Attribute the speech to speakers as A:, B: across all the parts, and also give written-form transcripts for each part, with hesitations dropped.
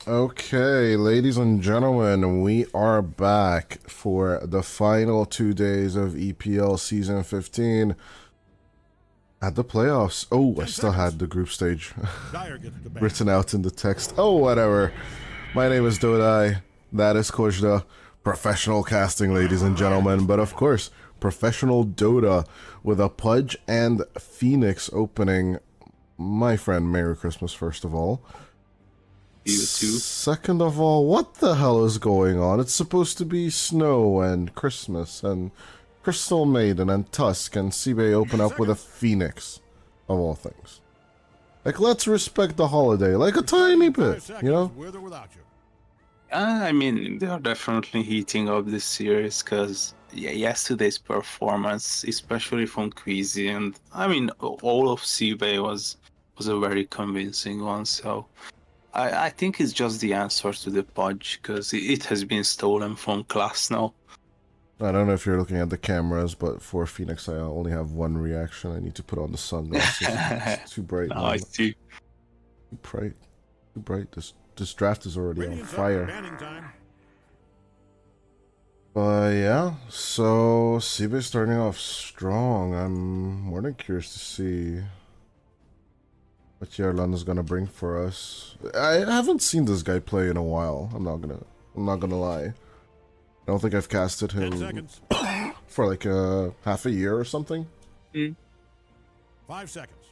A: Okay, ladies and gentlemen, we are back for the final 2 days of EPL Season 15 at the playoffs. Oh, I still had the group stage written out in the text. Oh, whatever. My name is Dodai. That is Kojda. Professional casting, ladies and gentlemen. But of course, professional Dota with a Pudge and Phoenix opening. My friend, Merry Christmas, first of all.
B: You too.
A: Second of all, what the hell is going on? It's supposed to be snow and Christmas and Crystal Maiden and Tusk, and SIBE open up with a Phoenix, of all things. Like, let's respect the holiday, like a tiny bit, you know?
B: I mean, they are definitely heating up this series because yesterday's performance, especially from Queasy, and I mean, all of SIBE was a very convincing one, so I think it's just the answer to the Pudge because it has been stolen from class now.
A: I don't know if you're looking at the cameras, but for Phoenix, I only have one reaction. I need to put on the sunglasses. It's too bright,
B: Oh, I
A: man.
B: see.
A: Too bright. Too bright. This draft is already on fire. But yeah, so SIBE starting off strong. I'm more than curious to see what Yerlan is gonna bring for us. I haven't seen this guy play in a while. I'm not gonna lie. I don't think I've casted him for like half a year or something.
C: 5 seconds.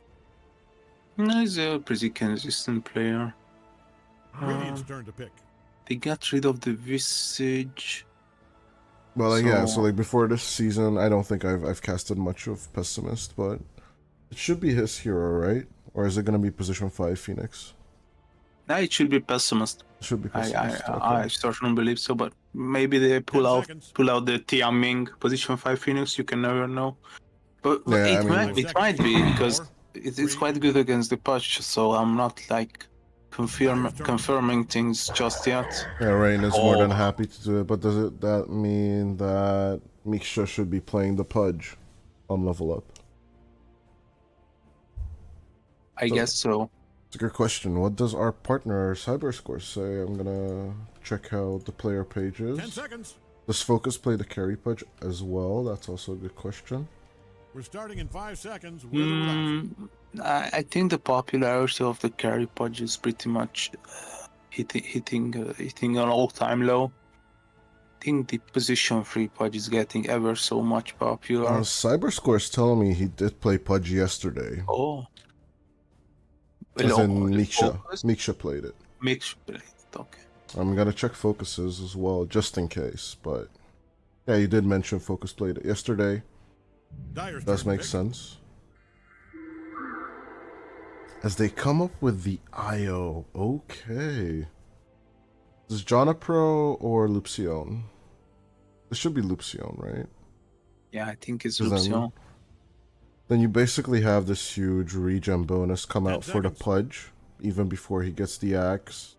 B: No, he's a pretty consistent player.
C: Radiant's turn to pick.
B: They got rid of the Visage.
A: Well, like, yeah. So like before this season, I don't think I've casted much of Pessimist, but it should be his hero, right? Or is it gonna be position 5 Phoenix?
B: No, it should be Pessimist.
A: It should be Pessimist.
B: I certainly believe so, but maybe they pull out the Tiaming position 5 Phoenix. You can never know. But
A: Yeah,
B: it might be because it's quite good against the patch. So I'm not like confirming things just yet.
A: Yeah, Rain is more than happy to do it, but does that mean that Miksha should be playing the Pudge on level up?
B: I guess so.
A: It's a good question. What does our partner Cyberscore say? I'm gonna check out the player pages.
C: 10 seconds.
A: Does Focus play the carry Pudge as well? That's also a good question.
C: We're starting in 5 seconds. With or without you.
B: I think the popularity of the carry Pudge is pretty much hitting an all-time low. I think the position 3 Pudge is getting ever so much popular.
A: Cyberscore is telling me he did play Pudge yesterday.
B: Oh.
A: As in Miksha played it.
B: Miksha played it, okay.
A: I'm gonna check focuses as well, just in case, but yeah, you did mention Focus played it yesterday. Does make sense. As they come up with the IO, okay. Is Jana Pro or Lupsion? This should be Lupsion, right?
B: Yeah, I think it's Lupsion.
A: Then you basically have this huge regen bonus come out for the Pudge, even before he gets the Ags.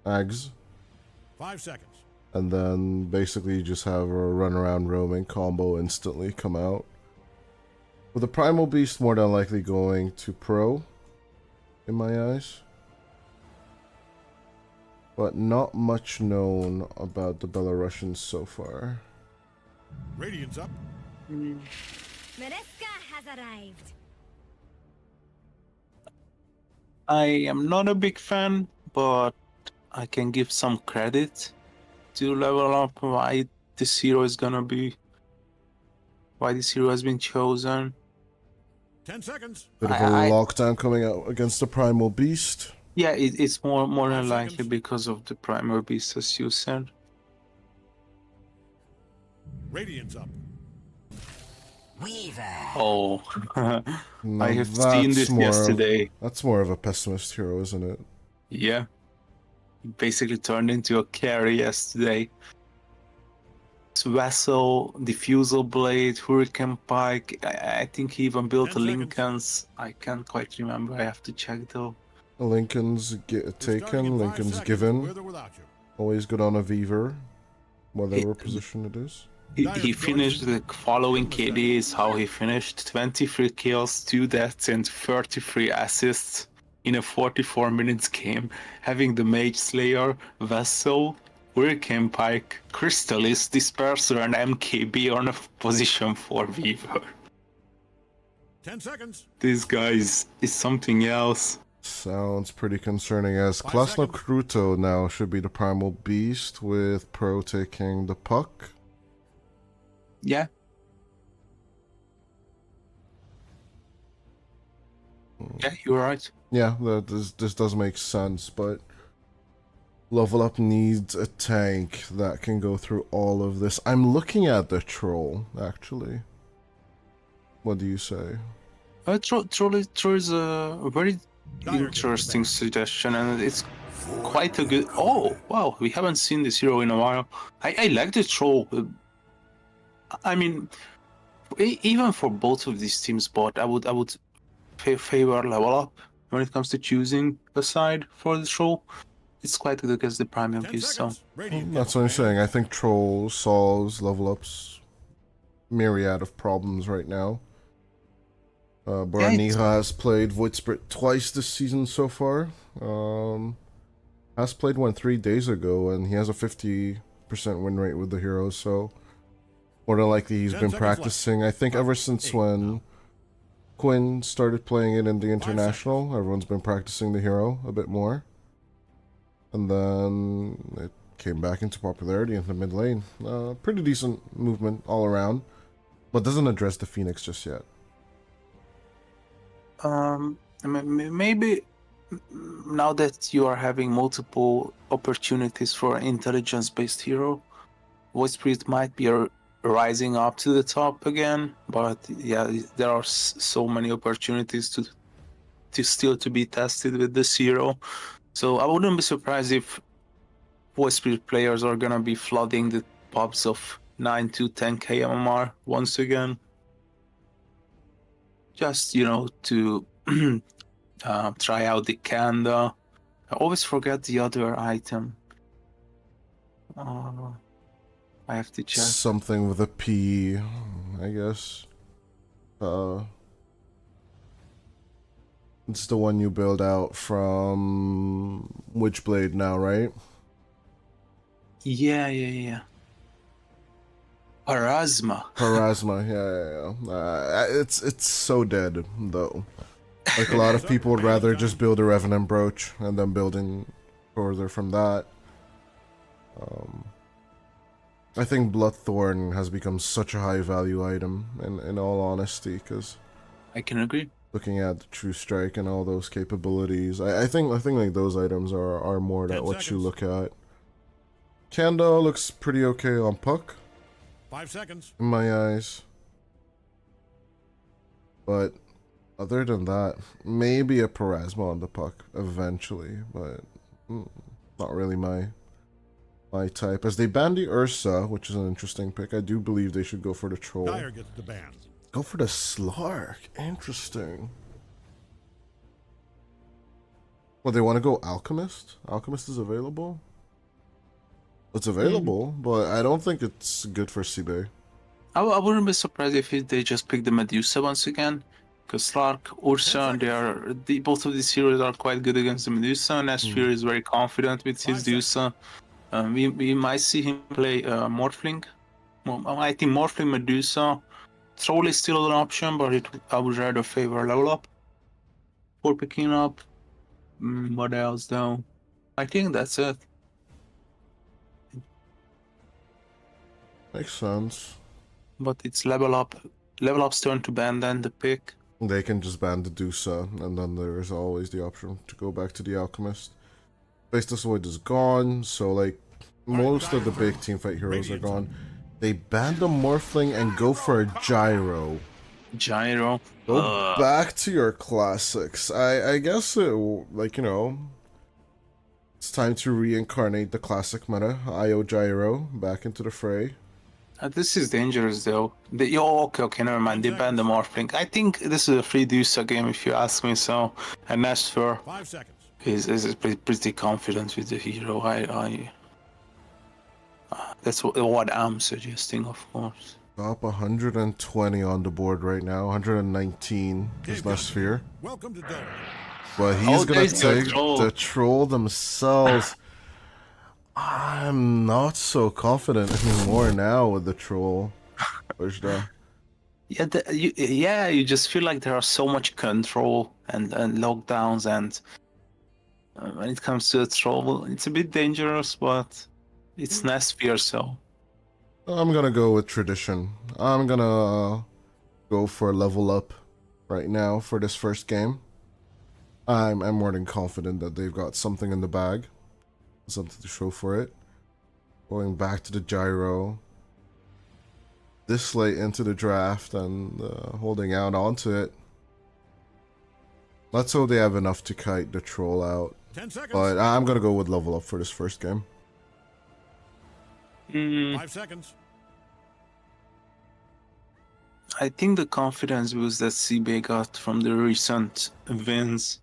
C: 5 seconds.
A: And then basically you just have a run around roaming combo instantly come out. With the Primal Beast more than likely going to Pro, in my eyes. But not much known about the Belarusians so far.
C: Radiant's up.
D: Mereska has arrived.
B: I am not a big fan, but I can give some credit to level up why this hero is gonna be, why this hero has been chosen.
C: 10 seconds.
A: Bit of a lockdown coming out against the Primal Beast.
B: Yeah, it's more than likely because of the Primal Beast, as you said.
C: Radiant's up.
D: Weaver.
B: Oh,
A: Now
B: I have seen this yesterday.
A: That's more of a pessimist hero, isn't it?
B: Yeah, he basically turned into a carry yesterday. It's Vessel, Diffusal Blade, Hurricane Pike. I think he even built a Lincoln's. I can't quite remember. I have to check though.
A: Lincoln's taken, Lincoln's given. Always good on a Weaver, whatever position it is.
B: He finished the following KD is how he finished: 23 kills, 2 deaths, and 33 assists in a 44 minutes game, having the Mage Slayer, Vessel, Hurricane Pike, Crystallis, Disperser, and MKB on a position 4 Weaver.
C: 10 seconds.
B: This guy is something else.
A: Sounds pretty concerning, as Klasno Kruto now should be the Primal Beast, with Pro taking the puck.
B: Yeah. Yeah, you're right.
A: Yeah, this does make sense, but level up needs a tank that can go through all of this. I'm looking at the troll, actually. What do you say?
B: Troll is a very interesting suggestion, and it's quite a good. Oh wow, we haven't seen this hero in a while. I like the troll. I mean, even for both of these teams, but I would favor level up when it comes to choosing a side for the troll. It's quite good against the Primal Beast, so
A: That's what I'm saying. I think troll solves level ups myriad of problems right now.
B: Yeah,
A: Boraniha has played Voidspirit twice this season so far. Has played one 3 days ago, and he has a 50% win rate with the heroes, so more than likely he's
C: 10
A: been
C: seconds left.
A: practicing. I think ever since
C: 8
A: when
C: now.
A: Quinn started playing it in the
C: 5
A: International, everyone's been practicing the hero a bit more. And then it came back into popularity in the mid lane. Pretty decent movement all around, but doesn't address the Phoenix just yet.
B: Maybe now that you are having multiple opportunities for intelligence-based hero, Voidspirit might be rising up to the top again. But yeah, there are so many opportunities to still to be tested with this hero. So I wouldn't be surprised if Voidspirit players are gonna be flooding the pubs of 9 to 10k MMR once again. Just to try out the Kanda. I always forget the other item. I have to check.
A: Something with a P, I guess. It's the one you build out from Witchblade now, right?
B: Yeah. Parasma.
A: Parasma, yeah. It's so dead though. Like a lot of people would rather just build a Revenant Brooch and then building further from that. I think Bloodthorn has become such a high value item in all honesty, because
B: I can agree.
A: looking at the True Strike and all those capabilities, I think like those items are more
C: 10
A: that what you
C: seconds.
A: look at. Kanda looks pretty okay on Puck
C: 5 seconds.
A: in my eyes, but other than that, maybe a Parasma on the Puck eventually, but not really my type. As they ban the Ursa, which is an interesting pick, I do believe they should go for the Troll.
C: Dyer gets the ban.
A: Go for the Slark. Interesting. Well, they want to go Alchemist? Alchemist is available? It's available, but I don't think it's good for SIBE.
B: I wouldn't be surprised if they just pick the Medusa once again. Because Slark, Ursa, both of these heroes are quite good against the Medusa, and Astrid is very confident with his
C: 5 seconds.
B: Medusa. We might see him play Morphling. I think Morphling, Medusa. Troll is still an option, but I would rather favor level up for picking up. What else though? I think that's it.
A: Makes sense.
B: But it's level up's turn to ban then the pick.
A: They can just ban the Dusa, and then there's always the option to go back to the Alchemist. Faceless Void is gone, so like most of the big teamfight heroes are gone. They ban the Morphling and go for a Gyro.
B: Gyro.
A: Go back to your classics. I guess it's time to reincarnate the classic meta, IO Gyro, back into the fray.
B: This is dangerous though. Okay, never mind. They banned the Morphling. I think this is a free Dusa game if you ask me so. And Nashfer
C: 5 seconds.
B: is pretty confident with the hero. That's what I'm suggesting, of course.
A: Top 120 on the board right now, 119 is Nashfer.
C: Welcome to Dota.
A: But he's gonna
B: there's the
A: take
B: Troll.
A: the Troll themselves. I'm not so confident anymore now with the Troll.
B: You just feel like there are so much control and lockdowns, and when it comes to the Troll, it's a bit dangerous, but it's Nashfer, so.
A: I'm gonna go with tradition. I'm gonna go for level up right now for this first game. I'm more than confident that they've got something in the bag. Something to show for it. Going back to the Gyro. This late into the draft and holding out onto it. Let's hope they have enough to kite the Troll out.
C: 10 seconds.
A: But I'm gonna go with level up for this first game.
C: 5 seconds.
B: I think the confidence boost that SIBE got from the recent wins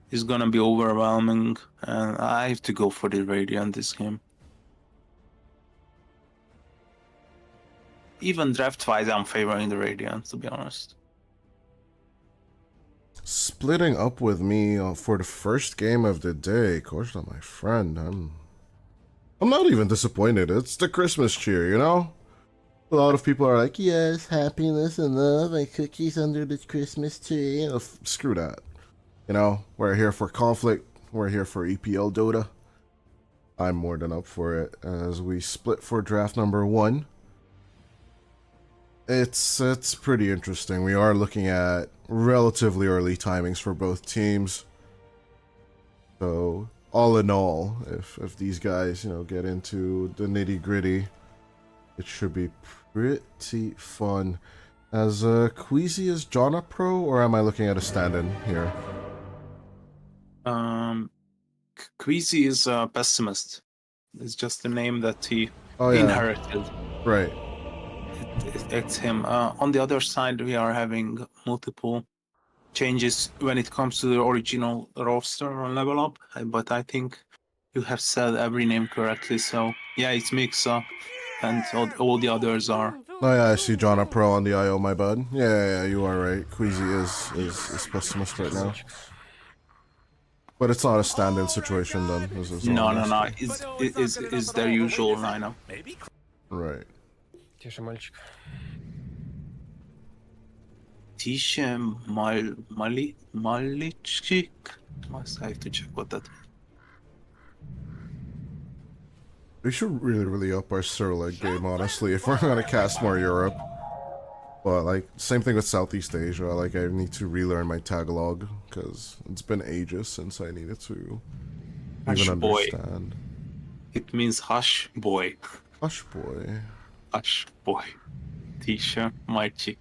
B: is gonna be overwhelming, and I have to go for the Radiant this game. even draft-wise, I'm favoring the Radiant, to be honest.
A: Splitting up with me for the first game of the day, Korsla, my friend. I'm not even disappointed. It's the Christmas cheer, you know? A lot of people are like, yes, happiness and love and cookies under the Christmas tree. You know, screw that. You know, we're here for conflict. We're here for EPL DOTA. I'm more than up for it as we split for draft number 1. It's pretty interesting. We are looking at relatively early timings for both teams. So, all in all, if these guys, you know, get into the nitty-gritty, it should be pretty fun. As Queasy, is John a pro, or am I looking at a stand-in here?
B: Queasy is a pessimist. It's just the name that he
A: Oh, yeah.
B: inherited.
A: Right.
B: It's him. On the other side, we are having multiple changes when it comes to the original roster on Level Up, but I think you have said every name correctly, so yeah, it's Mixa, and all the others are.
A: Oh yeah, I see John a pro on the IO, my bud. Yeah, you are right. Queasy is pessimist right now. But it's not a stand-in situation then.
B: No. It's their usual lineup.
A: Right.
D: Тише, мальчик.
B: Tisha Malichik. I have to check what that.
A: We should really up our Surleg game, honestly, if we're gonna cast more Europe. But, like, same thing with Southeast Asia. Like, I need to relearn my Tagalog, because it's been ages since I needed to
B: Hush
A: even
B: boy.
A: understand.
B: It means hush boy.
A: Hush boy.
B: Hush boy. Tisha Malichik.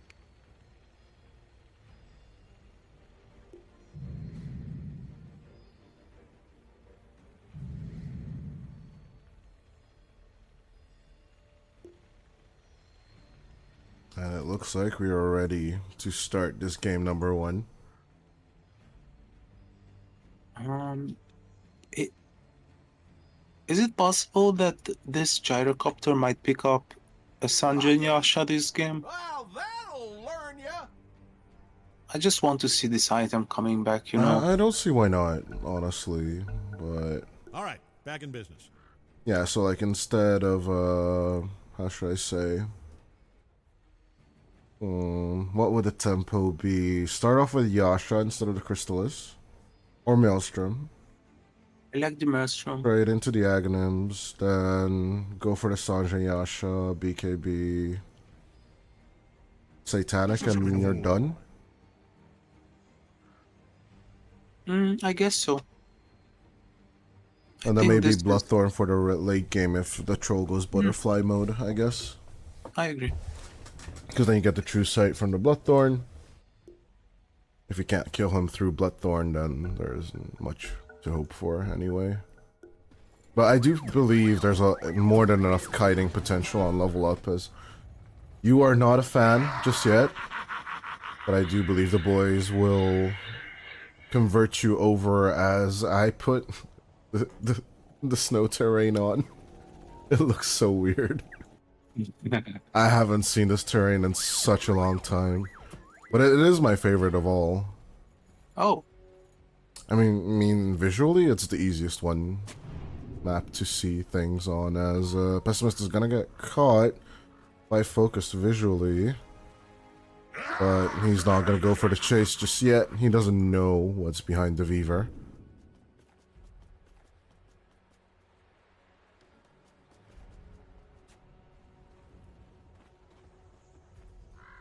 A: And it looks like we are ready to start this game number 1.
B: Is it possible that this gyrocopter might pick up a Sanjay Yasha this game?
C: Well, that'll learn ya.
B: I just want to see this item coming back, you know?
A: I don't see why not, honestly, but...
C: All right, back in business.
A: Yeah, so, like, instead of, how should I say... what would the tempo be? Start off with Yasha instead of the Crystallis. Or Maelstrom.
B: I like the Maelstrom.
A: Right into the Aghanims. Then go for the Sanjay Yasha, BKB, Satanic, and you're done.
B: I guess so.
A: And then
B: think
A: maybe
B: this is-
A: Bloodthorn for the late game if the troll goes butterfly mode, I guess.
B: I agree.
A: Because then you get the true sight from the Bloodthorn. If you can't kill him through Bloodthorn, then there isn't much to hope for anyway. But I do believe there's more than enough kiting potential on level up, as you are not a fan just yet. But I do believe the boys will convert you over as I put the snow terrain on. It looks so weird. I haven't seen this terrain in such a long time. But it is my favorite of all.
B: Oh,
A: I mean, visually, it's the easiest one map to see things on, as Pessimist is gonna get caught by focus visually. But he's not gonna go for the chase just yet. He doesn't know what's behind the Weaver.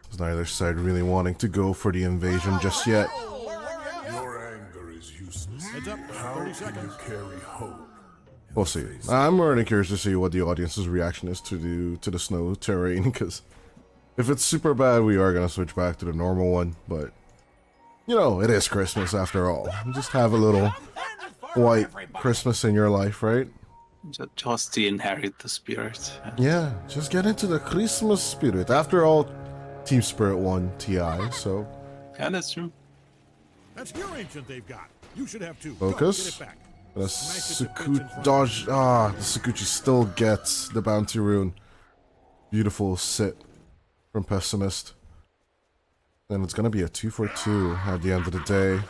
A: There's neither side really wanting to go for the invasion just yet.
E: Your anger is useless.
C: Heads up,
E: How
C: 30
E: can
C: seconds.
E: you carry hope?
A: We'll see. I'm really curious to see what the audience's reaction is to the snow terrain, because if it's super bad, we are gonna switch back to the normal one. But you know, it is Christmas after all. Just have a little white Christmas in your life, right?
B: just to inherit the spirit.
A: Yeah, just get into the Christmas spirit. After all, Team Spirit won TI, so
B: Yeah, that's true.
C: That's your ancient they've got. You should have 2.
A: Focus.
C: Go, get it back.
A: the Dodge. The Sakuchi still gets the bounty rune. Beautiful sit from Pessimist. And it's going to be a 2-for-2 at the end of the day.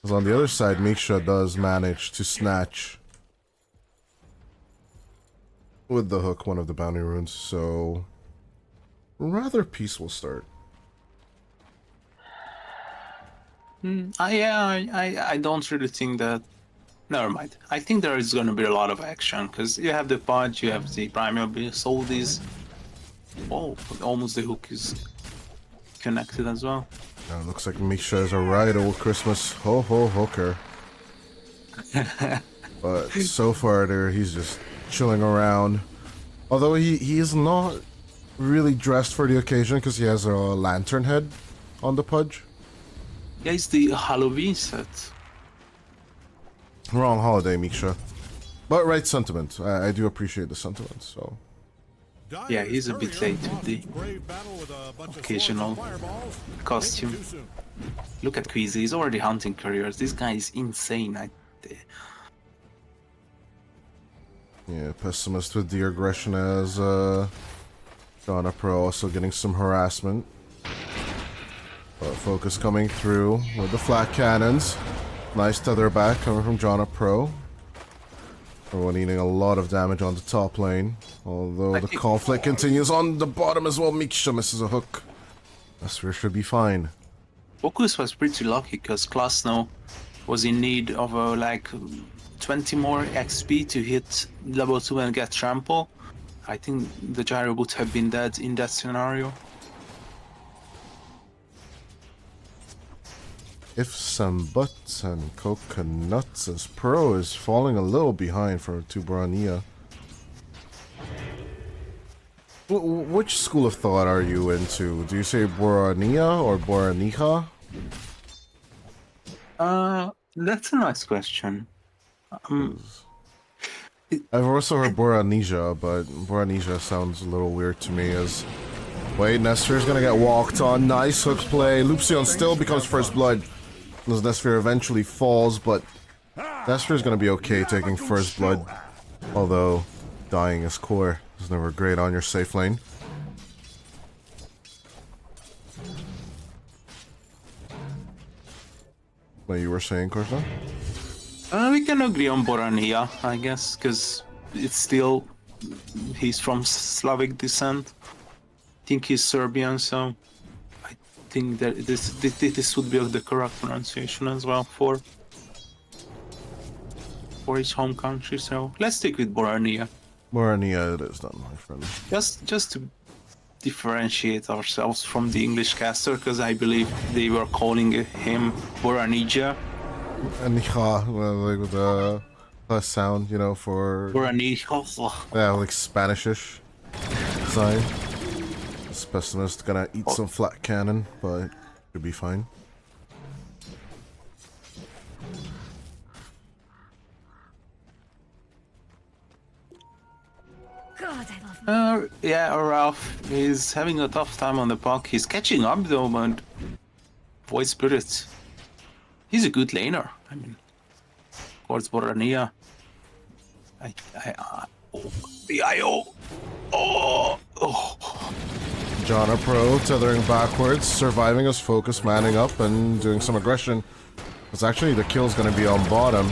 A: Because on the other side, Misha does manage to snatch with the hook one of the bounty runes. So, rather peaceful start.
B: I don't really think that. Never mind. I think there is going to be a lot of action because you have the punch, you have the primal beast, all these. Oh, almost the hook is connected as well.
A: Looks like Misha is a right old Christmas ho-ho hooker. But so far there, he's just chilling around. Although he is not really dressed for the occasion because he has a lantern head on the pudge.
B: Yeah, it's the Halloween set.
A: Wrong holiday, Misha. But right sentiment. I do appreciate the sentiment, so.
B: Yeah, he's a bit late with the occasional costume. Look at Queasy, he's already hunting careers. This guy is insane.
A: Yeah, Pessimist with the aggression as Donna Pro also getting some harassment. But Focus coming through with the flat cannons. Nice tether back coming from Jonna Pro. Everyone eating a lot of damage on the top lane. Although the conflict continues on the bottom as well. Misha misses a hook. Vesper should be fine.
B: Focus was pretty lucky because Klasno was in need of like 20 more XP to hit level 2 and get trample. I think the gyro would have been dead in that scenario.
A: Ifs and buts and coconuts as Pro is falling a little behind for Tubrania. Which school of thought are you into? Do you say Borania or Boraniha?
B: That's a nice question.
A: I've also heard Boranisha, but Boranisha sounds a little weird to me as... Wait, Nestor's gonna get walked on. Nice hook play. Luxion still becomes first blood. As Nestor eventually falls, but Nestor's gonna be okay taking first blood. Although, dying is core. Is never great on your safe lane. What you were saying, Corsa?
B: We can agree on Borania, I guess, because it's still... He's from Slavic descent. I think he's Serbian, so... I think that this would be the correct pronunciation as well for his home country, so let's stick with Borania.
A: Borania it is done, my friend.
B: Just to differentiate ourselves from the English caster, because I believe they were calling him Boranija.
A: And like with the sound, you know, for...
B: Boranija.
A: Yeah, like Spanish-ish sign. This Pessimist gonna eat some flat cannon, but should be fine.
D: God, I love
B: Yeah, Ralph is having a tough time on the puck. He's catching up though, but Void Spirit, he's a good laner. I mean, of course, Borania. The IO. Oh.
A: Jonna Pro tethering backwards, surviving his focus, manning up, and doing some aggression. It's actually the kill's gonna be on bottom.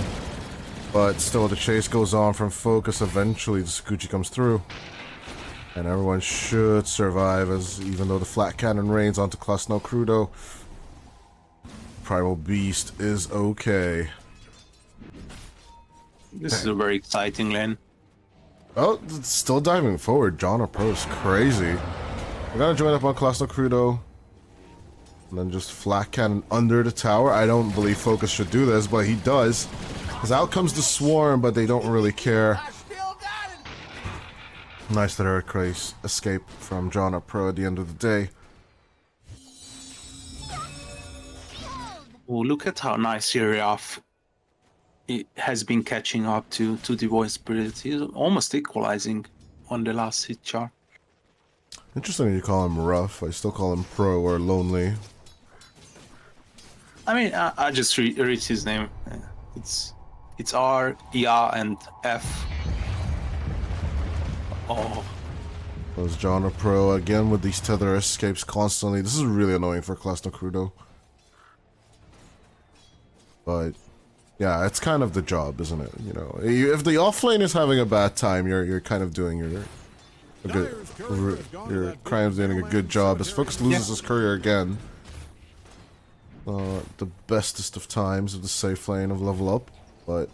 A: But still, the chase goes on from Focus. Eventually, the Sakuchi comes through. And everyone should survive, as even though the flat cannon rains onto Klasno Crudo, Primal Beast is okay.
B: This is a very exciting lane.
A: Oh, it's still diving forward. Jonna Pro is crazy. We're gonna join up on Klasno Crudo. And then just flat cannon under the tower. I don't believe Focus should do this, but he does. Because out comes the swarm, but they don't really care. Nice that Earthquake escape from Jonna Pro at the end of the day.
B: Oh, look at how nice Yuriaf has been catching up to the Void Spirit. He's almost equalizing on the last hit chart.
A: Interesting that you call him rough. I still call him pro or lonely.
B: I mean, I just read his name. It's R, E, R, and F. Oh,
A: There's John Pro again with these tether escapes constantly. This is really annoying for Klasnokrudo. But yeah, it's kind of the job, isn't it? You know, if the offlane is having a bad time, you're kind of doing you're kind of doing a good job. As Focus loses his courier again. The bestest of times of the safe lane of level up, but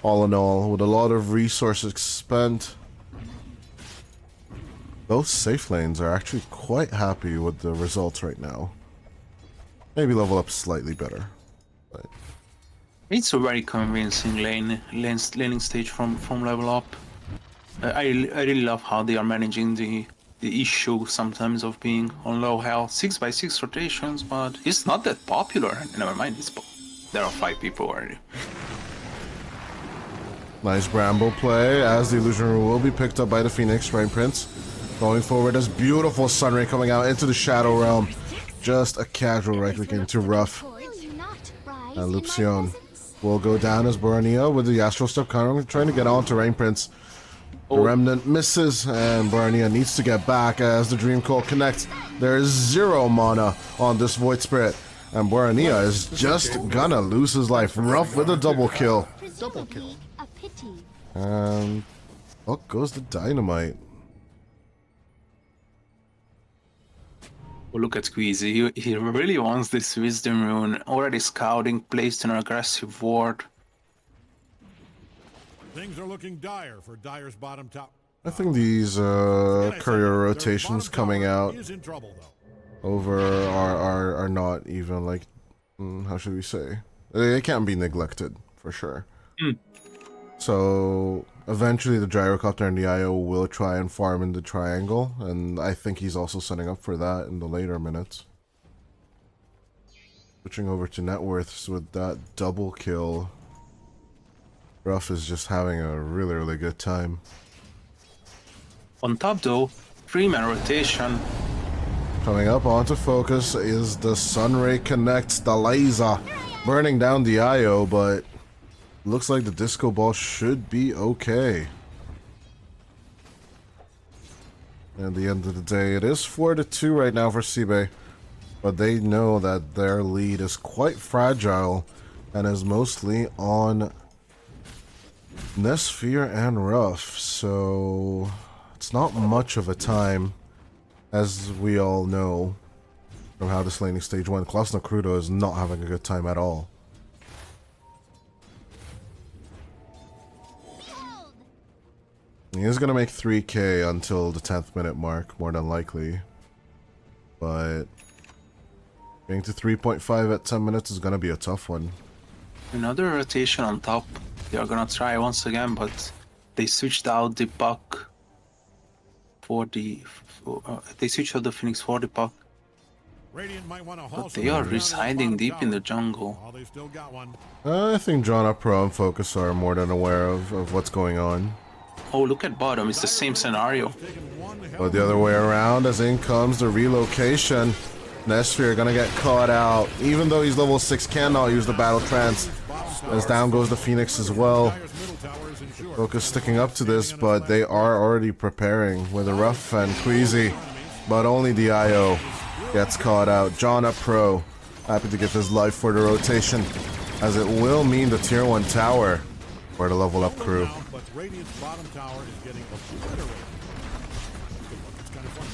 A: all in all, with a lot of resources spent, both safe lanes are actually quite happy with the results right now. Maybe level up slightly better, but
B: It's a very convincing laning stage from level up. I really love how they are managing the issue sometimes of being on low health. 6x6 rotations, but it's not that popular. Never mind, there are 5 people already.
A: nice Bramble play as the illusion rune will be picked up by the Phoenix Rain Prince. Going forward, as beautiful Sunray coming out into the Shadow Realm. Just a casual right click into Rough. And Lupsion will go down as Borneo with the Astral Step counter, trying to get on to Rain Prince. The Remnant misses, and Borneo needs to get back as the Dream Coil connects. There is 0 mana on this Void Spirit, and Borneo is just gonna lose his life. Rough with a double kill. And up goes the Dynamite.
B: Oh, look at Squeezy. He really wants this Wisdom Rune. Already scouting, placed an aggressive ward.
C: Things are looking dire for Dire's bottom top.
A: I think these courier rotations coming out
C: He is in trouble, though.
A: over are not even like, how should we say? They can't be neglected for sure. So eventually the Gyrocopter and the IO will try and farm in the triangle, and I think he's also setting up for that in the later minutes. Switching over to net worths with that double kill. Ruff is just having a really good time.
B: On top though, 3-man rotation.
A: Coming up onto focus is the Sunray connects the laser, burning down the IO, but looks like the disco ball should be okay. At the end of the day, it is 4-2 right now for SIBE, but they know that their lead is quite fragile and is mostly on Nesphere and Ruff, so it's not much of a time, as we all know from how this laning stage went. Klasnokrudo is not having a good time at all. He is going to make 3k until the 10th minute mark, more than likely. But getting to 3.5 at 10 minutes is going to be a tough one.
B: Another rotation on top. They are gonna try once again, but they switched out the puck for the... they switched out the Phoenix for the puck.
C: Radiant might want to haul
B: But they are
C: someone down to the
B: residing
C: bottom
B: deep in the
C: tower.
B: jungle.
C: Oh, they still got one.
A: I think John Pro and Focus are more than aware of what's going on.
B: Oh, look at bottom. It's the same scenario.
C: Taking one hell
A: But the other way around, as in comes the relocation. Nesphere gonna get caught out. Even though he's level 6, cannot use the Battle Trance. As down goes the Phoenix as well.
C: Dire's middle tower is insured.
A: Focus sticking up to this, but they are already preparing with a Rough and Queasy. But only the IO gets caught out. John Pro happy to give his life for the rotation, as it will mean the tier 1 tower for the level up crew.
C: But Radiant's bottom tower is getting obliterated. It's kind of fun.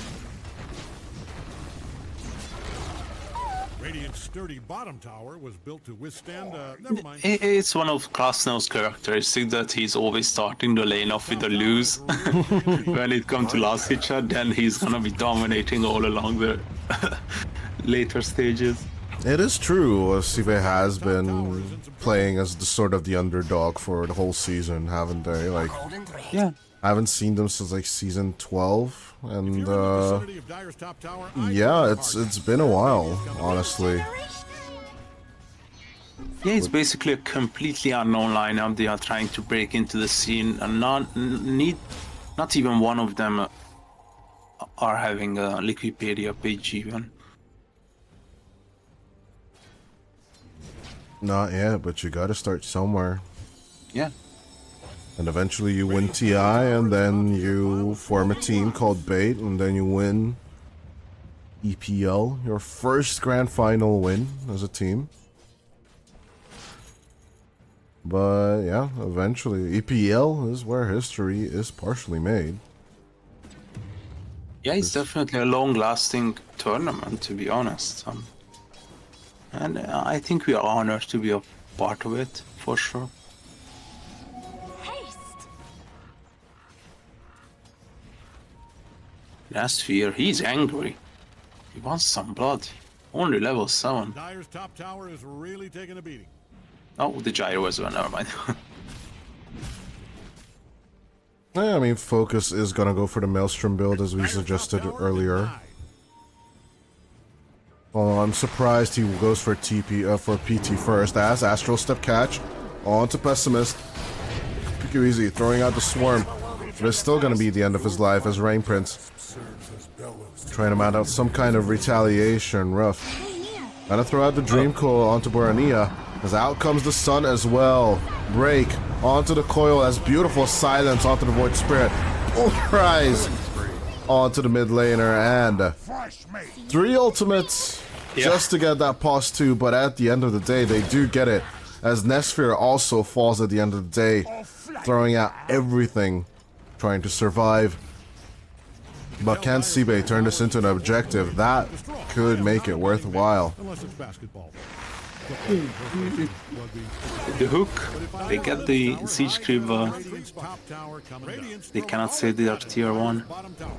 C: Radiant's sturdy bottom tower was built to withstand. Never mind.
B: It's one of Krasnow's characteristics that he's always starting the lane off with a lose. When it comes to last hit shot, then he's gonna be dominating all along the later stages.
A: It is true, SIBE has been playing as the sort of the underdog for the whole season, haven't they? Like,
B: Yeah.
A: I haven't seen them since like season 12, and
C: If you're in the vicinity of Dire's top tower, I
A: yeah,
C: would
A: it's been a while, honestly.
B: Yeah, it's basically a completely unknown lineup. They are trying to break into the scene, and not even one of them are having a Wikipedia page even.
A: Not yet, but you gotta start somewhere.
B: Yeah.
A: And eventually you win TI, and then you form a team called Bait, and then you win EPL, your first grand final win as a team. But yeah, eventually EPL is where history is partially made.
B: Yeah, it's definitely a long-lasting tournament, to be honest. And I think we are honored to be a part of it, for sure.
D: Haste.
B: Last year, he's angry. He wants some blood. Only level 7.
C: Dyer's top tower is really taking a beating.
B: Oh, the gyro as well, never mind.
A: Yeah, I mean, Focus is gonna go for the Maelstrom build as we
C: Dyer's top
A: suggested
C: tower is
A: earlier.
C: denied.
A: Well, I'm surprised he goes for for PT first. As Astral Step catch onto Pessimist. Too easy, throwing out the Swarm. But it's still gonna be the end of his life as Rain Prince. Trying to mount out some kind of retaliation. Rough. Gonna throw out the Dream Coil onto Borania. As out comes the Sun as well. Break onto the coil as beautiful silence onto the Void Spirit. Polarize onto the mid laner and 3 ultimates just to get that pause 2, but at the end of the day they do get it as Nesphere also falls at the end of the day, throwing out everything, trying to survive. But can SIBE turn this into an objective? That could make it worthwhile.
C: Unless it's basketball.
B: The hook, they get the Siege Creep,
C: Radiant's top tower coming down.
B: they cannot say they are tier 1.
C: Bottom tower.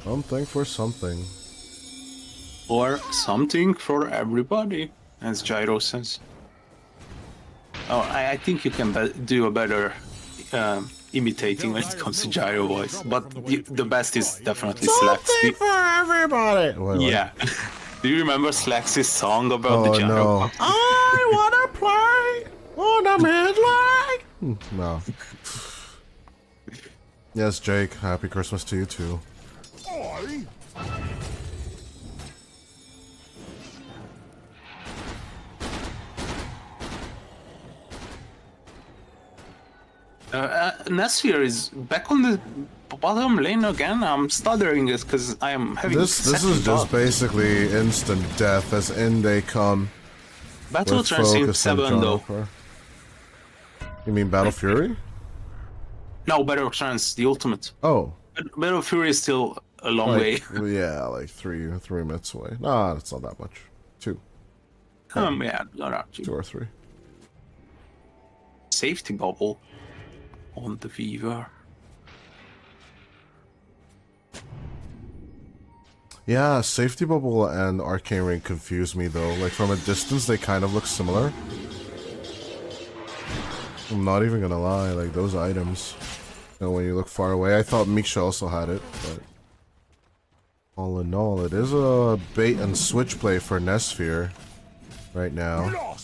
A: Something for something.
B: Or something for everybody, as Gyro says. Oh, I think you can do a better imitating when it comes to Gyro voice, but the best is definitely Slacks.
A: Something for everybody. Wait.
B: Yeah. Do you remember Slacks' song about the
A: Oh
B: Gyro?
A: no. I wanna play on a midlight. No. Yes, Jake. Happy Christmas to you too.
B: Nesphere is back on the bottom lane again. I'm stuttering it because I am having
A: This is
B: second
A: just
B: thought.
A: basically instant death as in they come.
B: Battle
A: With
B: Trance in
A: Focus and
B: 7 though.
A: Juniper. You mean Battle Fury?
B: No, Battle Trance, the ultimate.
A: Oh.
B: Battle Fury is still a long way.
A: Like, yeah, like three minutes away. Nah, it's not that much. 2.
B: Yeah, no,
A: 2 or 3.
B: Safety bubble on the Weaver.
A: Yeah, Safety Bubble and Arcane Ring confuse me though. Like from a distance they kind of look similar. I'm not even gonna lie, like those items. You know, when you look far away, I thought Miksha also had it, but all in all, it is a bait and switch play for Nesphere right now.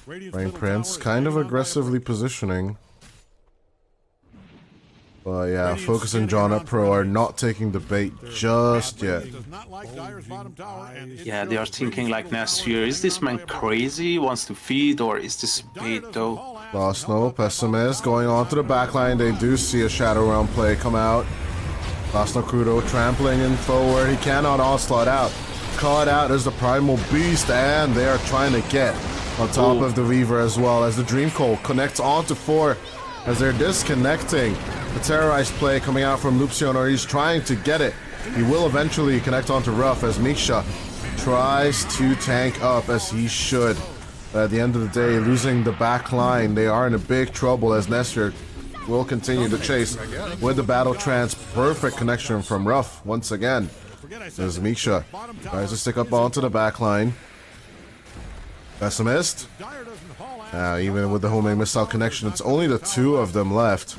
C: Radiant's
A: Rain
C: middle
A: Prince
C: tower is
A: kind of
C: taken on by
A: aggressively positioning. But yeah, Focus and John Up Pro are not taking the bait just yet.
C: Does not like Dyer's bottom tower, and it
B: Yeah, they are
C: shows.
B: thinking like Nesphere. Is this man crazy? Wants to feed, or is this bait though?
A: Lost no Pessimist going on to the backline. They do see a Shadow Realm play come out. Lost no Kudo trampling in forward. He cannot onslaught out. Caught out as the Primal Beast, and they are trying to get on top of the Weaver as well as the Dream Coil connects onto 4 as they're disconnecting. The terrorized play coming out from Luxion, or he's trying to get it. He will eventually connect onto Ruff as Miksha tries to tank up as he should. But at the end of the day, losing the back line, they are in a big trouble as Nesphere will continue to chase with the Battle Trance. Perfect connection from Ruff once again. As Miksha tries to stick up onto the back line. Pessimist.
C: Dyer doesn't haul out.
A: Even with the homing missile connection, it's only the 2 of them left.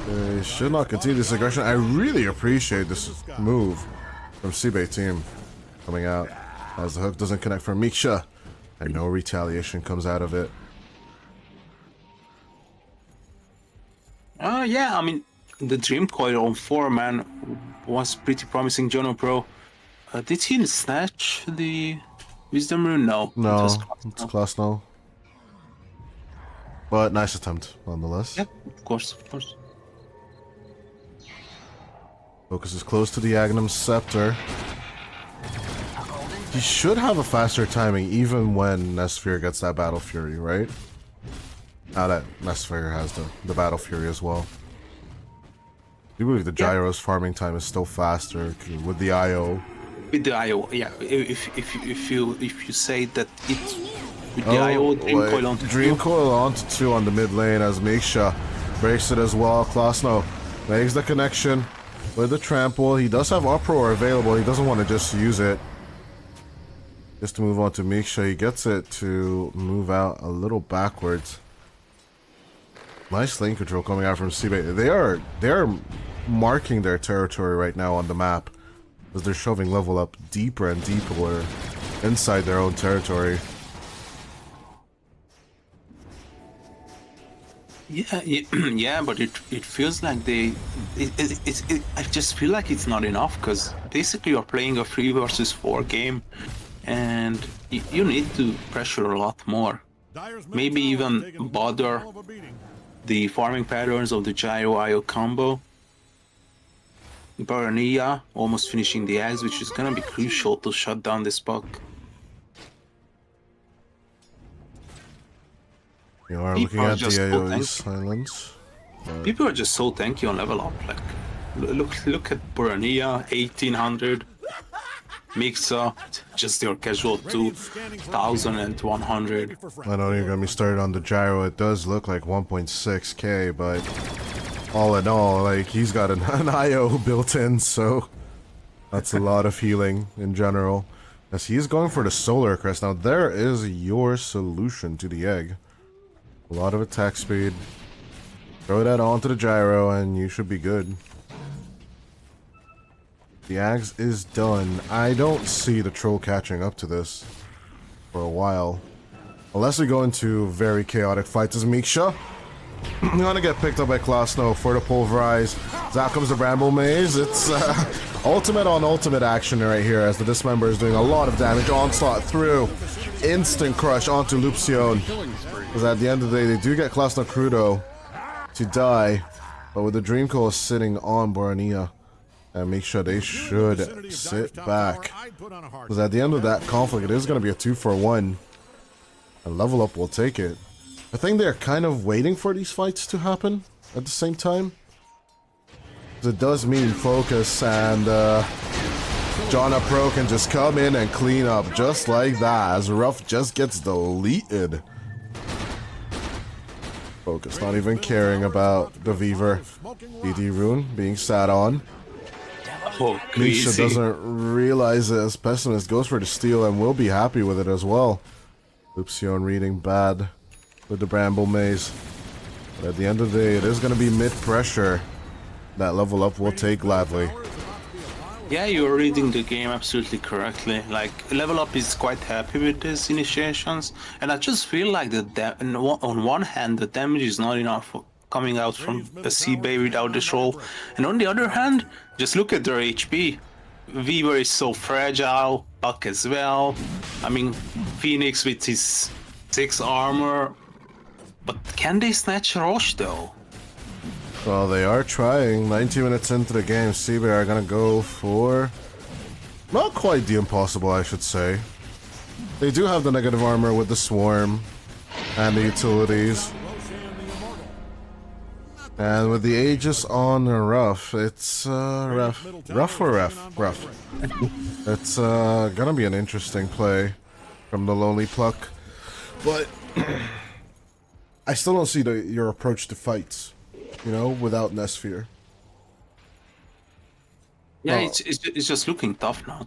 A: They should not continue this aggression. I really appreciate this move from SIBE team coming out as the hook doesn't connect for Miksha and no retaliation comes out of it.
B: Yeah, I mean, the Dream Coil on 4 man was pretty promising. Jono Pro, did he snatch the Wisdom Rune? No.
A: No,
B: It was
A: it's class now. But nice attempt, nonetheless.
B: Yeah, of course, of course.
A: Focus is close to the Agnum Scepter. He should have a faster timing even when Nesphere gets that Battle Fury, right? Now that Nesphere has the Battle Fury as well. I do believe the Gyro's farming time is still faster with the IO.
B: With the IO, yeah. If you say that it with the IO Dream Coil onto
A: Dream
B: 2.
A: Coil onto 2 on the mid lane as Miksha breaks it as well. Klasno makes the connection with the trample. He does have Uproar available. He doesn't want to just use it. Just to move on to Miksha, he gets it to move out a little backwards. Nice lane control coming out from SIBE. They are marking their territory right now on the map as they're shoving level up deeper and deeper inside their own territory.
B: Yeah, but it feels like I just feel like it's not enough, because basically you're playing a 3 versus 4 game, and you need to pressure a lot more. Maybe even bother the farming patterns of the Gyro IO combo. Barania almost finishing the eggs, which is gonna be crucial to shut down this puck.
A: You are
B: People
A: looking
B: are
A: at
B: just
A: the
B: so
A: AoE
B: tanky.
A: silence.
B: People are just so tanky on level up. Like, look at Barania, 1800. Mixa, just your casual 2100.
A: I know you're gonna be started on the Gyro. It does look like 1.6k, but all in all, like, he's got an IO built in, so that's a lot of healing in general. As he's going for the Solar Crest. Now, there is your solution to the egg. A lot of attack speed. Throw that onto the Gyro, and you should be good. The Axe is done. I don't see the Troll catching up to this for a while. Unless we go into very chaotic fights as Miksha. Gonna get picked up by Klasno for the Pulverize. Out comes the Bramble Maze. It's ultimate on ultimate action right here as the Dismember is doing a lot of damage. Onslaught through. Instant crush onto Lupsion. Because at the end of the day, they do get Klasno Crudo to die. But with the Dream Coil sitting on Borania, and make sure they should sit back. Because at the end of that conflict, it is going to be a 2-for-1. And level up will take it. I think they're kind of waiting for these fights to happen at the same time. Because it does mean focus, and Jonna Pro can just come in and clean up just like that as Ruff just gets deleted. Focus not even caring about the Weaver. DD Rune being sat on.
B: Oh,
A: Misha doesn't realize it as Pessimist goes for the steal and will be happy with it as well. Lupsion reading bad with the Bramble Maze. But at the end of the day, it is going to be mid-pressure. That level up will take gladly.
B: Yeah, you're reading the game absolutely correctly. Like, level up is quite happy with these initiations, and I just feel like on one hand the damage is not enough coming out from a SIBE without the troll, and on the other hand, just look at their HP. Weaver is so fragile, Puck as well. I mean, Phoenix with his 6 armor, but can they snatch Roche though?
A: Well, they are trying. 90 minutes into the game, SIBE are going to go for not quite the impossible, I should say. They do have the negative armor with the Swarm and the utilities. And with the Aegis on Ruff, it's Ruff or Ref? Ruff. It's gonna be an interesting play from the Lonely Pluck. But I still don't see your approach to fights, you know, without Nesphere.
B: Yeah,
A: Oh.
B: it's just looking tough now.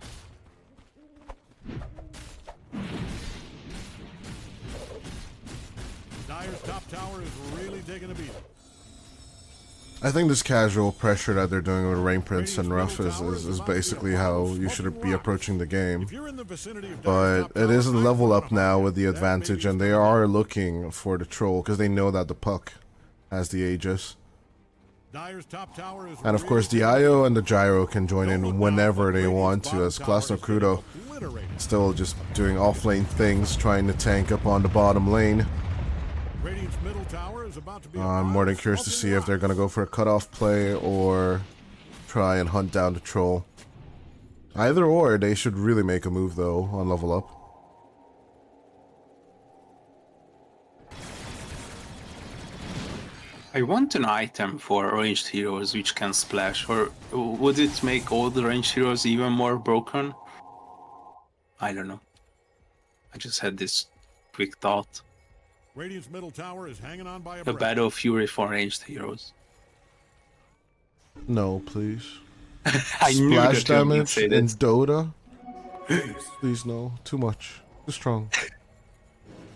C: Dyer's top tower is really taking a beating.
A: I think this casual pressure that they're doing with Rain Prince and Ruff is basically how you should be approaching the game.
C: If you're in the vicinity of
A: But it is a level up now with the advantage, and they are looking for the troll because they know that the Puck has the Aegis.
C: Dyer's top tower is
A: And of course, the IO and the Gyro can join in whenever they want to, as Klasno Crudo still just doing off-lane things, trying to tank up on the bottom lane.
C: Radiant's middle tower is about to be.
A: I'm more than curious to see if they're going to go for a cutoff play or try and hunt down the troll. Either or, they should really make a move though on level up.
B: I want an item for ranged heroes which can splash, or would it make all the ranged heroes even more broken? I don't know. I just had this quick thought.
C: Radiant's middle tower is hanging on by a
B: A
C: breath.
B: battle fury for ranged heroes.
A: No, please.
B: I knew
A: Splash
B: that you would
A: damage
B: say
A: in
B: that.
A: Dota? Please no. Too much. Too strong.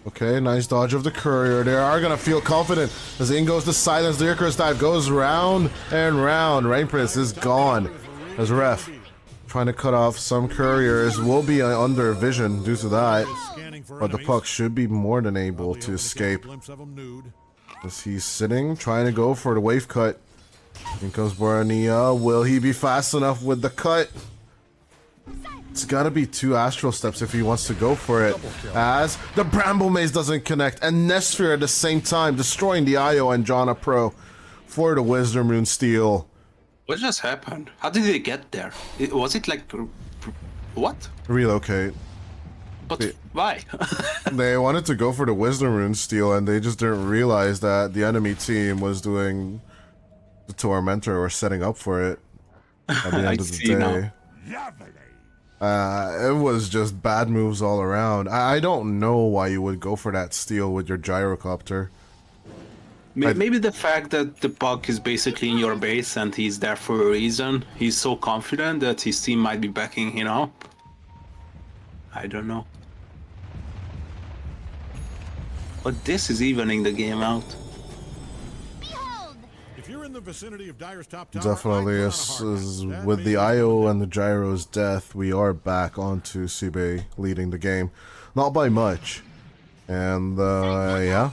A: Okay, nice dodge of the courier. They are gonna feel confident as in goes the silence. The Icarus dive goes round and round. Rain Prince is gone. As ref trying to cut off some couriers will be under vision due to that. But the puck should be more than able to escape. As he's sitting, trying to go for the wave cut. In comes Borania. Will he be fast enough with the cut? It's gotta be 2 astral steps if he wants to go for it. As the Bramble Maze doesn't connect, and Nesphere at the same time, destroying the IO and Jana Pro for the Wisdom Rune steal.
B: What just happened? How did they get there? Was it like... What?
A: Relocate.
B: But why?
A: They wanted to go for the Wisdom Rune steal, and they just didn't realize that the enemy team was doing the Tormentor or setting up for it at the end of the day. It was just bad moves all around. I don't know why you would go for that steal with your gyrocopter.
B: Maybe the fact that the puck is basically in your base and he's there for a reason. He's so confident that his team might be backing him up. I don't know. But this is evening the game out.
C: If you're in the vicinity of Dyer's top tower,
A: Definitely, with the IO and the Gyro's death, we are back onto SIBE leading the game. Not by much. And, yeah.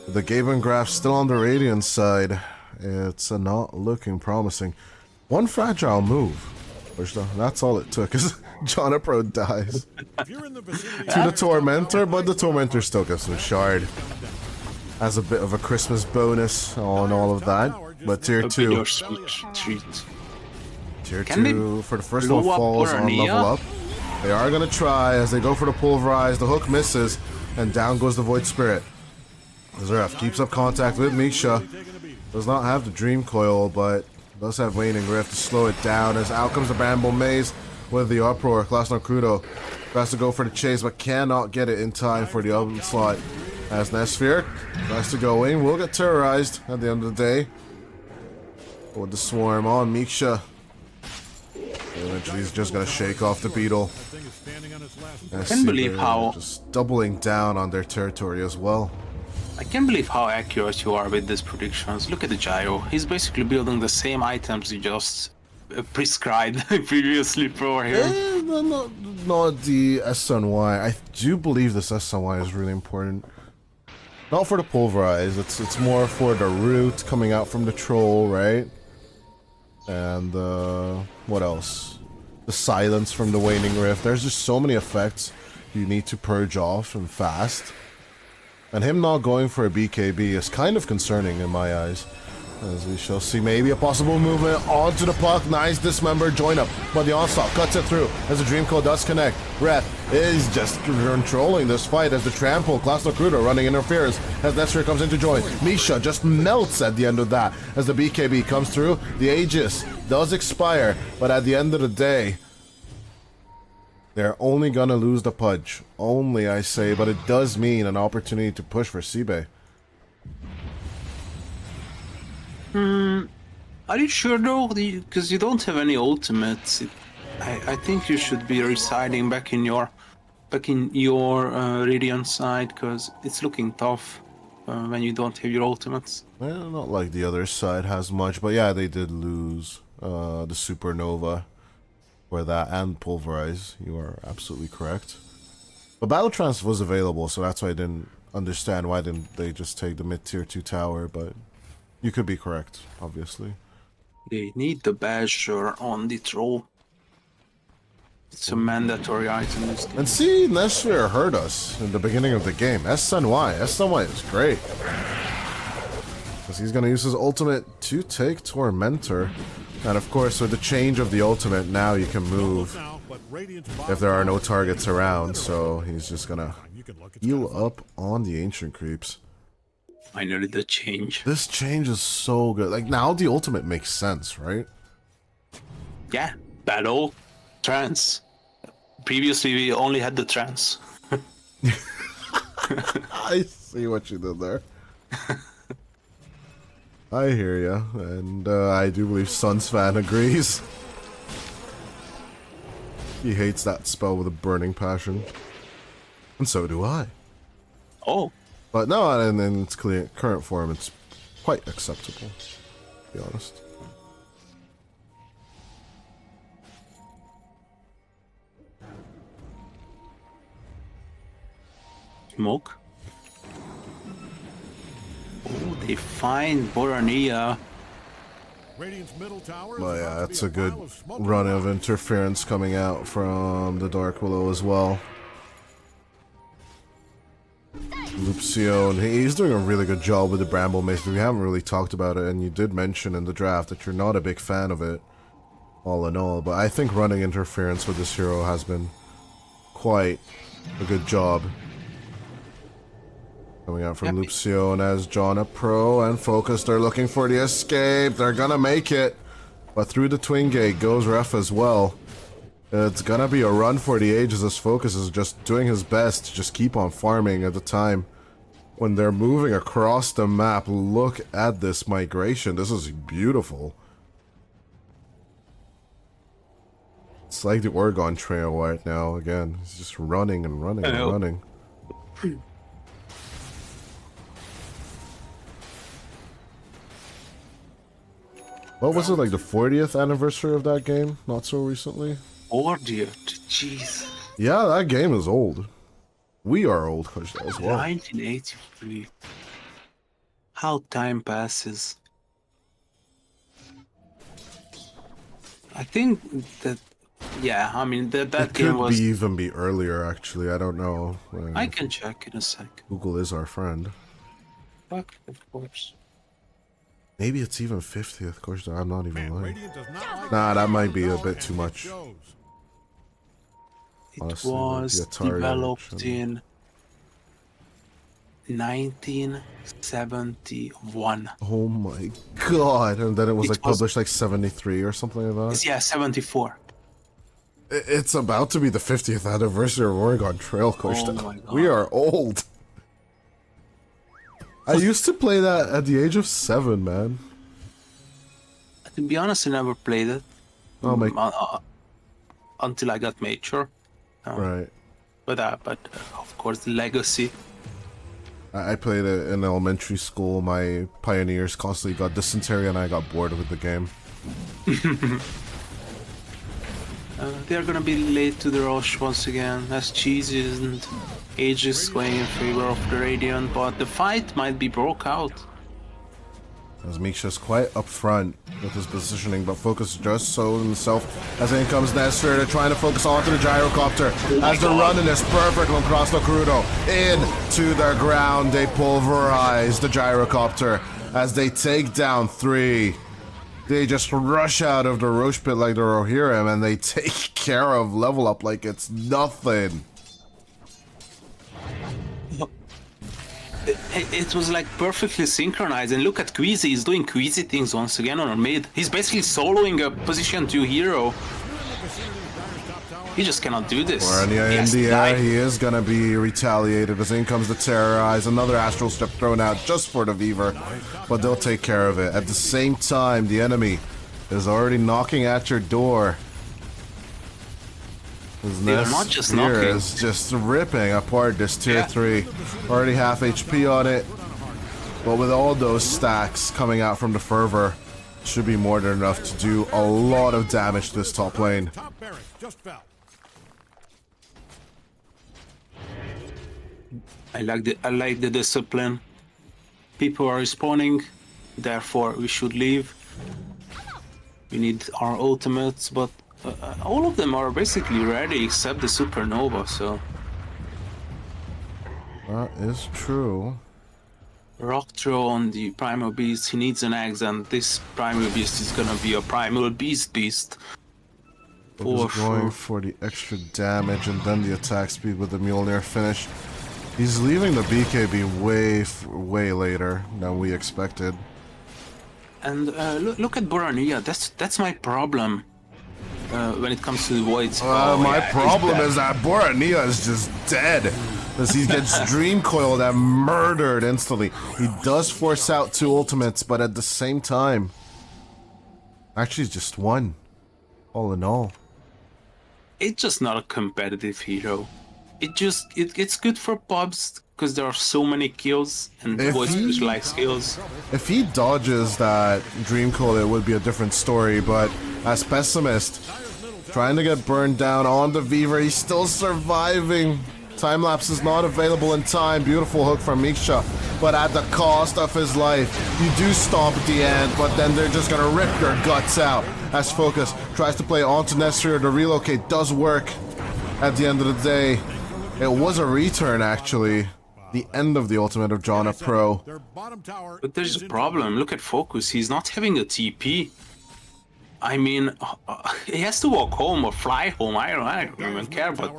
A: The Gaben graph still on the Radiant side. It's not looking promising. One fragile move. That's all it took, is Jana Pro dies
C: if you're in the vicinity
A: to the Tormentor, but the Tormentor still gets some shard. As a bit of a Christmas bonus on all of that. But tier 2.
B: Your sweet treat.
A: Tier
B: Can
A: 2 for the first
B: blow
A: one
B: up
A: falls on
B: Borneo?
A: level up. They are gonna try as they go for the pulverize. The hook misses, and down goes the Void Spirit. Zeref keeps up contact with Misha. Does not have the Dream Coil, but does have Waning Rift to slow it down. As out comes the Bramble Maze with the Uproar. Klasno Kudo tries to go for the chase, but cannot get it in time for the onslaught. As Nesphere tries to go in, will get terrorized at the end of the day. With the swarm on Misha. Eventually he's just gonna shake off the beetle.
B: I can't believe how...
A: just doubling down on their territory as well.
B: I can't believe how accurate you are with these predictions. Look at the Gyro. He's basically building the same items you just prescribed previously for him.
A: Not the SNY. I do believe this SNY is really important. Not for the pulverize. It's more for the root coming out from the troll, right? And what else? The silence from the Waning Rift. There's just so many effects you need to purge off and fast. And him not going for a BKB is kind of concerning in my eyes. As we shall see maybe a possible movement onto the puck. Nice dismember join up. But the onslaught cuts it through as the Dream Code does connect. Ref is just controlling this fight as the trample. Klasno Kruder running interference as Nestor comes in to join. Misha just melts at the end of that as the BKB comes through. The Aegis does expire, but at the end of the day, they're only gonna lose the Pudge. Only, I say, but it does mean an opportunity to push for SIBE.
B: Are you sure though? Because you don't have any ultimates. I think you should be residing back in your Radiant side, because it's looking tough when you don't have your ultimates.
A: Well, not like the other side has much, but yeah, they did lose the Supernova for that and Pulverize. You are absolutely correct. But Battle Trance was available, so that's why I didn't understand why didn't they just take the mid-tier 2 tower, but you could be correct, obviously.
B: They need the Basher on the troll. It's a mandatory item. This game.
A: And see, Neshir hurt us in the beginning of the game. SNY is great. Because he's going to use his ultimate to take Tormentor. And of course, with the change of the ultimate, now you can move if there are no targets around. So he's just going to heal up on the Ancient Creeps.
B: Finally, the change.
A: This change is so good. Like, now the ultimate makes sense, right?
B: Yeah, battle, trance. Previously, we only had the trance.
A: I see what you did there. I hear ya, and I do believe Suns fan agrees. He hates that spell with a burning passion. And so do I.
B: Oh.
A: But no, and in its current form, it's quite acceptable, to be honest.
B: Smoke. Oh, they find Borania.
C: Radiant's middle tower.
A: But yeah, that's a good run of interference coming out from the Dark Willow as well. Lucio, and he's doing a really good job with the Bramble Mace. We haven't really talked about it, and you did mention in the draft that you're not a big fan of it, all in all. But I think running interference with this hero has been quite a good job. Coming out from Lucio, and as John a pro and Focus, they're looking for the escape. They're gonna make it, but through the Twin Gate goes Ref as well. It's gonna be a run for the ages as Focus is just doing his best to just keep on farming at the time. When they're moving across the map, look at this migration. This is beautiful. It's like the Oregon Trail right now again. It's just running and running and running. What was it, like the 40th anniversary of that game? Not so recently?
B: 40th, jeez.
A: Yeah, that game is old. We are old as well.
B: 1983. How time passes. I think that, yeah, I mean, that
A: It
B: game
A: could
B: was...
A: even be earlier, actually. I don't know.
B: I can check in a sec.
A: Google is our friend.
B: Fuck, of course.
A: Maybe it's even 50th, of course. I'm not even lying.
C: Radiant does not like
A: Nah, that might be a bit too much.
B: It
A: Honestly, like
B: was
A: the Atari
B: developed
A: edition.
B: in 1971.
A: Oh my god. And then it was
B: It
A: like
B: was-
A: published like 73 or something like that.
B: Yeah, 74.
A: It's about to be the 50th anniversary of Oregon Trail Coaster.
B: Oh my God.
A: We are old. I used to play that at the age of 7, man.
B: To be honest, I never played it.
A: Oh my.
B: Until I got mature.
A: Right.
B: But of course, the legacy.
A: I played it in elementary school. My pioneers constantly got dysentery and I got bored with the game.
B: They're gonna be late to the rush once again, as cheesy and age is going in favor of the Radiant, but the fight might be broke out.
A: As Misha's quite up front with his positioning, but Focus just so himself as in comes Nestor. They're trying to focus onto the gyrocopter as they're running this perfect one across the Crudo into the ground. They pulverize the gyrocopter as they take down 3. They just rush out of the Roche pit like the Rohirrim and they take care of level up like it's nothing.
B: It was like perfectly synchronized, and look at Queasy, he's doing Queasy things once again on our mid. He's basically soloing a position 2 hero. He just cannot do this.
A: Borania in the air, he is gonna be retaliated as in comes the Terrorize. Another Astral Step thrown out just for the Weaver, but they'll take care of it. At the same time, the enemy is already knocking at your door. His
B: They're not just knocking.
A: is just ripping apart this tier 3. Already half HP on it, but with all those stacks coming out from the Fervor, should be more than enough to do a lot of damage to this top lane.
C: Top barracks just fell.
B: I like the discipline. People are respawning, therefore we should leave. We need our ultimates, but all of them are basically ready except the Supernova, so...
A: That is true.
B: Rock throw on the Primal Beast, he needs an egg, and this Primal Beast is gonna be a Primal Beast.
A: He's going for the extra damage and then the attack speed with the Mjolnir finish. He's leaving the BKB way later than we expected.
B: And look at Borania, that's my problem when it comes to the Voids.
A: My problem is that Borania is just dead. As he gets Dream Coiled and murdered instantly. He does force out 2 ultimates, but at the same time... Actually, it's just 1. All in all.
B: It's just not a competitive hero. It's good for pubs because there are so many kills and voice specialized kills.
A: If he dodges that Dream Coil, it would be a different story, but as Pessimist, trying to get burned down on the Weaver, he's still surviving. Time lapse is not available in time. Beautiful hook from Miksha, but at the cost of his life. You do stomp at the end, but then they're just gonna rip your guts out. As Focus tries to play onto Nestor, the relocate does work at the end of the day. It was a return, actually. The end of the ultimate of Jana Pro.
B: But there's a problem. Look at Focus. He's not having a TP. I mean, he has to walk home or fly home. I don't even care, but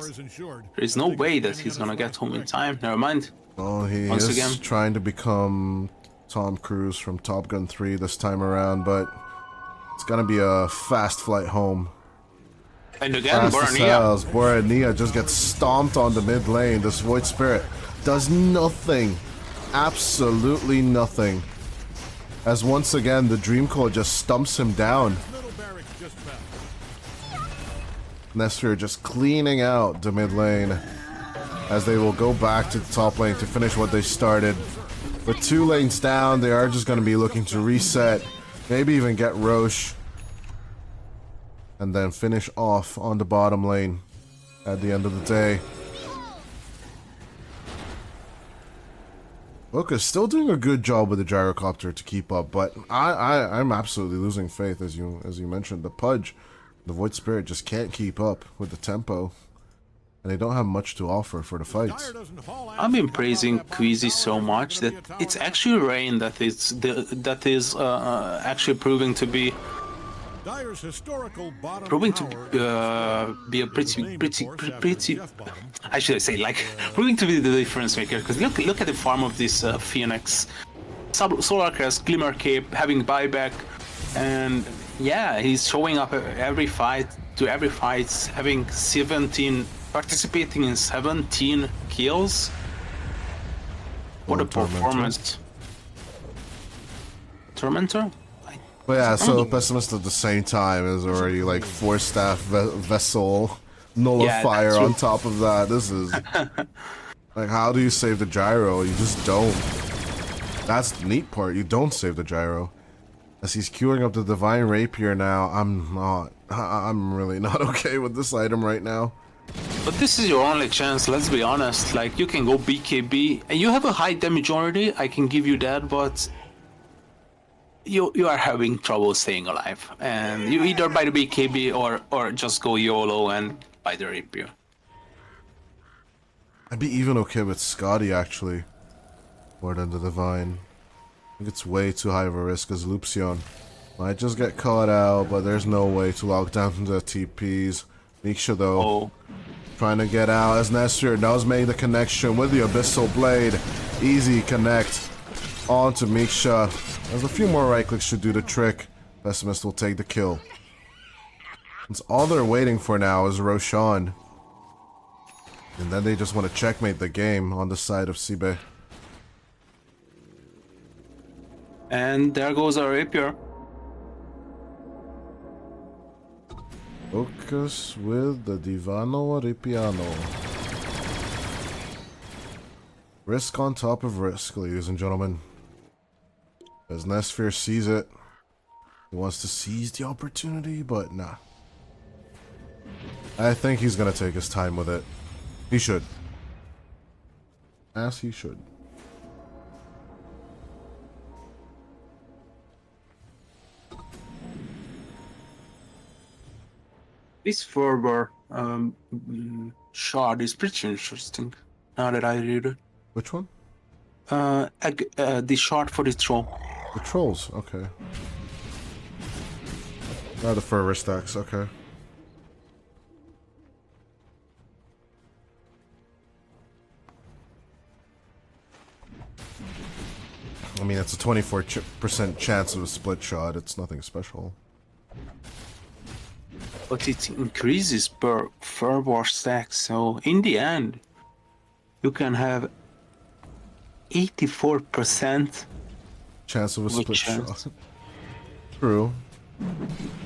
B: there's no way that he's gonna get home in time. Never mind.
A: Oh, he is trying to become Tom Cruise from Top Gun 3 this time around, but it's gonna be a fast flight home.
B: And again,
A: Borania just gets stomped on the mid lane. This Void Spirit does nothing. Absolutely nothing. As once again, the Dream Coil just stumps him down. Nestor just cleaning out the mid lane as they will go back to the top lane to finish what they started. With 2 lanes down, they are just going to be looking to reset, maybe even get Roche, and then finish off on the bottom lane at the end of the day. Lucas still doing a good job with the gyrocopter to keep up, but I'm absolutely losing faith, as you mentioned. The Pudge, the Void Spirit just can't keep up with the tempo, and they don't have much to offer for the fights.
B: I've been praising Queasy so much that it's actually Rain that is actually proving to be be a pretty I should say, like, proving to be the difference maker, because look at the farm of this Phoenix. Solar Crest, Glimmer Cape, having buyback, and yeah, he's showing up every fight, having participating in 17 kills. What a performance. Tormentor?
A: But yeah, so Pessimist at the same time is already like 4-staff vessel, nullifier on top of that. This is like, how do you save the gyro? You just don't. That's the neat part. You don't save the gyro. As he's queuing up the Divine Rapier now, I'm really not okay with this item right now.
B: But this is your only chance, let's be honest. Like, you can go BKB, and you have a high damage already, I can give you that, but you are having trouble staying alive. And you either buy the BKB or just go YOLO and buy the Rapier.
A: I'd be even okay with Scotty, actually, more than the Divine. I think it's way too high of a risk as Luxion might just get caught out, but there's no way to lock down the TPs. Miksha, though, trying to get out as Nestor does make the connection with the Abyssal Blade. Easy connect onto Miksha. As a few more right clicks should do the trick. Pessimist will take the kill. It's all they're waiting for now is Roshan. And then they just want to checkmate the game on the side of SIBE.
B: And there goes our Rapier.
A: Focus with the Divano Ripiano. Risk on top of risk, ladies and gentlemen. As Nesphere sees it, he wants to seize the opportunity, but nah. I think he's gonna take his time with it. He should. As he should.
B: This forward shard is pretty interesting. Now that I read it,
A: Which one?
B: the shard for the troll.
A: The trolls. Okay. The further stacks. Okay. I mean, it's a 24% chance of a split shot. It's nothing special.
B: But it increases per forward stack, so in the end, you can have 84%
A: Chance of a split
B: chance.
A: shot. True.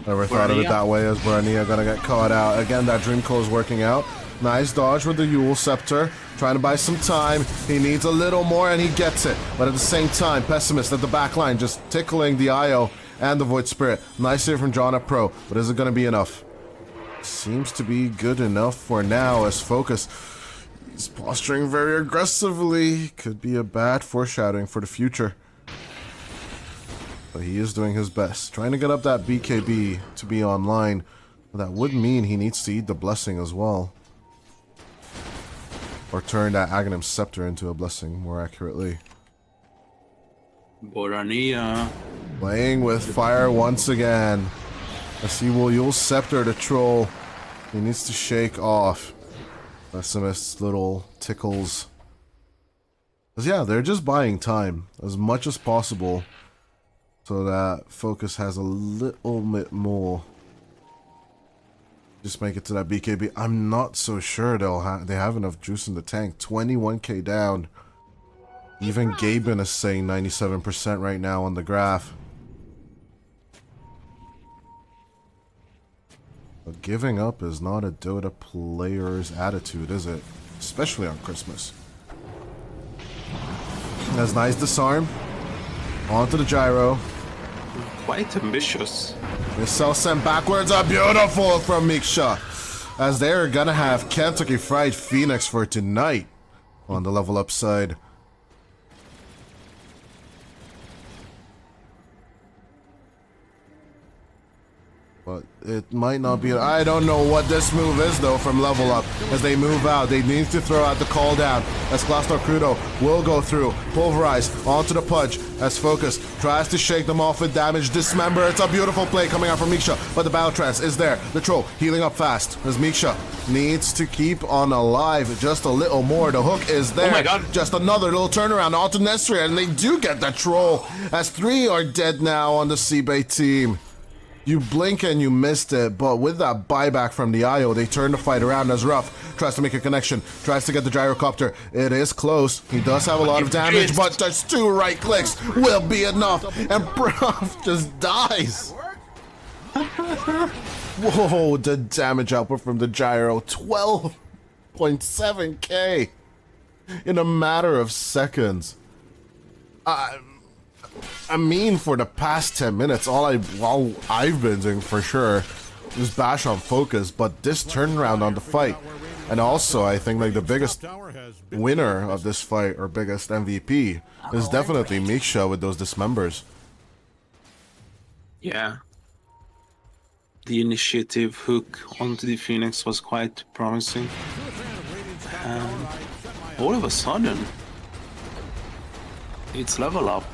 A: Never thought of it that way, as Barania gonna get caught out. Again, that Dream Coil is working out. Nice dodge with the Yule Scepter. Trying to buy some time. He needs a little more and he gets it. But at the same time, Pessimist at the back line just tickling the IO and the Void Spirit. Nice save from John at Pro, but is it gonna be enough? Seems to be good enough for now as Focus. He's posturing very aggressively. Could be a bad foreshadowing for the future. But he is doing his best. Trying to get up that BKB to be online. But that would mean he needs to eat the blessing as well. Or turn that Aghanim Scepter into a blessing, more accurately.
B: Borania.
A: Playing with fire once again. As he will use Scepter to troll. He needs to shake off Pessimist's little tickles. Because yeah, they're just buying time as much as possible. So that Focus has a little bit more. Just make it to that BKB. I'm not so sure they have enough juice in the tank. 21k down. Even Gaben is saying 97% right now on the graph. But giving up is not a Dota player's attitude, is it? Especially on Christmas. That's nice disarm. Onto the gyro.
B: Quite ambitious.
A: Missile sent backwards are beautiful from Miksha. As they're gonna have Kentucky Fried Phoenix for tonight on the level up side. But it might not be. I don't know what this move is though from level up. As they move out, they need to throw out the call down. As Glassdoor Crudo will go through, pulverize onto the Pudge. As Focus tries to shake them off with damage. Dismember. It's a beautiful play coming out from Miksha, but the battle trance is there. The troll healing up fast. As Miksha needs to keep on alive just a little more. The hook is there.
B: Oh my god.
A: Just another little turnaround onto Nesria, and they do get that troll. As 3 are dead now on the SIBE team. You blink and you missed it, but with that buyback from the IO, they turn the fight around as Ruff tries to make a connection, tries to get the gyrocopter. It is close. He does have a lot of damage, but just 2 right clicks will be enough, and Ruff just dies. Whoa, the damage output from the gyro, 12.7k in a matter of seconds. I mean, for the past 10 minutes, all I've been doing for sure is bash on Focus, but this turnaround on the fight, and also I think like the biggest winner of this fight, or biggest MVP, is definitely Miksha with those dismembers.
B: Yeah. The initiative hook onto the Phoenix was quite promising. And all of a sudden, it's level up.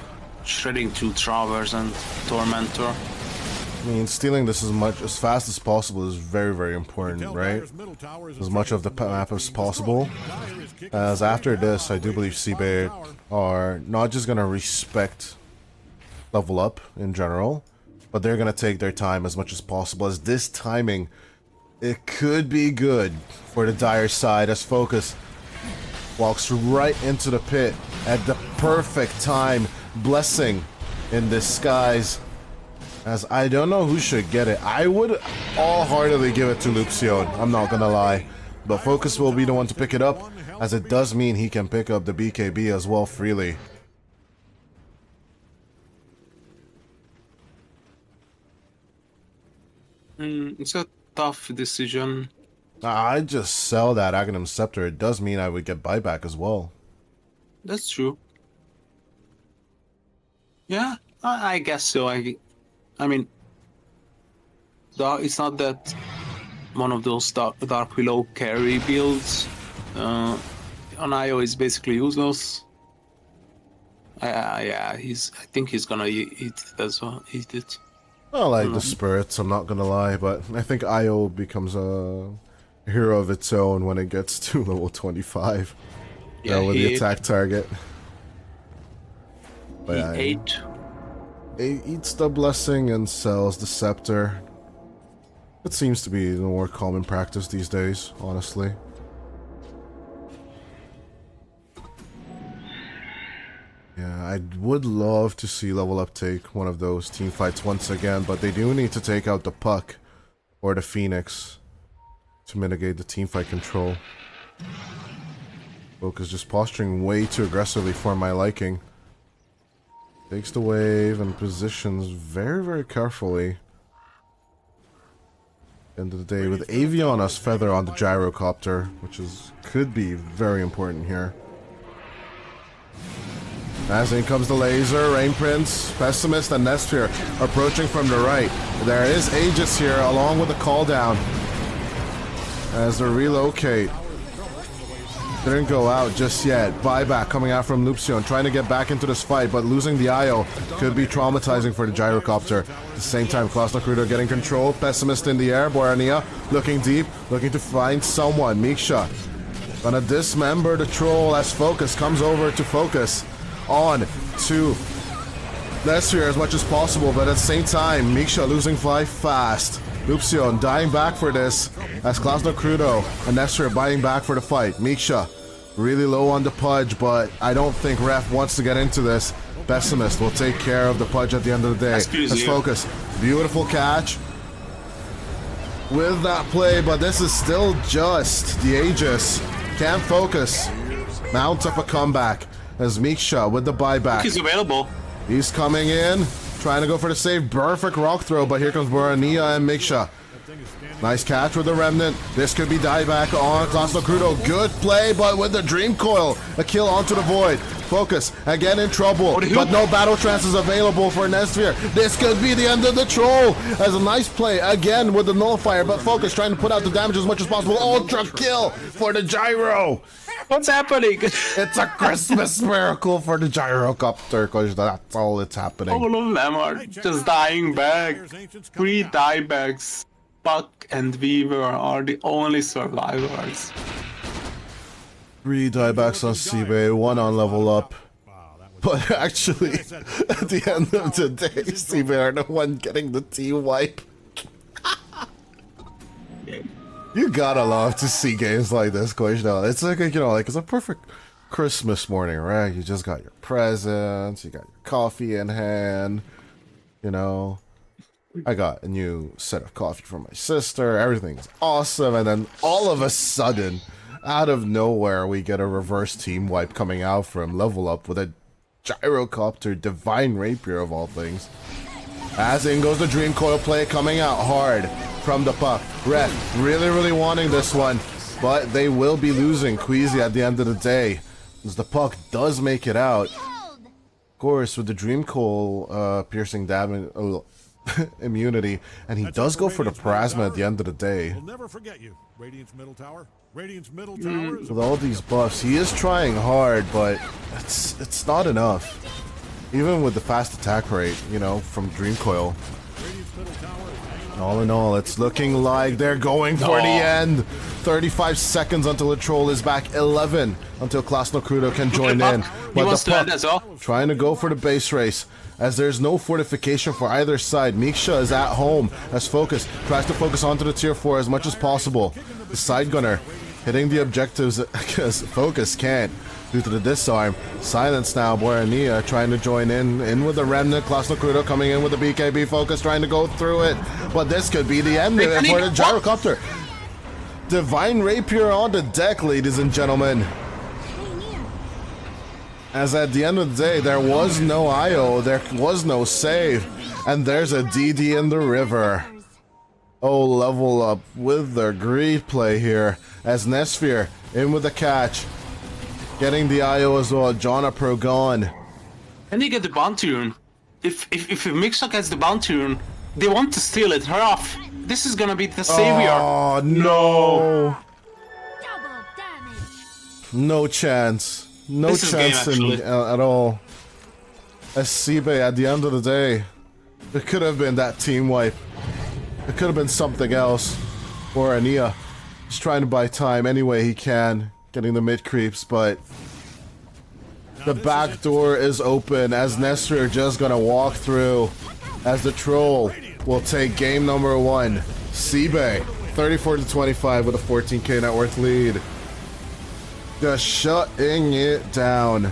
B: Shredding 2 Travers and Tormentor.
A: I mean, stealing this as fast as possible is very, very important, right? As much of the map as possible. As after this, I do believe SIBE are not just going to respect level up in general, but they're going to take their time as much as possible. As this timing, it could be good for the Dire side as Focus walks right into the pit at the perfect time. Blessing in disguise. As I don't know who should get it. I would all-heartedly give it to Luxion, I'm not gonna lie. But Focus will be the one to pick it up, as it does mean he can pick up the BKB as well freely.
B: It's a tough decision.
A: I just sell that Aghanim Scepter. It does mean I would get buyback as well.
B: That's true. Yeah, I guess so. I mean, it's not that one of those dark willow carry builds. On IO is basically useless. Yeah, I think he's gonna eat it as well. Eat it.
A: I like the spirits, I'm not gonna lie, but I think IO becomes a hero of its own when it gets to level 25.
B: Yeah,
A: with the attack target. But yeah,
B: he ate.
A: he eats the blessing and sells the scepter. It seems to be the more common practice these days, honestly. Yeah, I would love to see Level Up take one of those team fights once again, but they do need to take out the Puck or the Phoenix to mitigate the team fight control. Focus just posturing way too aggressively for my liking. Takes the wave and positions very, very carefully. End of the day with Aviana's feather on the gyrocopter, which could be very important here. As in comes the laser, Rain Prince, Pessimist, and Nestfear approaching from the right. There is Aegis here along with the call down as they relocate. Didn't go out just yet. Buyback coming out from Lupsion, trying to get back into this fight, but losing the IO could be traumatizing for the gyrocopter. At the same time, Klaus Nakrudo getting control. Pessimist in the air. Borania looking deep, looking to find someone. Miksha gonna dismember the troll as Focus comes over to focus on to Nestfear as much as possible, but at the same time, Miksha losing life fast. Lupsion dying back for this as Klaus Nakrudo and Nestfear biting back for the fight. Miksha really low on the Pudge, but I don't think Ref wants to get into this. Pessimist will take care of the Pudge at the end of the day. Let's focus. Beautiful catch with that play, but this is still just the Aegis. Can't focus. Mount up a comeback as Miksha with the buyback.
B: He's available.
A: He's coming in, trying to go for the save. Perfect rock throw, but here comes Borania and Miksha. Nice catch with the Remnant. This could be dieback on Klaus Nakrudo. Good play, but with the Dream Coil. A kill onto the Void. Focus, again in trouble, but no battle trance is available for Nestfear. This could be the end of the troll. As a nice play, again with the Nullifier, but Focus trying to put out the damage as much as possible. Ultra kill for the Gyro.
B: What's happening?
A: It's a Christmas miracle for the gyrocopter, because that's all that's happening.
B: All of them are just dying back. 3 diebacks. Puck and Weaver are the only survivors.
A: 3 diebacks on SIBE, 1 on level up. But actually, at the end of the day, SIBE are the one getting the team wipe. You gotta love to see games like this, Koishno. It's like, it's a perfect Christmas morning, right? You just got your presents, you got your coffee in hand, I got a new set of coffee for my sister, everything's awesome, and then all of a sudden, out of nowhere, we get a reverse team wipe coming out from Level Up with a gyrocopter Divine Rapier of all things. As in goes the Dream Coil play coming out hard from the Puck. Red really, really wanting this one, but they will be losing Queasy at the end of the day, as the Puck does make it out. Of course, with the Dream Coil piercing damage, immunity, and he does go for the Plasma at the end of the day.
C: We'll never forget you. Radiant's middle tower. Radiant's middle tower is
A: With all these buffs, he is trying hard, but it's not enough. Even with the fast attack rate, from Dream Coil.
C: Radiant's middle tower is
A: All in all, it's looking like they're going for the end. 35 seconds until the troll is back. 11 until Klaus Nakrudo can join in. But the Puck trying to go for the base race, as there's no fortification for either side. Miksha is at home as Focus tries to focus onto the tier 4 as much as possible. The side gunner hitting the objectives because Focus can't due to the disarm. Silence now. Borania trying to join in with the Remnant. Klaus Nakrudo coming in with the BKB. Focus trying to go through it, but this could be the end of it for the gyrocopter. Divine Rapier on the deck, ladies and gentlemen. As at the end of the day, there was no IO, there was no save, and there's a DD in the river. Oh, Level Up with their greed play here, as Nestfear in with the catch, getting the IO as well. Jonna Pro gone.
B: And they get the bounty rune. If Miksha gets the bounty rune, they want to steal it. Hurry off. This is gonna be the savior.
A: Oh no!
D: Double damage.
A: No chance. No
B: This is game,
A: chance
B: actually.
A: at all. As SIBE, at the end of the day, it could have been that team wipe. It could have been something else. Or Ania. He's trying to buy time any way he can, getting the mid creeps, but the back door is open as Nestor just gonna walk through as the troll will take game number 1. SIBE, 34-25 with a 14k net worth lead. Just shutting it down.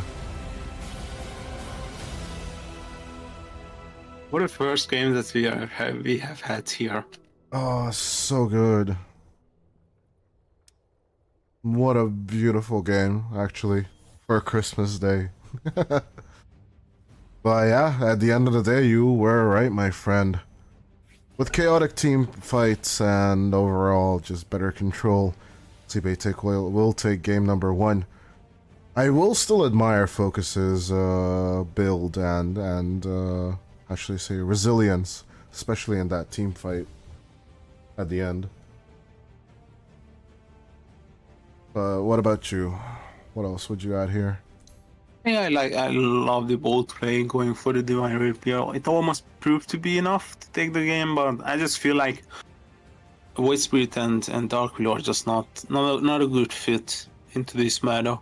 B: What a first game that we have had here.
A: Oh, so good. What a beautiful game, actually, for Christmas Day. But yeah, at the end of the day, you were right, my friend. With chaotic team fights and overall just better control, SIBE will take game number 1. I will still admire Focus's build and how should I say, resilience, especially in that team fight at the end. What about you? What else would you add here?
B: Yeah, I love the bold play going for the Divine Rapier. It almost proved to be enough to take the game, but I just feel like Void Spirit and Dark Wheel are just not a good fit into this meta.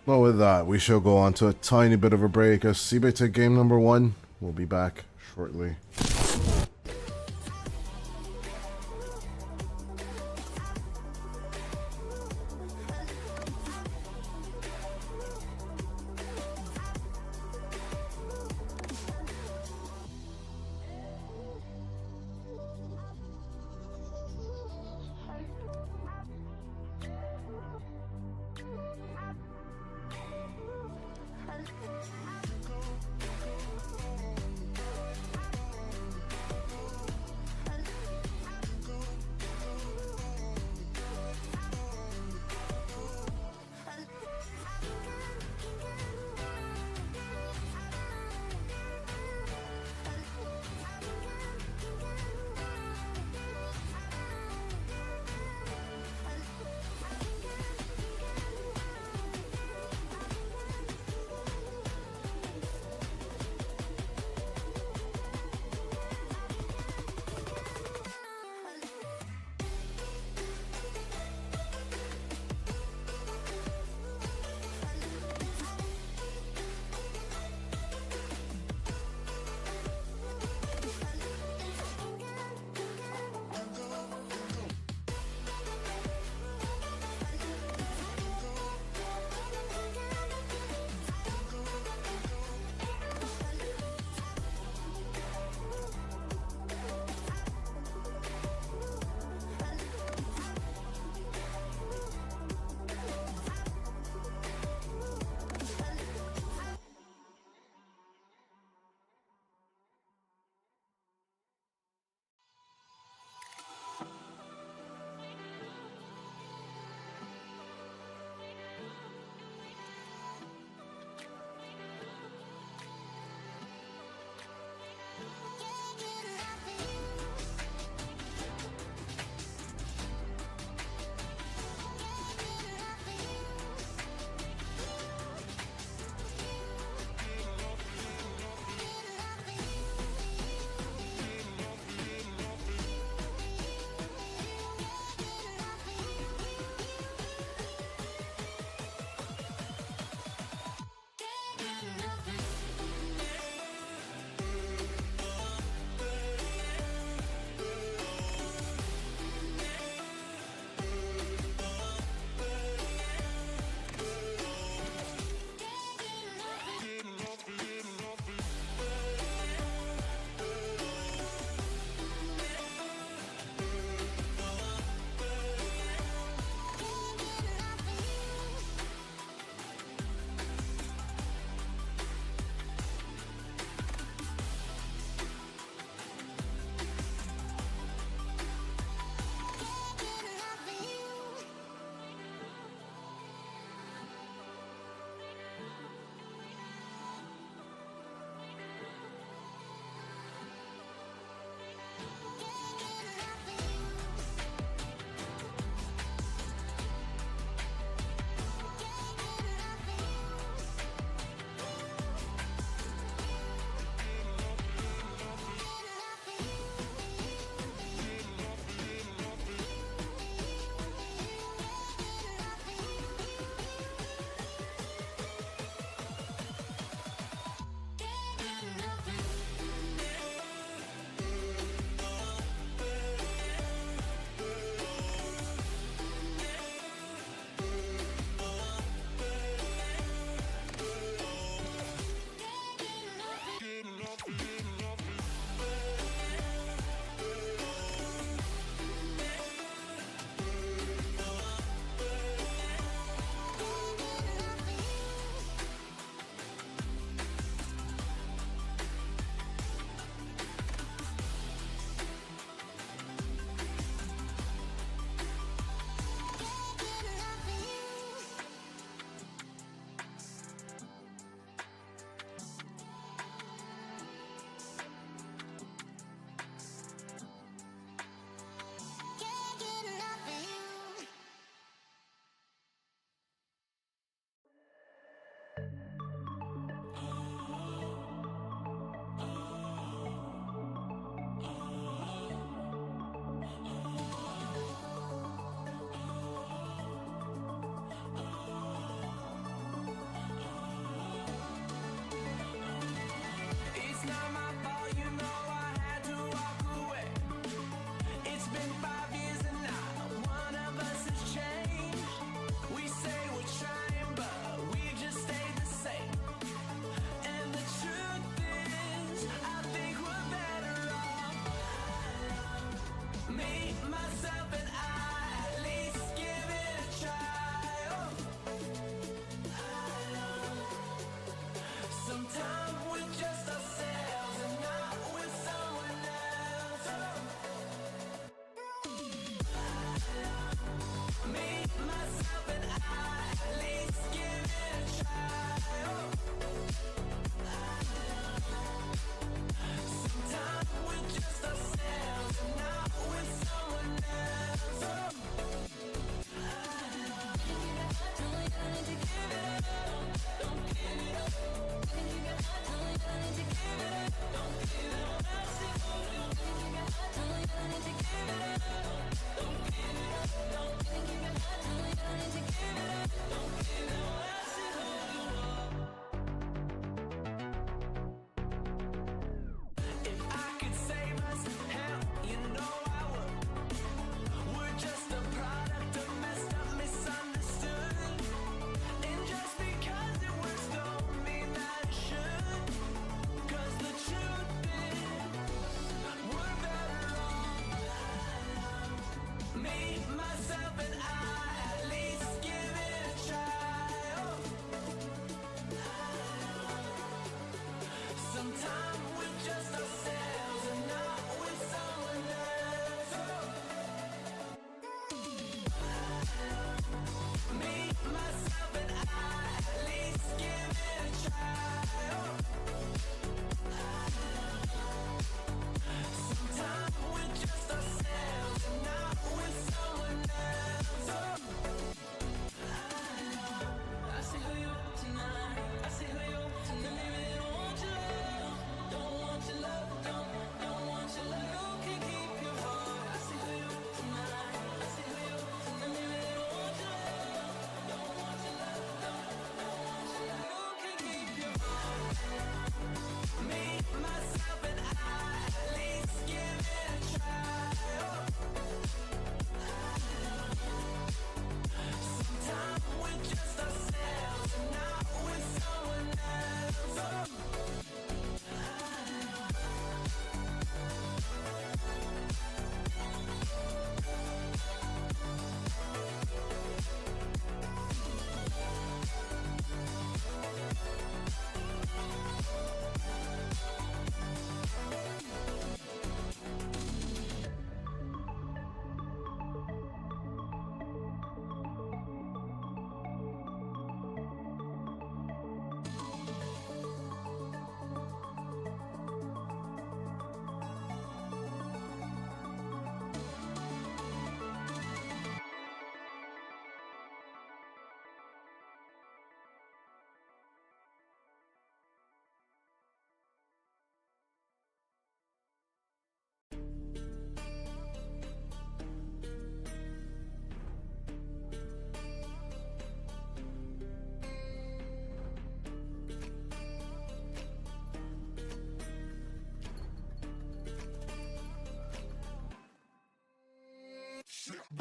A: Well, with that, we shall go on to a tiny bit of a break as SIBE take game number 1. We'll be back shortly.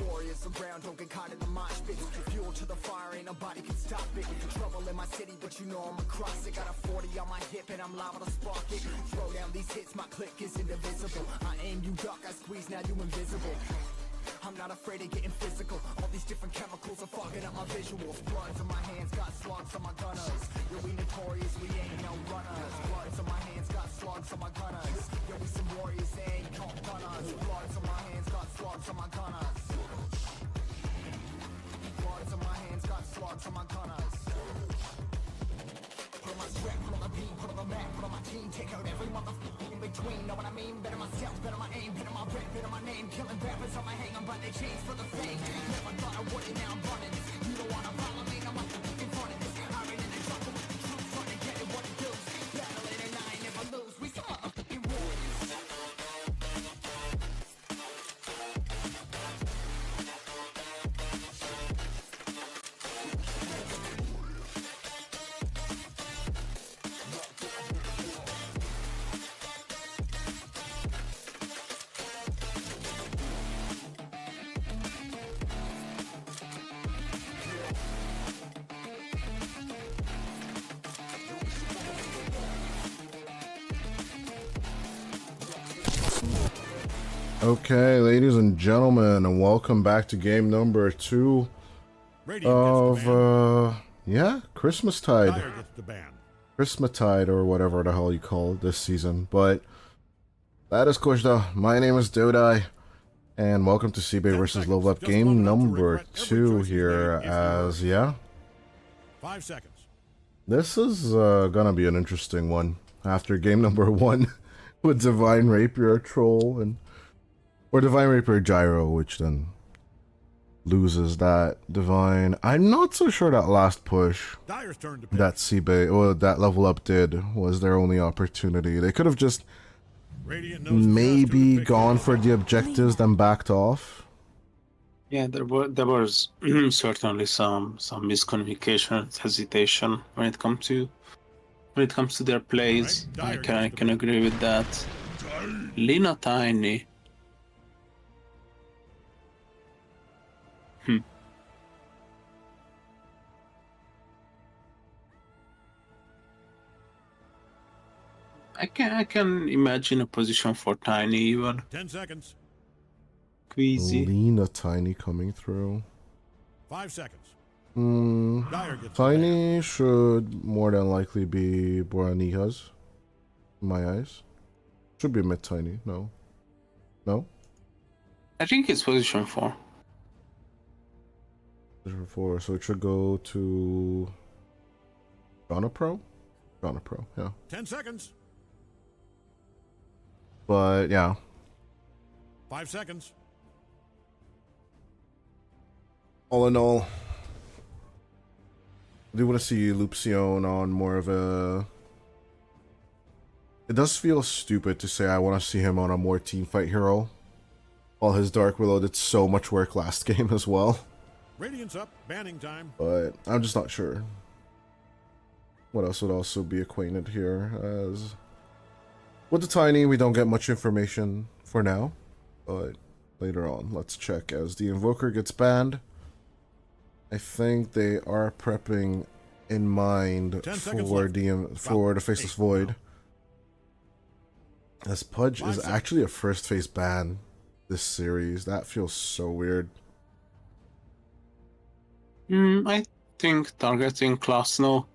F: Warriors around, don't get caught in the mosh pit. Fuel to the fire, ain't nobody can stop it. Trouble in my city, but you know I'm across it. Got a 40 on my hip and I'm liable to spark it. Throw down these hits, my click is indivisible. I aim, you duck, I squeeze, now you invisible. I'm not afraid of getting physical. All these different chemicals are fogging up my visuals. Bloods on my hands, got slugs on my gunners. Yo, we notorious, we ain't no runners. Bloods on my hands, got slugs on my gunners. Yo, we some warriors, they ain't called gunners. Bloods on my hands, got slugs on my gunners. Bloods on my hands, got slugs on my gunners. Put on my strap, put on the beat, put on the map, put on my team. Take out every motherfucker in between. Know what I mean? Better myself, better my aim, better my rep, better my name. Killing rappers on my hang, I'm by their chains for the fame. Never thought I would it, now I'm running this. You don't wanna follow me, now I'm in front of this. I ran in the jungle with the troops, trying to get it what it does. Battling and I ain't never lose. We some motherfucking warriors.
A: Okay, ladies and gentlemen, and welcome back to game number 2
C: Radiant gets the
A: of,
C: ban.
A: yeah, Christmastide.
C: Dire gets the ban.
A: Christmastide, or whatever the hell you call it this season. But that is Kushda. My name is Dodai, and welcome to SIBE
C: 10
A: versus
C: seconds.
A: Level Up
C: Just
A: game
C: long enough to
A: number
C: regret every
A: 2
C: choice you
A: here,
C: made if you
A: as,
C: were-
A: yeah,
C: 5 seconds.
A: this is gonna be an interesting one. After game number 1 with Divine Rapier Troll, and or Divine Rapier Gyro, which then loses that Divine. I'm not so sure that last push
C: Dire's turn to pick.
A: that SIBE, or that Level Up did, was their only opportunity. They could have just
C: Radiant knows just who
A: maybe
C: to pick
A: gone
C: here.
A: for the objectives, then backed off.
B: Yeah, there was certainly some miscommunication, hesitation when it comes to their plays.
C: Alright,
B: I
C: Dire
B: can
C: gets the
B: agree with that. Lina Tiny. I can imagine a position for Tiny even.
C: 10 seconds.
B: Queasy.
A: Lena Tiny coming through.
C: 5 seconds. Dire gets the ban.
A: Tiny should more than likely be Boranijas, in my eyes. Should be mid Tiny. No. No?
B: I think it's position 4.
A: Position 4, so it should go to Ghana Pro? Ghana Pro, yeah.
C: 10 seconds.
A: But yeah.
C: 5 seconds.
A: All in all, I do want to see Lupsion on more of a... It does feel stupid to say I want to see him on a more teamfight hero. While his Dark Willow did so much work last game as well.
C: Radiant's up. Banning time.
A: But I'm just not sure. What else would also be acquainted here as With the Tiny, we don't get much information for now, but later on, let's check. As the Invoker gets banned, I think they are prepping in mind
C: 10 seconds
A: for
C: left.
A: the Faceless Void. As Pudge
C: 5
A: is
C: seconds.
A: actually a first face ban this series. That feels so weird.
B: I think targeting class now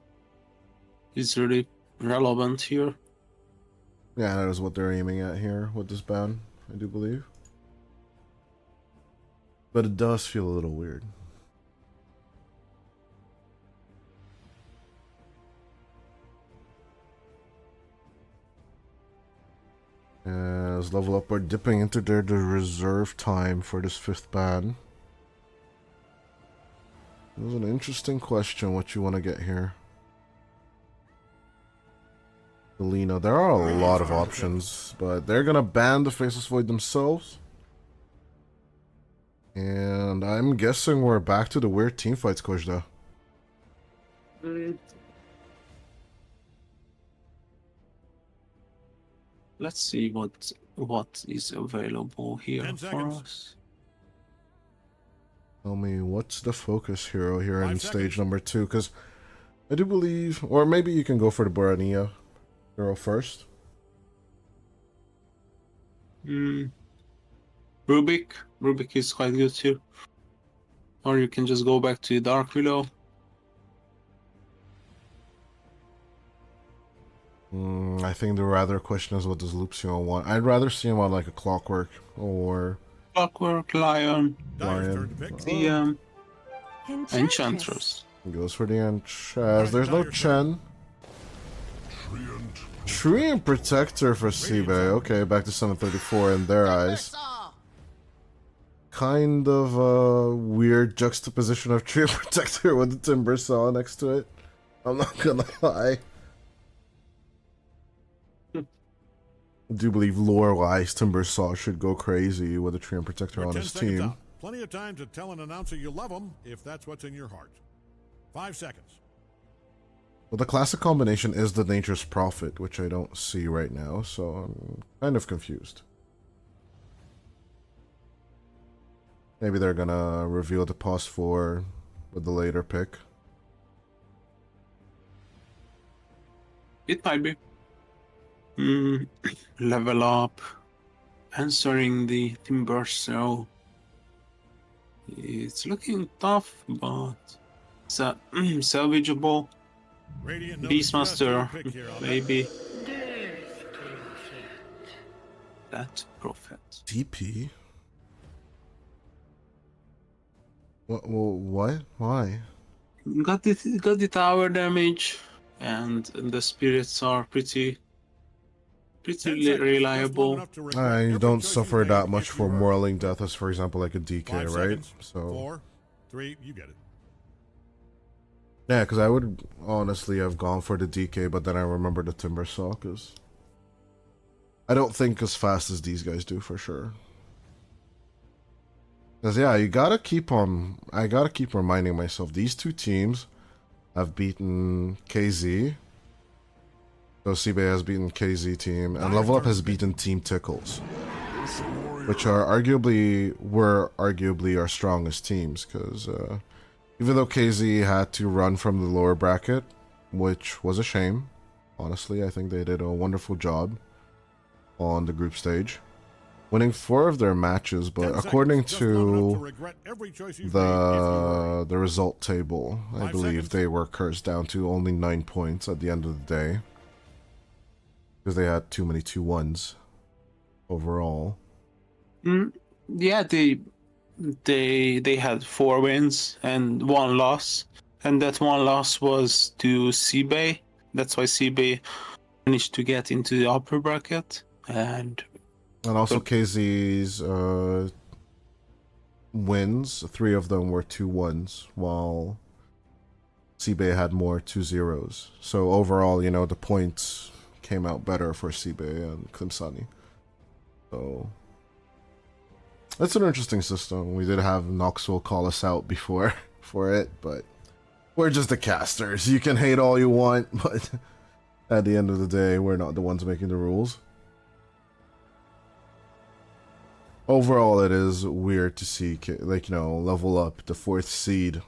B: is really relevant here.
A: Yeah, that is what they're aiming at here with this ban, I do believe. But it does feel a little weird. As Level Up are dipping into their reserve time for this 5th ban. It was an interesting question what you want to get here. Selena, there are a lot of options, but they're gonna ban the Faceless Void themselves. And I'm guessing we're back to the weird team fights, Kojda.
B: Let's see what is available here
C: 10
B: for
C: seconds.
B: us.
A: Tell me, what's the focus hero here
C: 5
A: in
C: seconds.
A: stage number 2? Because I do believe, or maybe you can go for the Borania hero first.
B: Rubik is quite good too. Or you can just go back to Dark Willow.
A: I think the rather question is what does Lucio want? I'd rather see him on like a Clockwork or
B: Clockwork, Lion,
C: Dyer's
A: Lion.
C: turn to pick.
B: the
G: Enchantress.
B: Enchantress.
A: He goes for the Enchaz. There's no
C: Dyer's
A: Chen. Tree and Protector for SIBE. Okay, back to 734 in their eyes. Kind of a weird juxtaposition of Tree and Protector with the Timber Saw next to it. I'm not gonna lie. I do believe lore-wise Timber Saw should go crazy with a Tree and Protector
C: You're
A: on
C: 10
A: his
C: seconds
A: team.
C: out. Plenty of time to tell an announcer you love him if that's what's in your heart. 5 seconds.
A: Well, the classic combination is the Nature's Prophet, which I don't see right now, so I'm kind of confused. Maybe they're gonna reveal the pause 4 with the later pick.
B: It might be. Level Up, answering the Timber Saw. It's looking tough, but it's salvageable.
C: Radiant notice
B: Beastmaster,
C: just your pick here on that.
B: maybe. That Prophet.
A: DP? What? Why?
B: Got the tower damage, and the spirits are pretty
C: 10 seconds, just long
B: reliable.
C: enough to regret
A: I
C: every
A: don't
C: choice you
A: suffer
C: made
A: that much
C: if
A: for
C: you were.
A: moraling death as, for example, like a DK,
C: 5
A: right?
C: seconds.
A: So
C: 4, 3, you get it.
A: yeah, because I would honestly have gone for the DK, but then I remember the Timber Saw, because I don't think as fast as these guys do, for sure. Because yeah, you gotta keep on. I gotta keep reminding myself these two teams have beaten KZ. So SIBE has beaten KZ team, and Level Up has beaten Team Tickles, which are arguably our strongest teams. Because even though KZ had to run from the lower bracket, which was a shame, honestly, I think they did a wonderful job on the group stage, winning 4 of their matches.
C: 10
A: But
C: seconds,
A: according
C: just long enough
A: to
C: regret every choice you've made if you were.
A: the result table, I
C: 5
A: believe
C: seconds.
A: they were cursed down to only 9 points at the end of the day, because they had too many 2-1s overall.
B: Yeah, they had 4 wins and 1 loss, and that 1 loss was to SIBE. That's why SIBE managed to get into the upper bracket. And
A: Also
B: But-
A: KZ's wins, 3 of them were 2-1s, while SIBE had more 2-0s. So overall, you know, the points came out better for SIBE and Klim Sani. So that's an interesting system. We did have Knoxville call us out before for it, but we're just the casters. You can hate all you want, but at the end of the day, we're not the ones making the rules. overall, it is weird to see, like, level up the 4th seed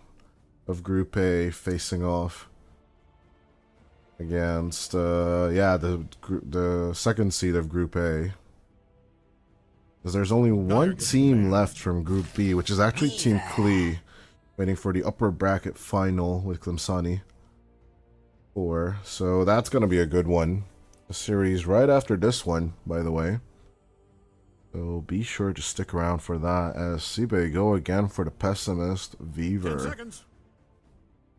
A: of Group A facing off against, the 2nd seed of Group A. Because there's only one team left from Group B, which is actually Team Klee, waiting for the upper bracket final with Klim Sani4. So that's going to be a good one. A series right after this one, by the way. So be sure to stick around for that as SIBE go again for the pessimist,
C: 10
A: Viver.
C: seconds.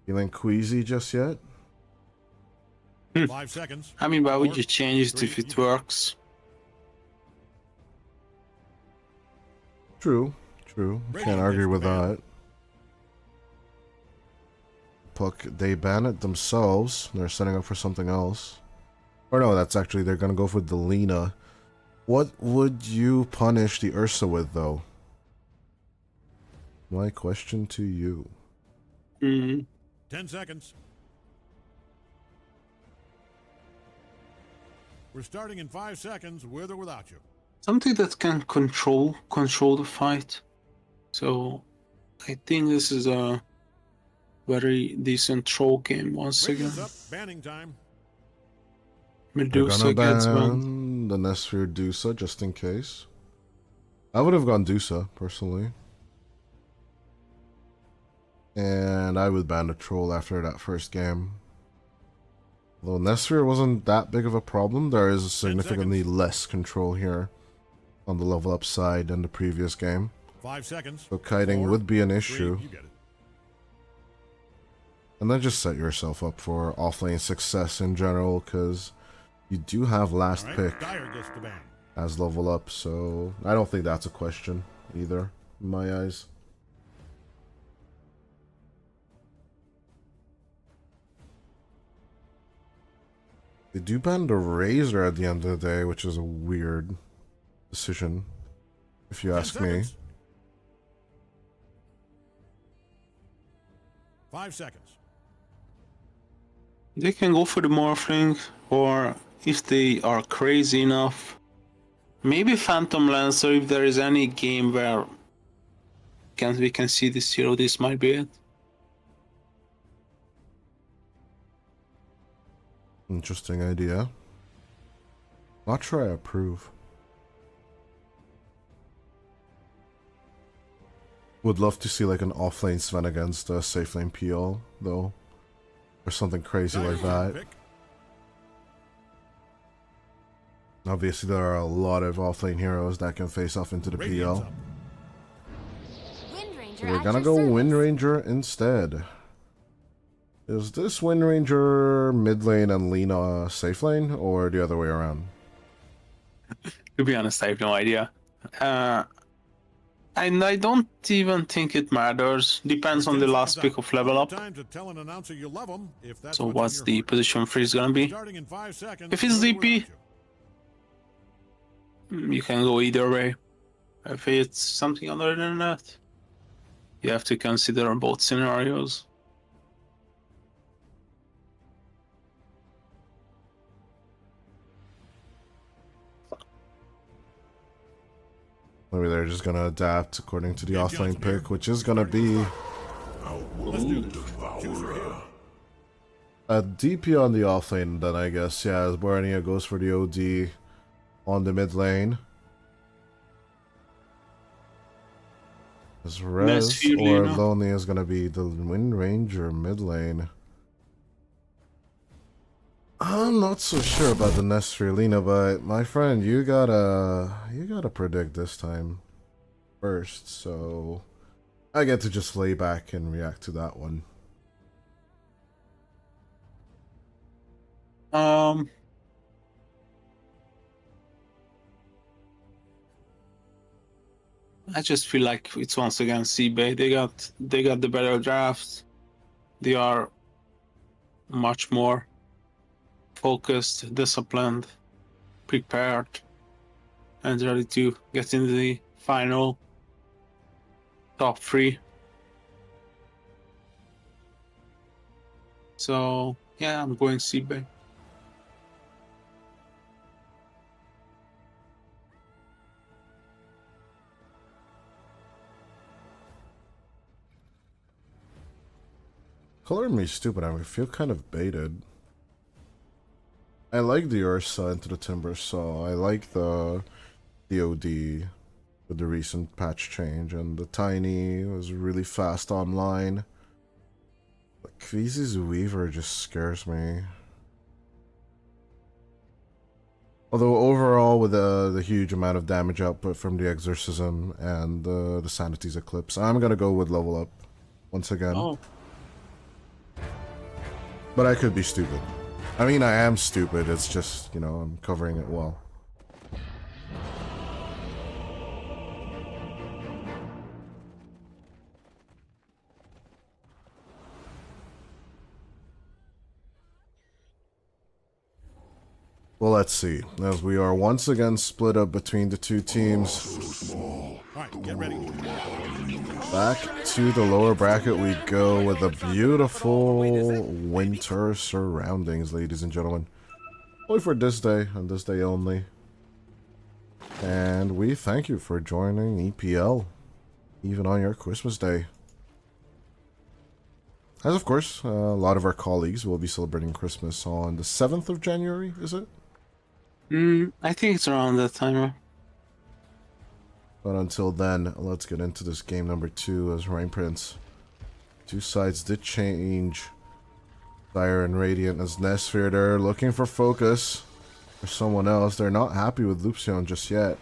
A: Feeling queasy just yet?
C: 5 seconds.
B: I mean, why would you
C: 4,
B: change it if
C: 3,
B: it works?
A: True. Can't argue with that. Puck, they ban it themselves. They're setting up for something else. Or no, that's actually, they're gonna go for the Lena. What would you punish the Ursa with, though? My question to you.
B: 10
C: 10 seconds. We're starting in 5 seconds, with or without you.
B: Something that can control the fight. So I think this is a very decent troll game once
C: Radiant's
B: again.
C: up. Banning time.
A: They're
B: Medusa
A: gonna
B: gets banned.
A: ban the Nesfir Dusa just in case. I would have gone Dusa, personally. And I would ban the troll after that first game. Though Nesfir wasn't that big of a problem, there is significantly less control here on the level up side than the previous game.
C: 5 seconds.
A: So kiting
C: 4,
A: would be an
C: 3,
A: issue.
C: you get it.
A: And then just set yourself up for offlane success in general, because you do have last
C: All right,
A: pick
C: Dyer gets the ban.
A: as level up, so I don't think that's a question either, in my eyes. They do ban the Razor at the end of the day, which is a weird decision, if you
C: 10
A: ask me.
C: seconds. 5 seconds.
B: They can go for the Morphling, or if they are crazy enough, maybe Phantom Lancer. If there is any game where we can see this hero, this might be it.
A: Interesting idea. Not sure I approve. Would love to see like an offlane Sven against a safe lane PL, though. Or something crazy
C: Dyer
A: like
C: gets the
A: that.
C: pick.
A: Obviously, there are a lot of offlane heroes that can face off into the
C: Radiant's
A: PL.
C: up.
D: Wind Ranger
A: So we're
D: at
A: gonna
D: your
A: go
D: service.
A: Wind Ranger instead. Is this Wind Ranger mid lane and Lena safe lane, or the other way around?
B: To be honest, I have no idea. And I don't even think it matters. Depends on the
C: 10
B: last
C: seconds
B: pick
C: out.
B: of level up.
C: Time to tell an announcer you love 'em, if that's
B: So
C: what's
B: what's
C: in
B: the
C: your heart.
B: position freeze gonna be?
C: Starting in 5 seconds.
B: If it's
C: with or
B: DP,
C: without you.
B: You can go either way. If it's something other than that, you have to consider both scenarios.
A: Maybe they're just gonna adapt according to the offlane pick, which is gonna be
C: Let's do this. Choose your hero.
A: a DP on the offlane, then I guess. Yeah, as Borania goes for the OD on the mid lane. As Rez
B: Nesfir
A: or
B: Lena.
A: Lonely is gonna be the Wind Ranger mid lane. I'm not so sure about the Nesfir Lena, but my friend, you gotta predict this time first, so I get to just lay back and react to that one.
B: I just feel like it's once again SIBE. They got the better draft. They are much more focused, disciplined, prepared, and ready to get into the final top 3. So yeah, I'm going SIBE.
A: Color me stupid, I feel kind of baited. I like the Ursa into the Timber Saw. I like the OD with the recent patch change, and the Tiny was really fast online. But Kvizi's Weaver just scares me. Although overall, with the huge amount of damage output from the Exorcism and the Sanity's Eclipse, I'm gonna go with level up once again.
B: Oh,
A: But I could be stupid. I mean, I am stupid. It's just, you know, I'm covering it well. Well, let's see. As we are once again split up between the two teams.
C: All right, get ready.
A: Back to the lower bracket we go with the beautiful winter surroundings, ladies and gentlemen. Only for this day, and this day only. And we thank you for joining EPL, even on your Christmas day. As of course, a lot of our colleagues will be celebrating Christmas on the 7th of January, is it?
B: I think it's around that time.
A: But until then, let's get into this game number 2 as Rain Prince. Two sides did change. Dire and Radiant as Nesphere. They're looking for focus for someone else. They're not happy with Lupsion just yet.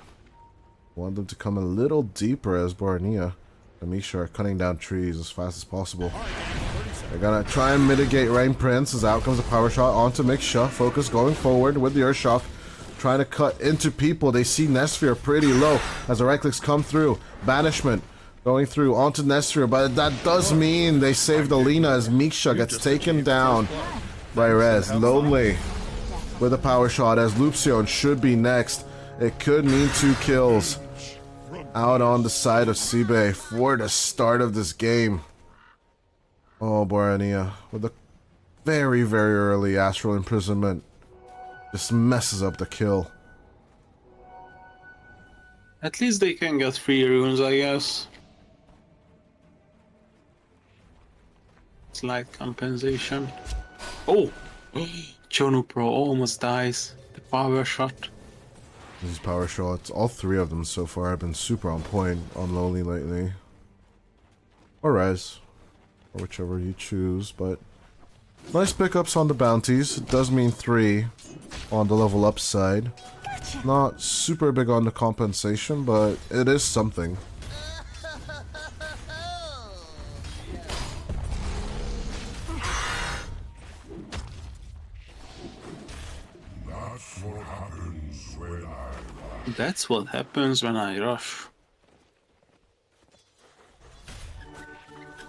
A: Want them to come a little deeper as Bornea and Misha are cutting down trees as fast as possible. They're gonna try and mitigate Rain Prince as out comes a power shot onto Misha. Focus going forward with the Earthshock. Trying to cut into people. They see Nesphere pretty low as the right clicks come through. Banishment going through onto Nesphere, but that does mean they saved Alina as Misha gets taken down by Rez. Lonely with a power shot as Lupsion should be next. It could mean 2 kills out on the side of SIBE for the start of this game. Oh, Borania with a very, very early Astral Imprisonment. Just messes up the kill.
B: At least they can get 3 runes, I guess. Slight compensation. Oh! Chonu Pro almost dies. The power shot.
A: These power shots, all 3 of them so far have been super on point on Lonely lately. Or Rez. Or whichever you choose, but nice pickups on the bounties. It does mean 3 on the level up side. Not super big on the compensation, but it is something.
E: That's what happens when I
B: That's what happens when I rush.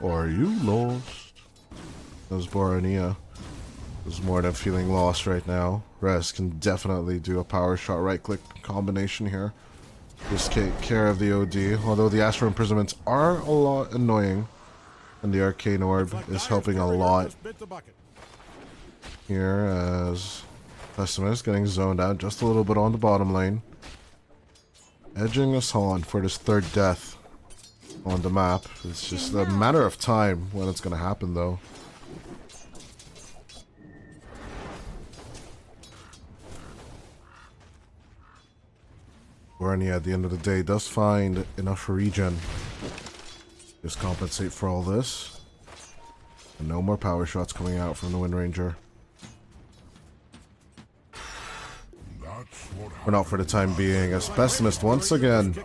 A: Are you lost? As Borania is more than feeling lost right now. Rez can definitely do a power shot right click combination here. Just take care of the OD, although the Astral Imprisonments are a lot annoying. And the Arcane Orb is helping a lot here as Pessimist getting zoned out just a little bit on the bottom lane. Edging us on for this 3rd death on the map. It's just a matter of time when it's going to happen though. Bornea at the end of the day does find enough regen. Just compensate for all this. And no more power shots coming out from the Wind Ranger. Or not for the time being, as Pessimist once again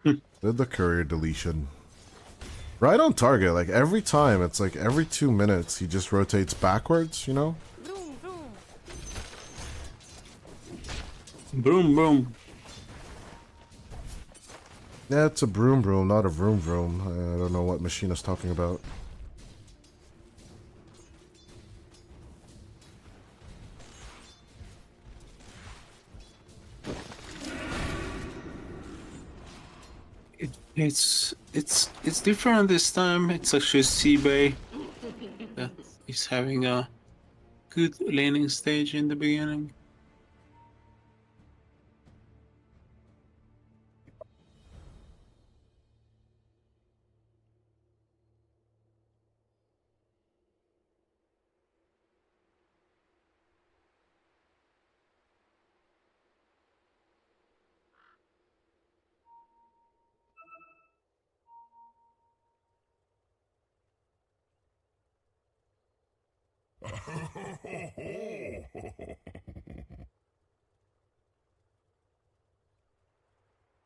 A: did the courier deletion. Right on target, like every time, it's like every 2 minutes he just rotates backwards, you know?
D: Vroom, vroom.
B: Boom, boom.
A: Yeah, it's a broom broom, not a vroom vroom. I don't know what Machina's talking about.
B: It's different this time. It's actually SIBE that is having a good laning stage in the beginning.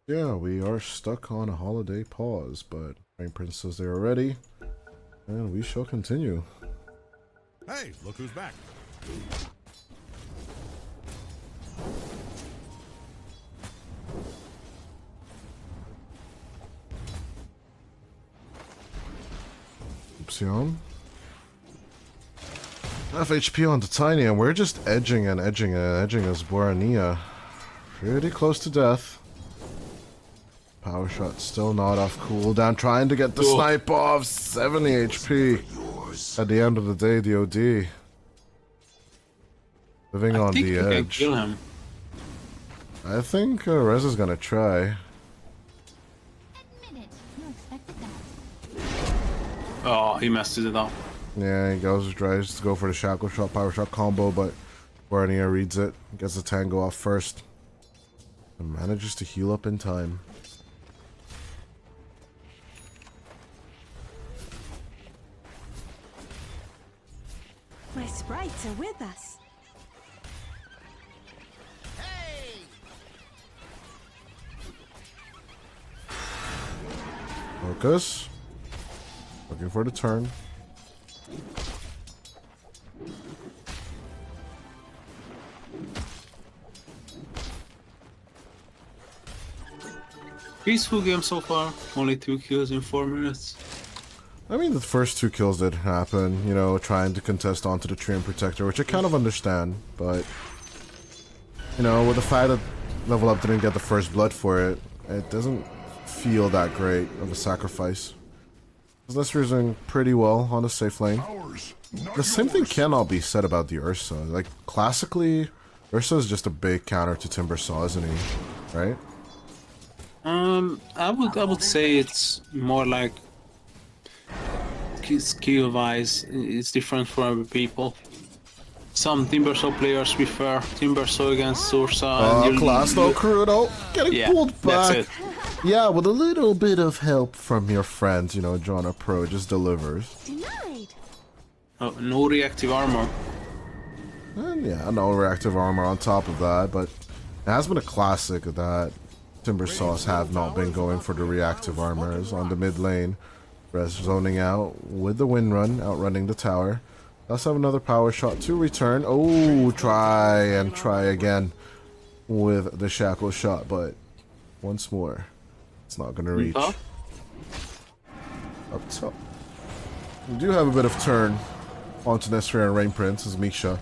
A: Yeah, we are stuck on a holiday pause, but Rain Prince says they are ready, and we shall continue.
C: Hey, look who's back.
A: Oopsie. Enough HP on the Tiny, and we're just edging and edging and edging as Borania. Pretty close to death. Power shot still not off cooldown, trying to get the snipe off. 70 HP. At the end of the day, the OD. Living on the edge.
B: Can kill him.
A: I think Rez is gonna try.
D: Admit it. You expected that.
B: Oh, he messed it up.
A: Yeah, he tries to go for the shackle shot, power shot combo, but Borania reads it, gets the tango off first, and manages to heal up in time.
G: My sprites are with us.
A: Focus. Looking for the turn.
B: Peaceful game so far. Only 2 kills in 4 minutes.
A: I mean, the first 2 kills did happen, you know, trying to contest onto the Treant Protector, which I kind of understand, but, you know, with the fact that Level Up didn't get the first blood for it, it doesn't feel that great of a sacrifice. Lesrier's doing pretty well on the safe lane. The same thing cannot be said about the Ursa. Like, classically, Ursa is just a big counter to Timbersaw, isn't he? Right?
B: I would say it's more like skill wise, it's different for every people. Some Timbersaw players prefer Timbersaw against Ursa.
A: Oh, class, no Crudo. Getting pulled back.
B: That's it.
A: Yeah, with a little bit of help from your friends, you know, John Pro just delivers.
G: Denied.
B: Oh, no reactive armor.
A: And yeah, no reactive armor on top of that, but it has been a classic that Timbersaws have not been going for the reactive armors on the mid lane. Rez zoning out with the wind run, outrunning the tower. Let's have another power shot to return. Oh, try again with the shackle shot, but once more, it's not going to reach. Up top. We do have a bit of turn onto Nesrir and Rain Prince as Misha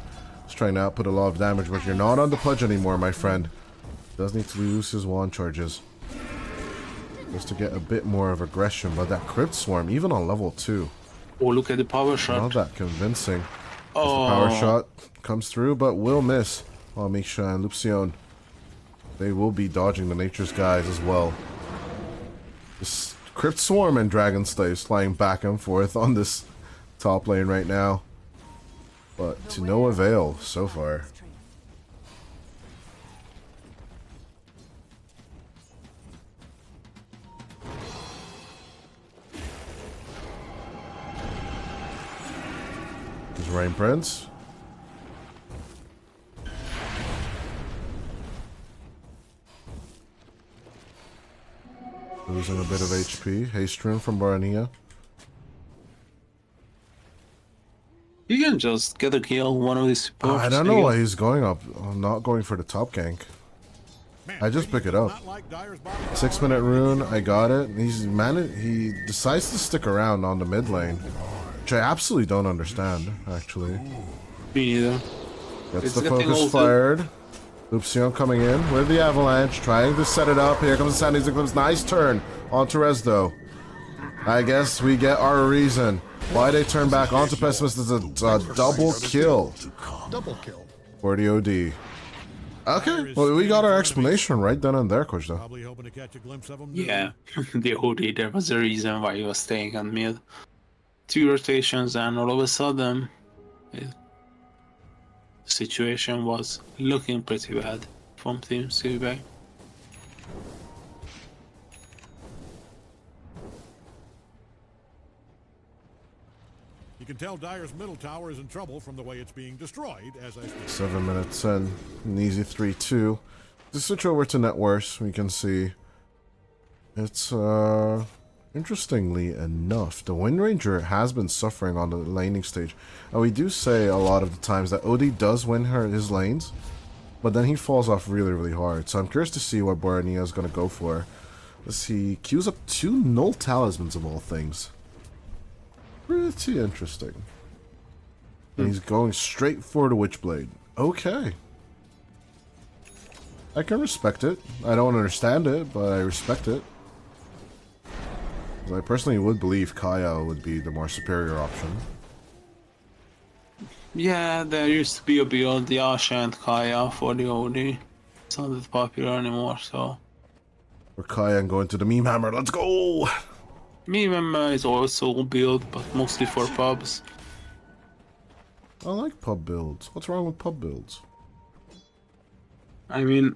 A: is trying to output a lot of damage, but you're not on the pudge anymore, my friend. Does need to lose his wand charges just to get a bit more of aggression, but that Crypt Swarm, even on level 2.
B: Oh, look at the power shot.
A: Not that convincing. As
B: Oh.
A: the power shot comes through, but will miss. Oh, Misha and Lupcion. They will be dodging the Nature's Guys as well. This Crypt Swarm and Dragon Slaves flying back and forth on this top lane right now. But to no avail so far. There's Rain Prince. Losing a bit of HP. Haste rune from Barania.
B: You can just get a kill, one of these supports.
A: I don't know why he's going up. Not going for the top gank. I just pick it up. 6-minute rune, I got it. He decides to stick around on the mid lane, which I absolutely don't understand, actually.
B: Me neither.
A: Gets
B: It's
A: the
B: getting
A: focus
B: older.
A: fired. Lupcion coming in with the avalanche, trying to set it up. Here comes the Sandy's Eclipse. Nice turn onto Rez, though. I guess we get our reason why they turn back onto Pessimist. Is a double kill.
C: Double kill.
A: For the OD. Okay, well, we got our explanation right then and there, Coach.
C: Probably hoping to catch a glimpse of him.
B: Yeah, the OD, there was a reason why he was staying on mid. 2 rotations and all of a sudden, the situation was looking pretty bad from Team SIBE.
C: You can tell Dire's middle tower is in trouble from the way it's being destroyed as I speak.
A: 7 minutes in. An easy 3-2. To switch over to net worth, we can see it's interestingly enough, the Wind Ranger has been suffering on the laning stage. And we do say a lot of the times that OD does win his lanes, but then he falls off really, really hard. So I'm curious to see what Borania is going to go for. Let's see, queues up 2 null talismans of all things. Pretty interesting. And he's going straight for the Witchblade. Okay. I can respect it. I don't understand it, but I respect it. I personally would believe Kaya would be the more superior option.
B: Yeah, there used to be a build, the Asha and Kaya for the OD. It's not that popular anymore, so...
A: For Kaya and going to the meme hammer, let's go!
B: Meme is also a build, but mostly for pubs.
A: I like pub builds. What's wrong with pub builds?
B: I mean,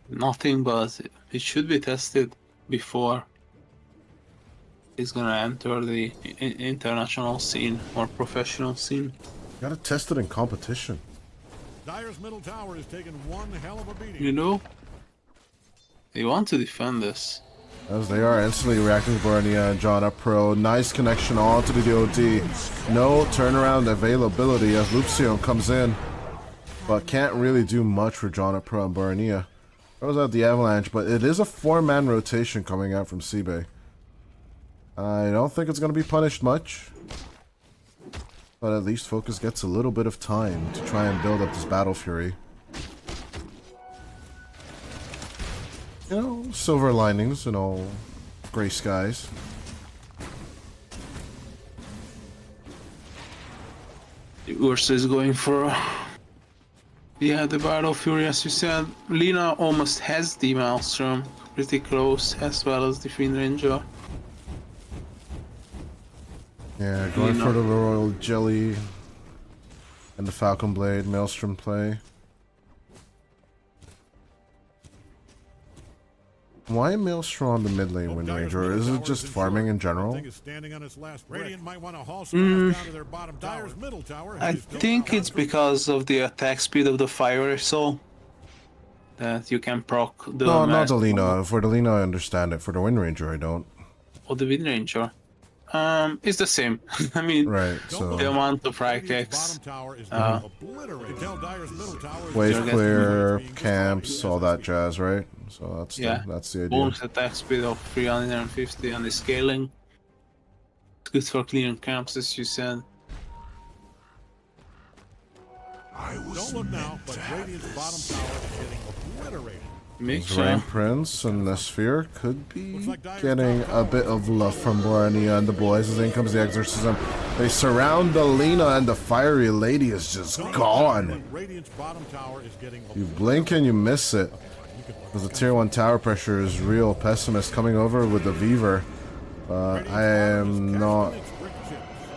B: nothing, but it should be tested before it's gonna enter the international scene or professional scene.
A: Gotta test it in competition.
C: Dire's middle tower is taking one hell of a beating.
B: You know, they want to defend this.
A: As they are instantly reacting to Borania and John up pro. Nice connection onto the DOD. No turnaround availability as Luxion comes in. But can't really do much for John up pro and Borania. Throws out the avalanche, but it is a 4-man rotation coming out from SIBE. I don't think it's going to be punished much. But at least Focus gets a little bit of time to try and build up this Battle Fury. You know, silver linings and all gray skies.
B: Ursa is going for... Yeah, the Battle Fury, as you said. Lina almost has the Maelstrom. Pretty close, as well as the Fiend Ranger.
A: Yeah, going for the Royal Jelly and the Falcon Blade, Maelstrom play. Why Maelstrom on the mid lane, Wind Ranger? Is it just farming in general?
C: I
B: think it's because of the attack speed of the Fire Soul. That you can proc the...
A: No, not the Lina. For the Lina I understand it. For the Wind Ranger I don't.
B: Or the Wind Ranger. It's the same. I mean,
A: right, so
B: the amount of right clicks,
A: wave clear, camps, all that jazz, right? So that's that's the idea.
B: bonus attack speed of 350 and the scaling. It's good for clearing camps, as you said.
C: Don't look now, but Radiant's bottom tower is getting obliterated.
A: Rain Prince and the Sphere could be getting a bit of love from Borania and the boys as in comes the Exorcism. They surround the Lina and the Fiery Lady is just gone. You blink and you miss it. Because the tier 1 tower pressure is real. Pessimist coming over with the Weaver. I am not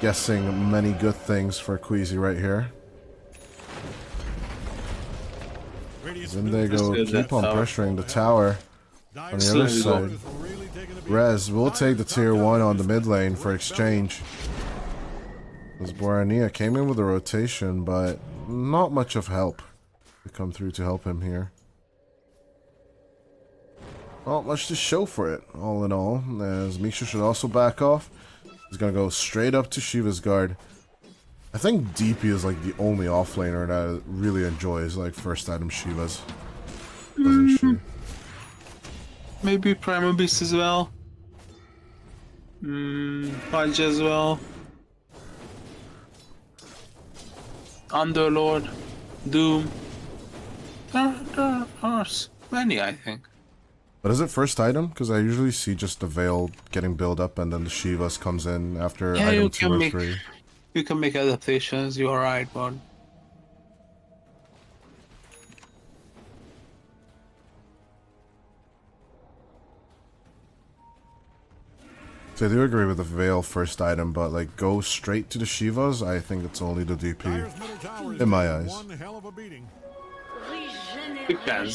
A: guessing many good things for Queasy right here. Then they go, keep on pressuring the tower on the other side. Rez will take the tier 1 on the mid lane for exchange. As Borania came in with a rotation, but not much of help to come through to help him here. Not much to show for it, all in all, as Misha should also back off. He's gonna go straight up to Shiva's guard. I think DP is like the only offlaner that really enjoys like first item Shivas. Doesn't she?
B: Maybe Primal Beast as well. Punch as well. Underlord. Doom. There are many, I think.
A: But is it first item? Because I usually see just the Veil getting built up and then the Shivas comes in after item 2 or 3.
B: You can make adaptations, you're right, but...
A: So I do agree with the Veil first item, but like go straight to the Shivas, I think it's only the DP. In my eyes.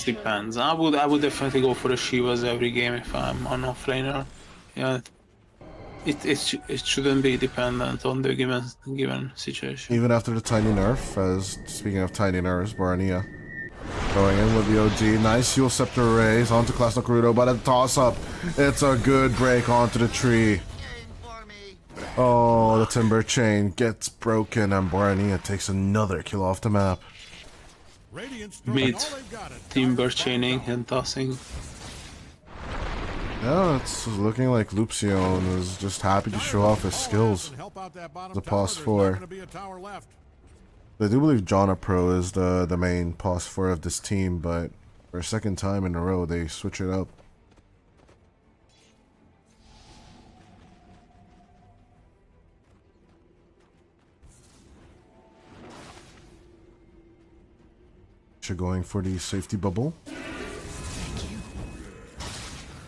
B: Depends. I would definitely go for the Shivas every game if I'm an offlaner. Yeah. It shouldn't be dependent on the given situation.
A: Even after the tiny nerf, as speaking of tiny nerfs, Barania going in with the OD. Nice Fuel Scepter raise onto Class Naruto, but a toss-up. It's a good break onto the tree. Oh, the timber chain gets broken, and Barania takes another kill off the map.
C: Radiant's
B: Mid
C: all they've got it.
B: timber chaining and tossing.
A: Yeah, it's looking like Luxion is just happy to show off his skills.
C: Help out that bottom
A: The
C: tower.
A: pause
C: There's
A: four.
C: not gonna be a tower left.
A: I do believe Jonna Pro is the main pause 4 of this team, but for a second time in a row, they switch it up. Going for the safety bubble.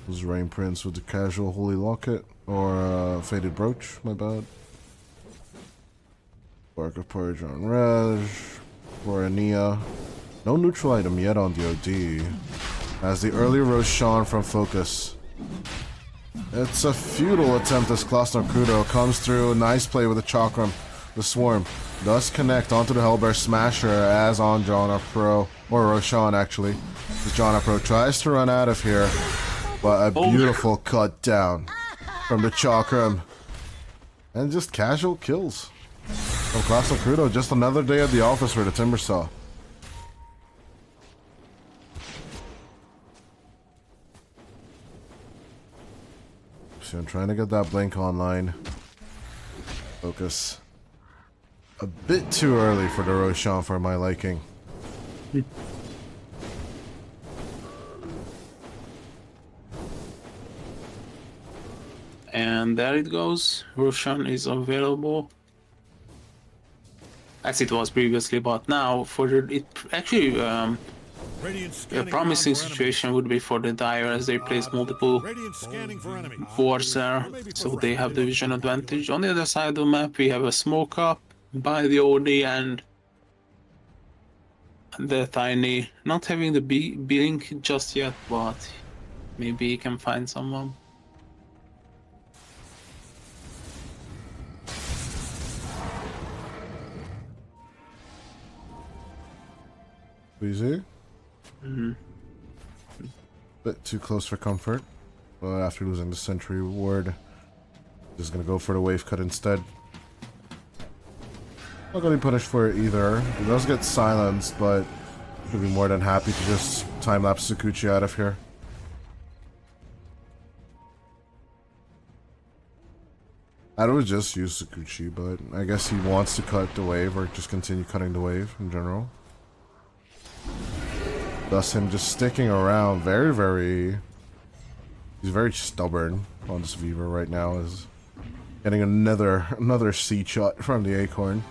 A: Was Rain Prince with the casual Holy Locket, or Faded Brooch, my bad. Bark of Purge on Rej, for Ania. No neutral item yet on the OD, as the early Roshan from Focus. It's a futile attempt as Klaus Naruto comes through. Nice play with the Chakram. The Swarm does connect onto the Hellbear Smasher as on Jonna Pro, or Roshan actually. As Jonna Pro tries to run out of here, but a beautiful cut down from the Chakram. And just casual kills from Klaus Naruto. Just another day at the office for the Timbersaw. So I'm trying to get that blink online. Focus. A bit too early for the Roshan for my liking.
B: And there it goes. Roshan is available, as it was previously, but now for it actually
C: Radiant
B: a
C: scanning
B: promising
C: ground for
B: situation would be for the Dire, as they place multiple
C: enemies. Radiant scanning for enemies.
B: wards there, so they have the vision advantage. On the other side of the map, we have a smoke up by the OD and the Tiny, not having the blink just yet, but maybe he can find someone.
A: Easy. Bit too close for comfort. But after losing the Sentry ward, just gonna go for the wave cut instead. Not gonna be punished for it either. He does get silenced, but he'll be more than happy to just time-lapse Sakuchi out of here. I would just use Sakuchi, but I guess he wants to cut the wave or just continue cutting the wave in general. Thus him just sticking around he's very stubborn on this Weaver right now, is getting another seed shot from the Acorn.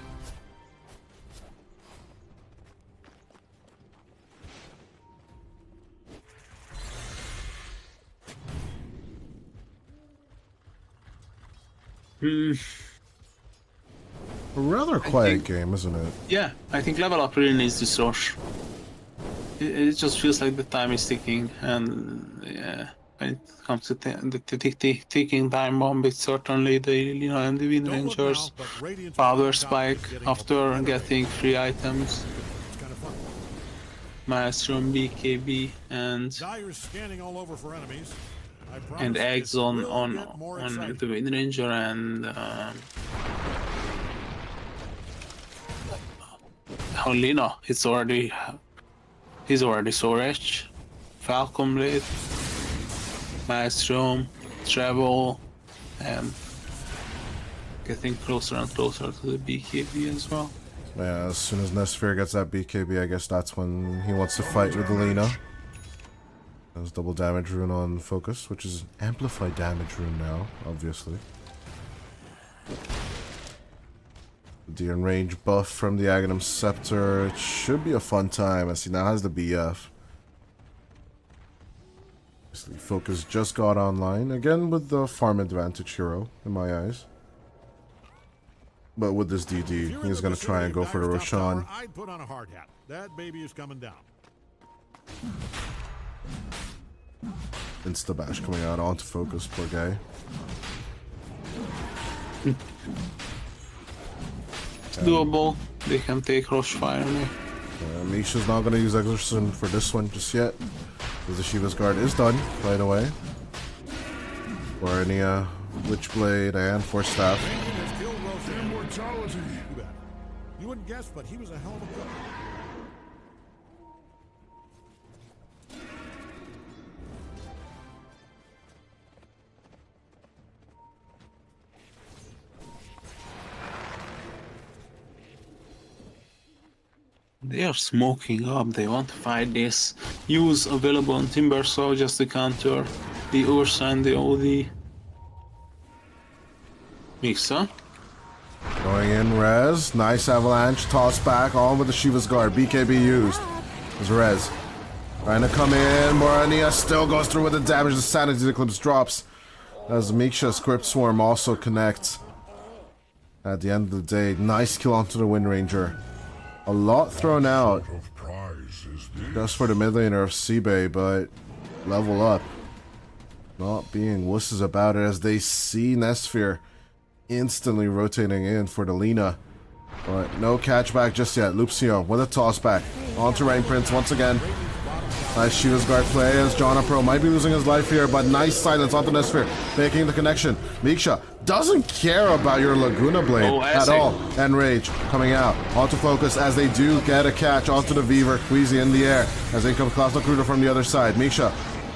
A: A rather quiet game, isn't it?
B: Yeah, I think level up really needs this rush. It just feels like the time is ticking, and yeah, when it comes to the ticking time bomb, it's certainly the and the Wind
C: Don't look
B: Rangers
C: now, but Radiant's
B: power
C: top
B: spike
C: getting
B: after
C: better.
B: getting free items,
C: It's kind of fun.
B: Maelstrom, BKB, and
C: Dire's scanning all over for enemies. I promise
B: eggs
C: it
B: on
C: will get more exciting.
B: the Wind Ranger and Lina. He's already so rich. Falcon Blade, Maelstrom, Travel, and getting closer and closer to the BKB as well.
A: Yeah, as soon as Nesphere gets that BKB, I guess that's when he wants to fight with Alina. There's double damage rune on Focus, which is amplified damage rune now, obviously. The enraged buff from the Aghanim Scepter. It should be a fun time as he now has the BF. Obviously, Focus just got online, again with the farm advantage hero, in my eyes. But with this
C: If
A: DD,
C: you're in
A: he's
C: the
A: going to try and
C: vicinity
A: go
C: of
A: for the
C: Dire's top tower,
A: Roshan.
C: I'd put on a hard hat. That baby is coming down.
A: Insta-bash coming out onto Focus, poor guy.
B: It's doable. They can take Crossfire me.
A: Misha's not going to use Exorcism for this one just yet, because the Shiva's Guard is done right away. Warnia, Witchblade, and Force Staff.
E: Immortality.
C: You wouldn't guess, but he was a hell of a cook.
B: They are smoking up. They want to fight this. Use available on Timbersaw just to counter the Ursa and the OD. Mixa.
A: Going in, Rez. Nice avalanche. Toss back. On with the Shiva's Guard. BKB used. There's Rez. Trying to come in. Morania still goes through with the damage. The Sanity Eclipse drops. As Miksha's Crypt Swarm also connects. At the end of the day, nice kill onto the Wind Ranger. A lot thrown out
E: Of prize is this.
A: just for the mid laner of SIBE, but level up. Not being wusses about it as they see Nesphere instantly rotating in for the Lina. But no catchback just yet. Lupcio with a toss back. Onto Rain Prince once again. Nice Shiva's Guard play as Jonna Pro might be losing his life here, but nice silence onto Nesphere, making the connection. Miksha doesn't care about your Laguna Blade at all. And Rage coming out onto focus as they do get a catch onto the Weaver. Queasy in the air as they come across the Cruder from the other side. Miksha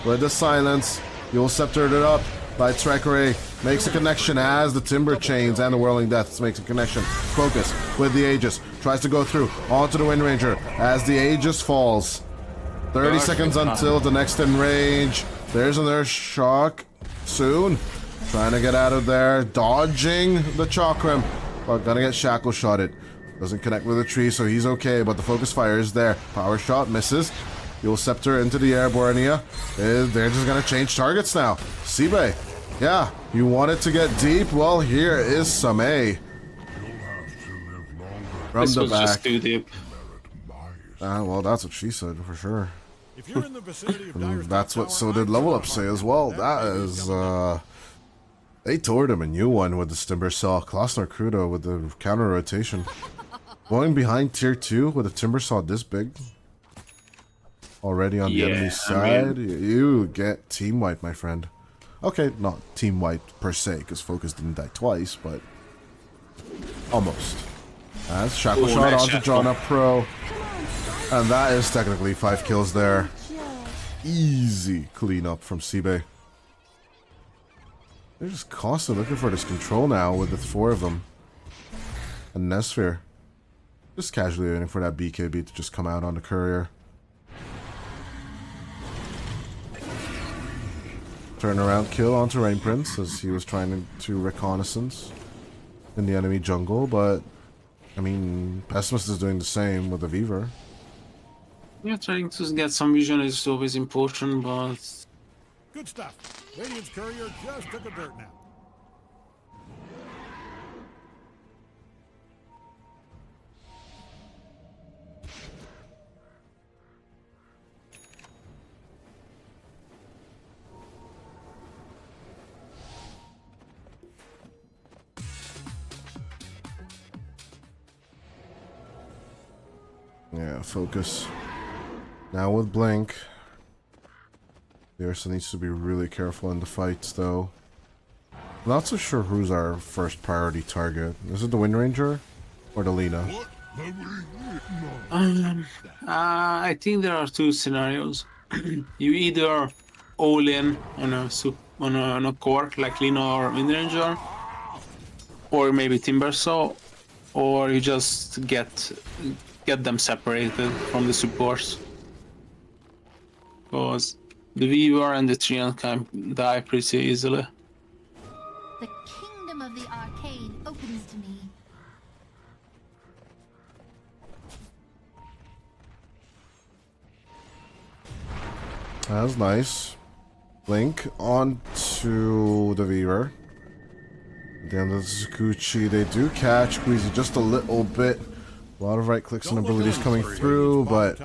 A: with the silence. You'll sceptered it up by Trekere. Makes a connection as the Timber Chains and the Whirling Deaths makes a connection. Focus with the Aegis. Tries to go through onto the Wind Ranger as the Aegis falls. 30 seconds until the next in range. There's another shock soon. Trying to get out of there. Dodging the Chakram. But gonna get shackle shotted. Doesn't connect with the tree, so he's okay. But the focus fire is there. Power shot misses. You'll scepter into the air, Bornea. They're just gonna change targets now. SIBE. Yeah, you wanted to get deep? Well, here is some A.
E: You'll have to live longer.
A: From
B: This
A: the
B: was
A: back.
B: just too deep.
A: Well, that's what she said, for sure.
C: If you're in the vicinity of Dire's
A: That's
C: top
A: what
C: tower,
A: so did
C: I'm
A: Level
C: sure
A: Up say as well. That is, they toured him a new one with the Timber Saw. Klossner Crudo with the counter rotation. Going behind tier 2 with a Timber Saw this big. Already on the enemy side. You get team wipe, my friend. Okay, not team wipe per se, because Focus didn't die twice, but almost. As Shackle Shot
B: nice
A: onto
B: shackle.
A: Jonna Pro. And that is technically 5 kills there. Easy cleanup from SIBE. They're just constantly looking for this control now with the 4 of them. And Nesphere. Just casually waiting for that BKB to just come out on the courier. Turnaround kill onto Rain Prince as he was trying to reconnaissance in the enemy jungle, but I mean, Pessimist is doing the same with the Weaver.
B: Yeah, trying to get some vision is always important, but
C: Good stuff. Radiant's courier just took a dirt nap.
A: Yeah, focus. Now with Blink. The Ursa needs to be really careful in the fights, though. Not so sure who's our first priority target. Is it the Wind Ranger or the Lina?
B: I think there are two scenarios. You either all in on a core like Lina or Wind Ranger, or maybe Timbersaw, or you just get them separated from the supports. Because the Weaver and the Treant can die pretty easily.
D: The kingdom of the arcade opens to me.
A: That's nice. Blink onto the Weaver. At the end of the Tsukuchi, they do catch Queasy just a little bit. A lot of right clicks and abilities coming through, but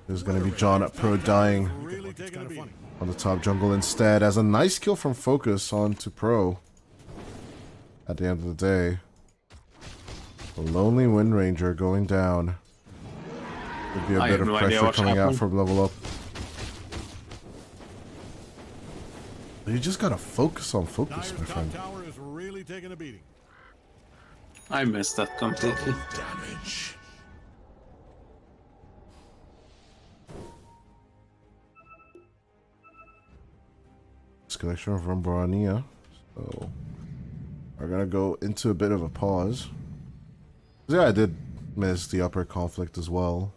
A: there's going to be John at Pro dying on the top jungle instead, as a nice kill from Focus onto Pro. at the end of the day. The lonely Wind Ranger going down. Could be a
B: I
A: bit
B: have
A: of
B: no idea
A: pressure
B: what's
A: coming out
B: happening.
A: from level up. You just gotta focus on focus,
C: Dyer's
A: my
C: top
A: friend.
C: tower is really taking a beating.
B: I missed that completely.
E: Damage.
A: Disconnection from Barania. So we're gonna go into a bit of a pause. Yeah, I did miss the upper conflict as well.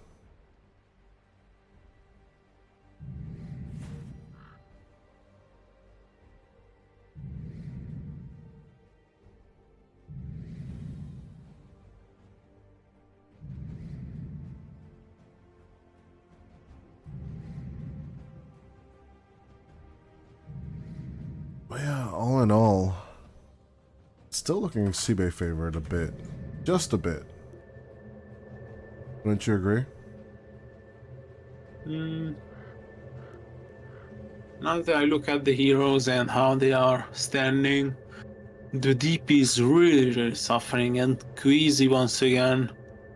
A: But yeah, all in all, still looking SIBE favored a bit. Just a bit. Wouldn't you agree?
B: Now that I look at the heroes and how they are standing, the DP is really suffering, and Queasy once again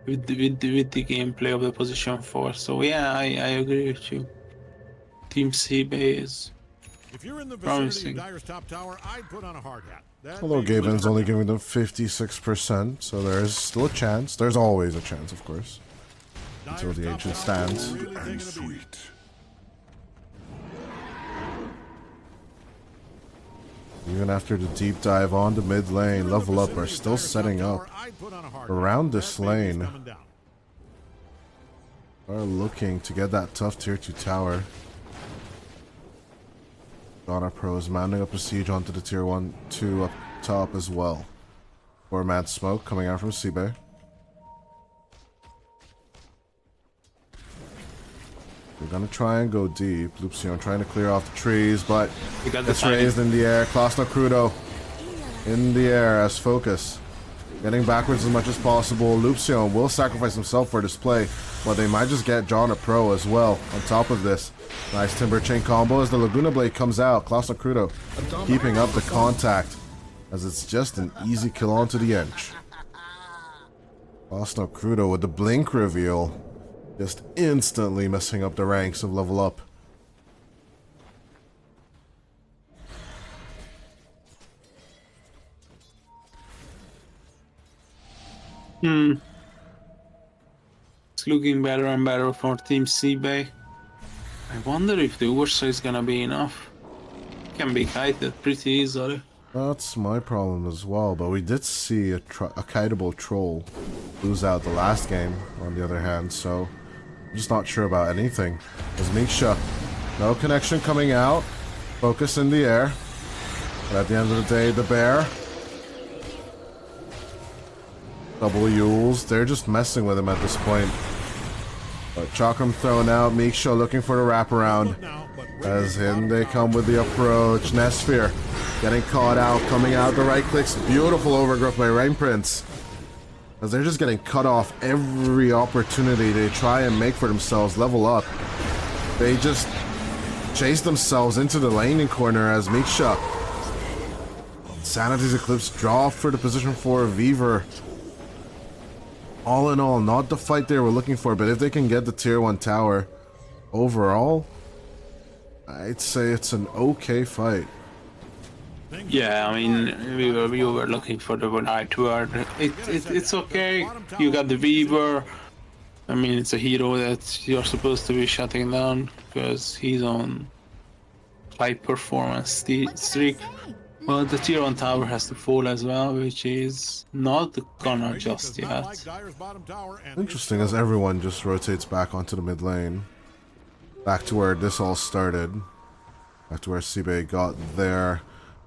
B: with the gameplay of the position 4. So yeah, I agree with you. Team SIBE is
C: If you're in the vicinity
B: promising.
C: of Dyer's top tower, I'd put on a hard hat. That
A: Although
C: thing
A: Gaben's
C: was-
A: only giving them 56%, so there's still a chance. There's always a chance, of course.
C: Dyer's
A: until the
C: top
A: ancient
C: tower is
A: stands.
C: really taking
E: And
C: a beating.
E: sweet.
A: Even after the deep dive on the mid lane, level up are still setting up around this lane. Are looking to get that tough tier 2 tower. Donna Pro is mounting up a siege onto the tier 1, 2 up top as well. 4-man smoke coming out from SIBE. We're gonna try and go deep. Lupsion trying to clear off the trees, but
B: You got the
A: it's
B: timing.
A: raised in the air. Klasno Crudo in the air as focus. Getting backwards as much as possible. Lupsion will sacrifice himself for display, but they might just get John a Pro as well on top of this. Nice Timber Chain combo as the Laguna Blade comes out. Klasno Crudo keeping up the contact as it's just an easy kill onto the edge. Klasno Crudo with the blink reveal. Just instantly messing up the ranks of level up.
B: It's looking better and better for Team SIBE. I wonder if the Ursa is gonna be enough. Can be kited pretty easily.
A: That's my problem as well, but we did see a kiteable troll lose out the last game, on the other hand, so I'm just not sure about anything. As Miksha, no connection coming out, focus in the air, but at the end of the day, the bear, double Yules, they're just messing with him at this point. But Chakram thrown out, Miksha looking for the wraparound. As in they come with the approach. Nesphere getting caught out, coming out the right clicks. Beautiful overgrowth by Rain Prince. As they're just getting cut off every opportunity they try and make for themselves level up. They just chase themselves into the laning corner as Miksha. Sanity's Eclipse draw for the position for Weaver. All in all, not the fight they were looking for, but if they can get the tier 1 tower overall, I'd say it's an okay fight.
B: Yeah, I mean, we were looking for the right word. It's okay. You got the Weaver. I mean, it's a hero that you're supposed to be shutting down because he's on high performance
D: What can I
B: streak.
D: say?
B: Well, the tier 1 tower has to fall as well, which is not gonna just yet.
A: Interesting as everyone just rotates back onto the mid lane. Back to where this all started. Back to where SIBE got their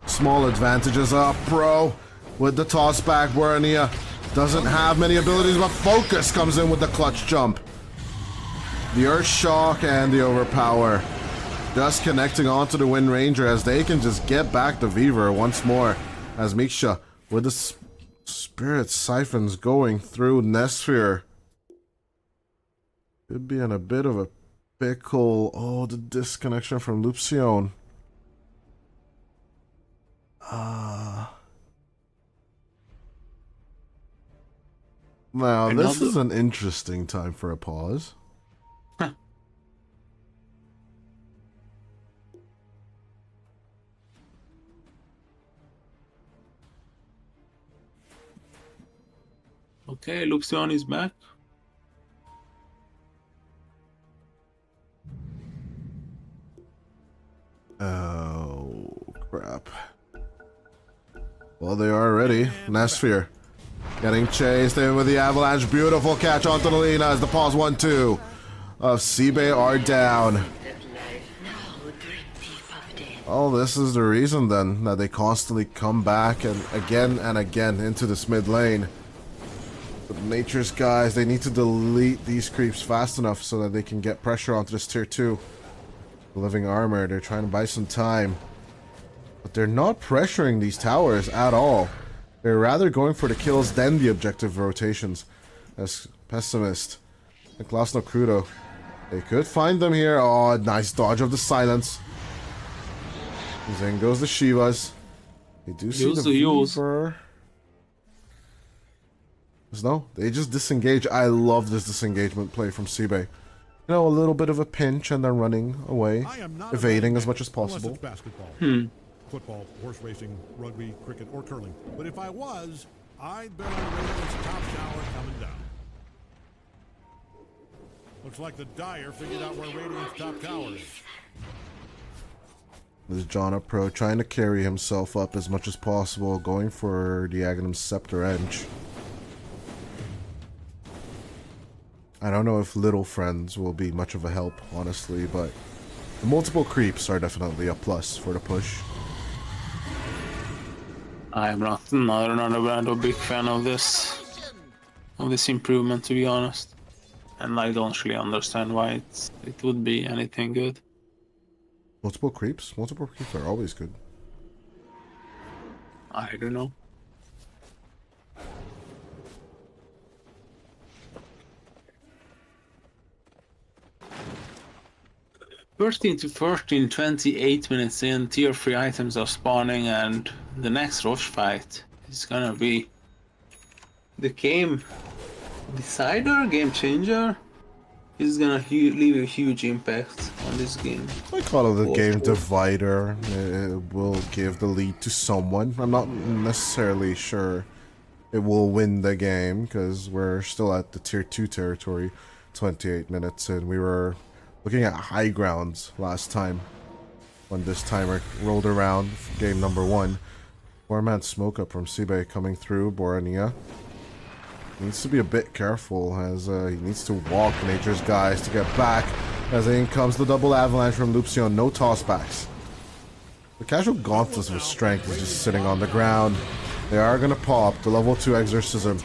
A: small advantages up. Pro with the toss back. Burania doesn't have many abilities, but Focus comes in with the clutch jump. The Earth Shock and the Overpower. Just connecting onto the Wind Ranger as they can just get back the Weaver once more. As Miksha with the Spirit Siphons going through Nesphere. Could be in a bit of a pickle. Oh, the disconnection from Lupsion. Now, this
B: Another-
A: is an interesting time for a pause.
B: Okay, Luxion is back.
A: Oh, crap. Well, they are ready. Nesphere getting chased in with the avalanche. Beautiful catch onto the Lina as the pause 1-2 of SIBE are down. Oh, this is the reason then that they constantly come back and again into this mid lane. But Nature's guys, they need to delete these creeps fast enough so that they can get pressure onto this tier 2. Living armor, they're trying to buy some time. But they're not pressuring these towers at all. They're rather going for the kills than the objective rotations. As Pessimist and Klasno Crudo, they could find them here. Oh, nice dodge of the silence. And then goes the Shivas. They do see the Weaver. No, they just disengage. I love this disengagement play from SIBE. You know, a little bit of a pinch and then running away,
C: I am not
A: evading
C: a
A: as much as
C: unless
A: possible.
C: it's basketball, football, horse racing, rugby, cricket, or curling. But if I was, I'd bet on Radiant's top tower coming down. Looks like the Dire figured out where Radiant's top tower is.
A: This Jana Pro trying to carry himself up as much as possible, going for the Aghanim Scepter Edge. I don't know if little friends will be much of a help, honestly, but the multiple creeps are definitely a plus for the push.
B: I'm not a big fan of this improvement, to be honest, and I don't really understand why it would be anything good.
A: Multiple creeps are always good.
B: I don't know. To 14, 28 minutes in, tier 3 items are spawning, and the next Roche fight is gonna be the game decider, game changer. Is gonna leave a huge impact on this game.
A: I call it the game divider. It will give the lead to someone. I'm not necessarily sure it will win the game because we're still at the tier 2 territory, 28 minutes, and we were looking at high grounds last time when this timer rolled around for game number 1. 4-man smoke up from SIBE coming through. Borania needs to be a bit careful as he needs to walk Nature's guys to get back as in comes the double avalanche from Luxion. No tossbacks. The casual gauntlets with strength is just sitting on the ground. They are going to pop the level 2 exorcism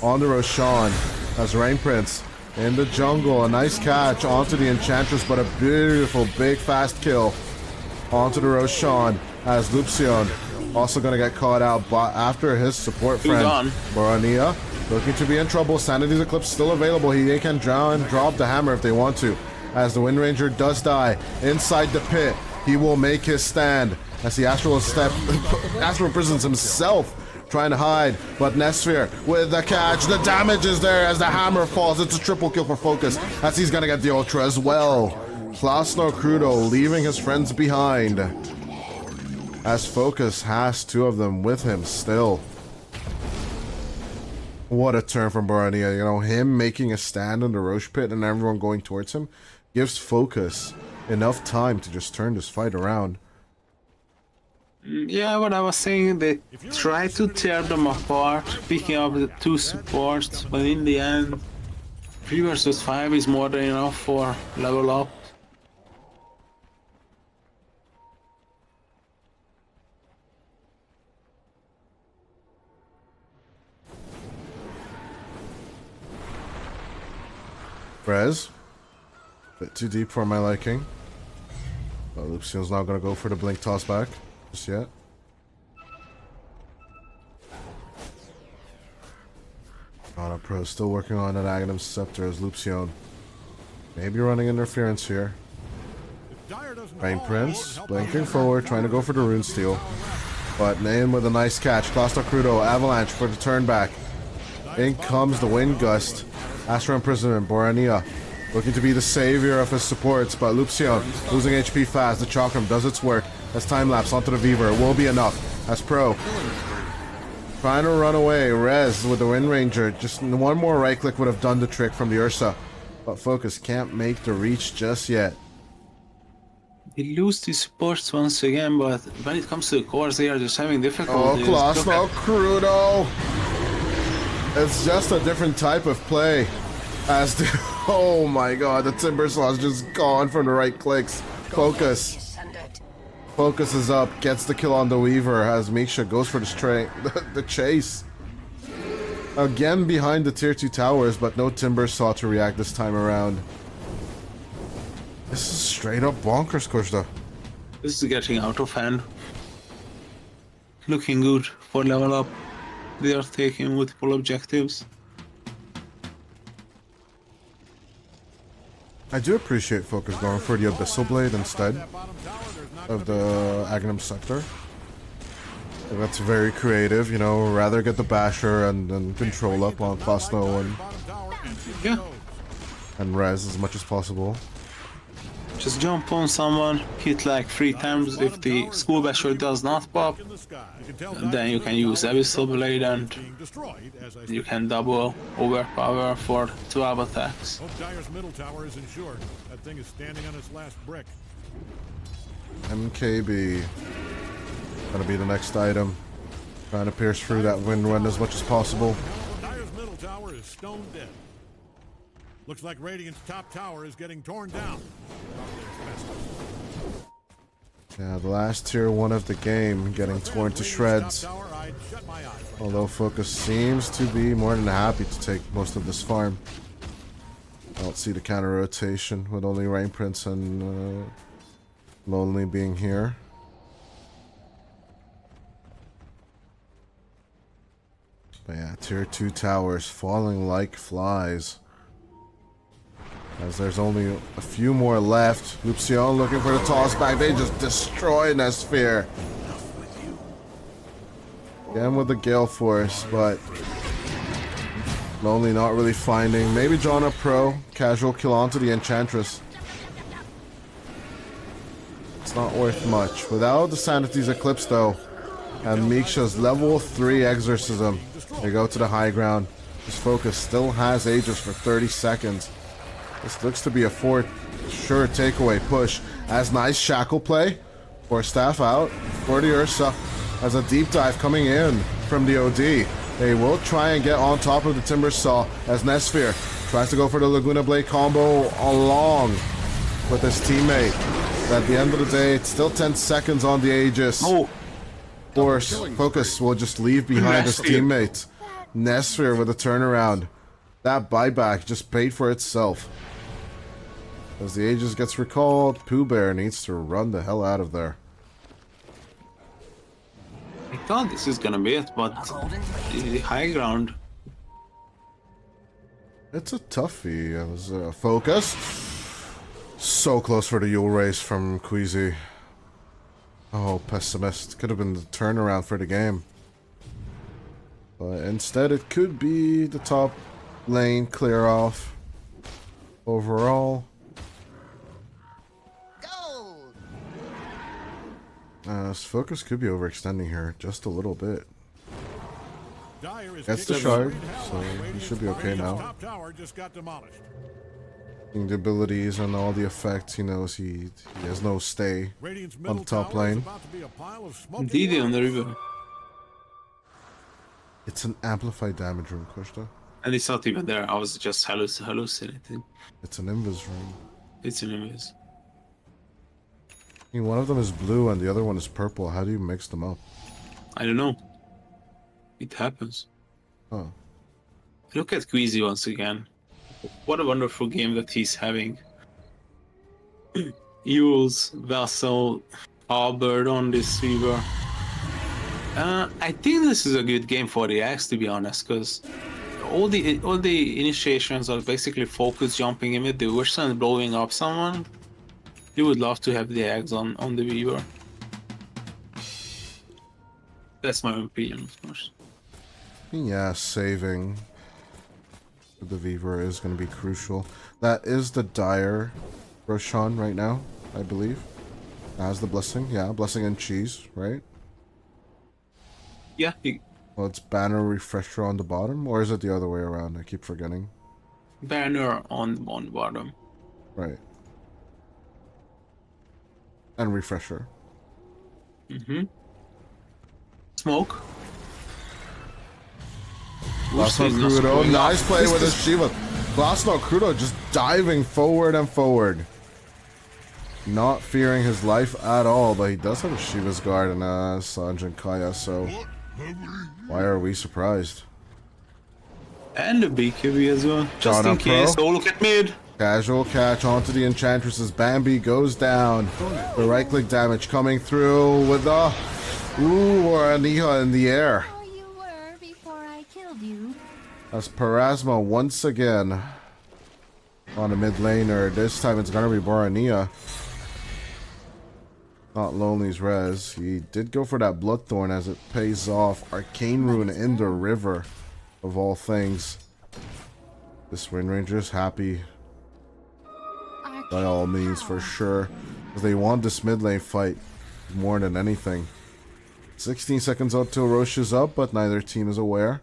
A: on the Roshan as Rain Prince in the jungle. A nice catch onto the Enchantress, but a beautiful big fast kill onto the Roshan as Luxion also going to get caught out but after his support friend Borania looking to be in trouble. Sanity's Eclipse still available. They can drop the hammer if they want to as the Wind Ranger does die inside the pit. He will make his stand as the Astral imprisons himself trying to hide, but Nesphere with the catch. The damage is there as the hammer falls. It's a triple kill for Focus as he's gonna get the Ultra as well. Klasno Crudo leaving his friends behind as Focus has 2 of them with him still. What a turn from Borania. You know, him making a stand in the Roche pit and everyone going towards him gives Focus enough time to just turn this fight around.
B: Yeah, what I was saying, they try to tear them apart, picking up the 2 supports, but in the end, 3 versus 5 is more than enough for level up.
A: Brez, bit too deep for my liking. But Luxion's not gonna go for the blink toss back just yet. Jana Pro still working on that Aghanim Scepter as Luxion maybe running interference here. Rain Prince blinking forward, trying to go for the Rune Steel, but in with a nice catch. Klasno Crudo avalanche for the turn back. In comes the wind gust. Astro Imprisonment, Borania. Looking to be the savior of his supports, but Luxion losing HP fast. The Chakram does its work. As time lapse onto the Weaver. It will be enough. As Pro trying to run away. Rez with the Wind Ranger. Just one more right click would have done the trick from the Ursa. But Focus can't make the reach just yet.
B: They lose the supports once again, but when it comes to the cores, they are just having difficulties.
A: Oh, Colosmo Crudo! It's just a different type of play. As the... Oh my god, the Timbersaw is just gone from the right clicks. Focus. Focus is up, gets the kill on the Weaver as Misha goes for the chase. Again behind the tier 2 towers, but no Timbersaw to react this time around. This is straight up bonkers, Kushta.
B: This is getting out of hand. Looking good for level up. They are taking multiple objectives.
A: I do appreciate Focus going for the Abyssal Blade instead of the Agnum Scepter. That's very creative, you know, rather get the Basher and then control up on Cosno and Rez as much as possible.
B: Just jump on someone, hit like 3 times. If the School Basher does not pop, then you can use Abyssal Blade and you can double overpower for 12 attacks.
C: Hope Dyer's middle tower is insured. That thing is standing on its last brick.
A: MKB. Gonna be the next item. Trying to pierce through that wind run as much as possible.
C: Dyer's middle tower is stone dead. Looks like Radiant's top tower is getting torn down.
A: Yeah, the last tier 1 of the game getting torn to shreds. Although Focus seems to be more than happy to take most of this farm. I don't see the counter rotation with only Rain Prince and Lonely being here. But yeah, tier 2 towers falling like flies. As there's only a few more left. Luxion looking for the toss back. They just destroy Nesphere. Again with the Gale Force, but Lonely not really finding. Maybe drawing a Pro. Casual kill onto the Enchantress. It's not worth much. Without the Sanity's Eclipse though, and Miksha's level 3 Exorcism, they go to the high ground. His Focus still has Aegis for 30 seconds. This looks to be a sure takeaway push. As nice shackle play for staff out for the Ursa. As a deep dive coming in from the OD. They will try and get on top of the Timbersaw as Nesphere tries to go for the Laguna Blade combo along with his teammate. But at the end of the day, it's still 10 seconds on the Aegis. Of course, Focus will just leave behind his teammate. Nesphere with a turnaround. That buyback just paid for itself. As the Aegis gets recalled, Pooh Bear needs to run the hell out of there.
B: I thought this is gonna be it, but the high ground.
A: It's a toughie. It was Focus. So close for the Yule Race from Queasy. Oh, Pessimist. Could have been the turnaround for the game. But instead it could be the top lane clear off. Overall. Focus could be overextending here just a little bit. That's the shard, so he should be okay now. The abilities and all the effects, he knows he has no stay on the top lane.
B: Indeed, on the river.
A: It's an amplified damage room, Kushta.
B: And it's not even there, I was just hallucinating.
A: It's an invis room.
B: It's an invis.
A: I mean, one of them is blue and the other one is purple. How do you mix them up?
B: I don't know. It happens.
A: Oh.
B: Look at Queasy once again. What a wonderful game that he's having. Yules, Vassal, Albert on this Weaver. I think this is a good game for the Axe, to be honest, because all the initiations are basically focus jumping in with the Ursa and blowing up someone. You would love to have the eggs on the Weaver. That's my opinion, of course.
A: Yeah, saving The Weaver is going to be crucial. That is the dire Roshan right now, I believe. Has the blessing. Yeah, blessing and cheese, right?
B: Yeah,
A: Well, it's banner refresher on the bottom, or is it the other way around? I keep forgetting.
B: banner on bottom.
A: Right. And refresher.
B: Smoke.
A: Glasno Crudo, nice play with his Shiva. Glasno Crudo just diving forward and forward. Not fearing his life at all, but he does have a Shiva's Guard and Sanjin Kaya, so why are we surprised?
B: And the BKB as well. Just
A: John
B: in
A: up pro.
B: case. Oh, look at mid.
A: Casual catch onto the Enchantress's Bambi goes down. The right click damage coming through with the or Aniha in the air.
D: Oh, you were before I killed you.
A: That's Parasma once again on a mid laner. This time it's gonna be Borania. Not Lonely's res. He did go for that Bloodthorn as it pays off. Arcane Rune in the river, of all things. This Wind Ranger's happy by all means, for sure. Because they want this mid lane fight more than anything. 16 seconds out till Roche is up, but neither team is aware.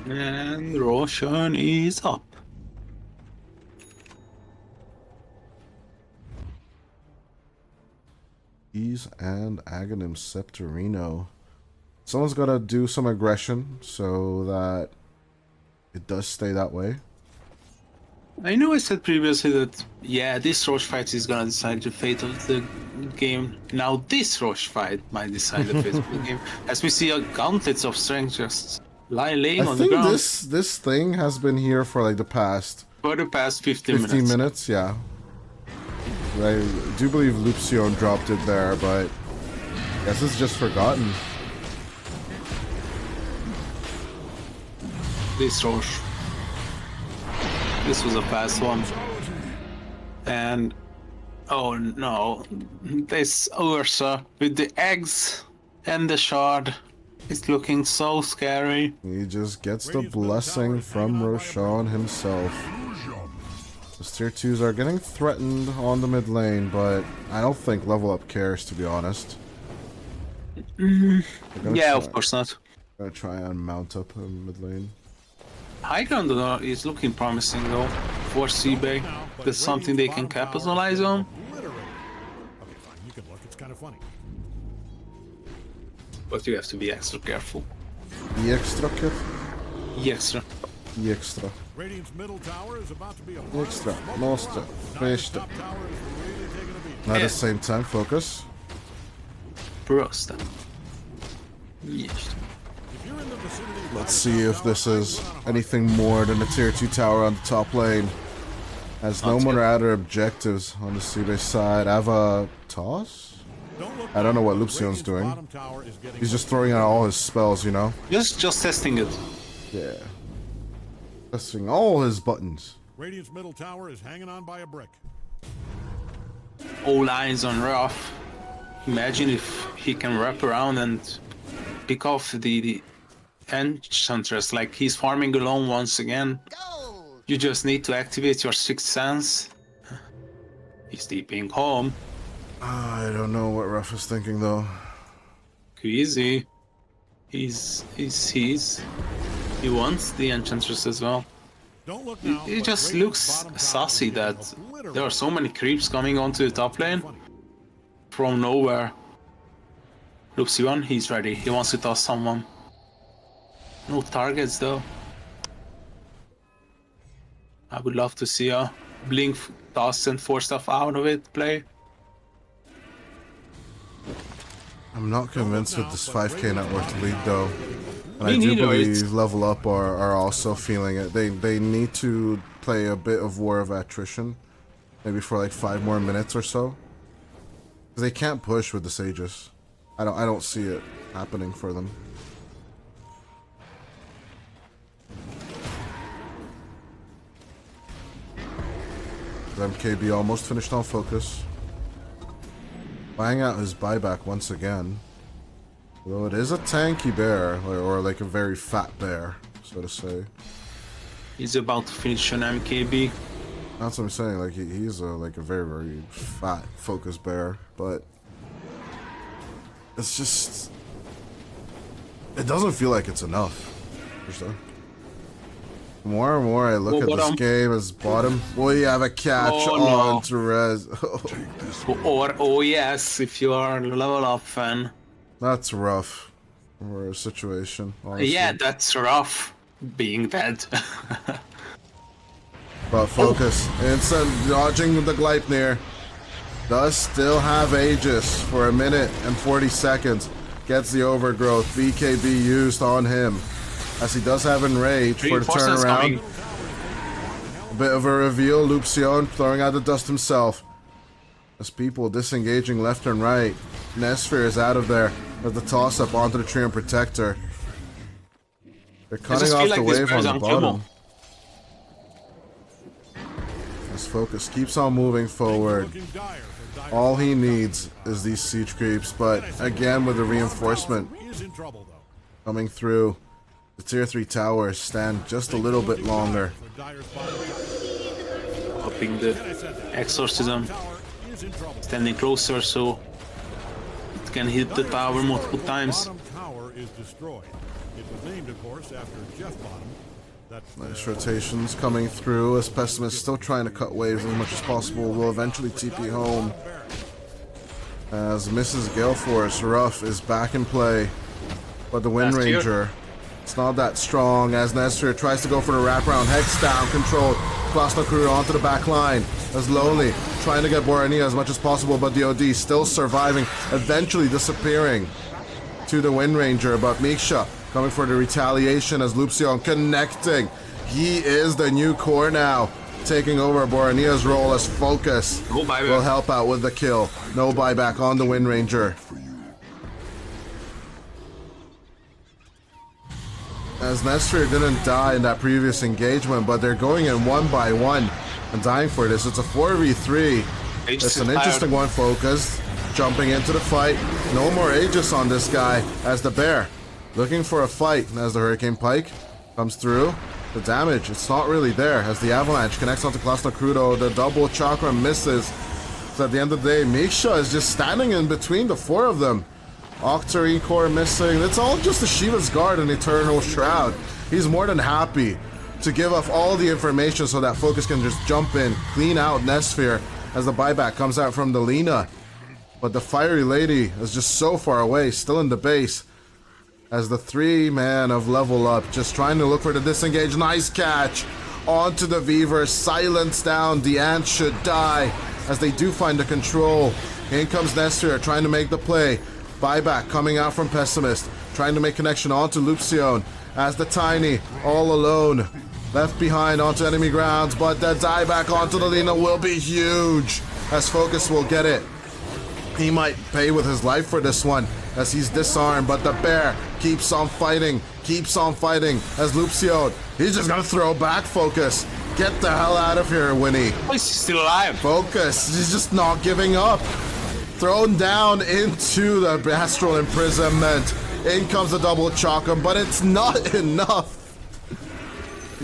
B: And Roshan is up.
A: And Aghanim Septorino. Someone's got to do some aggression so that it does stay that way.
B: I know I said previously that, yeah, this Roche fight is gonna decide the fate of the game. Now this Roche fight might decide the fate of the game. As we see a gauntlets of strength just laying on the
A: think
B: ground.
A: this thing has been here for like the past
B: For the past 15
A: 15
B: minutes.
A: yeah. I do believe Luxion dropped it there, but I guess it's just forgotten.
B: This Roche. This was a fast one. And oh no, this Ursa with the eggs and the shard is looking so scary.
A: He just gets the blessing from Roshan himself. Those tier 2s are getting threatened on the mid lane, but I don't think Level Up cares, to be honest.
B: Yeah, of course not.
A: Gonna try and mount up in mid lane.
B: High ground is looking promising though for SIBE. That's something they can capitalize on.
C: Literally. Okay, fine. You can look. It's kind of funny.
B: But you have to be extra careful.
A: The extra kit?
B: Extra.
A: The extra.
C: Radiant's middle tower is about to be a
A: Extra. Nostra. Besta.
C: top tower is really taking a beat.
A: At the same time, focus.
B: Prosta. Yes.
C: If you're in the vicinity of
A: Let's see if this is anything more than a tier 2 tower on the top lane. Has no more other objectives on the SIBE side. I have a toss? I don't know what Luxion's doing.
C: bottom tower is getting
A: He's just throwing out all his spells, you know?
B: Just testing it.
A: Yeah. Pressing all his buttons.
C: Radiant's middle tower is hanging on by a brick.
B: All eyes on Ruff. Imagine if he can wrap around and pick off the Enchantress like he's farming alone once again. You just need to activate your sixth sense. He's deeping home.
A: I don't know what Ruff is thinking though.
B: Easy. He wants the Enchantress as well.
C: Don't look now.
B: It
C: but
B: just
C: Radiant's
B: looks
C: bottom tower
B: saucy
C: is getting
B: that
C: obliterated.
B: there are so many creeps coming onto the top lane from nowhere. Luxion, he's ready. He wants to toss someone. No targets though. I would love to see a blink toss and force stuff out of it play.
A: I'm not convinced with this 5k net worth lead though. And
B: Me
A: I do
B: neither,
A: believe
B: it's-
A: Level Up are also feeling it. They need to play a bit of War of Attrition. Maybe for like 5 more minutes or so. Because they can't push with the Sages. I don't see it happening for them. MKB almost finished on focus. Buying out his buyback once again. Though it is a tanky bear, or like a very fat bear, so to say.
B: He's about to finish an MKB.
A: That's what I'm saying. Like he's like a very, very fat focused bear, but it's just, it doesn't feel like it's enough. The more and more I look at this game as bottom, we have a catch on to res.
B: Oh yes, if you are a level up fan.
A: That's rough for a situation, honestly.
B: Yeah, that's rough, being dead.
A: But focus. Instant dodging the Gleipnir. Does still have Aegis for 1 minute and 40 seconds. Gets the overgrowth. BKB used on him. As he does have Enrage for the turnaround. A bit of a reveal. Lupsion throwing out the dust himself. As people disengaging left and right. Nesphere is out of there. With the toss up onto the Treant Protector. They're cutting off the wave on the bottom. As Focus keeps on moving forward. All he needs is these siege creeps, but again with the reinforcement coming through, the tier 3 towers stand just a little bit longer.
B: Hoping the exorcism standing closer so it can hit the tower multiple times.
C: Tower is destroyed. It was named, of course, after Jeff Bottom.
A: Nice rotations coming through as Pessimist still trying to cut waves as much as possible. Will eventually TP home. As Mrs. Galeforce, Ruff is back in play. But the Wind Ranger, it's not that strong as Nestor tries to go for the wraparound. Hex down, controlled. Klasno Crew onto the back line. As Lonely trying to get Borania as much as possible, but the OD still surviving, eventually disappearing to the Wind Ranger. But Miksha coming for the retaliation as Lupsion connecting. He is the new core now, taking over Borania's role as Focus will help out with the kill. No buyback on the Wind Ranger. As Nestor didn't die in that previous engagement, but they're going in 1 by 1 and dying for this. It's a 4v3. It's an interesting one. Focused, jumping into the fight. No more Aegis on this guy as the bear looking for a fight as the Hurricane Pike comes through. The damage, it's not really there as the Avalanche connects onto Klasno Crudo. The double chakra misses. So at the end of the day, Miksha is just standing in between the 4 of them. Octarine Core missing. It's all just a Shiva's Guard and Eternal Shroud. He's more than happy to give up all the information so that Focus can just jump in, clean out Nesphere as the buyback comes out from the Lina. But the Fiery Lady is just so far away, still in the base. As the 3-man of Level Up just trying to look for the disengage. Nice catch onto the Weaver. Silence down. The Ant should die as they do find the control. In comes Nestor trying to make the play. Buyback coming out from Pessimist. Trying to make connection onto Lupsion as the Tiny all alone. Left behind onto enemy grounds, but the dieback onto the Lina will be huge as Focus will get it. He might pay with his life for this one as he's disarmed, but the bear keeps on fighting as Lupsion, he's just gonna throw back Focus. Get the hell out of here, Winnie.
B: Oh, he's still alive.
A: Focus, he's just not giving up. Thrown down into the Astral Imprisonment. In comes the double chakra, but it's not enough.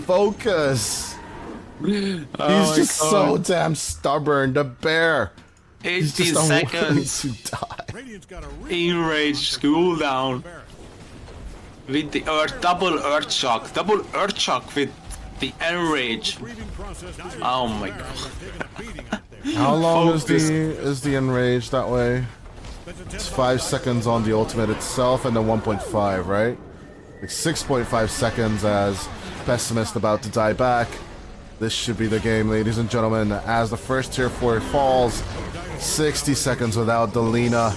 A: Focus. He's just so damn stubborn. The bear.
B: 18 seconds.
A: To die.
B: Enrage cooldown. With the double earth shock with the enrage. Oh my god.
A: How long is the enrage that way? It's 5 seconds on the ultimate itself and then 1.5, right? Like 6.5 seconds as Pessimist about to die back. This should be the game, ladies and gentlemen, as the first tier 4 falls. 60 seconds without the Lina.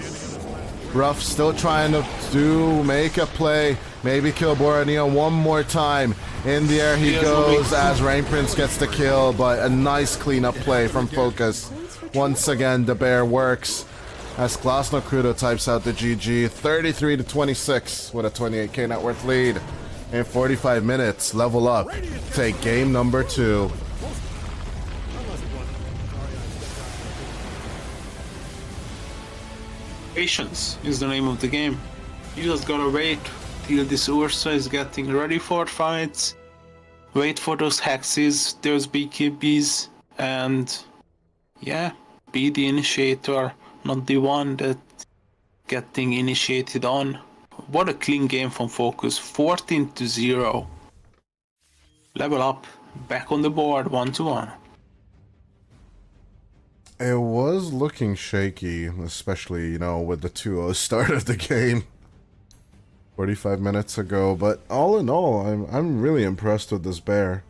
A: Ruff still trying to make a play. Maybe kill Borania one more time. In the air he goes as Rain Prince gets the kill, but a nice cleanup play from Focus. Once again, the bear works as Klasno Crudo types out the GG. 33-26 with a 28k net worth lead. In 45 minutes, Level Up take game number 2.
B: Patience is the name of the game. You just gotta wait till this Ursa is getting ready for fights. Wait for those hexes, those BKBs, and yeah, be the initiator, not the one that getting initiated on. What a clean game from Focus, 14-0. Level up, back on the board, 1-1.
A: It was looking shaky, especially, you know, with the 2-0 start of the game 45 minutes ago, but all in all, I'm really impressed with this bear.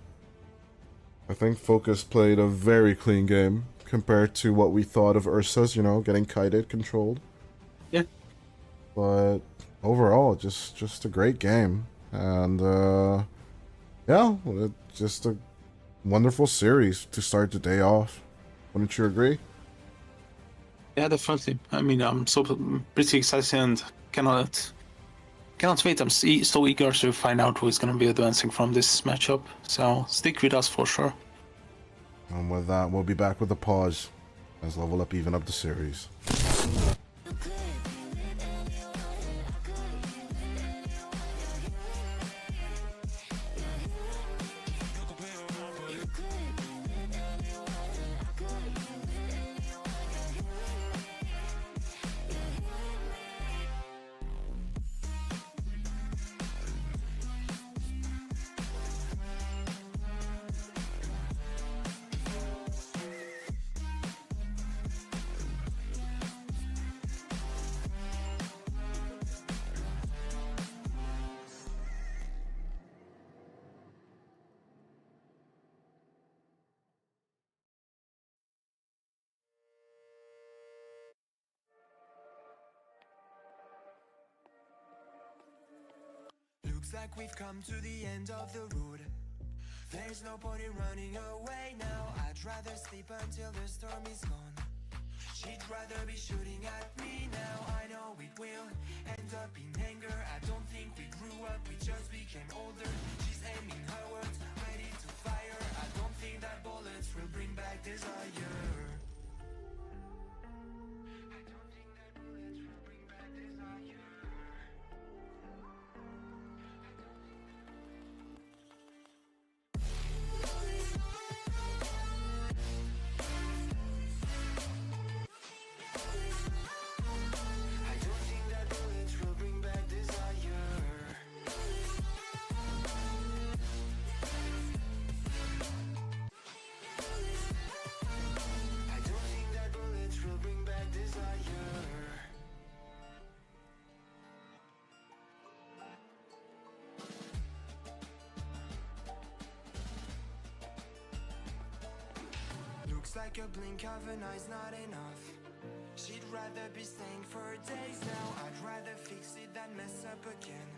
A: I think Focus played a very clean game compared to what we thought of Ursa's, you know, getting kited, controlled.
B: Yeah.
A: But overall, just a great game. And yeah, just a wonderful series to start the day off. Wouldn't you agree?
B: Yeah, definitely. I mean, I'm pretty excited and cannot wait. I'm so eager to find out who is going to be advancing from this matchup. So stick with us for sure.
A: And with that, we'll be back with a pause as Level Up even up the series.
F: Looks like we've come to the end of the road. There's no point in running away now. I'd rather sleep until the storm is gone. She'd rather be shooting at me now. I know it will end up in anger. I don't think we grew up, we just became older. She's aiming her words, ready to fire. I don't think that bullets will bring back desire. I don't think that bullets will bring back desire. Looks like a blink of an eye's not enough. She'd rather be staying for days now. I'd rather fix it than mess up again.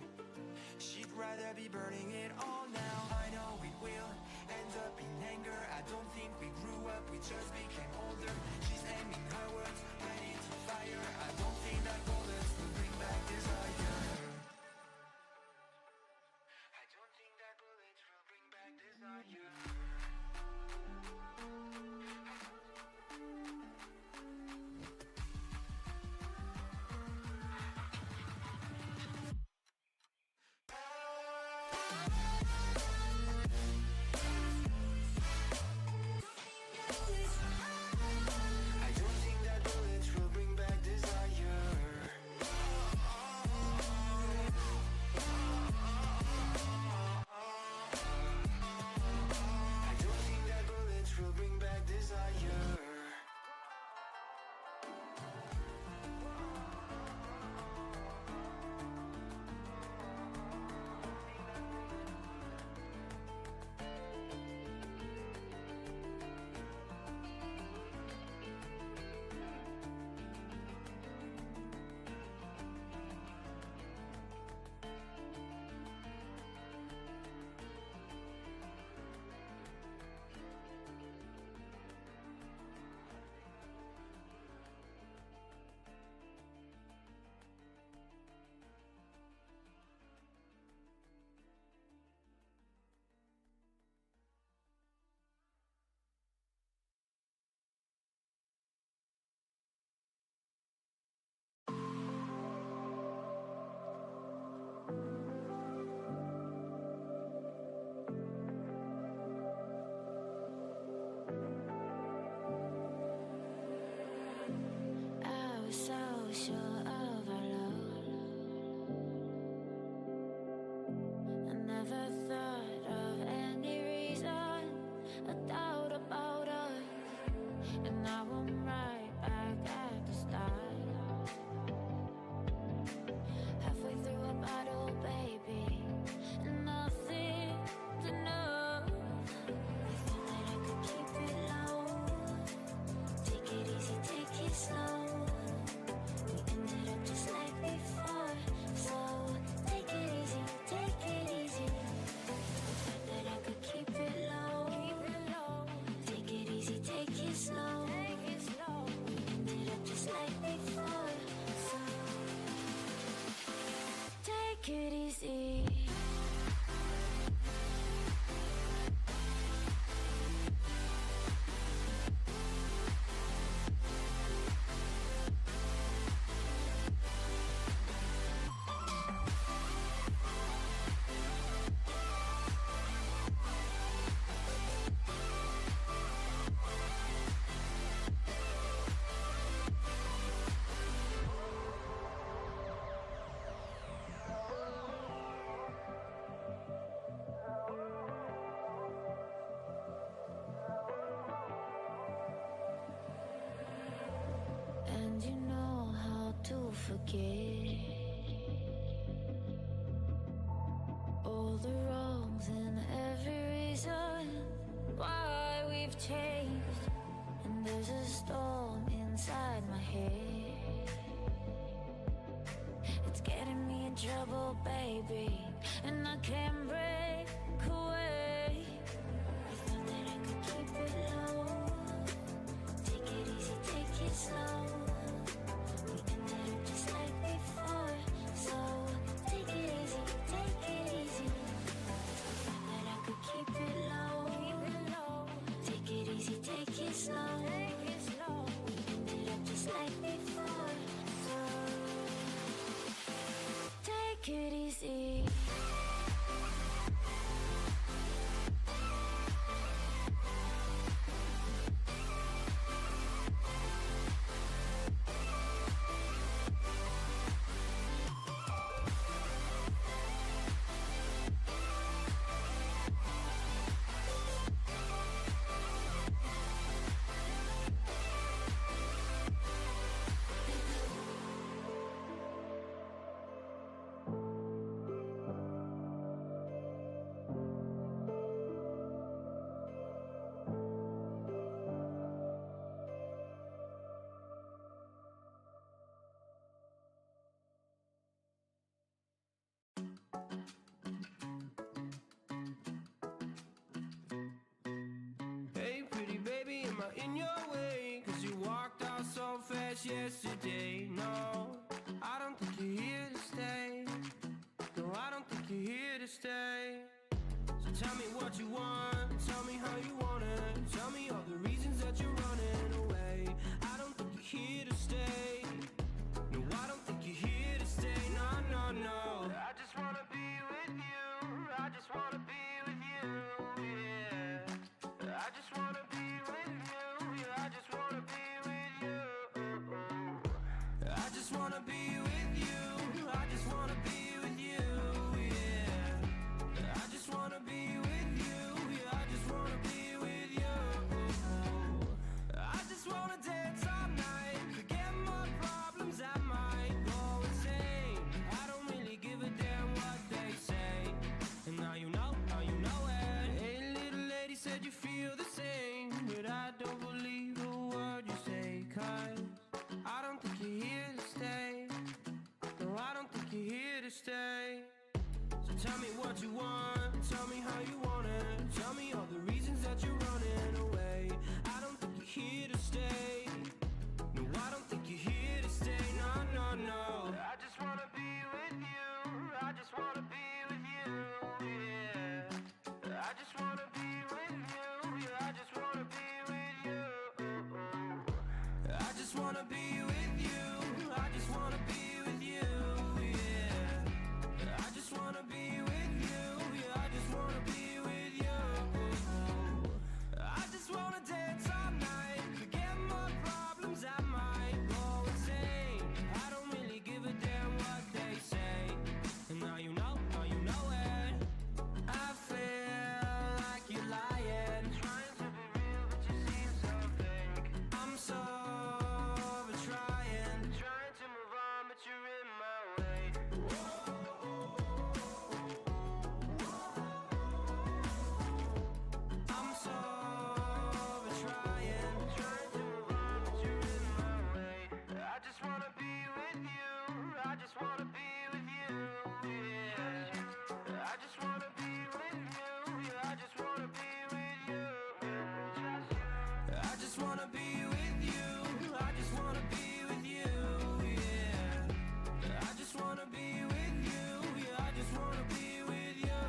F: She'd rather be burning it all now. I know it will end up in anger. I don't think we grew up, we just became older. She's aiming her words, ready to fire. I don't think that bullets will bring back desire. I don't think that bullets will bring back desire. I don't think
H: sure of our love. I never thought of any reason, a doubt about us, and now I'm right back at the start. Halfway through a bottle, baby, and nothing to know. I thought that I could keep it low. Take it easy, take it slow. We ended up just like before, so take it easy, take it easy. I thought that I could keep it low. Take it easy, take it slow. We ended up just like before, so take it easy. And you know how to forget all the wrongs and every reason why we've changed. And there's a storm inside my head, it's getting me in trouble, baby, and I can't break away. I thought that I could keep it low. Take it easy, take it slow. We ended up just like before, so take it easy, take it easy. I thought that I could keep it low. Take it easy, take it slow. We ended up just like before, so take it easy.
I: Hey pretty baby, am I in your way? Cause you walked out so fast yesterday. No, I don't think you're here to stay. No, I don't think you're here to stay. So tell me what you want, tell me how you want it. Tell me all the reasons that you're running away. I don't think you're here to stay. No, I don't think you're here to stay. No, no, no. I just wanna be with you. I just wanna be with you, yeah. I just wanna be with you, yeah. I just wanna be with you. I just wanna be with you. I just wanna be with you, yeah. I just wanna be with you, yeah. I just wanna be with you. I just wanna dance all night, forget my problems, I might go insane. I don't really give a damn what they say. And now you know it. Hey little lady, said you feel the same, but I don't believe a word you say. Cause I don't think you're here to stay. No, I don't think you're here to stay. So tell me what you want, tell me how you want it. Tell me all the reasons that you're running away. I don't think you're here to stay. No, I don't think you're here to stay. No, no, no. I just wanna be with you. I just wanna be with you, yeah. I just wanna be with you, yeah. I just wanna be with you. I just wanna be with you. I just wanna be with you, yeah. I just wanna be with you, yeah. I just wanna be with you. I just wanna dance all night, forget my problems, I might go insane. I I just wanna be with you. I just wanna be with you, yeah. I just wanna be with you. Yeah, I just wanna be with you.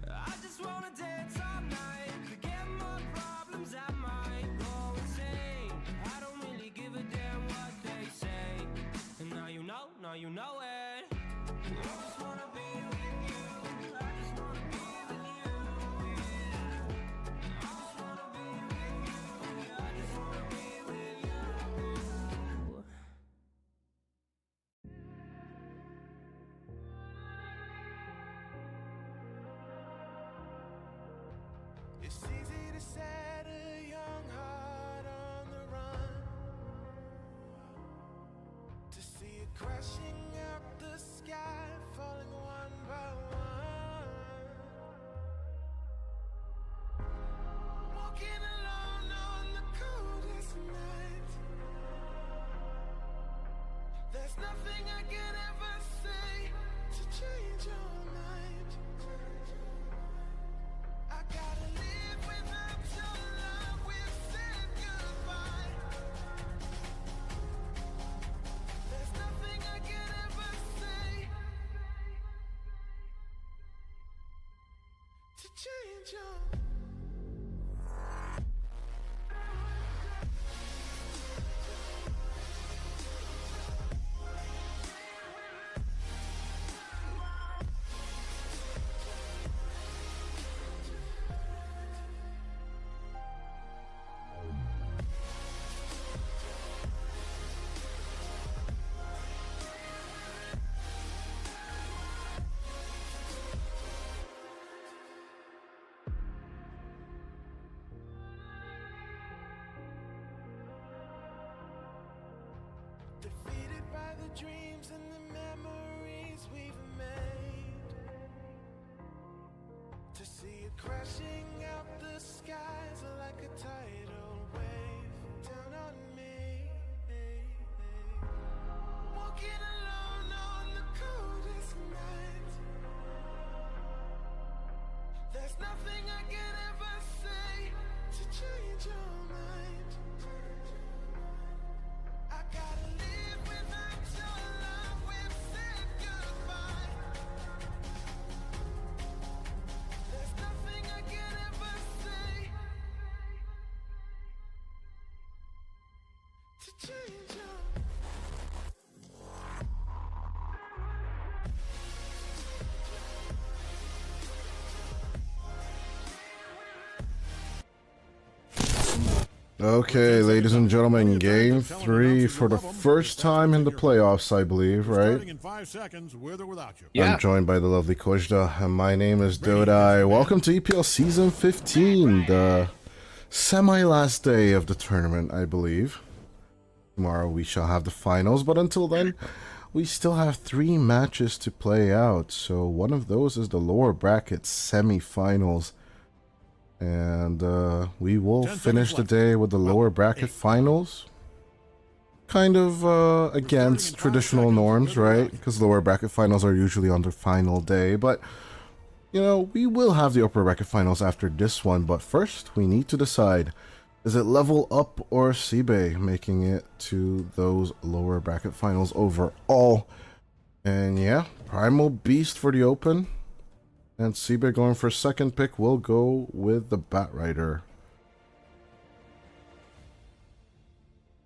I: I just wanna dance all night. Forget my problems, I might go insane. I don't really give a damn what they say. And now you know it. I just wanna be with you. I just wanna be with you, yeah. I just wanna be with you. Yeah, I just wanna be with you. It's easy to set a young heart on the run, to see it crashing out the sky, falling one by one. Walking alone on the coldest night. There's nothing I can ever say to change your mind. I gotta live without your love. We've said goodbye. There's nothing I can ever say to change your. Defeated by the dreams and the memories we've made, to see it crashing out the skies like a tidal wave down on me. Walking alone on the coldest night. There's nothing I can ever say to change your mind. I gotta live without your love. We've said goodbye. There's nothing I can ever say to change your.
A: Okay, ladies and gentlemen, game 3 for the first time in the playoffs, I believe, right?
C: Starting in 5 seconds, with or without you.
B: Yeah.
A: I'm joined by the lovely Kojda, and my name is Dodai. Welcome to EPL Season 15, the semi-last day of the tournament, I believe. Tomorrow we shall have the finals, but until then, we still have 3 matches to play out. So one of those is the lower bracket semi-finals. And we will
C: 10
A: finish the
C: seconds
A: day with the lower bracket finals. Kind of against traditional norms, right? Because lower bracket finals are usually on the final day. But, you know, we will have the upper bracket finals after this one. But first, we need to decide, is it level up or SIBE making it to those lower bracket finals overall? And yeah, Primal Beast for the open. And SIBE going for second pick will go with the Bat Rider.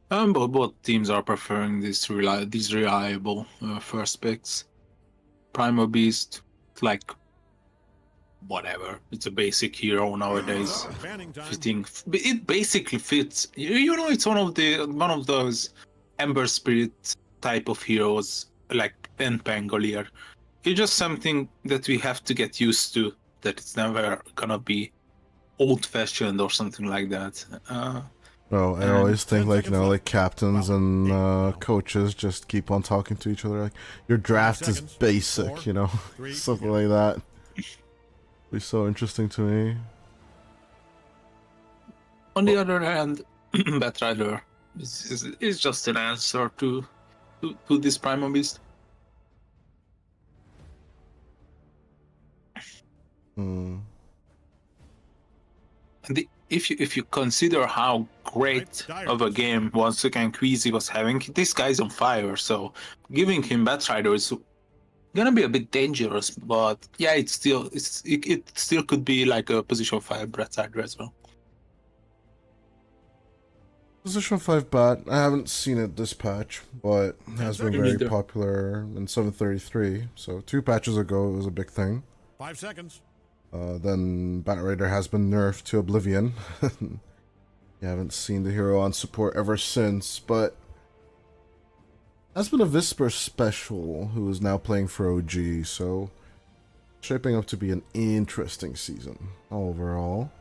B: But both teams are preferring these reliable first picks. Primal Beast, like whatever. It's a basic hero nowadays.
C: Banning time.
B: It basically fits. You know, it's one of those Ember Spirit type of heroes, like in Pangolier. It's just something that we have to get used to. That it's never gonna be old-fashioned or something like that.
A: Oh, I always think, like, you know, like captains and coaches just keep on talking to each other. Like, your draft is basic, you know, something like that. Be so interesting to me.
B: On the other hand, Batrider is just an answer to this Primal Beast.
A: Hmm.
B: And if you consider how great of a game once again Queasy was having, this guy's on fire. So giving him Batrider is gonna be a bit dangerous. But yeah, it still could be like a position 5 Batrider as well.
A: Position 5 bat, I haven't seen it this patch, but it has been very
B: Neither.
A: popular in 733. So 2 patches ago, it was a big thing.
C: 5 seconds.
A: Then Bat Raider has been nerfed to oblivion. You haven't seen the hero on support ever since, but has been a Visper special who is now playing for OG, so shaping up to be an interesting season overall.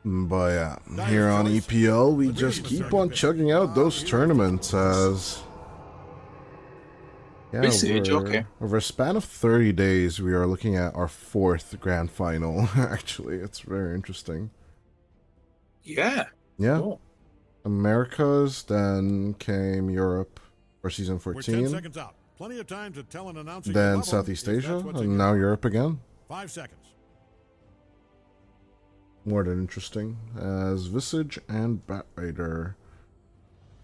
A: But yeah, here on EPL, we just keep on chugging out those tournaments as... Yeah,
B: Visage, okay.
A: over a span of 30 days, we are looking at our 4th grand final, actually. It's very interesting.
B: Yeah.
A: Yeah.
B: Cool.
A: Americas, then came Europe for Season
C: We're 10
A: 14,
C: seconds out. Plenty of time to tell an announcer you
A: then
C: love 'em,
A: Southeast
C: if that's
A: Asia,
C: what they
A: and now
C: get.
A: Europe again.
C: 5 seconds.
A: More than interesting, as Visage and Bat Raider.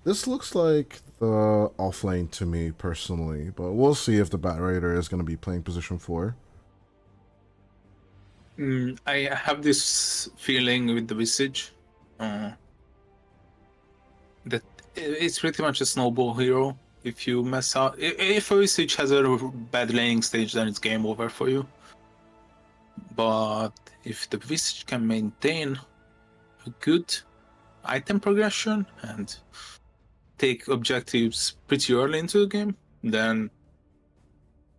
A: This looks like the offlane to me, personally, but we'll see if the Bat Raider is going to be playing position 4.
B: I have this feeling with the Visage that it's pretty much a snowball hero. If you mess up, if a Visage has a bad laning stage, then it's game over for you. But if the Visage can maintain a good item progression and take objectives pretty early into the game, then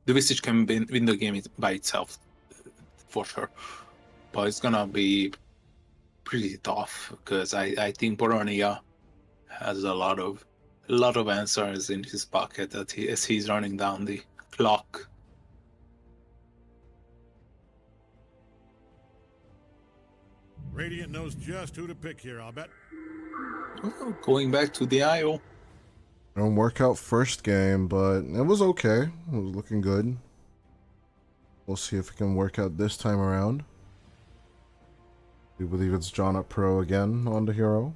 B: the Visage can win the game by itself, for sure. But it's gonna be pretty tough because I think Boronia has a lot of answers in his pocket as he's running down the clock.
C: Radiant knows just who to pick here, I'll bet.
B: Well, going back to the IO.
A: Don't work out first game, but it was okay. It was looking good. We'll see if it can work out this time around. We believe it's John up Pro again on the hero.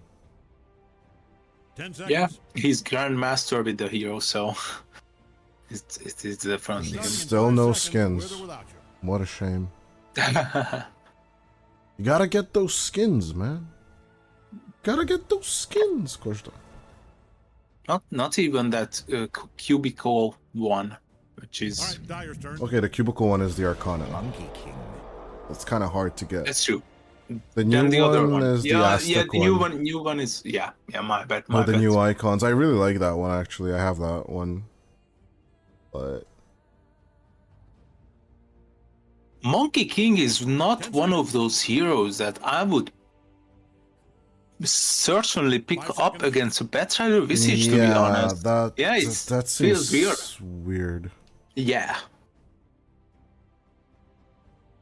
C: 10 seconds.
B: Yeah, he's Grandmaster with the hero, so it's definitely him.
A: Still no skins. What a shame. You gotta get those skins, man. Gotta get those skins, Koshta.
B: Not even that cubicle one, which is...
C: All right, Dyer's turn.
A: Okay, the cubicle one is the Arcana. It's kind of hard to get.
B: That's true.
A: The new
B: Then the other one
A: is the
B: yeah,
A: Aztec
B: the new one is my bad.
A: Oh, the new icons. I really like that one, actually. I have that one. But
B: Monkey King is not one of those heroes that I would certainly pick up against a Batrider Visage, to be honest.
A: That
B: feels
A: seems weird.
B: Yeah.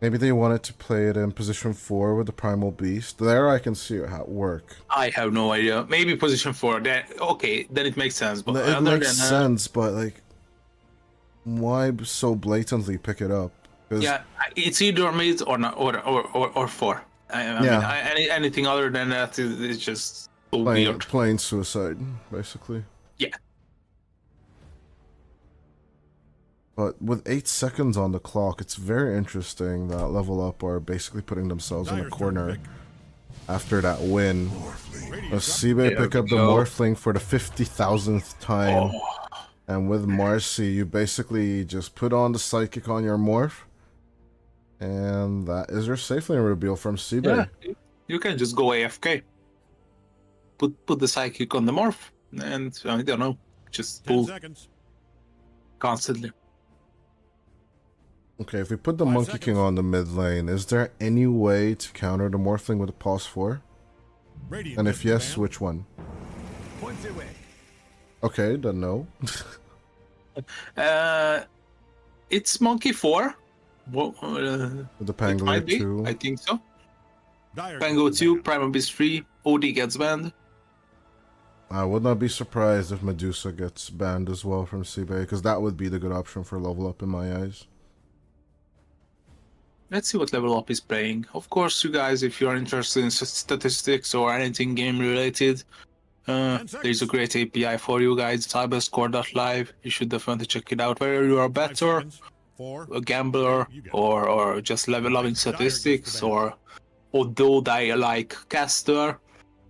A: Maybe they wanted to play it in position 4 with the Primal Beast. There I can see it work.
B: I have no idea. Maybe position 4. Then it makes sense. But
A: It makes sense, but like, why so blatantly pick it up?
B: Yeah, it's either mid or not, or 4. I mean, anything other than that is just so weird.
A: Plain suicide, basically.
B: Yeah.
A: But with 8 seconds on the clock, it's very interesting that Level Up are basically putting themselves in a corner after that win. SIBE pick up the Morphling for the 50,000th time. And with Marcy, you basically just put on the Psychic on your Morph. And that is your safe lane reveal from SIBE.
B: Yeah, you can just go AFK. Put the Psychic on the Morph. And, I don't know, just pull constantly.
A: Okay, if we put the Monkey King on the mid lane, is there any way to counter the Morphling with a pause 4? And if yes, which one? Okay, then no.
B: It's Monkey 4.
A: With the Pangolier 2.
B: I think so. Pango 2, Primal Beast 3, OD gets banned.
A: I would not be surprised if Medusa gets banned as well from SIBE, because that would be the good option for Level Up in my eyes.
B: let's see what level up is playing. Of course, you guys, if you're interested in statistics or anything game related, there's a great API for you guys, cyberscore.live. You should definitely check it out. Whether you are
C: 5
B: better,
C: seconds. 4.
B: a gambler,
C: You got it.
B: or just level up in statistics, or although I like caster,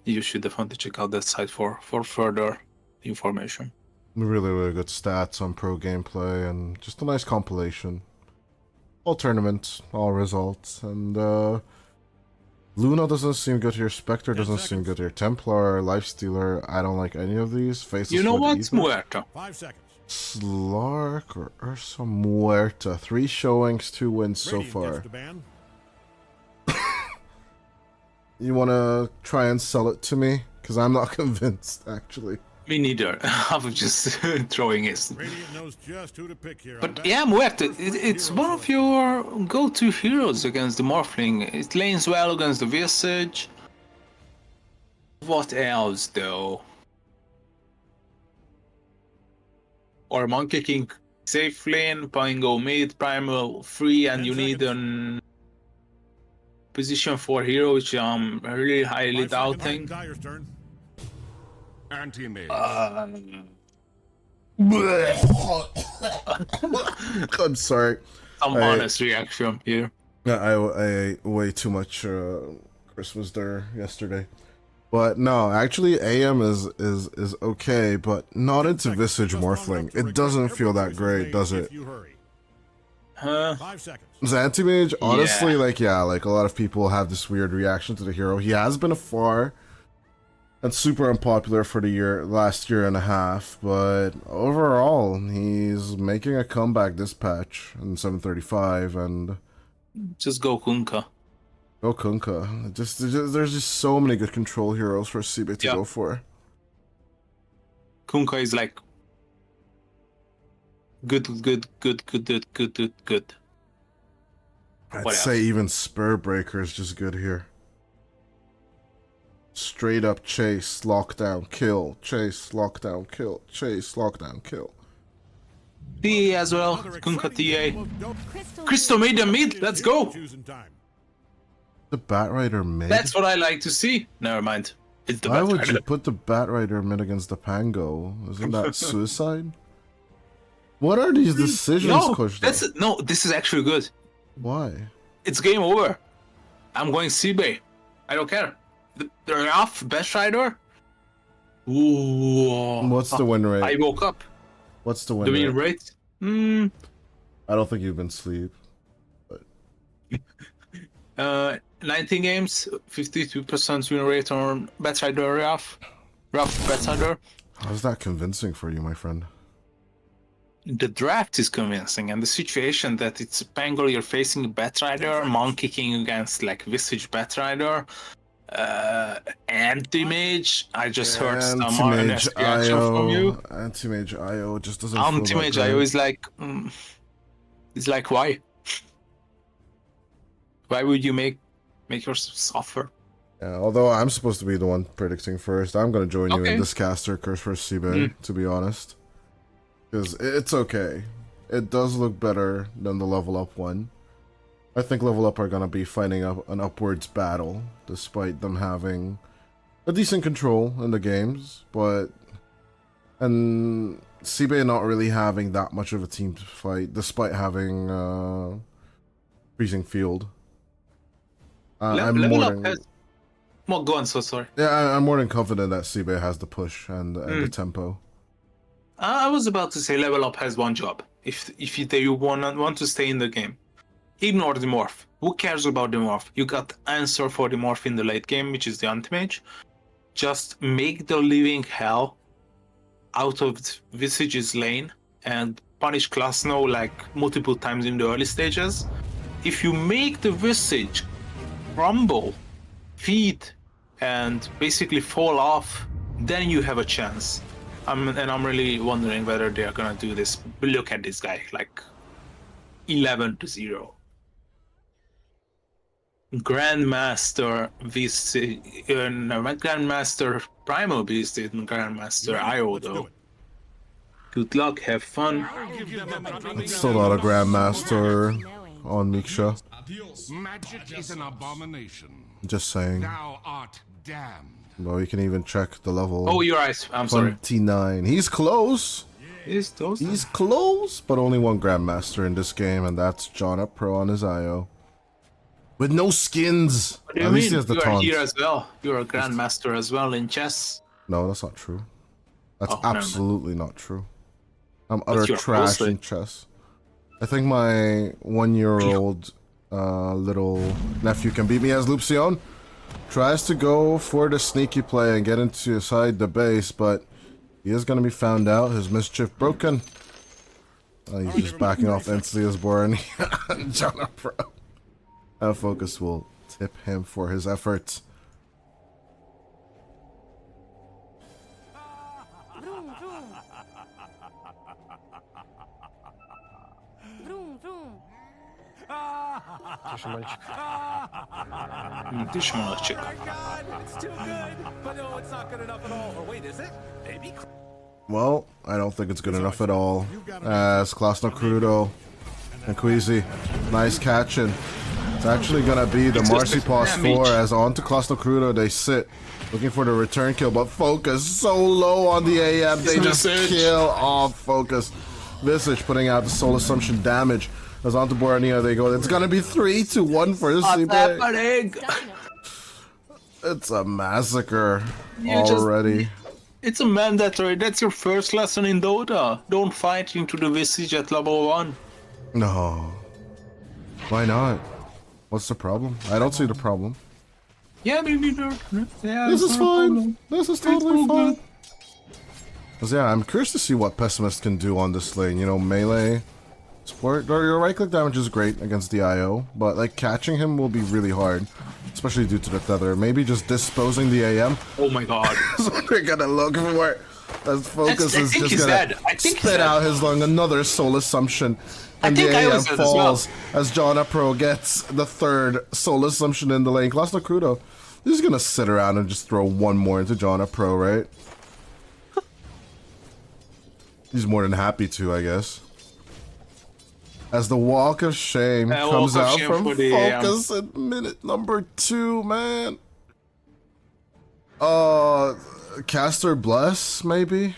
B: you should definitely check out that site for further information.
A: Really, really good stats on pro gameplay and just a nice compilation. All tournaments, all results, and Luna doesn't seem good here, Spectre doesn't seem good here, Templar, Lifestealer, I don't like any of these. Faceless
B: You know
A: Void
B: what?
A: Ether,
B: Muerto.
C: 5 seconds.
A: Slark or Ursa Muerta. 3 showings, 2 wins so
C: Radiant
A: far.
C: gets the ban.
A: You wanna try and sell it to me? Because I'm not convinced, actually.
B: Me neither. I was just throwing it.
C: Radiant knows just who to pick here.
B: But yeah, Muerto, it's one of your go-to heroes against the Morphling. It lanes well against the Visage. What else, though? Or Monkey King safe lane, Pango mid, Primal free, and you need an position 4 hero, which I'm really highly
C: 5 seconds.
B: doubting.
C: Dyer's turn.
E: Anti-mage.
A: I'm sorry.
B: Some honest reaction here.
A: Yeah, I ate way too much Christmas dinner yesterday. But no, actually AM is okay, but not into Visage Morphling. It doesn't feel that great, does it?
C: If you hurry.
B: Huh?
C: 5 seconds.
A: Zantimage, honestly,
B: Yeah.
A: like a lot of people have this weird reaction to the hero. He has been afar and super unpopular for the last year and a half, but overall, he's making a comeback this patch in 735, and
B: Just go Kunkka.
A: go Kunkka. There's just so many good control heroes for SIBE to
B: Yeah.
A: go for.
B: Kunkka is like good.
A: I'd
B: What
A: say
B: else?
A: even Spur Breaker is just good here. Straight up chase, lockdown, kill, chase, lockdown, kill, chase, lockdown, kill.
B: TA as well.
C: Another
B: Kunkka
C: exciting game
B: TA.
C: of Dota.
B: Crystal made a mid. Let's go.
C: Choosing time.
A: The Batrider mid?
B: That's what I like to see. Never mind. It's the
A: Why
B: best
A: would
B: rider.
A: you put the Batrider mid against the Pango? Isn't that suicide? What are these decisions,
B: No,
A: Coach?
B: this is actually good.
A: Why?
B: It's game over. I'm going SIBE. I don't care. They're off best rider. Ooh.
A: What's the win rate?
B: I woke up.
A: What's the win
B: The win
A: rate?
B: rate?
A: I don't think you've been asleep.
B: 19 games, 52% win rate on best rider rough best rider.
A: How's that convincing for you, my friend?
B: The draft is convincing, and the situation that it's Pango you're facing Batrider, Monkey King against like Visage Batrider, Anti-Mage. I just heard some honest reaction from you.
A: Anti-Mage IO just doesn't feel
B: Anti-Mage
A: that
B: IO
A: great.
B: is like, it's like why? Why would you make yourself suffer?
A: Yeah, although I'm supposed to be the one predicting first, I'm gonna join you
B: Okay.
A: in this caster curse for SIBE, to be honest. Because it's okay. It does look better than the level up one. I think level up are gonna be fighting an upwards battle, despite them having a decent control in the games, and SIBE not really having that much of a team to fight, despite having freezing field. I'm
B: Level
A: more
B: up
A: than,
B: has... Well, go on, so sorry.
A: yeah, I'm more than confident that SIBE has the push and the tempo.
B: I was about to say level up has one job. If you want to stay in the game, ignore the morph. Who cares about the morph? You got answer for the morph in the late game, which is the anti-mage. Just make the living hell out of Visage's lane and punish Klasno like multiple times in the early stages. If you make the Visage crumble, feed, and basically fall off, then you have a chance. I'm really wondering whether they are gonna do this. Look at this guy, like 11-0. Grandmaster Grandmaster Primal Beast and Grandmaster IO
C: Let's do
B: though.
C: it.
B: Good luck, have fun.
A: It's still not a Grandmaster. on Miksha.
E: Magic is an abomination.
A: Just saying.
E: Thou art damned.
A: Well, you can even check the level.
B: Oh, you're right. I'm sorry.
A: 29. He's close.
B: He's close.
A: He's close, but only one Grandmaster in this game, and that's John Up Pro on his IO. With no skins.
B: What do you
A: At least
B: mean?
A: he has the
B: You are
A: taunt.
B: here as well. You're a grandmaster as well in chess.
A: No, that's not true. That's
B: Oh, never mind.
A: absolutely not true. I'm utter
B: your
A: trash
B: close
A: in chess. I think my 1-year-old little nephew can beat me as Lupsion. Tries to go for the sneaky play and get inside the base, but he is going to be found out. His mischief broken. He's just backing off instantly as Boran. John Pro. That focus will tip him for his efforts.
G: Vroom, vroom. Vroom, vroom.
B: Düşmanlık.
I: God, it's too good. But no, it's not good enough at all. Or wait, is it? Maybe.
A: Well, I don't think it's good enough at all. As Klasno Crudo and Queasy, nice catching. It's actually gonna be the Marcy Pass 4 as on to Klasno Crudo they sit, looking for the return kill, but Focus so low on the AM, they just kill off Focus. Visage putting out the Soul Assumption damage. As on to Borania they go. It's gonna be 3-1 for the SIBE. It's a massacre already.
B: It's a mandatory. That's your first lesson in Dota. Don't fight into the Visage at level 1.
A: No. Why not? What's the problem? I don't see the problem.
B: Yeah, maybe not. Yeah,
A: This
B: it's
A: is
B: not a
A: fine.
B: problem.
A: This is
B: It's all
A: totally fine.
B: good.
A: 'Cause yeah, I'm curious to see what Pessimist can do on this lane. You know, melee support. Your right click damage is great against the IO, but like catching him will be really hard, especially due to the tether. Maybe just disposing the AM.
B: Oh my god.
A: That's what they're gonna look for. As Focus
B: I
A: is
B: think
A: just
B: he's
A: gonna
B: dead. I think he's
A: spit
B: dead.
A: out his lung. Another Soul Assumption.
B: I
A: And
B: think
A: the
B: I
A: AM
B: was dead as well.
A: falls as John Pro gets the third Soul Assumption in the lane. Klasno Crudo, he's gonna sit around and just throw one more into John Pro, right? He's more than happy to, I guess. As the Walk of Shame comes
B: Walk of
A: out
B: Shame
A: from
B: for the
A: Focus at minute number 2, man. Caster Bless, maybe?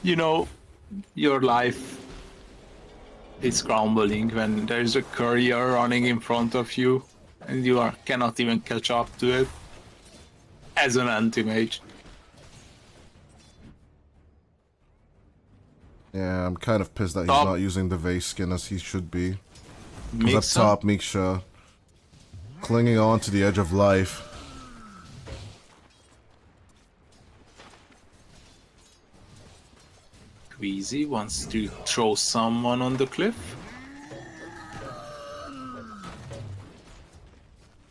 B: You know, your life is crumbling when there's a courier running in front of you and you cannot even catch up to it as an anti-mage.
A: Yeah, I'm kind of pissed that he's
B: Top.
A: not using the vase skin as he should be. 'Cause
B: Mix
A: up top, Miksha clinging on to the edge of life.
B: Queasy wants to throw someone on the cliff.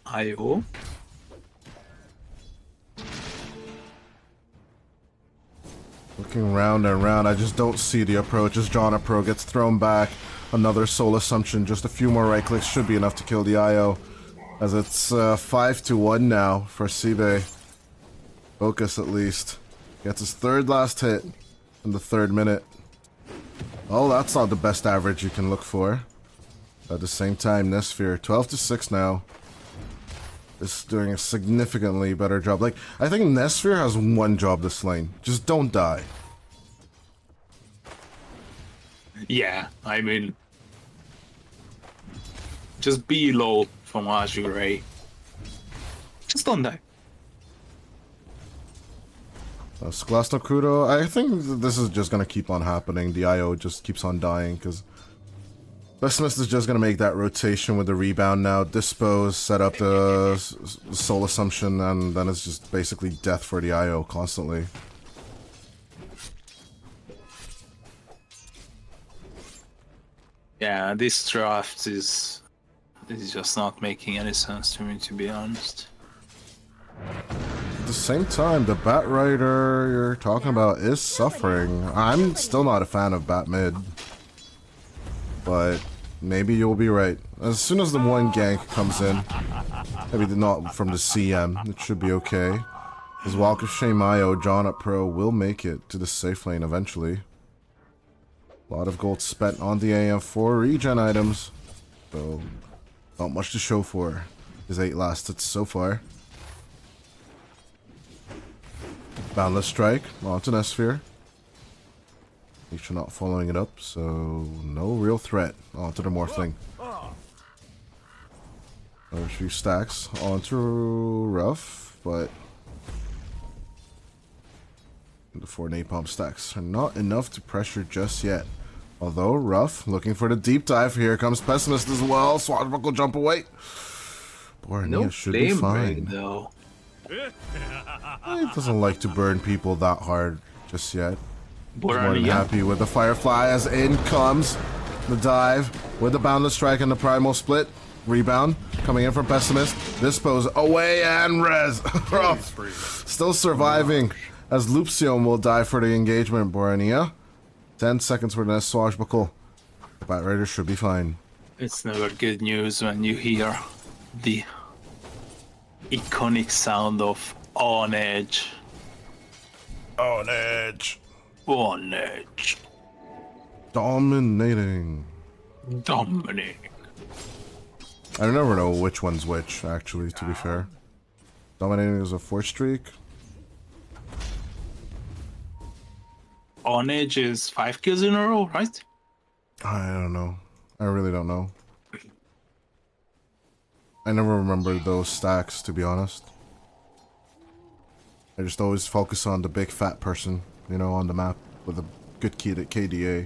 B: IO.
A: Looking round and round, I just don't see the approach as John Pro gets thrown back. Another Soul Assumption, just a few more right clicks should be enough to kill the IO. As it's 5-1 now for SIBE. Focus at least. Gets his third last hit in the 3rd minute. Oh, that's not the best average you can look for. At the same time, Nesphere, 12-6 now. Is doing a significantly better job. Like, I think Nesphere has one job this lane. Just don't die.
B: Yeah, I mean, just be low from Azure. Just don't die.
A: Klasno Crudo, I think this is just gonna keep on happening. The IO just keeps on dying because Pessimist is just gonna make that rotation with the rebound now, dispose, set up the Soul Assumption, and then it's just basically death for the IO constantly.
B: Yeah, this draft is just not making any sense to me, to be honest.
A: At the same time, the Bat Rider you're talking about is suffering. I'm still not a fan of Bat Mid. But maybe you'll be right. As soon as the one gank comes in, maybe not from the CM, it should be okay. As Walk of Shame IO, John Pro will make it to the safe lane eventually. A lot of gold spent on the AM4 regen items. So, not much to show for. His 8 lasted so far. Boundless Strike onto Nesphere. Nisha not following it up, so no real threat onto the Morphling. Another few stacks onto Rough, but the 4 napalm stacks are not enough to pressure just yet. Although Rough looking for the deep dive. Here comes Pessimist as well. Swashbuckle jump away. Bornea should be fine.
B: Though.
A: He doesn't like to burn people that hard just yet. He's more than
B: Bornea.
A: happy with the Firefly as in comes the dive with the Boundless Strike and the Primal Split. Rebound coming in from Pessimist. Dispose away and res. Rough still surviving as Loopsion will die for the engagement. Bornea. 10 seconds for the next Swashbuckle. Bat Raider should be fine.
B: It's never good news when you hear the iconic sound of On Edge.
A: On edge.
B: On Edge.
A: Dominating.
B: Dominating.
A: I never know which one's which, actually, to be fair. Dominating is a 4 streak.
B: On Edge is 5 kills in a row, right?
A: I don't know. I really don't know. I never remember those stacks, to be honest. I just always focus on the big fat person, you know, on the map with a good key to KDA.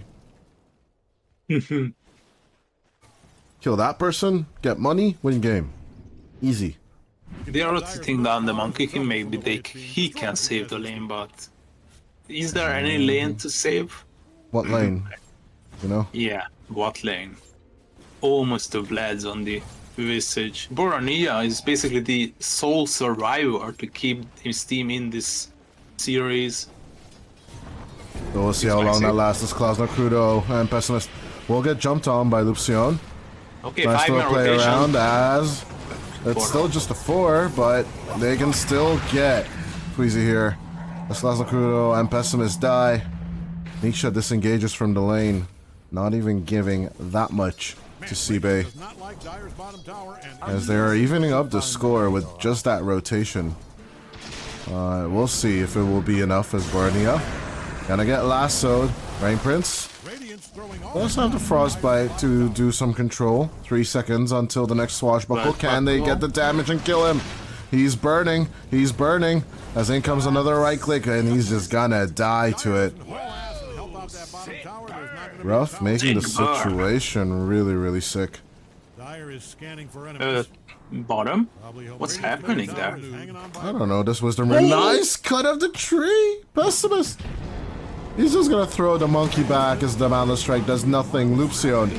A: Kill that person, get money, win game. Easy.
B: They are rotating down the Monkey King. Maybe he can save the lane, but is there any lane to save?
A: What lane? You know?
B: Yeah, what lane? Almost the Vlads on the Visage. Bornea is basically the sole survivor to keep his team in this series.
A: So we'll see how long that lasts. This Klausner Crudo and Pessimist will get jumped on by Loopsion.
B: Okay,
A: Nice
B: 5
A: little
B: man
A: play
B: rotation.
A: around as it's still just a 4, but they can still get Queasy here. As Klausner Crudo and Pessimist die. Nisha disengages from the lane, not even giving that much to SIBE, as they are evening up the score with just that rotation. We'll see if it will be enough as Bornea gonna get lassoed. Rain Prince does have the Frostbite to do some control. 3 seconds until the next Swashbuckle. Can they get the damage and kill him? He's burning. He's burning. As in comes another right click, and he's just gonna die to it. Rough making the situation really, really sick.
B: Bottom? What's happening there?
A: I don't know. This was the nice cut of the tree. Pessimist. He's just gonna throw the monkey back as the Boundless Strike does nothing. Loopsion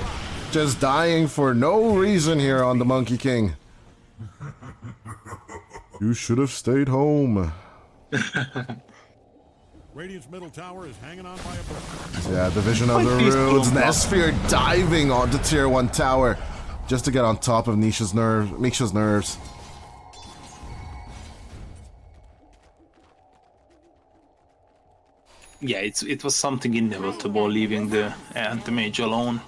A: just dying for no reason here on the Monkey King. You should have stayed home.
C: Radiant's middle tower is hanging on by a brick.
A: Yeah, Division of the Runes. Nesphere diving onto tier 1 tower just to get on top of Misha's nerves.
B: Yeah, it was something inevitable leaving the anti-mage alone.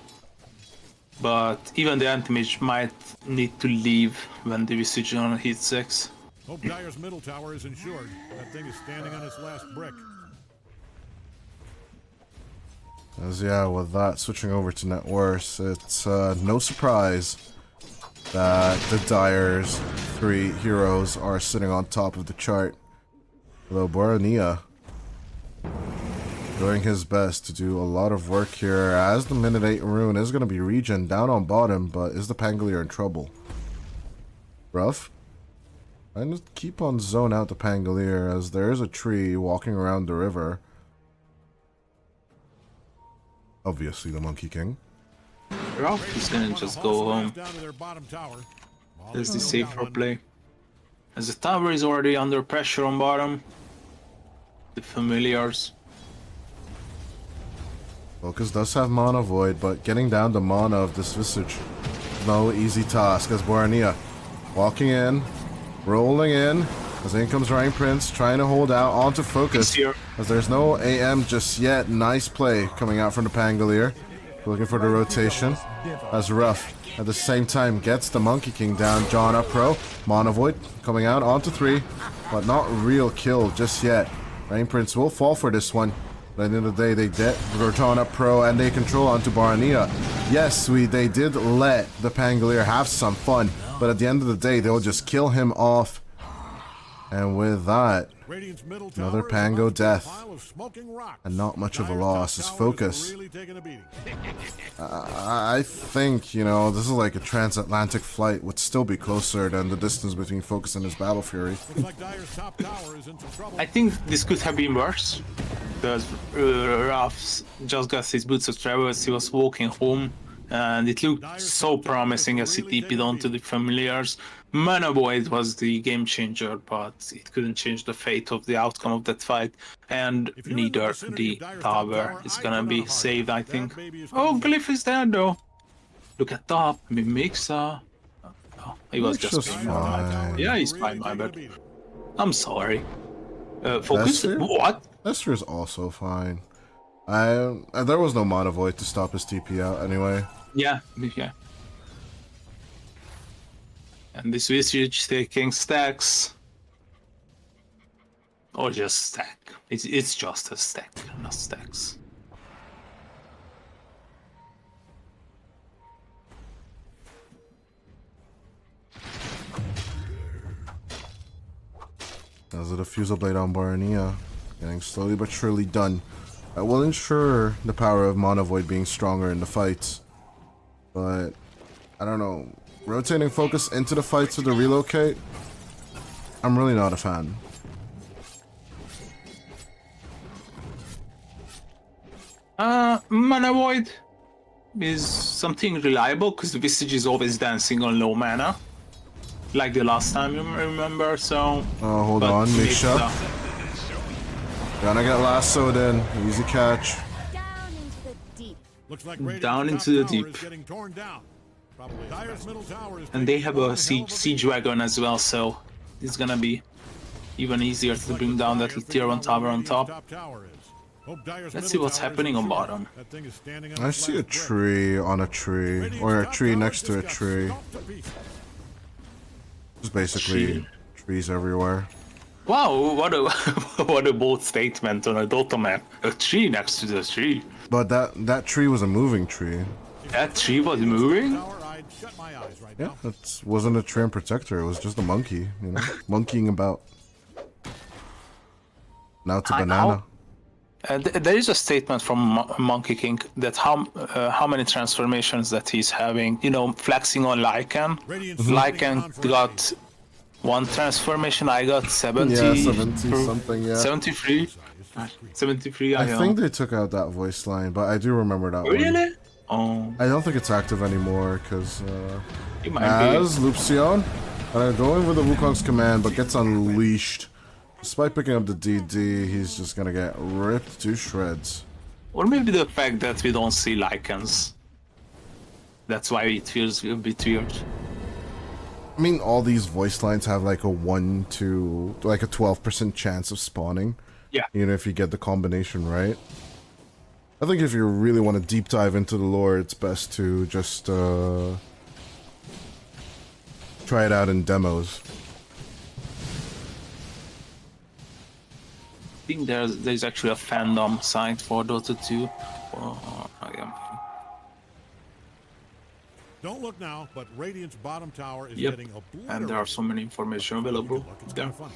B: But even the anti-mage might need to leave when the Visage hits 6.
C: Hope Dyer's middle tower is insured. That thing is standing on its last brick.
A: As yeah, with that switching over to net worth, it's no surprise that the Dyer's 3 heroes are sitting on top of the chart. Although Bornea doing his best to do a lot of work here, as the minute 8 rune is going to be regen down on bottom, but is the Pangolier in trouble? Rough? I'm just keep on zone out the Pangolier as there is a tree walking around the river. Obviously the Monkey King.
B: Rough is gonna just go home. That's the safer play. As the tower is already under pressure on bottom. The familiars.
A: Focus does have Mana Void, but getting down the mana of this Visage is no easy task as Bornea walking in, rolling in, As in comes Ryan Prince, trying to hold out onto focus.
B: Here.
A: As there's no AM just yet. Nice play coming out from the Pangolier. Looking for the rotation. As Ruff at the same time gets the Monkey King down. John up pro. Monovoid coming out onto 3. But not real kill just yet. Rain Prince will fall for this one. But at the end of the day, they did Rotan up pro and they control onto Barania. Yes, they did let the Pangolier have some fun. But at the end of the day, they'll just kill him off. And with that, another Pango death. And not much of a loss. Is Focus. I think, you know, this is like a transatlantic flight. Would still be closer than the distance between Focus and his Battle Fury.
B: I think this could have been worse. Because Ralph just got his boots of travel as he was walking home. And it looked so promising as he TP'd onto the familiars. Mana Void was the game changer, but it couldn't change the fate of the outcome of that fight. And neither the tower is gonna be saved, I think. Oh, Glyph is there though. Look at top, Mimixa. Oh, he was just
A: fine.
B: Yeah, he's fine, my bad. I'm sorry. Focus?
A: Lester?
B: What?
A: Lester is also fine. There was no Mana Void to stop his TP out anyway.
B: Yeah. And this Visage taking stacks. Or just stack. It's just a stack, not stacks.
A: As a Diffusal Blade on Barania, getting slowly but surely done. That will ensure the power of Mana Void being stronger in the fights. But, I don't know. Rotating Focus into the fights with the relocate, I'm really not a fan.
B: Mana Void is something reliable because the Visage is always dancing on low mana. Like the last time you remember, so...
A: Oh, hold on, Misha. Gonna get lassoed in. Easy catch.
G: Down into the deep.
B: Down into the deep. And they have a siege wagon as well, so it's gonna be even easier to bring down that tier 1 tower on top. Let's see what's happening on bottom.
A: I see a tree on a tree, or a tree next to a tree. Just basically trees everywhere.
B: Wow, what a what a bold statement on a Dota map. A tree next to the tree.
A: But that tree was a moving tree.
B: That tree was moving?
A: Yeah, it wasn't a tree and protector, it was just a monkey, you know, monkeying about. Now to banana.
B: There is a statement from Monkey King that how many transformations that he's having, you know, flexing on Lycan. Lycan got 1 transformation, I got 70.
A: Yeah, 70 something, yeah.
B: 73? 73,
A: I think they took out that voice line, but I do remember that one.
B: Really? Oh.
A: I don't think it's active anymore, because
B: It might
A: as Luxion, going with the Wukong's command, but gets unleashed. Despite picking up the DD, he's just gonna get ripped to shreds.
B: Or maybe the fact that we don't see Lycans. That's why it feels a bit weird.
A: I mean, all these voice lines have like a 1 to like a 12% chance of spawning.
B: Yeah.
A: You know, if you get the combination right. I think if you really want to deep dive into the lore, it's best to just try it out in demos.
B: I think there's actually a fandom site for Dota 2.
C: Don't look now, but Radiant's bottom tower is
B: Yep,
C: getting obliterated.
B: and there are so many information available
C: It's
B: there.
C: kinda funny.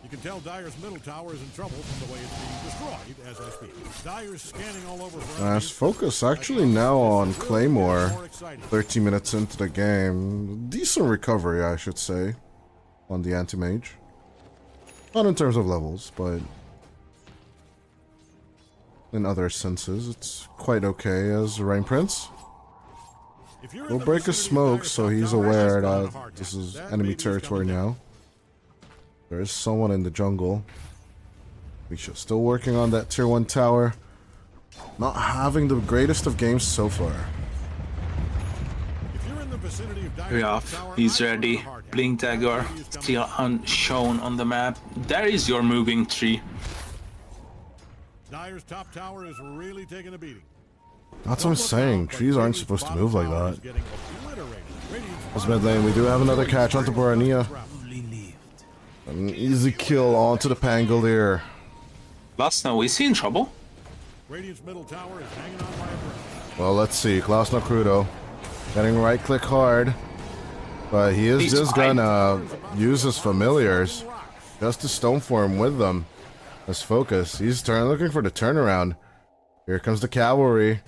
C: You can tell Dire's middle tower is in trouble from the way it's being destroyed as I speak. Dire's scanning all over for
A: Nice
C: enemies.
A: focus actually now on Claymore. 13 minutes into the game. Decent recovery, I should say, on the anti-mage. Not in terms of levels, but in other senses, it's quite okay as Rain Prince. We'll break a smoke so he's aware that this is enemy territory now. There is someone in the jungle. Misha still working on that tier 1 tower. Not having the greatest of games so far.
C: vicinity of Dyer's
B: Yeah,
C: tower,
B: he's
C: I
B: ready.
C: prefer hard.
B: Blink dagger still unshown on the map. There is your moving tree.
C: Dyer's top tower is really taking a beating.
A: That's what I'm saying. Trees aren't supposed to move like
C: Bottom tower is
A: that.
C: getting obliterated. Radiant's
A: This mid lane, we do have another catch onto Borania. An easy kill onto the Pangolier.
B: Glasnow, is he in trouble?
C: Radiant's middle tower is hanging on by a thread.
A: Well, let's see. Klaus Nakrudo getting right click hard. But he is
B: He's
A: just
B: fine.
A: gonna use his familiars just to stone form with them. Let's focus. He's looking for the turnaround. Here comes the cavalry.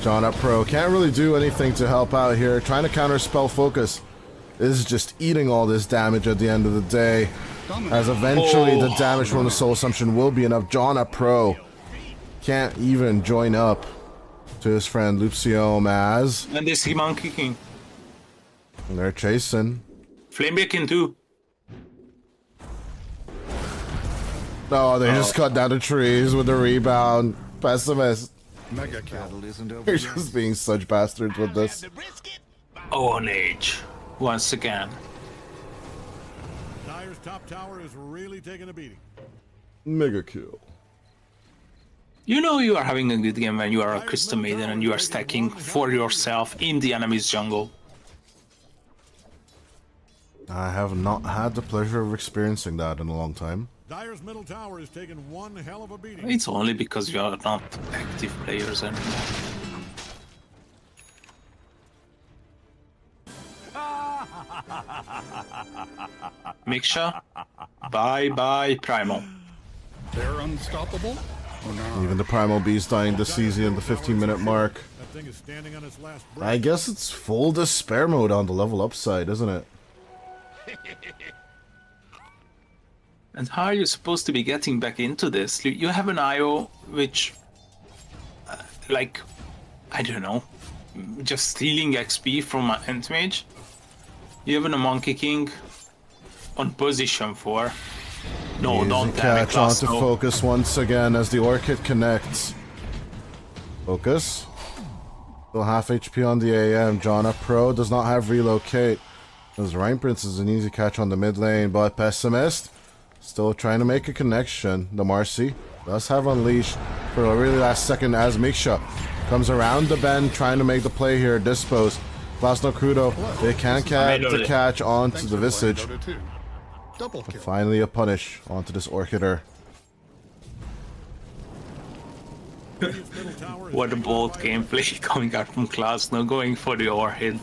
A: John up pro. Can't really do anything to help out here. Trying to counter spell focus is just eating all this damage at the end of the day. As eventually the damage from the soul assumption will be enough. John up pro can't even join up to his friend Luxiom as
B: And this Monkey King.
A: they're chasing.
B: Flamebeacon too.
A: No, they just cut down the trees with the rebound. Pessimist.
J: Mega cattle isn't over.
A: They're just being such bastards with this.
B: On age. Once again.
C: Dyer's top tower is really taking a beating.
A: Mega kill.
B: You know you are having a good game when you are a Crystal Maiden and you are stacking for yourself in the enemy's jungle.
A: I have not had the pleasure of experiencing that in a long time.
C: Dyer's middle tower is taking one hell of a beating.
B: It's only because you are not active players anymore. Miksha, bye Primal.
J: They're unstoppable? Oh, no.
A: Even the Primal Beast dying this easy in the 15-minute mark.
C: That thing is standing on its last breath.
A: I guess it's full despair mode on the level up side, isn't it?
B: And how are you supposed to be getting back into this? You have an IO which, like, I don't know, just stealing XP from an End Mage. You have a Monkey King on position 4. No,
A: Easy
B: don't damn it,
A: catch onto
B: Glasnow.
A: focus once again as the Orchid connects. Focus. Still half HP on the AM. John up pro does not have relocate. As Rhyme Prince is an easy catch on the mid lane, but Pessimist still trying to make a connection. The Marcy does have Unleash for a really last second as Miksha comes around the bend trying to make the play here. Dispose. Klaus Nakrudo. They can't get the catch onto
J: Thanks
A: the
J: for playing
A: Visage.
J: Dota 2. Double kill.
A: Finally a punish onto this Orchider.
C: Radiant's middle tower is
B: What a
C: hanging
B: bold
C: on by a thread.
B: gameplay coming out from Glasnow, going for the overhead.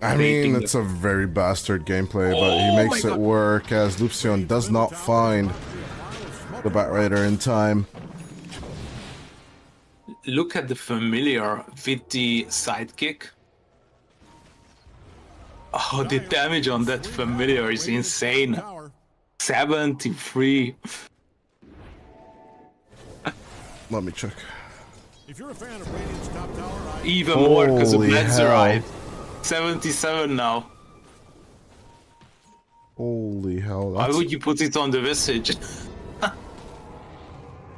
A: I mean, it's a very bastard gameplay, but he
B: Oh
A: makes
B: my
A: it
B: God.
A: work as Luxion does not find the Batrider in time.
B: Look at the familiar with the sidekick. Oh, the damage on that familiar is insane.
C: Tower.
B: 73.
A: Let me check.
C: If you're a fan of Radiant's top tower, I
B: Even more because of
A: Holy
B: Bladzerite.
A: hell.
B: 77 now.
A: Holy hell.
B: Why
A: That's...
B: would you put it on the Visage?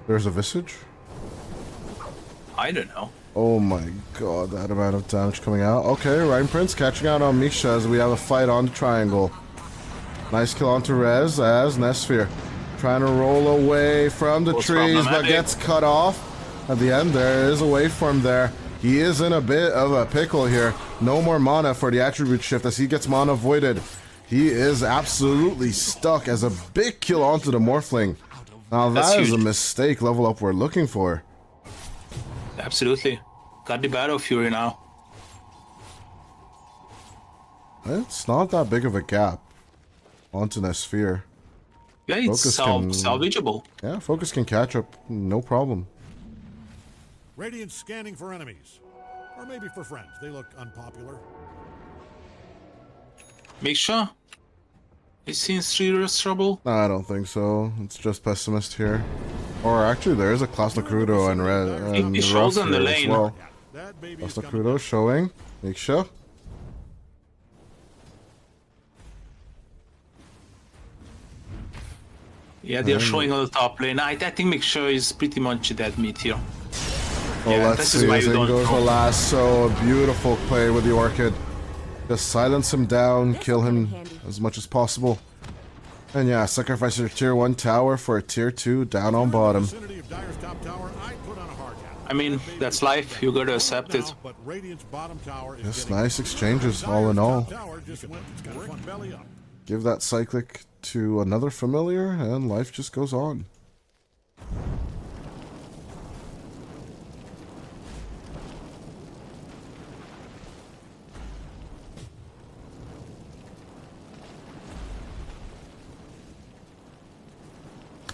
A: There's a Visage?
B: I don't know.
A: Oh my god, that amount of damage coming out. Okay, Rhyme Prince catching out on Misha as we have a fight on the triangle. Nice kill onto Rez as Nesphere trying to roll away from the
B: Most
A: trees, but
B: problematic.
A: gets cut off. At the end, there is a waveform there. He is in a bit of a pickle here. No more mana for the attribute shift as he gets mana voided. He is absolutely stuck as a big kill onto the Morphling. Now
B: That's
A: that is a
B: huge.
A: mistake level up we're looking for.
B: Absolutely. Got the Battle Fury now.
A: It's not that big of a gap onto Nesphere.
B: Yeah, it's
A: Focus can-
B: salvageable.
A: Yeah, Focus can catch up, no problem.
C: Radiant scanning for enemies. Or maybe for friends. They look unpopular.
B: Make sure. Is he in serious trouble?
A: No, I don't think so. It's just Pessimist here. Or actually, there is a Klaus Nakrudo and Red and
B: He shows
A: Ruff
B: on the
A: here as
B: lane.
A: well.
C: That baby
A: Klaus
C: is coming.
A: Nakrudo showing. Make sure.
B: Yeah, they're showing on the top lane. I think Make sure is pretty much dead meat here.
A: Well,
B: Yeah,
A: let's
B: this is
A: see.
B: why
A: As
B: you
A: in
B: don't
A: goes the
B: know.
A: lasso. A beautiful play with the Orchid. Just silence him down,
G: This
A: kill
G: will come in
A: him
G: handy.
A: as much as possible. And yeah, sacrifice your tier 1 tower for a tier 2 down on bottom.
C: Vicinity of Dyer's top tower, I'd put on a hard hat.
B: I mean, that's life. You gotta accept it.
C: Now, but Radiant's bottom tower is
A: Just
C: getting
A: nice exchanges, all in
C: Dyer's
A: all.
C: top tower just went brick belly up.
A: Give that cyclic to another familiar, and life just goes on.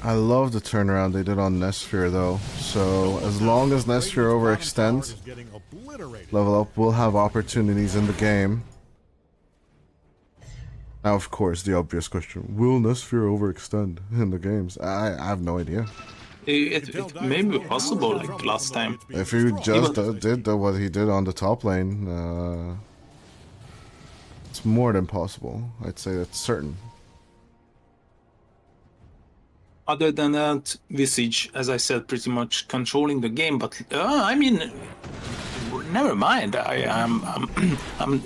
A: I love the turnaround they did on Nesphere though, so as long as Nesphere overextends,
C: Is getting obliterated.
A: level up will have opportunities in the game. Now of course the obvious question, will Nesphere overextend in the games? I have no idea.
B: It may be possible, like last time.
A: If he just did what he did on the top lane, it's more than possible. I'd say that's certain.
B: Other than that, Visage, as I said, pretty much controlling the game. But I mean, never mind. I'm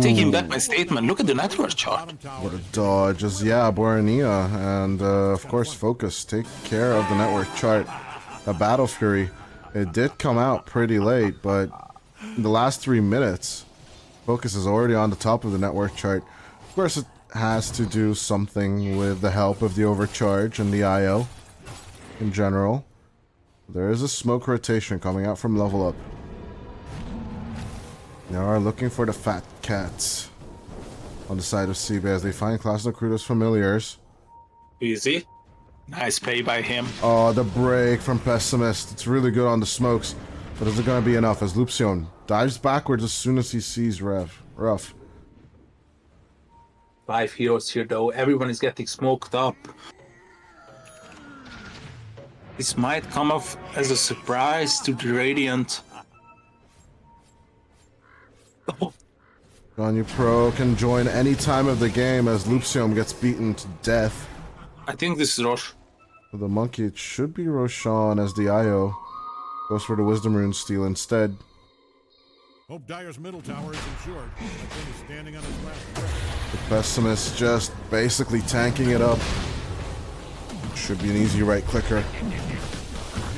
B: taking back my statement. Look at the network chart.
A: What a dodge. Yeah, Borania, and of course Focus. Take care of the network chart. A Battle Fury. It did come out pretty late, but in the last 3 minutes, Focus is already on the top of the network chart. Of course, it has to do something with the help of the overcharge and the IO in general. There is a smoke rotation coming out from level up. They are looking for the fat cats on the side of SIBE as they find Class Nocrudo's familiars.
B: Easy. Nice play by him.
A: Oh, the break from Pessimist. It's really good on the smokes, but is it going to be enough as Lupsion dives backwards as soon as he sees Ruff.
B: 5 heroes here though. Everyone is getting smoked up. This might come off as a surprise to the Radiant. Oh,
A: Ganyu Pro can join any time of the game as Lupsion gets beaten to death.
B: I think this is Rosh.
A: For the monkey, it should be Roshan as the IO goes for the Wisdom Rune steal instead.
C: Hope Dyer's middle tower is insured. The thing is standing on his last breath.
A: The Pessimist just basically tanking it up. Should be an easy right clicker.
C: You can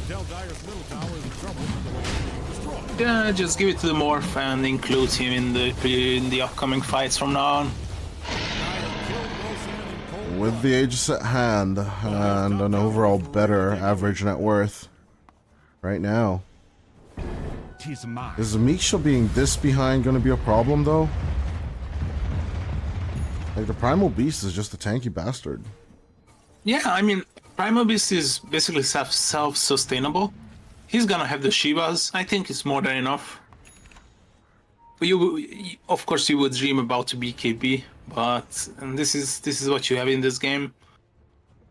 C: tell Dyer's middle tower is in trouble with the way it's being destroyed.
B: Yeah, just give it to the Morph and include him in the upcoming fights from now on.
A: With the Aegis at hand and an overall better average net worth right now. Is Misha being this behind going to be a problem though? Like the Primal Beast is just a tanky bastard.
B: Yeah, I mean, Primal Beast is basically self-sustainable. He's gonna have the Shivas. I think it's more than enough. But of course, you would dream about the BKB, but and this is what you have in this game.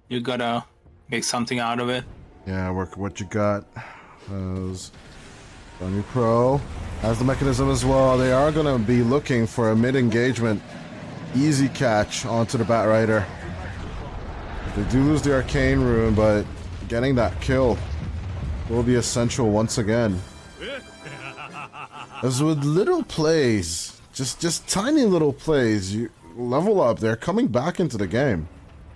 B: You gotta make something out of it.
A: Yeah, work with what you got. As Ganyu Pro has the mechanism as well. They are going to be looking for a mid-engagement easy catch onto the Batrider. They do lose the Arcane Rune, but getting that kill will be essential once again. As with little plays, just tiny little plays, you level up, they're coming back into the game.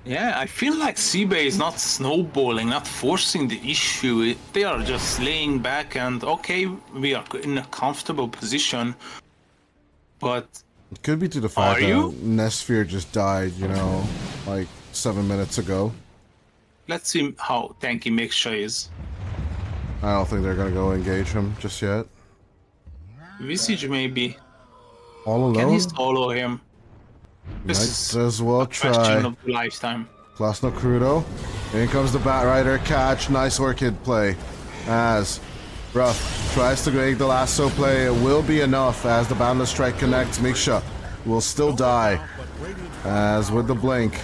B: Yeah, I feel like SIBE is not snowballing, not forcing the issue. They are just laying back and, okay, we are in a comfortable position, but...
A: It could be to the fact
B: Are
A: that
B: you?
A: Nesphere just died, you know, like 7 minutes ago.
B: Let's see how tanky Mixture is.
A: I don't think they're going to go engage him just yet.
B: Visage maybe.
A: All alone?
B: Can he solo him? This
A: Might
B: is
A: as well
B: a question
A: try.
B: of a lifetime.
A: Class no Crudo. In comes the Batrider. Catch. Nice Orchid play. As Ruff tries to make the lasso play. It will be enough as the Boundless Strike connects. Misha will still die. As with the blink.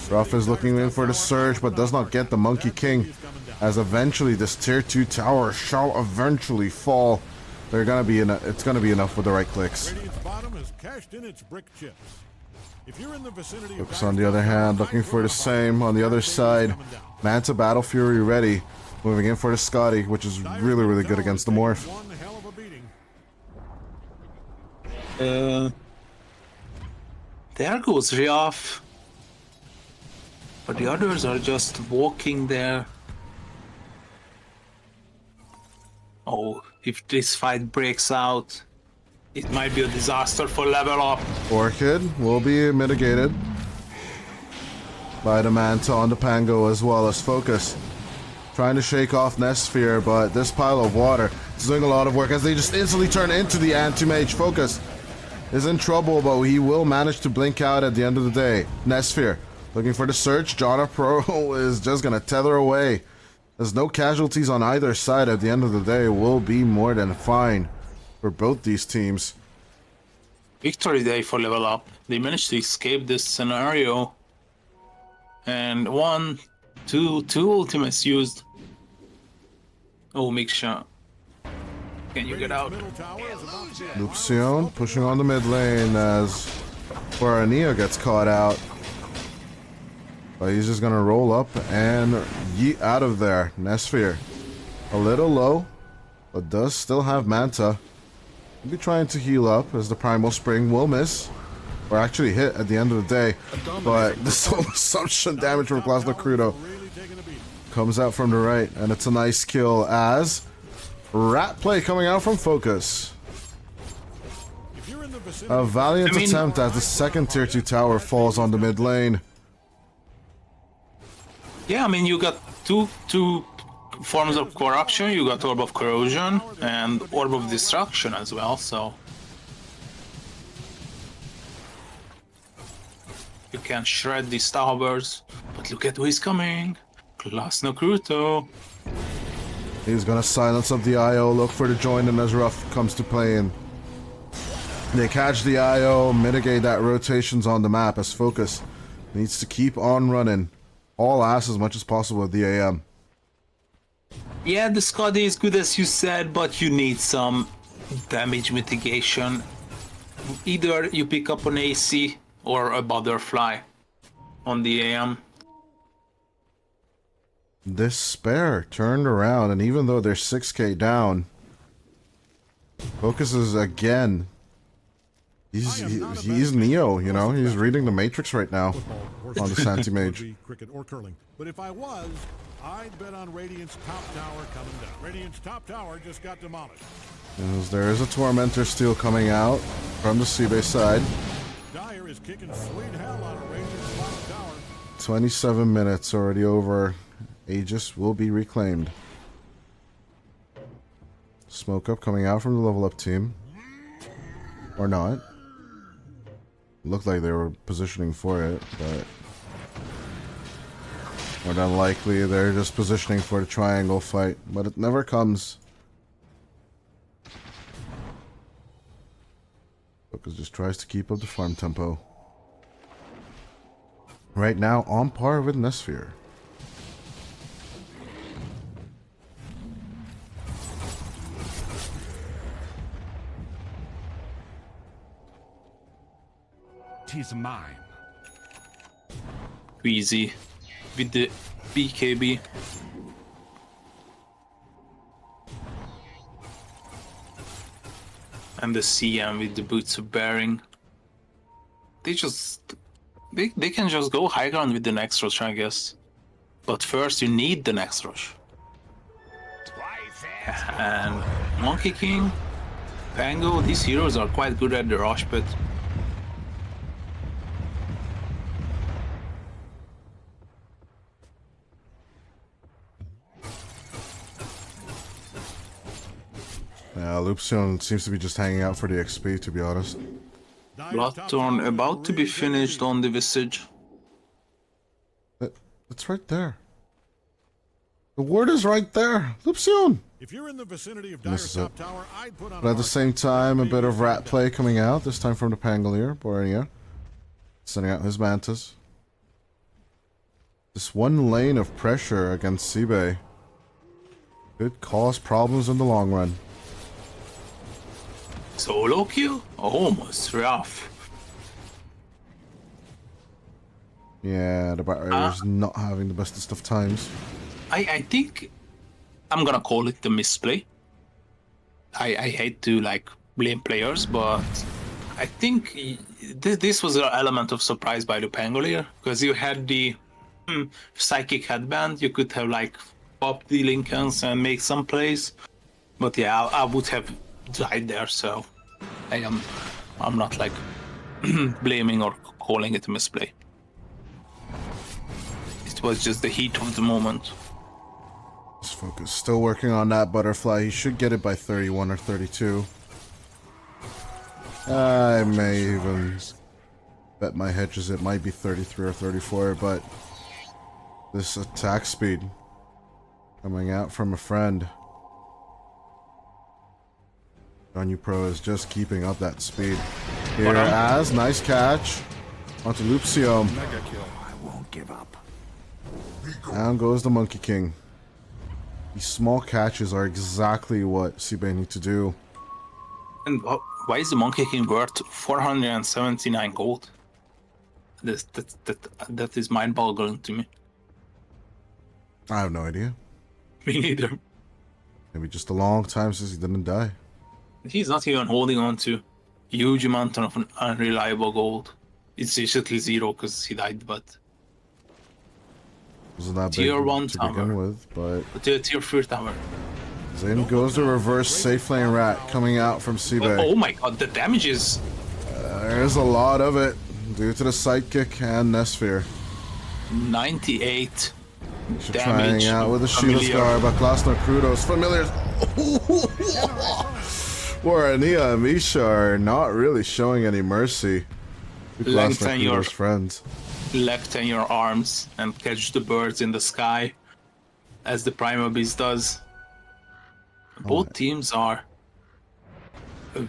A: Ruff is looking in for the surge, but does not get the Monkey King. As eventually this tier 2 tower shall eventually fall. They're gonna be it's gonna be enough with the right clicks.
C: Radiant's bottom has cashed in its brick chips. If you're in the vicinity of
A: Looks on the other hand, looking for the same on the other side. Manta Battle Fury ready. Moving in for the Scotty, which is really, really good against the Morph.
C: One hell of a beating.
B: There goes Riaf. But the others are just walking there. Oh, if this fight breaks out, it might be a disaster for level up.
A: Orchid will be mitigated by the Manta on the Pango as well as Focus. Trying to shake off Nestsphere, but this pile of water is doing a lot of work as they just instantly turn into the Anti-Mage. Focus is in trouble, but he will manage to blink out at the end of the day. Nestsphere looking for the search. Jonna Pro is just going to tether away. There's no casualties on either side at the end of the day. Will be more than fine for both these teams.
B: Victory day for level up. They managed to escape this scenario. And two ultimates used. Oh, Miksha. Can you get out?
A: Luxion pushing on the mid lane as Guaranio gets caught out. But he's just gonna roll up and yeet out of there. Nestsphere a little low, but does still have Manta. He'll be trying to heal up as the Primal Spring will miss. Or actually hit at the end of the day. But the soul assumption damage from Glasno Crudo comes out from the right, and it's a nice kill as rat play coming out from Focus. A valiant attempt as the second tier 2 tower falls on the mid lane.
B: Yeah, I mean, you got two forms of corruption. You got Orb of Corrosion and Orb of Destruction as well, so you can shred these towers. But look at who is coming. Glasno Crudo.
A: He's gonna silence up the IO, look for the join in as Ruff comes to play in. They catch the IO, mitigate that rotations on the map as Focus needs to keep on running. All ass as much as possible with the AM.
B: Yeah, the Scotty is good as you said, but you need some damage mitigation. Either you pick up an AC or a Butterfly on the AM.
A: This spare turned around, and even though they're 6k down, Focus is again. He's Neo, you know. He's reading the Matrix right now on the Santi Mage.
C: Cricket or curling. But if I was, I'd bet on Radiant's top tower coming down. Radiant's top tower just got demolished.
A: As there is a Tormentor Steel coming out from the SIBE side.
C: Dire is kicking sweet hell out of Radiant's top tower.
A: 27 minutes already over. Aegis will be reclaimed. Smoke up coming out from the level up team. Or not. Looked like they were positioning for it, but more than likely they're just positioning for the triangle fight, but it never comes. Focus just tries to keep up the farm tempo. Right now on par with Nestsphere.
E: Tis mine.
B: Easy with the BKB. And the CM with the Boots of Bearing. They can just go high ground with the next rush, I guess. But first you need the next rush. And Monkey King, Pango, these heroes are quite good at the rush, but
A: Luxion seems to be just hanging out for the XP, to be honest.
B: Bloodthorn about to be finished on the Visage.
A: It's right there. The word is right there. Luxion!
C: If you're in the vicinity of Dire's top tower, I'd put on
A: But at the same time, a bit of rat play coming out, this time from the Pangolier, Borenia. Sending out his Mantas. This one lane of pressure against SIBE could cause problems in the long run.
B: Solo queue? Almost rough.
A: Yeah, the Bat Rider's not having the bestest of times.
B: I think I'm gonna call it the misplay. I hate to like blame players, but I think this was an element of surprise by the Pangolier, because you had the psychic headband. You could have like popped the Lincolns and make some plays, but yeah, I would have died there. So I'm not like blaming or calling it a misplay. It was just the heat of the moment.
A: Let's focus. Still working on that butterfly. He should get it by 31 or 32. I may even bet my hedges it might be 33 or 34, but this attack speed coming out from a friend. Ganyu Pro is just keeping up that speed. Here as nice catch onto Lucio.
J: Mega kill.
E: I won't give up.
A: Down goes the Monkey King. These small catches are exactly what SIBE need to do.
B: And why is the Monkey King worth 479 gold? That is mind-boggling to me.
A: I have no idea.
B: Me neither.
A: Maybe just a long time since he didn't die.
B: He's not even holding on to huge amount of unreliable gold. It's basically zero because he died, but
A: Wasn't that big
B: Tier 1
A: to
B: tower.
A: begin with, but
B: the tier 4 tower.
A: then goes the reverse safe lane rat coming out from SIBE.
B: Oh my god, the damage is...
A: There's a lot of it due to the sidekick and Nesphere.
B: 98
A: Trying
B: damage.
A: out with a Shield Scar, but Glasner Crudos. Familiars. Warania and Misha are not really showing any mercy to Glasner
B: Lengthen your-
A: Crudos' friends.
B: Lengthen your arms and catch the birds in the sky, as the Primal Beast does. Both teams are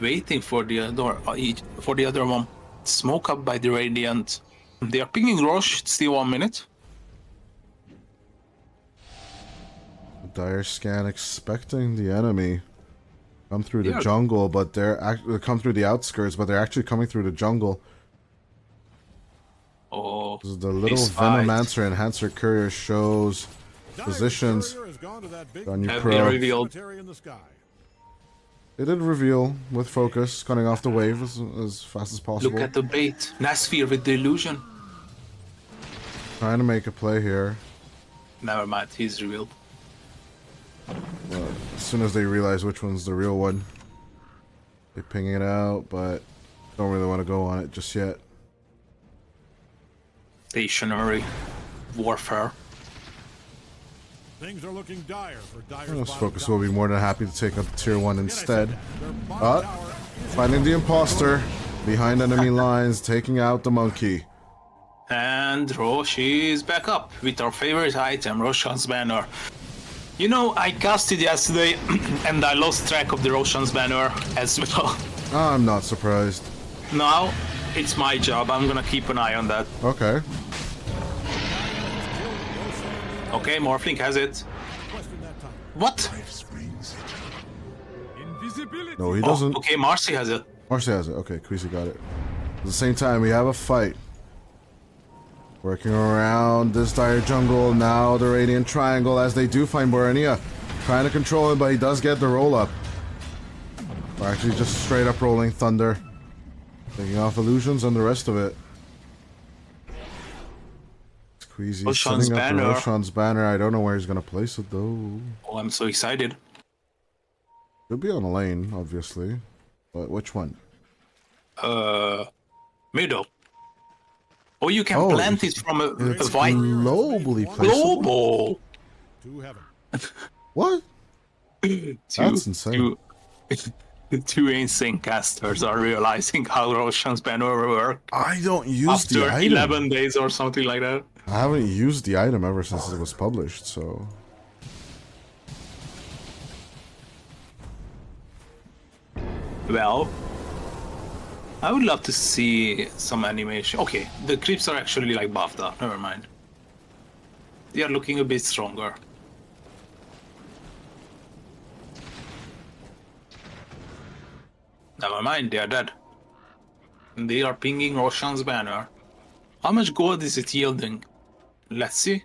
B: waiting for the other one. Smoke up by the Radiant. They are picking Roche. It's still 1 minute.
A: Dire Scan expecting the enemy come through the
B: Yeah.
A: jungle, but they're come through the outskirts, but they're actually coming through the jungle.
B: Oh,
A: This is the little
B: Ace fight.
A: Venomancer Enhancer Courier shows positions. Ganyu
B: Have
A: Pro.
B: been revealed.
J: In the sky.
A: They did reveal with focus, cutting off the wave as fast as possible.
B: Look at the bait. Nasphere with the illusion.
A: Trying to make a play here.
B: Never mind, he's revealed.
A: Well, as soon as they realize which one's the real one, they ping it out, but don't really want to go on it just yet.
B: Stationary warfare.
J: Things are looking dire for Dire's
A: This
J: bottom
A: focus
J: tower.
A: will be more than happy to take up tier 1 instead.
J: Their bottom
A: But
J: tower is
A: finding the imposter behind enemy lines, taking out the monkey.
B: And Roche is back up with our favorite item, Roshan's Banner. You know, I casted yesterday and I lost track of the Roshan's Banner as well.
A: I'm not surprised.
B: Now, it's my job. I'm gonna keep an eye on that.
A: Okay.
B: Okay, Morphling has it. What?
A: No, he
B: Oh,
A: doesn't.
B: okay, Marcy has it.
A: Marcy has it. Okay, Queasy got it. At the same time, we have a fight. Working around this dire jungle, now the Radiant Triangle as they do find Borania. Trying to control him, but he does get the roll up. Or actually just straight up rolling Thunder. Taking off illusions and the rest of it. Queasy
B: Roshan's
A: setting up the
B: banner.
A: Roshan's banner. I don't know where he's gonna place it though.
B: Oh, I'm so excited.
A: Could be on a lane, obviously. But which one?
B: Middle. Oh, you can
A: Oh,
B: plant it from a
A: It's
B: white
A: globally placeable.
B: global.
J: to heaven.
A: What?
B: Two,
A: That's insane.
B: two insane casters are realizing how Roshan's banner work
A: I don't use the
B: after
A: item.
B: 11 days or something like that.
A: I haven't used the item ever since it was published, so...
B: Well, I would love to see some animation. Okay, the creeps are actually like buffed up. Never mind. They are looking a bit stronger. Never mind, they are dead. They are pinging Roshan's banner. How much gold is it yielding? Let's see.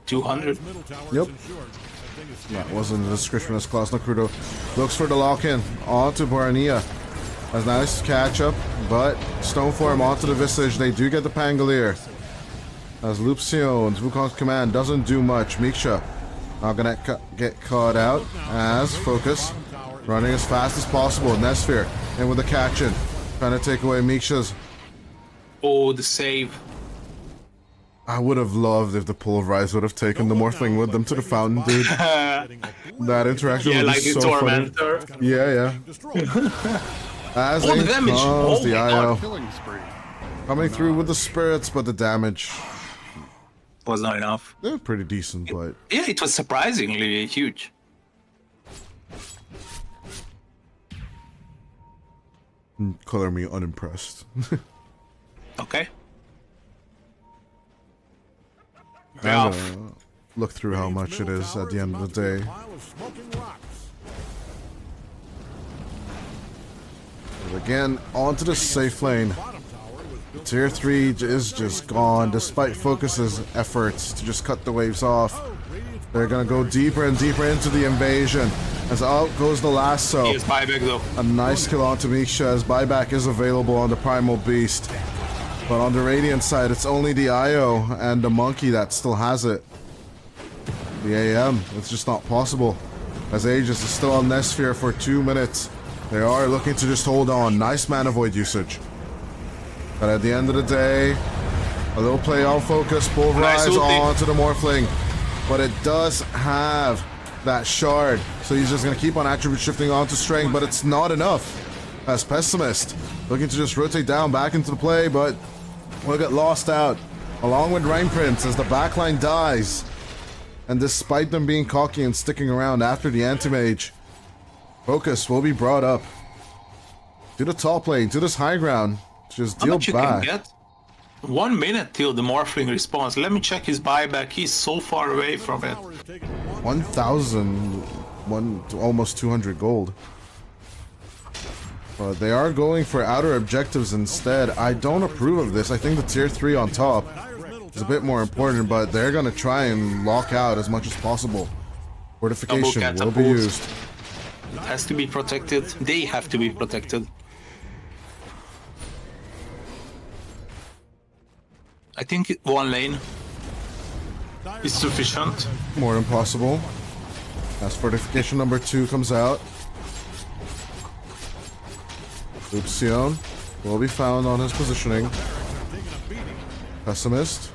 B: 200.
C: Middle tower
A: Yep.
C: is insured. That thing is
A: That wasn't a description as Klaus Nakrudo looks for the lock-in onto Barania. That's nice catch up, but Stoneform onto the Visage. They do get the Pangolier. As Loopsiones, Wukong's command doesn't do much. Miksha not gonna get caught out as Focus running as fast as possible. Nesphere in with the catch-in, trying to take away Miksha's.
B: Oh, the save.
A: I would have loved if the Pulverize would have taken the Morphling with them to the fountain, dude. That interaction
B: Yeah,
A: would
B: like
A: be
B: the
A: so funny.
B: Tormentor.
A: Yeah. As
B: Oh, the
A: in
B: damage.
A: comes
B: Oh
A: the
B: my
A: IO.
E: Killing spree.
A: Coming through with the spirits, but the damage,
B: Was not enough.
A: they're pretty decent, but
B: Yeah, it was surprisingly huge.
A: color me unimpressed.
B: Okay.
A: I'm gonna look through how much it is at the end of the day.
C: Pile of smoking rocks.
A: But again, onto the safe lane.
C: Bottom tower was built
A: Tier 3 is just gone, despite Focus's efforts to just cut the waves off. They're gonna go deeper and deeper into the invasion. As out goes the lasso.
B: Here's buyback though.
A: A nice kill onto Miksha as buyback is available on the Primal Beast. But on the Radiant side, it's only the IO and the Monkey that still has it. The AM, it's just not possible. As Aegis is still on Nesphere for 2 minutes. They are looking to just hold on. Nice mana void usage. But at the end of the day, a little play on Focus, Pulverize
B: Nice ulti.
A: onto the Morphling. But it does have that shard. So he's just going to keep on attribute shifting onto Strength, but it's not enough. As Pessimist, looking to just rotate down back into the play, but will get lost out. Along with Rain Prince as the backline dies. And despite them being cocky and sticking around after the Anti-Mage, Focus will be brought up to the top lane, to this high ground. Just
B: How
A: deal
B: much you
A: back.
B: can get? 1 minute till the Morphling responds. Let me check his buyback. He's so far away from it.
A: 1,000, almost 200 gold. But they are going for outer objectives instead. I don't approve of this. I think the tier 3 on top is a bit more important, but they're going to try and lock out as much as possible. Fortification will be
B: catapult.
A: used.
B: Has to be protected. They have to be protected. I think 1 lane is sufficient.
A: More than possible. As fortification number 2 comes out. Loopsion will be found on his positioning. Pessimist.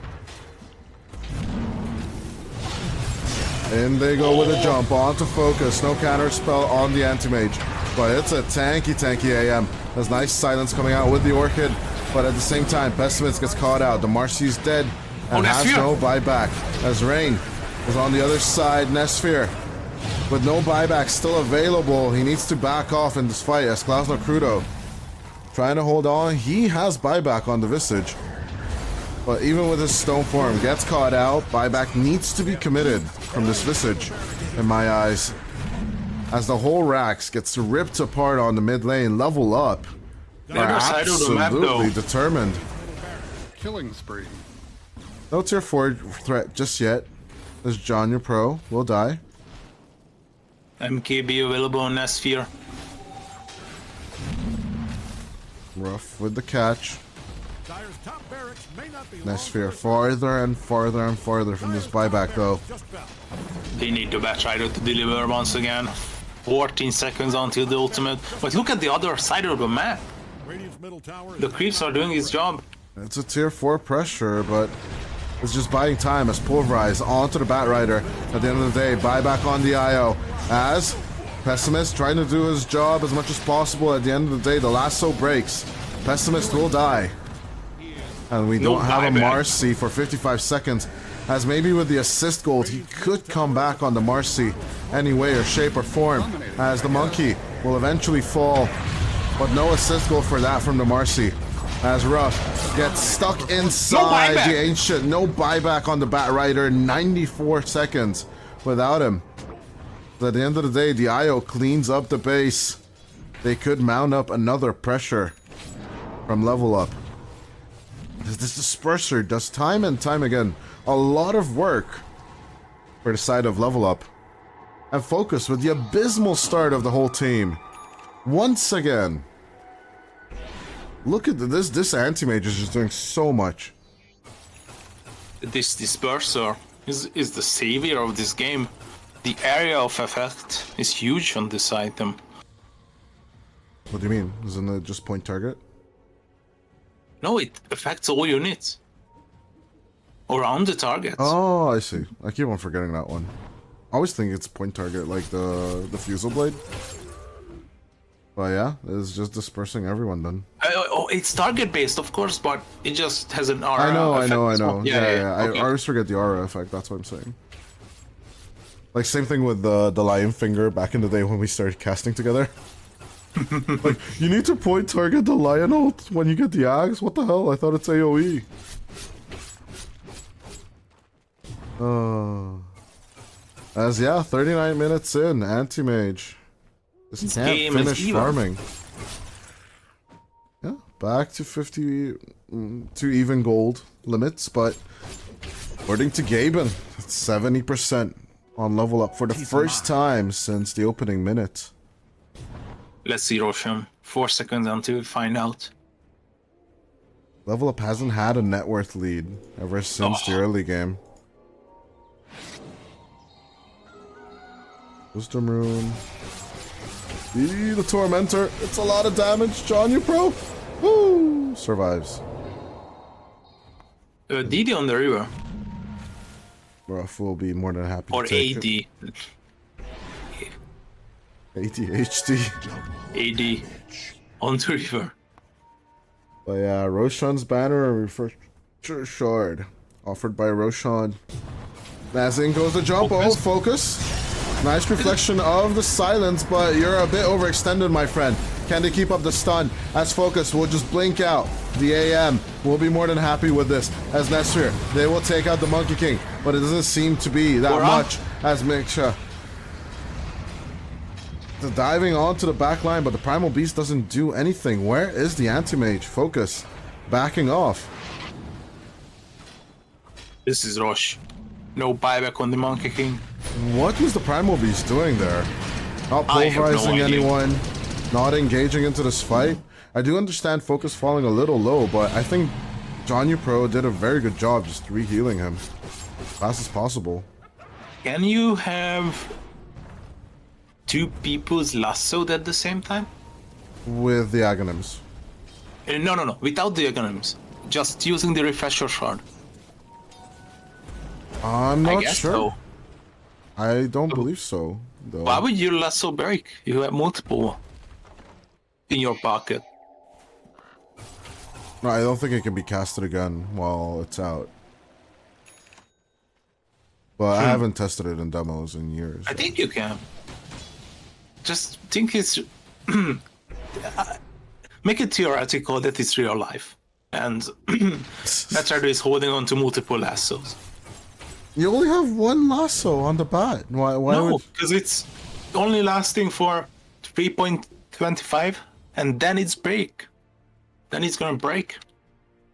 A: In they go with a jump onto Focus. No counter spell on the Anti-Mage. But it's a tanky AM. There's nice silence coming out with the Orchid. But at the same time, Pessimist gets caught out. The Marcy's dead and has no buyback. As Rain is on the other side, Nesphere with no buyback still available. He needs to back off in this fight as Klaus Nakrudo trying to hold on. He has buyback on the Visage. But even with his stone form, gets caught out. Buyback needs to be committed from this Visage, in my eyes. As the whole Rax gets ripped apart on the mid lane, level up. They're absolutely determined.
E: Killing spree.
A: No tier 4 threat just yet. As John, your pro, will die.
B: MKB available on Nesphere.
A: Rough with the catch.
C: Dire's top barracks may not be
A: Nesphere farther and farther and farther from this buyback though.
B: They need the Batrider to deliver once again. 14 seconds until the ultimate. But look at the other side of the map. The creeps are doing his job.
A: It's a tier 4 pressure, but it's just buying time as Pulverize onto the Batrider. At the end of the day, buyback on the IO. As Pessimist trying to do his job as much as possible. At the end of the day, the lasso breaks. Pessimist will die. And we don't have a Marcy for 55 seconds. As maybe with the assist gold, he could come back on the Marcy any way or shape or form. As the Monkey will eventually fall. But no assist goal for that from the Marcy. As Ruff gets stuck inside the Ancient. No buyback on the Batrider. 94 seconds without him. But at the end of the day, the IO cleans up the base. They could mount up another pressure from level up. This Disperser does time and time again a lot of work for the side of Level Up. And Focus with the abysmal start of the whole team. Once again. Look at this anti-mage is just doing so much.
B: This disperser is the savior of this game. The area of effect is huge on this item.
A: What do you mean? Isn't it just point target?
B: No, it affects all units around the target.
A: Oh, I see. I keep on forgetting that one. I always think it's point target, like the fusel blade. But yeah, it's just dispersing everyone then.
B: It's target based, of course, but it just has an aura.
A: I know.
B: effect.
A: Yeah.
B: Okay.
A: I always forget the aura effect. That's what I'm saying. Like same thing with the lion finger back in the day when we started casting together. Like you need to point target the lion ult when you get the axe. What the hell? I thought it's AOE. As yeah, 39 minutes in, anti-mage. This can't finish farming. Yeah, back to 50 to even gold limits, but according to Gaben, it's 70% on Level Up for the first time since the opening minute.
B: Let's see, Roshan. 4 seconds until we find out.
A: Level Up hasn't had a net worth lead ever since the early game. Wisdom Rune. The Tormentor. It's a lot of damage. John, you pro. Woo! Survives.
B: DD on the river.
A: Ruff will be more than happy
B: Or
A: to take
B: AD.
A: it. ADHD.
B: AD. On the river.
A: But yeah, Roshan's banner for Shard. Offered by Roshan. As in goes the jump. Oh, focus. Nice reflection of the silence, but you're a bit overextended, my friend. Can they keep up the stun? As Focus will just blink out the AM. We'll be more than happy with this. As Nestor, they will take out the Monkey King, but it doesn't seem to be that much as Miksha. The diving onto the back line, but the Primal Beast doesn't do anything. Where is the Anti-Mage? Focus. Backing off.
B: This is Rosh. No buyback on the Monkey King.
A: What was the Primal Beast doing there? Not pulverizing anyone, not engaging into this fight. I do understand Focus falling a little low, but I think John Pro did a very good job just re-healing him as fast as possible.
B: Can you have two people's lassoed at the same time?
A: With the Aghanims.
B: No. Without the Aghanims. Just using the refresher shard.
A: I'm not
B: guess
A: sure.
B: So.
A: I don't believe so, though.
B: Why would you lasso break? You have multiple in your pocket.
A: No, I don't think it can be casted again while it's out. But I haven't tested it in demos in years.
B: I think you can. Just think it's... make it theoretical that it's real life. And Metroid is holding on to multiple lassos.
A: You only have one lasso on the bat. Why
B: No,
A: would...
B: because it's only lasting for 3.25 and then it's break. Then it's gonna break.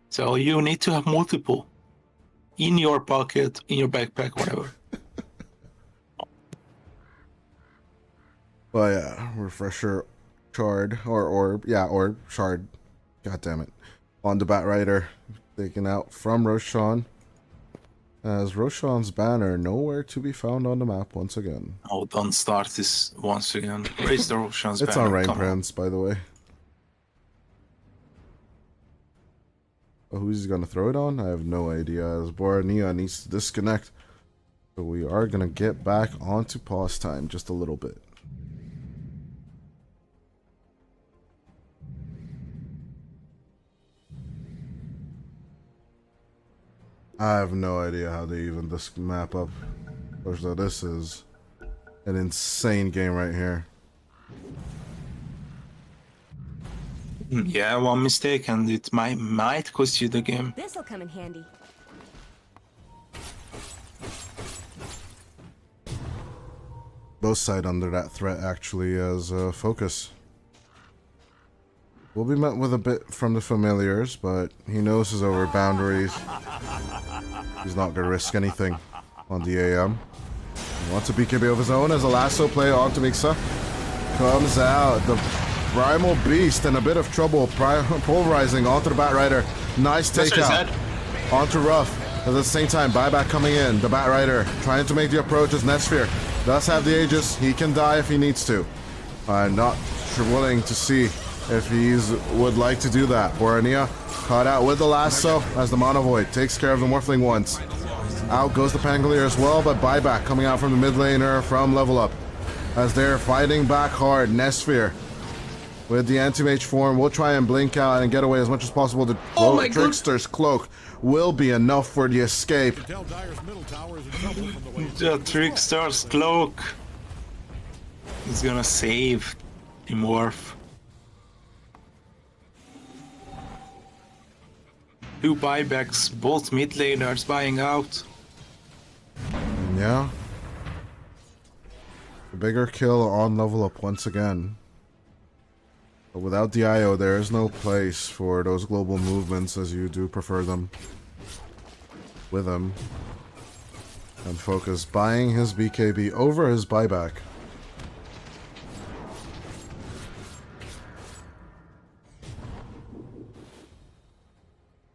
B: So you need to have multiple in your pocket, in your backpack, whatever.
A: Well, yeah, refresher shard or shard. God damn it. On the Bat Rider, taken out from Roshan. As Roshan's banner nowhere to be found on the map once again.
B: Oh, don't start this once again. Raise the Roshan's banner.
A: It's on Rain
B: come
A: Prince, by the way. Oh, who's he gonna throw it on? I have no idea. As Borania needs to disconnect. So we are gonna get back onto pause time just a little bit. I have no idea how they even this map up. So this is an insane game right here.
B: Yeah, one mistake and it might cost you the game.
G: This'll come in handy.
A: Both side under that threat actually as Focus. Will be met with a bit from the familiars, but he knows his over boundaries. He's not gonna risk anything on the AM. Wants a BKB of his own as a lasso play onto Mixa. Comes out. The Primal Beast in a bit of trouble. Pulverizing onto the Batrider. Nice takeout. Onto Ruff. At the same time, buyback coming in. The Batrider trying to make the approach as Netsphere does have the Aegis. He can die if he needs to. I'm not sure willing to see if he would like to do that. Borania caught out with the lasso as the Mono Void takes care of the Morphling once. Out goes the Pangolier as well, but buyback coming out from the mid laner from Level Up. As they're fighting back hard, Netsphere with the anti-mage form will try and blink out and get away as much as possible. The Trickster's cloak will be enough for the escape.
B: The Trickster's cloak is gonna save the Morph. 2 buybacks, both mid laners buying out.
A: Yeah. A bigger kill on Level Up once again. But without the IO, there is no place for those global movements as you do prefer them. With him. And Focus buying his BKB over his buyback.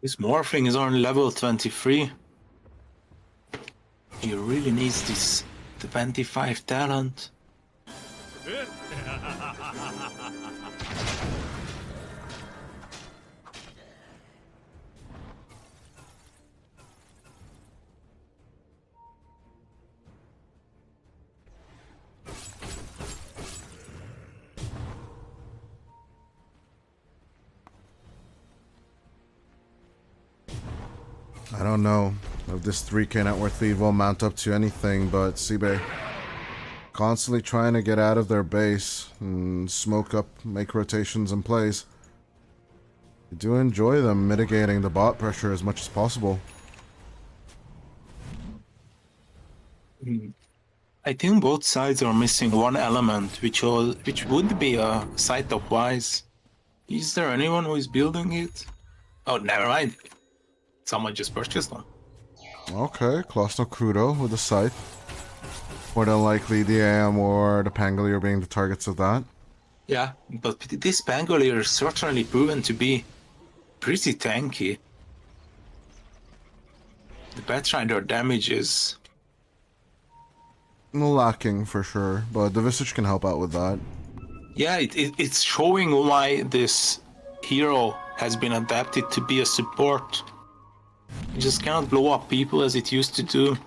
B: This Morphling is on level 23. He really needs this 25 talent.
A: I don't know if this 3k net worth lead will mount up to anything, but SIBE constantly trying to get out of their base and smoke up, make rotations and plays. I do enjoy them mitigating the bot pressure as much as possible.
B: I think both sides are missing one element, which would be a Site of Wise. Is there anyone who is building it? Oh, never mind. Someone just purchased one.
A: Okay, Klossno Crudo with the scythe. More than likely the AM or the Pangolier being the targets of that.
B: Yeah, but this Pangolier is certainly proven to be pretty tanky. The Batrider damage is
A: lacking for sure, but the Visage can help out with that.
B: Yeah, it's showing why this hero has been adapted to be a support. You just cannot blow up people as it used to do.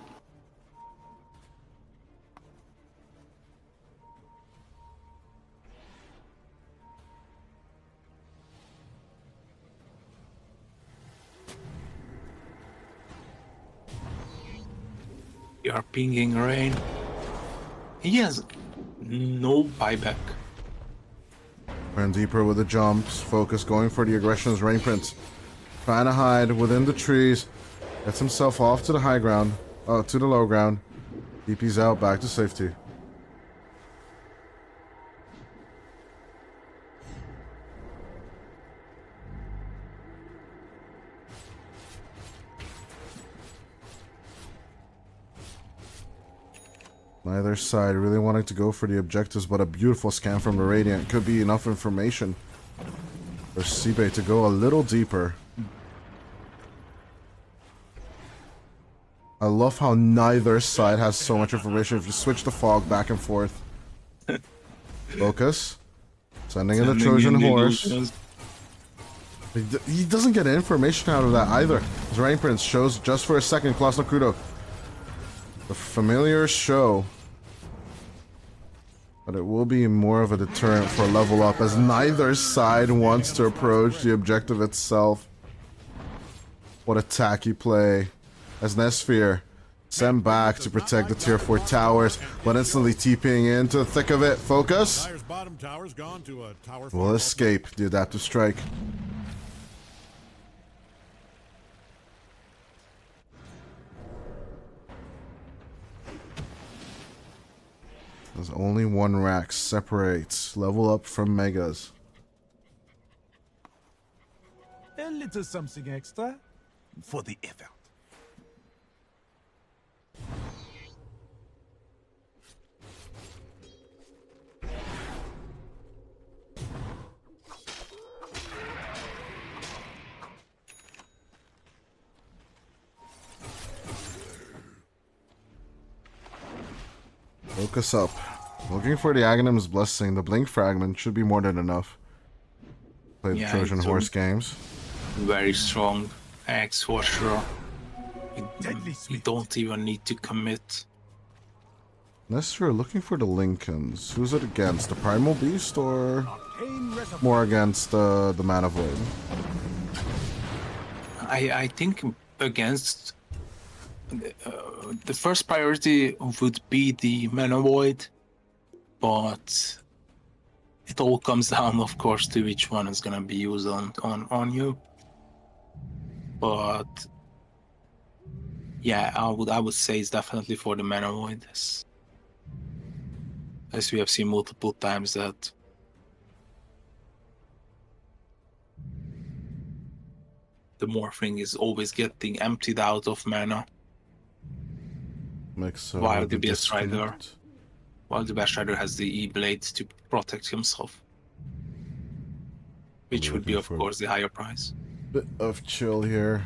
B: You are pinging Rain. He has no buyback.
A: And deeper with the jumps. Focus going for the aggression as Rain Prince. Trying to hide within the trees. Gets himself off to the high ground. Oh, to the low ground. DP's out, back to safety. Neither side really wanting to go for the objectives, but a beautiful scan from the Radiant could be enough information for SIBE to go a little deeper. I love how neither side has so much information if you switch the fog back and forth. Focus. Sending in the Trojan horse. He doesn't get information out of that either. His Rain Prince shows just for a second, Klossno Crudo. The familiar show. But it will be more of a deterrent for level up as neither side wants to approach the objective itself. What a tacky play. As Netsphere sent back to protect the tier 4 towers, but instantly TPing into the thick of it. Focus. Will escape the adaptive strike. There's only one rack separates level up from megas.
K: A little something extra for the effort.
A: Focus up. Looking for the Aghanim's Blessing. The Blink Fragment should be more than enough. Play the Trojan
B: it's
A: Horse games.
B: very strong X for sure.
K: Deadly
B: You
K: sweet.
B: don't even need to commit.
A: Unless you're looking for the Lincolns. Who's it against? The Primal Beast or
K: Arcane Reservoir.
A: more against the Mana Void?
B: I think against the first priority would be the Mana Void, but it all comes down, of course, to which one is gonna be used on you. But yeah, I would say it's definitely for the Mana Void, as we have seen multiple times that the morphing is always getting emptied out of mana.
A: Makes
B: While the Beast
A: disconnect.
B: Rider, while the Beast Rider has the E-Blade to protect himself, which would be, of course, the higher price.
A: Bit of chill here.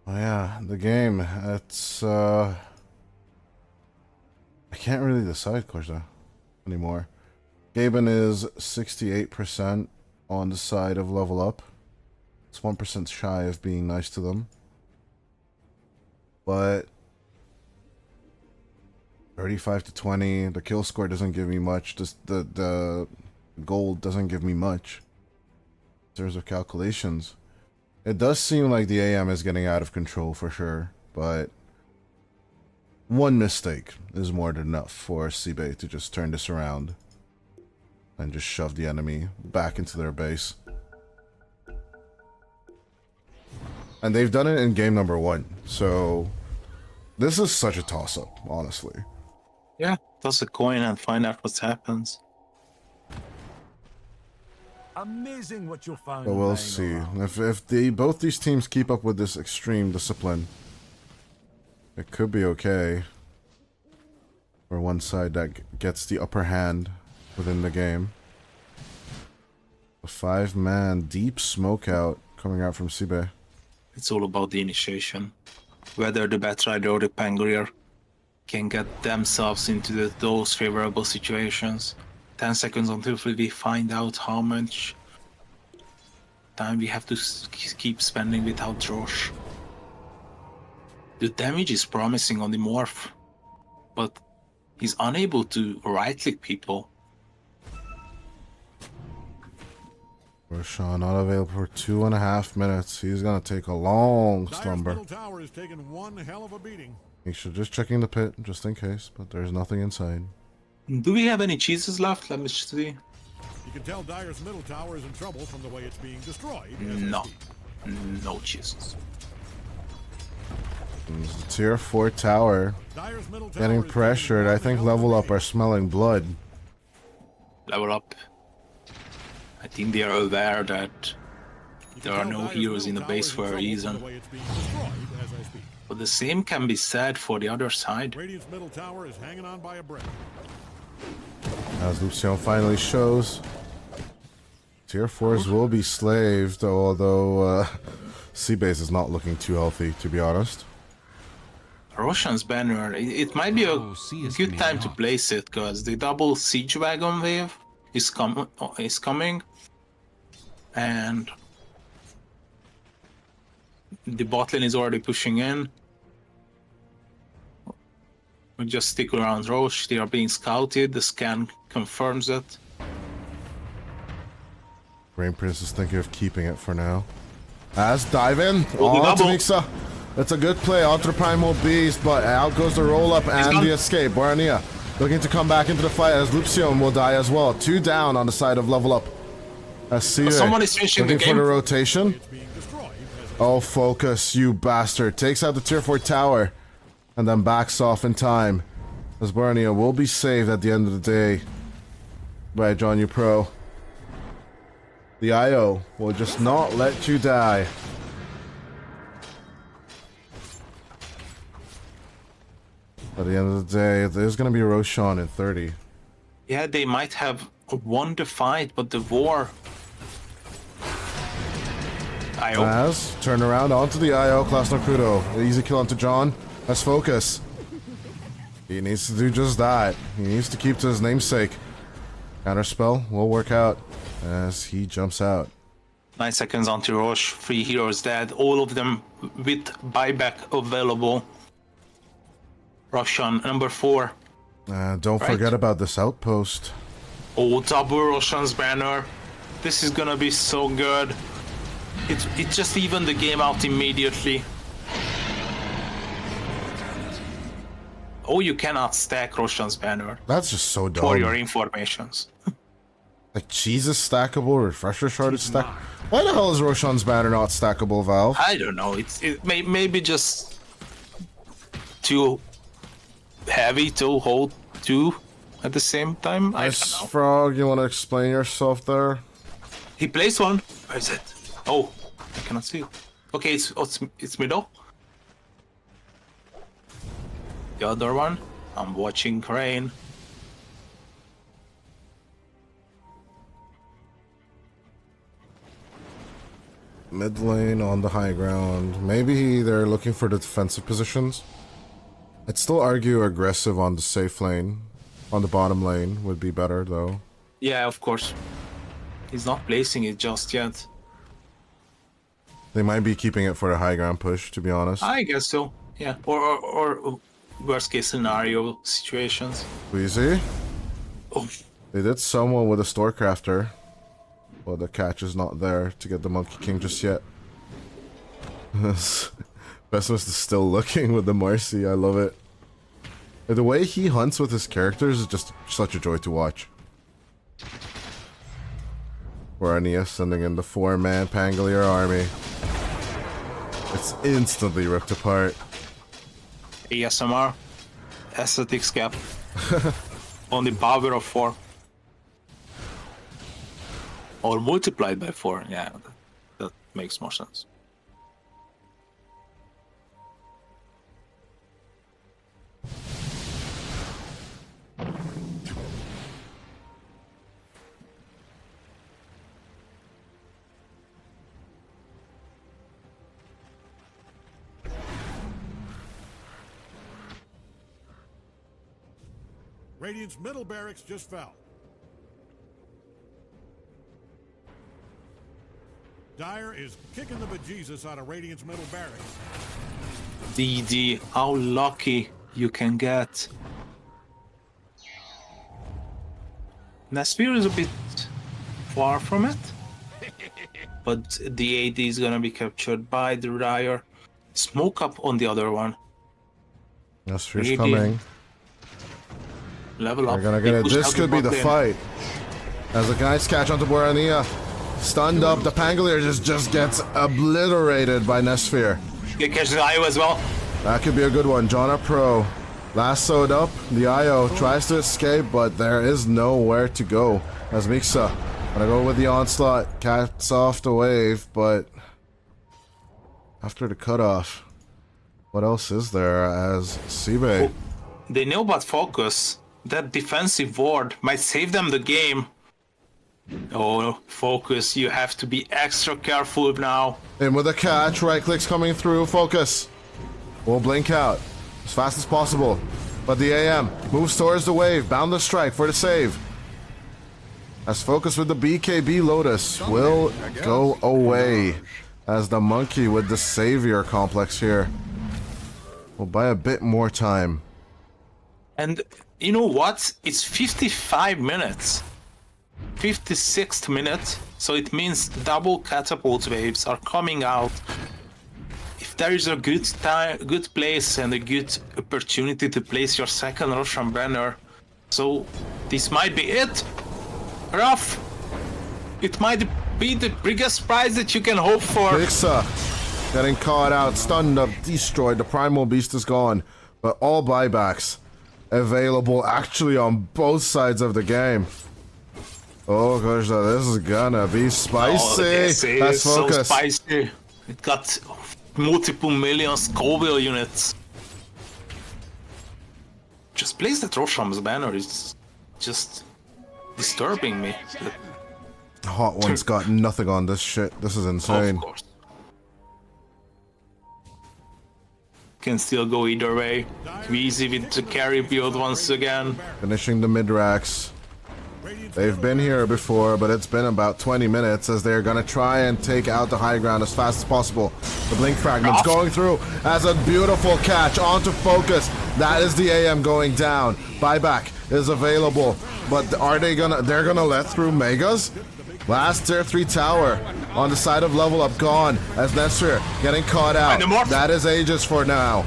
A: Oh yeah, the game. It's I can't really decide, Korza, anymore. Gaben is 68% on the side of level up. It's 1% shy of being nice to them. But 35 to 20, the kill score doesn't give me much. Just the gold doesn't give me much. In terms of calculations. It does seem like the AM is getting out of control for sure, but one mistake is more than enough for SIBE to just turn this around and just shove the enemy back into their base. And they've done it in game number 1, so this is such a toss-up, honestly.
B: Yeah, toss a coin and find out what happens.
K: Amazing what you'll find.
A: But we'll
K: lying
A: see.
K: around.
A: If both these teams keep up with this extreme discipline, it could be okay for one side that gets the upper hand within the game. A 5-man deep smoke out coming out from SIBE.
B: It's all about the initiation. Whether the Bat Rider or the Pangolier can get themselves into those favorable situations. 10 seconds until we find out how much time we have to keep spending without Josh. The damage is promising on the morph, but he's unable to right-click people.
A: Roshan not available for 2.5 minutes. He's gonna take a long
C: Dyer's
A: slumber.
C: middle tower is taking one hell of a beating.
A: He should just checking the pit just in case, but there's nothing inside.
B: Do we have any cheeses left? Let me see.
C: You can tell Dyer's middle tower is in trouble from the way it's being destroyed. as we
B: No.
C: speak.
B: No cheeses.
A: There's the tier 4 tower
C: Dyer's middle tower
A: getting
C: is
A: pressured.
C: taking
A: I
C: one
A: think
C: hell of a
A: level up
C: beating.
A: are smelling blood.
B: Level up. I think they are aware that
C: You can
B: there are
C: tell
B: no
C: Dyer's
B: heroes in
C: middle
B: the base
C: tower
B: for
C: is
B: a
C: in trouble
B: reason.
C: from the way it's being destroyed as I speak.
B: But the same can be said for the other side.
C: Radiant's middle tower is hanging on by a breath.
A: As Lucian finally shows, tier 4s will be slaved, although Seabase is not looking too healthy, to be honest.
B: Roshan's banner, it might be a good time to place it, because the double siege wagon wave is coming, and the bot lane is already pushing in. We just stick around Roche, they are being scouted, the scan confirms it.
A: Rain Prince is thinking of keeping it for now. As dive in,
B: Oh, the
A: on to
B: double.
A: Mixa. It's a good play, onto the Primal Beast, but out goes the roll up and
B: gone.
A: the escape. Borania looking to come back into the fight as Lucian will die as well. 2 down on the side of level up. As Seer
B: someone is finishing the
A: looking for
B: game.
A: the rotation.
C: It's being destroyed as
A: Oh, focus, you bastard. Takes out the tier 4 tower and then backs off in time. As Borania will be saved at the end of the day by John U Pro. The IO will just not let you die. At the end of the day, there's going to be a Roshan in 30.
B: Yeah, they might have won the fight, but the war... I hope.
A: As turn around onto the IO, Class Nakudo. Easy kill onto John. Let's focus. He needs to do just that. He needs to keep to his namesake. Counterspell will work out as he jumps out.
B: 9 seconds onto Roche, 3 heroes dead, all of them with buyback available. Roshan, number 4.
A: Don't forget about this outpost.
B: Oh, double Roshan's banner. This is gonna be so good. It just evened the game out immediately. Oh, you cannot stack Roshan's banner.
A: That's just so dumb.
B: For your informations.
A: Like, Jesus stackable, refresher shard is stack. Why the hell is Roshan's banner not stackable, Valve?
B: I don't know. Maybe just too heavy to hold 2 at the same time. I don't know.
A: Frog, you want to explain yourself there?
B: He placed one. Where is it? Oh, I cannot see it. Okay, it's middle. The other one, I'm watching Crane.
A: Mid lane on the high ground. Maybe they're looking for the defensive positions. I'd still argue aggressive on the safe lane. On the bottom lane would be better, though.
B: Yeah, of course. He's not placing it just yet.
A: They might be keeping it for the high ground push, to be honest.
B: I guess so. Yeah. Or worst case scenario situations.
A: Easy.
B: Oh.
A: They did someone with a Storecrafter. Well, the catch is not there to get the Monkey King just yet. Pessimist is still looking with the Marcy. I love it. The way he hunts with his characters is just such a joy to watch. For Aeneas sending in the 4-man Pangolier army. It's instantly ripped apart.
B: ASMR. Aesthetics gap. On the power of 4. Or multiplied by 4. Yeah, that makes more sense.
C: Radiant's middle barracks just fell. Dire is kicking the bejesus out of Radiant's middle barracks.
B: DD, how lucky you can get. Naspir is a bit far from it. But the AD is gonna be captured by the Dire. Smoke up on the other one.
A: Naspir's coming.
B: Level up.
A: They're gonna get it. This could be the fight. As the guys catch onto Borania. Stunned up, the Pangolier just gets obliterated by Nesphere.
B: They catch the IO as well.
A: That could be a good one. Jonna Pro lassoed up. The IO tries to escape, but there is nowhere to go. As Mixa gonna go with the onslaught, cats off the wave, but after the cutoff, what else is there as SIBE?
B: They know about focus. That defensive ward might save them the game. Oh, focus, you have to be extra careful now.
A: In with a catch, right clicks coming through, focus. We'll blink out as fast as possible. But the AM moves towards the wave, bound the strike for the save. As focus with the BKB Lotus will go away. As the monkey with the savior complex here will buy a bit more time.
B: And you know what? It's 55 minutes. 56th minute, so it means double catapult waves are coming out. If there is a good time, good place and a good opportunity to place your second Russian banner, so this might be it. Rough. It might be the biggest prize that you can hope for.
A: Mixa getting caught out, stunned up, destroyed. The primal beast is gone, but all buybacks available actually on both sides of the game. Oh gosh, this is gonna be spicy.
B: Oh,
A: That's focus.
B: So spicy. It got multiple million Scoville units. Just place that Rosham's banner is just disturbing me.
A: Hot One's got nothing on this shit. This is insane.
B: Of course. can still go either way. Queasy with the carry build once again.
A: Finishing the mid-racks. They've been here before, but it's been about 20 minutes as they're gonna try and take out the high ground as fast as possible. The blink fragments going through as a beautiful catch onto focus. That is the AM going down. Buyback is available, but are they gonna? They're gonna let through Megas. Last tier 3 tower on the side of level up gone as Nestor getting caught out. That is Aegis for now.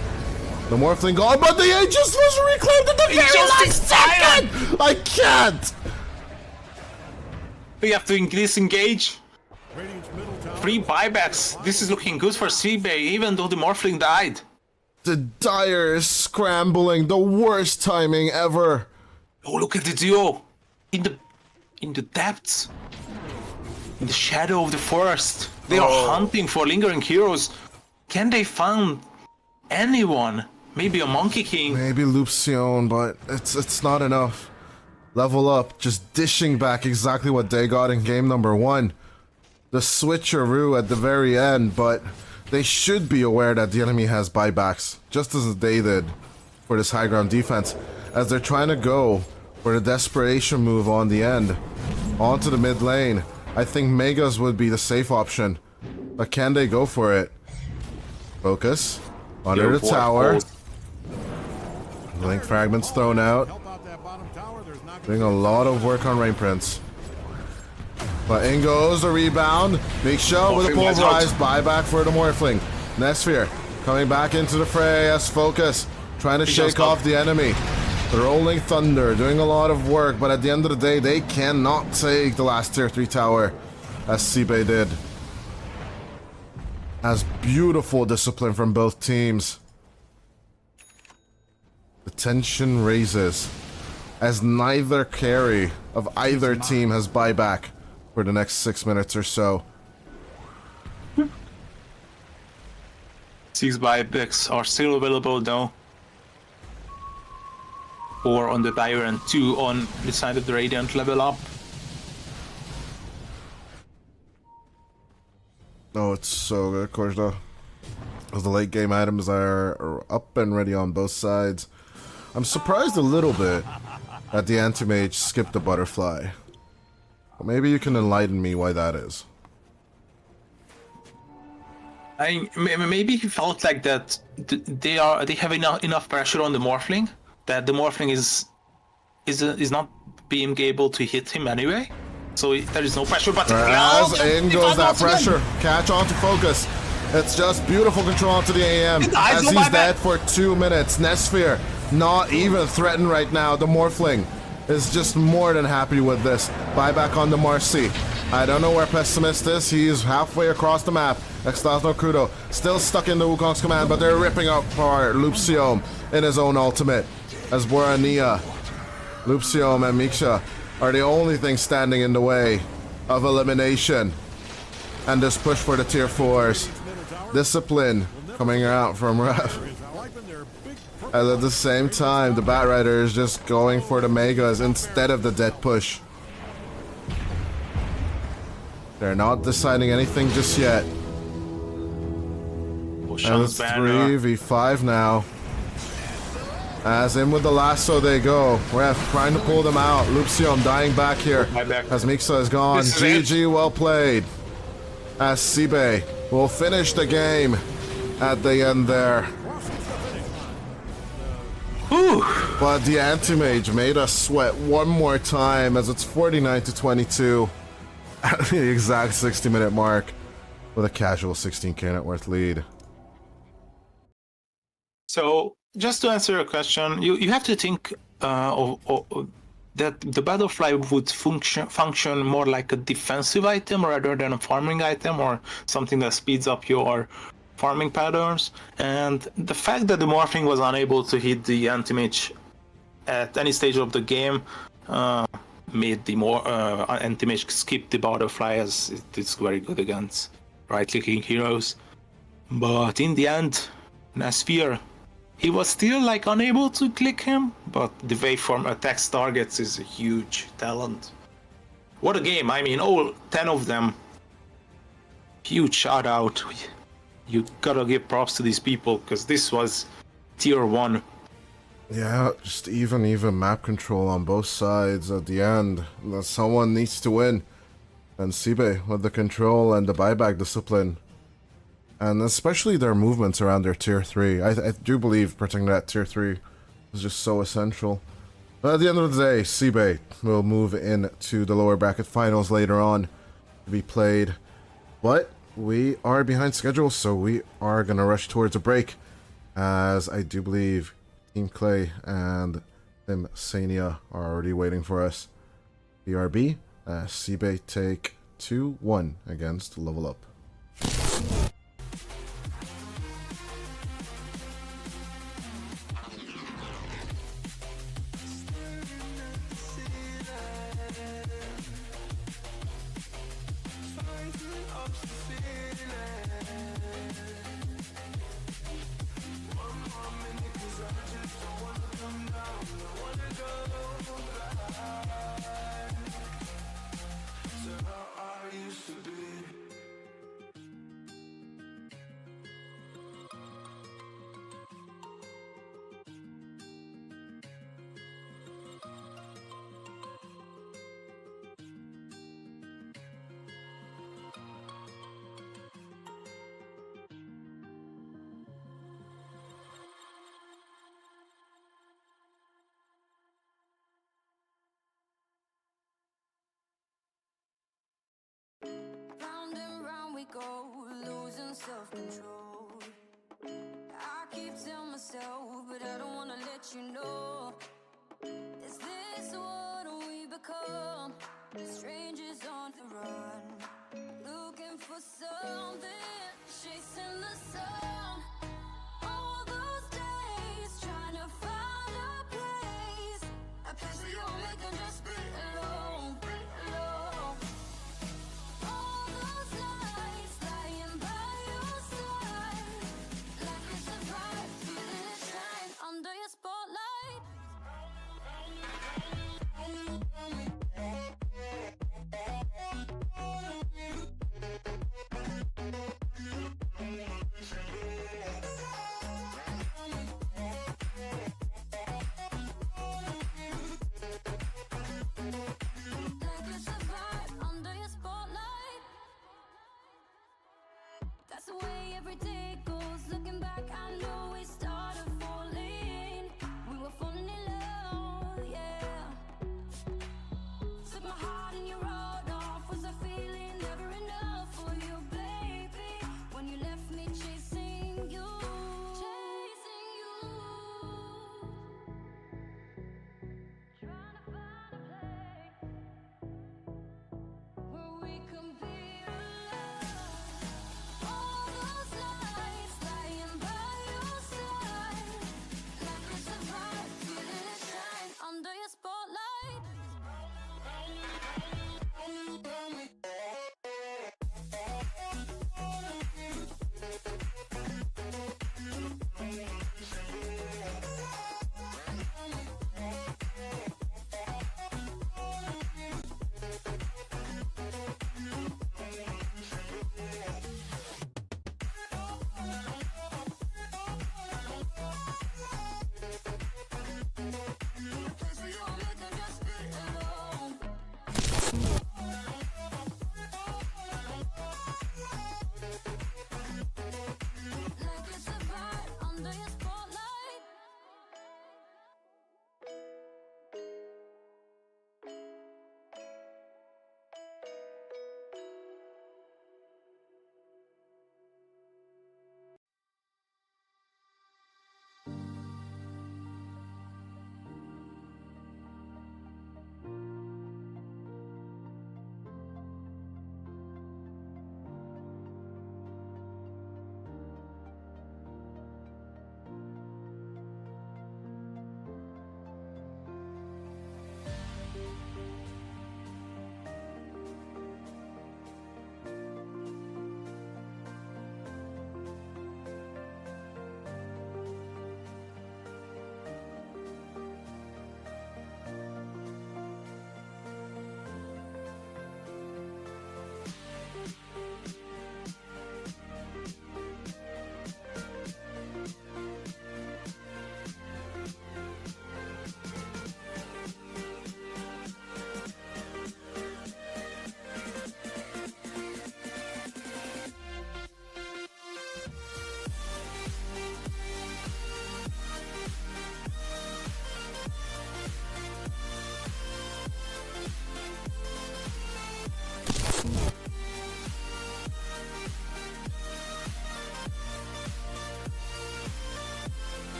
A: The Morphling gone, but the Aegis was reclaimed at the very last second! I can't!
B: We have to increase engage. 3 buybacks. This is looking good for SIBE, even though the Morphling died.
A: The Dire is scrambling, the worst timing ever.
B: Oh, look at the duo. In the depths. In the shadow of the forest. They are hunting for lingering heroes. Can they find anyone? Maybe a Monkey King?
A: Maybe Loopsion, but it's not enough. Level up, just dishing back exactly what they got in game number 1. The switcheroo at the very end, but they should be aware that the enemy has buybacks, just as they did for this high ground defense, as they're trying to go for the desperation move on the end, onto the mid lane. I think Megas would be the safe option, but can they go for it? Focus, under the tower. Link fragments thrown out. Doing a lot of work on Rain Prince. But in goes the rebound. Big shot with a pulverized buyback for the Morphling. Nesphere coming back into the fray as Focus trying to shake off the enemy. The Rolling Thunder doing a lot of work, but at the end of the day, they cannot take the last tier 3 tower as SIBE did. As beautiful discipline from both teams. The tension raises as neither carry of either team has buyback for the next 6 minutes or so.
B: 6 buybacks are still available though. 4 on the Dire and 2 on the side of the Radiant level up.
A: Oh, it's so good, of course, though. As the late game items are up and ready on both sides. I'm surprised a little bit that the Anti-Mage skipped the butterfly. But maybe you can enlighten me why that is.
B: Maybe he felt like that they have enough pressure on the Morphling that the Morphling is not being able to hit him anyway. So there is no pressure, but
A: as in goes that pressure. Catch on to Focus. It's just beautiful control onto the AM as he's dead for 2 minutes. Nesphere not even threatened right now. The Morphling is just more than happy with this. Buyback on the Marcy. I don't know where Pessimist is. He's halfway across the map. Extaz no Kudo still stuck in the Wukong's command, but they're ripping apart Loopsiom in his own ultimate. As Borania, Loopsiom and Miksha are the only things standing in the way of elimination. And this push for the tier 4s. Discipline coming out from Ref. And at the same time, the Batrider is just going for the Megas instead of the dead push. They're not deciding anything just yet. And it's 3v5 now. As in with the lasso they go. Ref trying to pull them out. Loopsiom dying back here. As Mixa is gone. GG, well played. As SIBE will finish the game at the end there. But the Anti-Mage made us sweat one more time as it's 49-22 at the exact 60-minute mark with a casual 16k net worth lead.
B: So, just to answer your question, you have to think of that the Butterfly would function more like a defensive item rather than a farming item or something that speeds up your farming patterns. And the fact that the Morphling was unable to hit the Anti-Mage at any stage of the game made the Anti-Mage skip the Butterfly, as it is very good against right-clicking heroes. But in the end, Nesphere, he was still unable to click him, but the waveform attacks targets is a huge talent. What a game, I mean, all 10 of them. Huge shout out. you gotta give props to these people because this was tier 1.
A: Yeah, just even map control on both sides at the end. Someone needs to win. And SIBE with the control and the buyback discipline. And especially their movements around their tier 3. I do believe protecting that tier 3 is just so essential. But at the end of the day, SIBE will move into the lower bracket finals later on to be played. But we are behind schedule, so we are going to rush towards a break. As I do believe Team Clay and Klim Sani4 are already waiting for us. BRB, SIBE take 2-1 against Level Up.
H: Round and round we go, losing self-control. I keep telling myself, but I don't wanna let you know. Is this what we become? Strangers on the run, looking for something, chasing the sun. All those days, trying to find a place where you only can just be alone, be alone. All those nights lying by your side, like it's a bright, feeling it shine under your spotlight.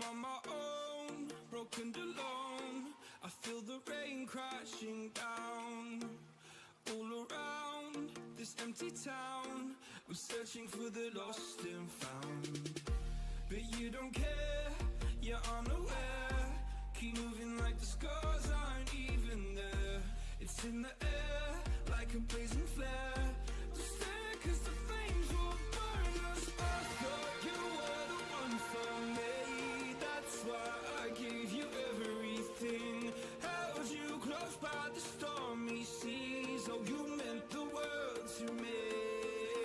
I: I'm on my own, broken alone. I feel the rain crashing down all around this empty town. I'm searching for the lost and found, but you don't care, you're unaware. Keep moving like the scars aren't even there. It's in the air like a blazing flare. Just stare 'cause the flames will burn us. I thought you were the one for me. That's why I gave you everything. Held you close by the stormy seas. Oh, you meant the world to me.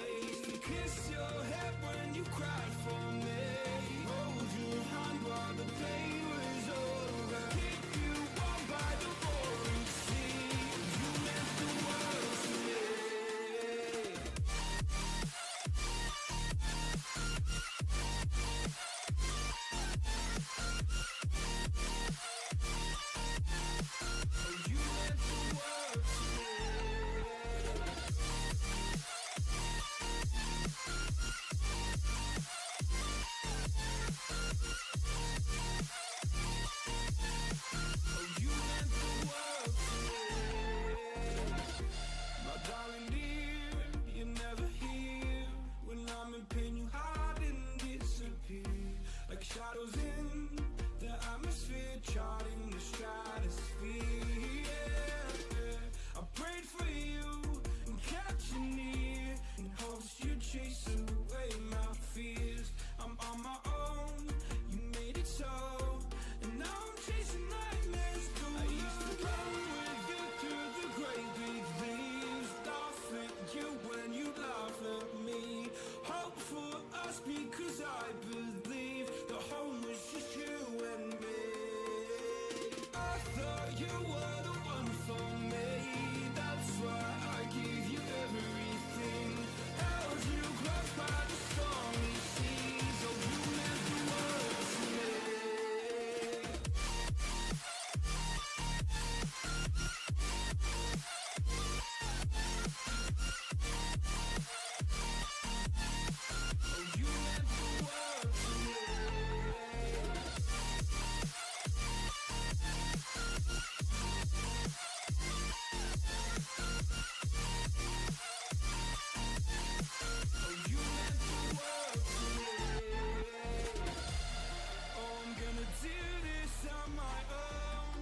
I: I used to kiss your head when you cried for me. Hold your hand while the pain was over. Keep you warm by the roaring sea. You meant the world to me. Oh, you meant the world to me. Oh, you meant the world to me. My darling dear, you're never here. When I'm in pain, you hide and disappear. Like shadows in the atmosphere, charting the stratosphere. Yeah. I prayed for you and kept you near, in hopes you'd chase away my fears. I'm on my own, you made it so, and now I'm chasing nightmares too. I used to run with you through the great big leaves, laugh at you when you laugh at me. Hope for us because I believe the home was just you and me. I thought you were the one for me. That's why I gave you everything. Held you close by the stormy seas. Oh, you meant the world to me. Oh, you meant the world to me. Oh, you meant the world to me. Oh, I'm gonna do this on my own.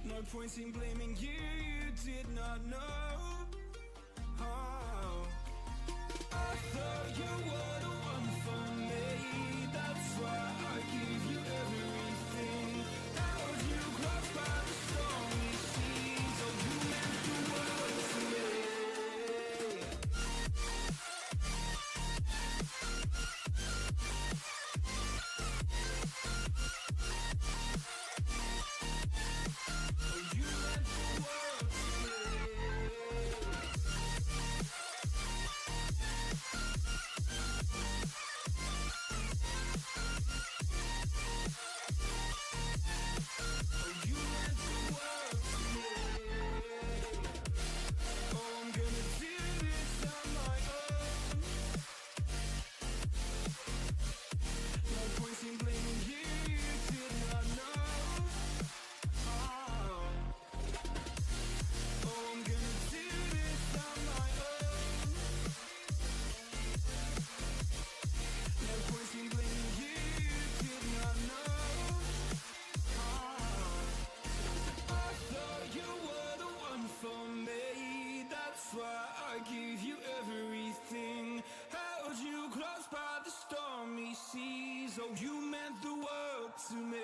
I: No point in blaming you, you did not know. Oh, I thought you were the one for me. That's why I gave you everything. Held you close by the stormy seas. Oh, you meant the world to me. Oh, you meant the world to me. Oh, you meant the world to me. Oh, I'm gonna do this on my own. No point in blaming you, you did not know. Oh, I'm gonna do this on my own. No point in blaming you, you did not know. I thought you were the one for me. That's why I gave you everything. Held you close by the stormy seas. Oh, you meant the world to me.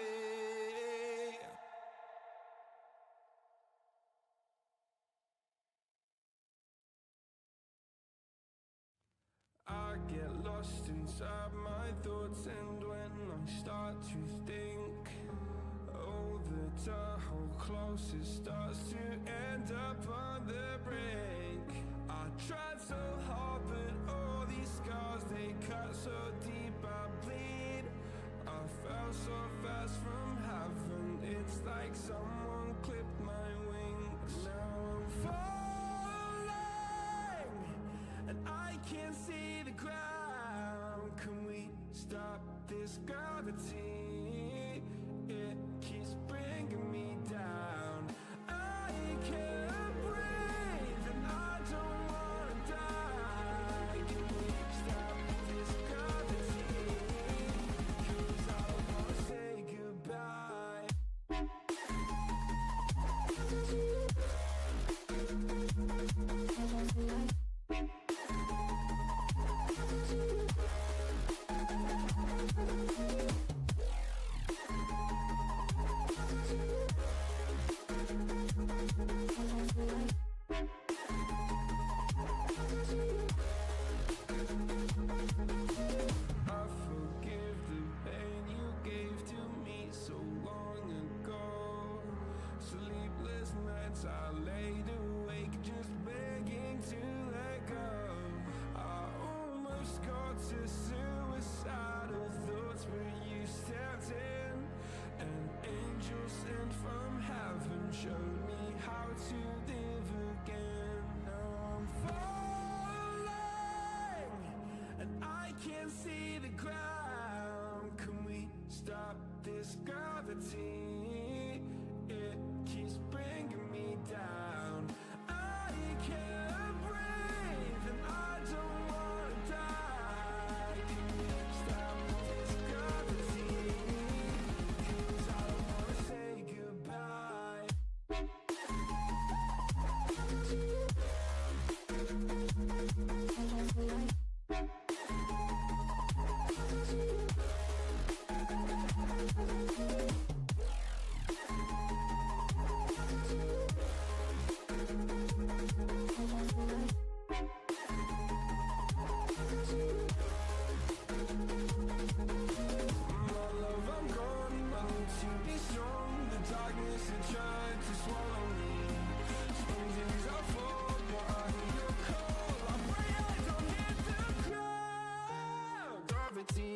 I: I get lost inside my thoughts, and when I start to think, oh, the Tahoe closest starts to end up on the brink. I tried so hard, but all these scars, they cut so deep I bleed. I fell so fast from heaven, it's like someone clipped my wings. Now I'm falling, and I can't see the ground. Can we this gravity, it keeps bringing me down. I can't breathe and I don't wanna die. Can we stop this gravity? 'Cause I don't wanna say goodbye. I forgive the pain you gave to me so long ago. Sleepless nights I laid awake just begging to let go. I almost got to suicidal thoughts, but you stepped in. An angel sent from heaven showed me how to live again. Now I'm falling and I can't see the ground. Can we stop this gravity? It keeps bringing me down. I can't breathe and I don't wanna die. Can we stop this gravity? 'Cause I don't wanna say goodbye. My love, I'm gone. I need to be strong. The darkness that tried to swallow me. Some days I fall, but I hear your call. I pray I don't hit the ground. Gravity.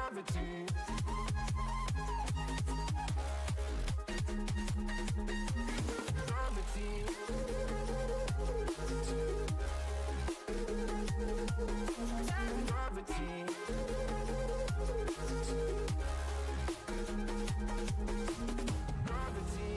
I: Gravity. Gravity. Gravity.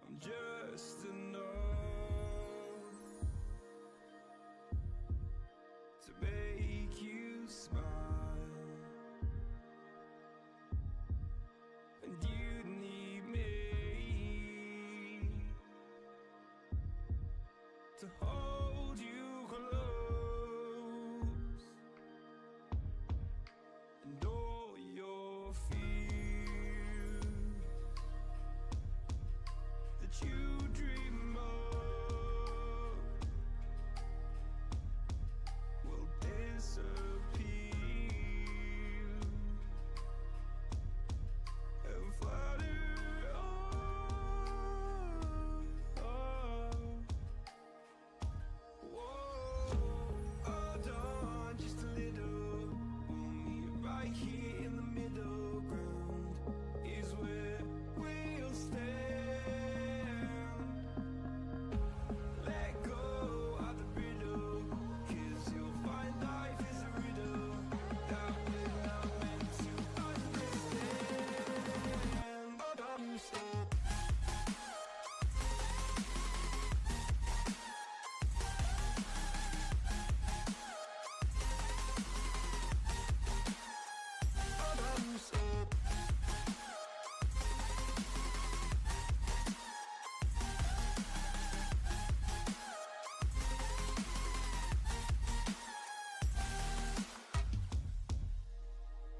I: I'm just enough to make you smile, and you need me to hold you close, and all your fears that you dream of will disappear and flutter whoa, hold on just a little. We'll meet right here in the middle ground is where we'll stand. Let go of the riddle, 'cause you'll find life is a riddle that we're not meant to understand. Understand. Understand.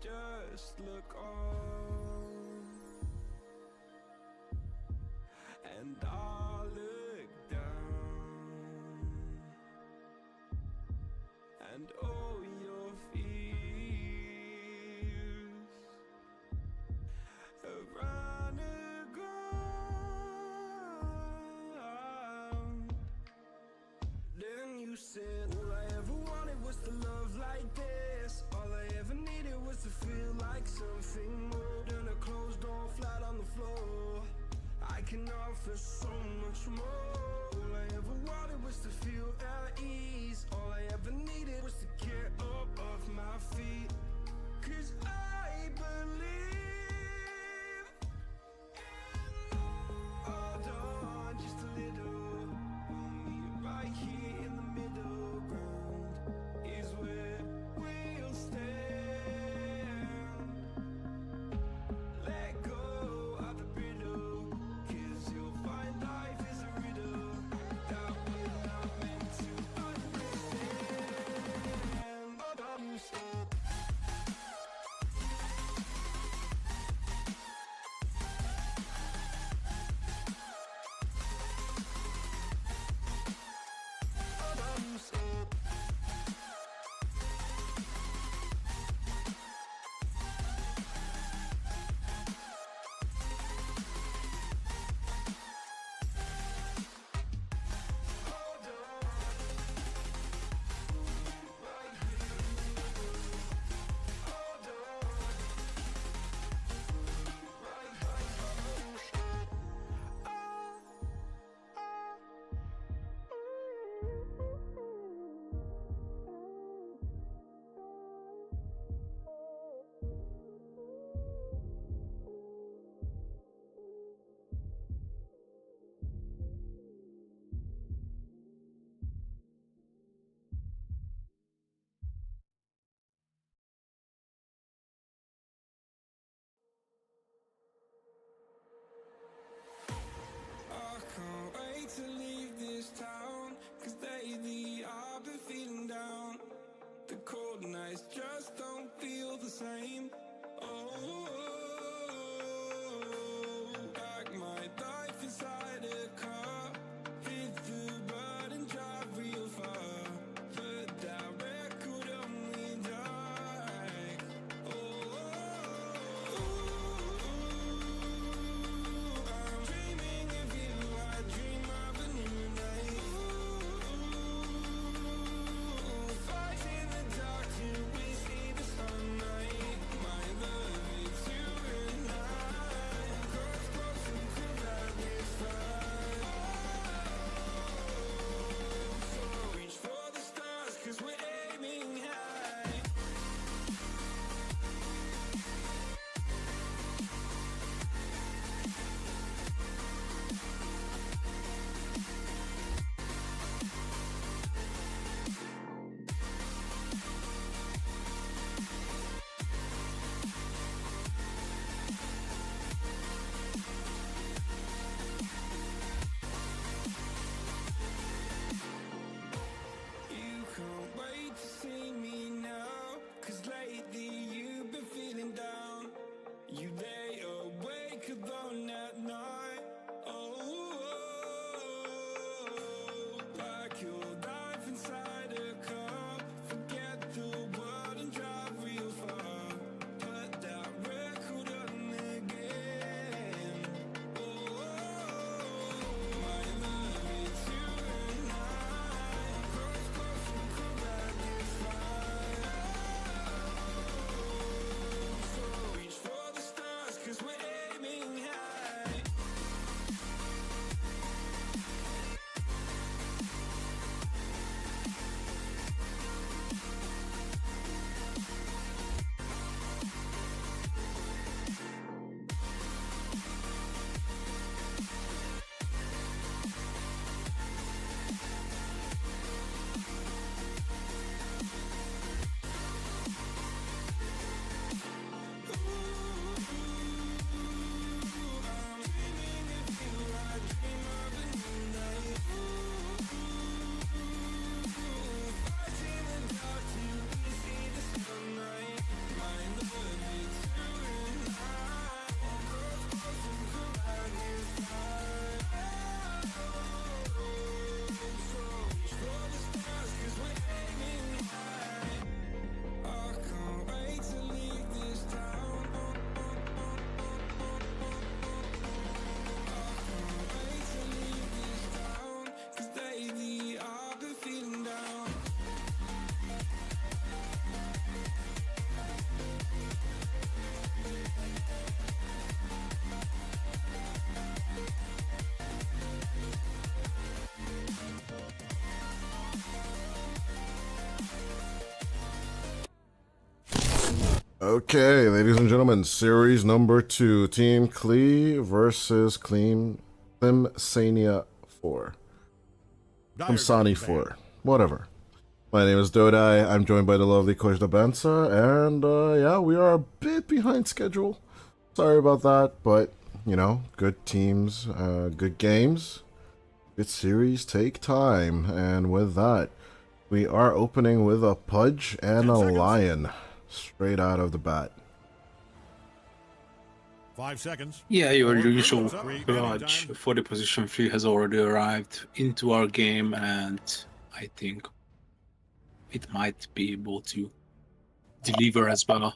I: Just look on and I'll look down, and all your fears have run aground. Then you said all I ever wanted was to love The cold nights just don't feel the same. Oh, like my life inside a car. Hit the button, drive real far. But that record only like. I'm dreaming of you. I dream of a new night. Fight in the dark till we see the sunlight. My love, it's you and I. Close, close and cool like this fire. So reach for the stars, 'cause we're aiming high. You can't wait to see me now, 'cause lately you've been feeling down. You lay awake alone at night. Oh, like your life inside a car. Forget the world and drive real far. Put that record on again. Oh, my love, it's you and I. Close, close and cool like this fire. So reach for the stars, 'cause we're aiming high. I'm dreaming of you. I dream of a new night. Fight in the dark till we see the sunlight. My love, it's you and I. Close, close and cool like this fire. So reach for the stars, 'cause we're aiming high. I can't wait to leave this town. Wait to leave this town, 'cause lately I've been feeling down.
A: Okay, ladies and gentlemen, series number 2, Team Klee versus Klim Sani4. Klim Sani4. Whatever. My name is Dodai. I'm joined by the lovely Coach Dabansa, and yeah, we are a bit behind schedule. Sorry about that, but you know, good teams, good games, good series take time, and with that, we are opening with a Pudge and a Lion, straight out of the bat.
C: 5 seconds.
B: Yeah, your usual
C: Three,
B: clutch
C: time.
B: for the position 3 has already arrived into our game, and I think it might be able to deliver as well.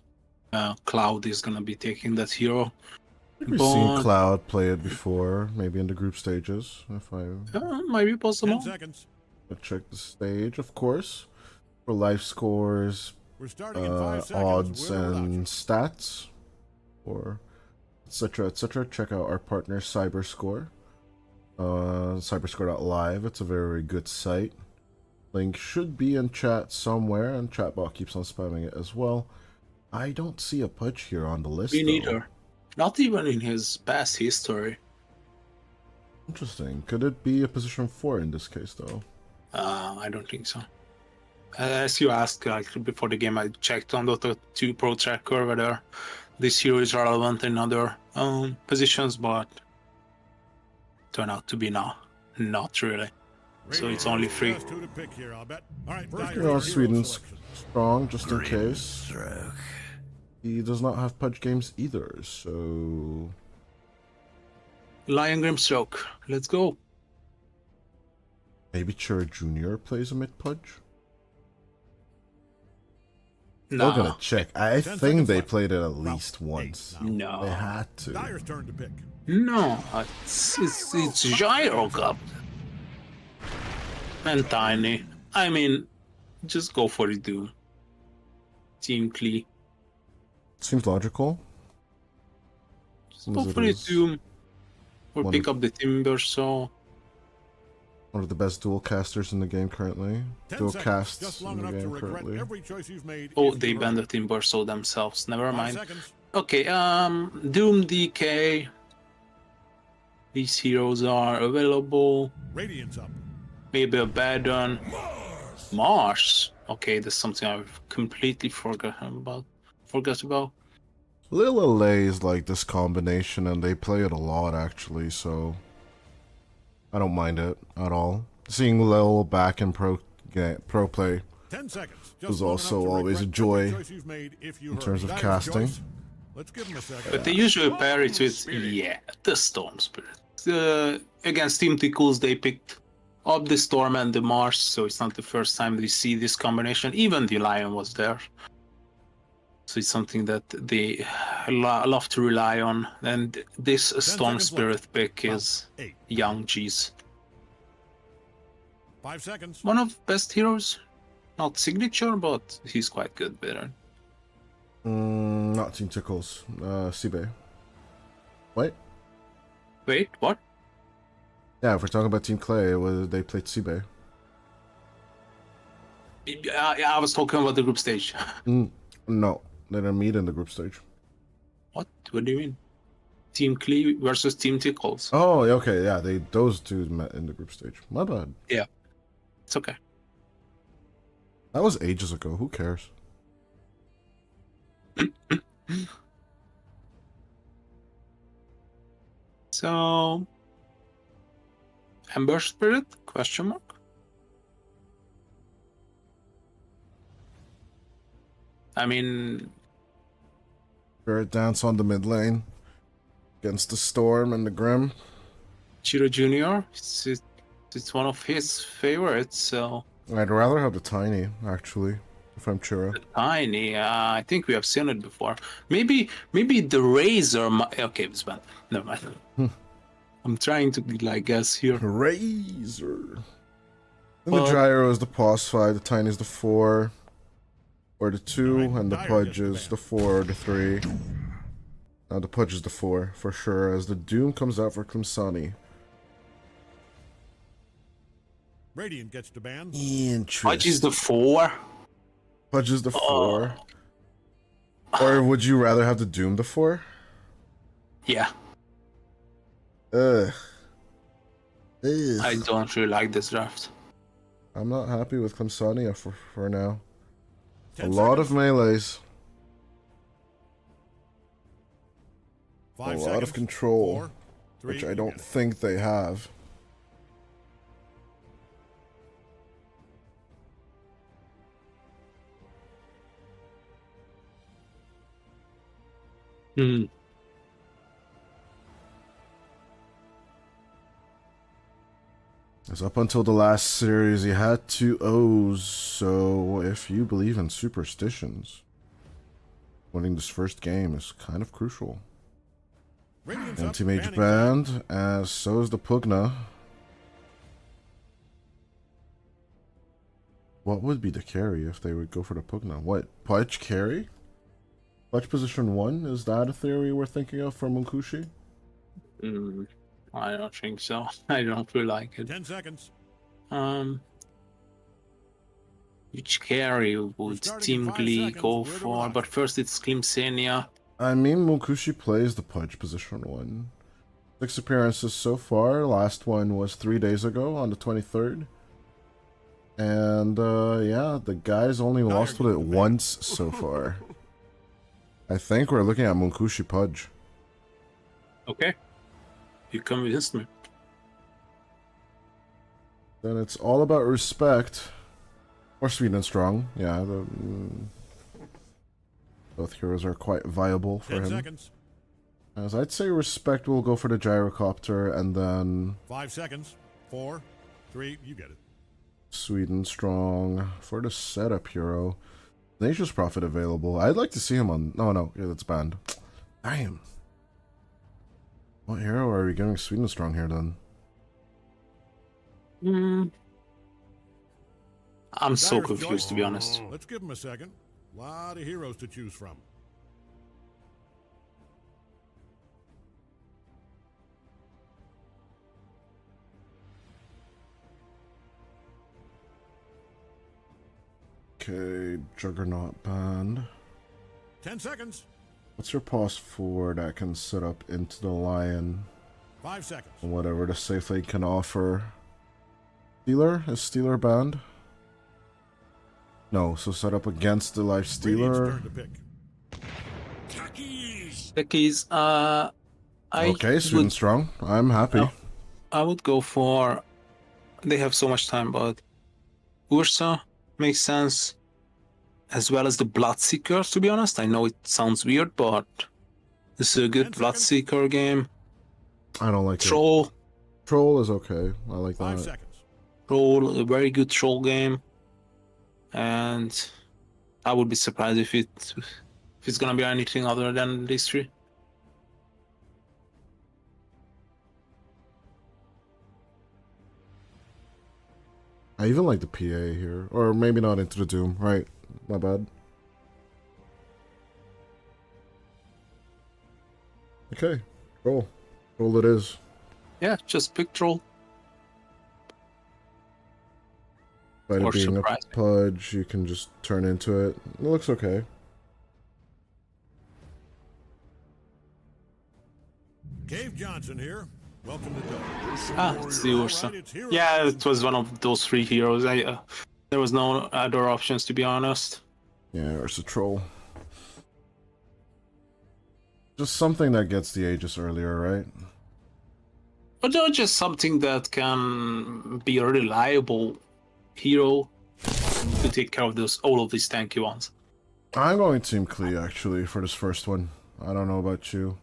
B: Cloud is gonna be taking that hero.
A: We've seen Cloud play it before, maybe in the group stages. If I
B: Might be
C: 10
B: possible.
C: seconds.
A: check the stage, of course, for life scores,
C: We're starting in 5 seconds.
A: odds,
C: With or without
A: and stats, or etc. etc. Check out our partner CyberScore, cyberscore.live. It's a very good site. Link should be in chat somewhere, and chatbot keeps on spamming it as well. I don't see a Pudge here on the list.
B: Me
A: though.
B: neither. Not even in his past history.
A: Interesting. Could it be a position 4 in this case, though?
B: I don't think so. As you asked, like before the game, I checked on Dota 2 Pro Tracker whether this hero is relevant in other positions, but turned out to be not really. So it's only 3.
C: Best two to pick here, I'll bet. All right,
A: First,
C: Dyer, your hero
A: Sweden's
C: selection.
A: strong, just in case. He does not have Pudge games either, so...
B: Lion Grimstroke, let's go.
A: Maybe Chura Jr. plays a mid-Pudge?
B: No.
A: We're gonna check. I
C: 10
A: think they
C: left.
A: played it at least once.
B: No.
A: They had to.
C: Dyer's turn to pick.
B: No, it's Gyro Cup. And Tiny. I mean, just go for it, dude. Team Klee.
A: Seems logical.
B: Just go for it, Doom. Or pick up the Timber, so...
A: One of the best dual casters in the game currently.
C: 10
A: Dual
C: seconds,
A: casts
C: just
A: in
C: long
A: the
C: enough to
A: game
C: regret
A: currently.
C: every choice you've made.
B: Oh,
C: if
B: they
C: you
B: banned the
C: hurry.
B: Timber so themselves. Never
C: 5
B: mind.
C: seconds.
B: Okay, Doom DK. These heroes are available.
C: Radiant's up.
B: Maybe a bad one. Mars. Okay, that's something I've completely forgot about.
A: Lil Lays like this combination and they play it a lot actually, so I don't mind it at all. Seeing Lil back in pro play
C: 10 seconds.
A: was
C: Just long
A: also
C: enough to
A: always a
C: regret
A: joy
C: every choice you've made if you
A: in terms
C: hurry.
A: of
C: Dyer's
A: casting.
C: choice. Let's give him a second.
B: But they usually pair it with, yeah, the Storm Spirit. Against Team Tickles, they picked up the Storm and the Mars, so it's not the first time we see this combination. Even the Lion was there. So it's something that they love to rely on. And this Storm
C: seconds
B: Spirit
C: left.
B: pick is
C: 8.
B: Young G's.
C: 5 seconds.
B: One of best heroes. Not signature, but he's quite good with it.
A: Not Team Tickles. SIBE. Wait.
B: Wait, what?
A: Yeah, if we're talking about Team Clay, they played SIBE.
B: I was talking about the group stage.
A: No, they didn't meet in the group stage.
B: What? What do you mean? Team Klee versus Team Tickles.
A: Oh, okay, yeah, those two met in the group stage. My bad.
B: Yeah. It's okay.
A: That was ages ago. Who cares?
B: So, Ember Spirit? Question mark? I mean,
A: Spirit Dance on the mid lane against the Storm and the Grim.
B: Chiro Jr. It's one of his favorites. So
A: I'd rather have the Tiny, actually, if I'm Chura.
B: Tiny. I think we have seen it before. Maybe the Razor. Okay, it's bad. Never mind. I'm trying to be like guess here.
A: Razor. And
B: But-
A: the Gyro is the pause 5, the Tiny is the 4, or the 2,
C: Alright,
A: and the
C: Dyer
A: Pudge
C: gets the
A: is
C: ban.
A: the 4 or the 3. The Pudge is the 4, for sure, as the Doom comes out for Klim Sani4.
C: Radiant gets to ban.
A: Interesting.
B: Pudge is the 4.
A: Pudge is the 4. Or would you rather have the Doom the 4?
B: Yeah,
A: Ugh.
B: I don't really like this draft.
A: I'm not happy with Klim Sani4 for now.
C: 10
A: A lot of
C: seconds.
A: melees.
C: 5
A: a lot
C: seconds.
A: of control,
C: 4, 3,
A: which I don't think they have.
B: Hmm.
A: As up until the last series, he had 2 O's, so if you believe in superstitions, winning this first game is kind of crucial.
C: Radiant's up,
A: Anti-Mage
C: banning
A: banned, as so is the Pugna. What would be the carry if they would go for the Pugna? What, Pudge carry? Pudge position 1? Is that a theory we're thinking of for Munkushi?
B: I don't think so. I don't really like it.
C: 10 seconds.
B: Which carry would
C: starting
B: Team
C: in 5
B: Glee
C: seconds.
B: go
C: We're the
B: for?
C: rock.
B: But first it's Klim Sani4.
A: I mean, Munkushi plays the Pudge position 1. 6 appearances so far. Last one was 3 days ago on the 23rd. And, yeah, the guy's only lost with it once so far. I think we're looking at Munkushi Pudge.
B: Okay. You convinced me.
A: Then it's all about respect Or Sweden strong. Yeah, both heroes are quite viable for
C: 10
A: him.
C: seconds.
A: As I'd say respect will go for the gyrocopter and then
C: 5 seconds. 4, 3, you get it.
A: Sweden strong for the setup hero. Nature's Prophet available. I'd like to see him on... No, yeah, that's banned. Damn. What hero are we giving Sweden strong here then?
B: I'm so
C: Dyer's
B: confused,
C: choice.
B: to be honest.
C: Let's give him a second. A lot of heroes to choose from.
A: Okay, Juggernaut banned.
C: 10 seconds.
A: What's your pause for that can set up into the Lion?
C: 5 seconds.
A: Whatever the safe lane can offer. Stealer? Is Stealer banned? No, so set up against the Life
C: Radiant's
A: Stealer.
C: turn to pick.
B: Techies,
A: Okay, Sweden strong. I'm happy.
B: I would go for... They have so much time, but... Ursa makes sense. As well as the Bloodseeker, to be honest. I know it sounds weird, but... This is a good Bloodseeker game.
A: I don't like
B: Troll.
A: it. Troll is okay. I like
C: 5
A: that.
C: seconds.
B: Troll, a very good troll game. And... I would be surprised if it's gonna be anything other than these three.
A: I even like the PA here. Or maybe not Into the Doom. Right. My bad. Okay. Troll. Troll it is.
B: Yeah, just pick troll.
A: By it
B: Or
A: being
B: surprise.
A: a pudge, you can just turn into it. It looks okay.
C: Cave Johnson here. Welcome to Dota.
B: Ah, it's the Ursa.
C: Alright, it's hero
B: Yeah,
C: action.
B: it was one of those three heroes. There was no other options, to be honest.
A: Yeah, Ursa Troll. Just something that gets the Aegis earlier, right?
B: But they're just something that can be a reliable hero to take care of all of these tanky ones.
A: I'm going Team Klee, actually, for this first one. I don't know about you.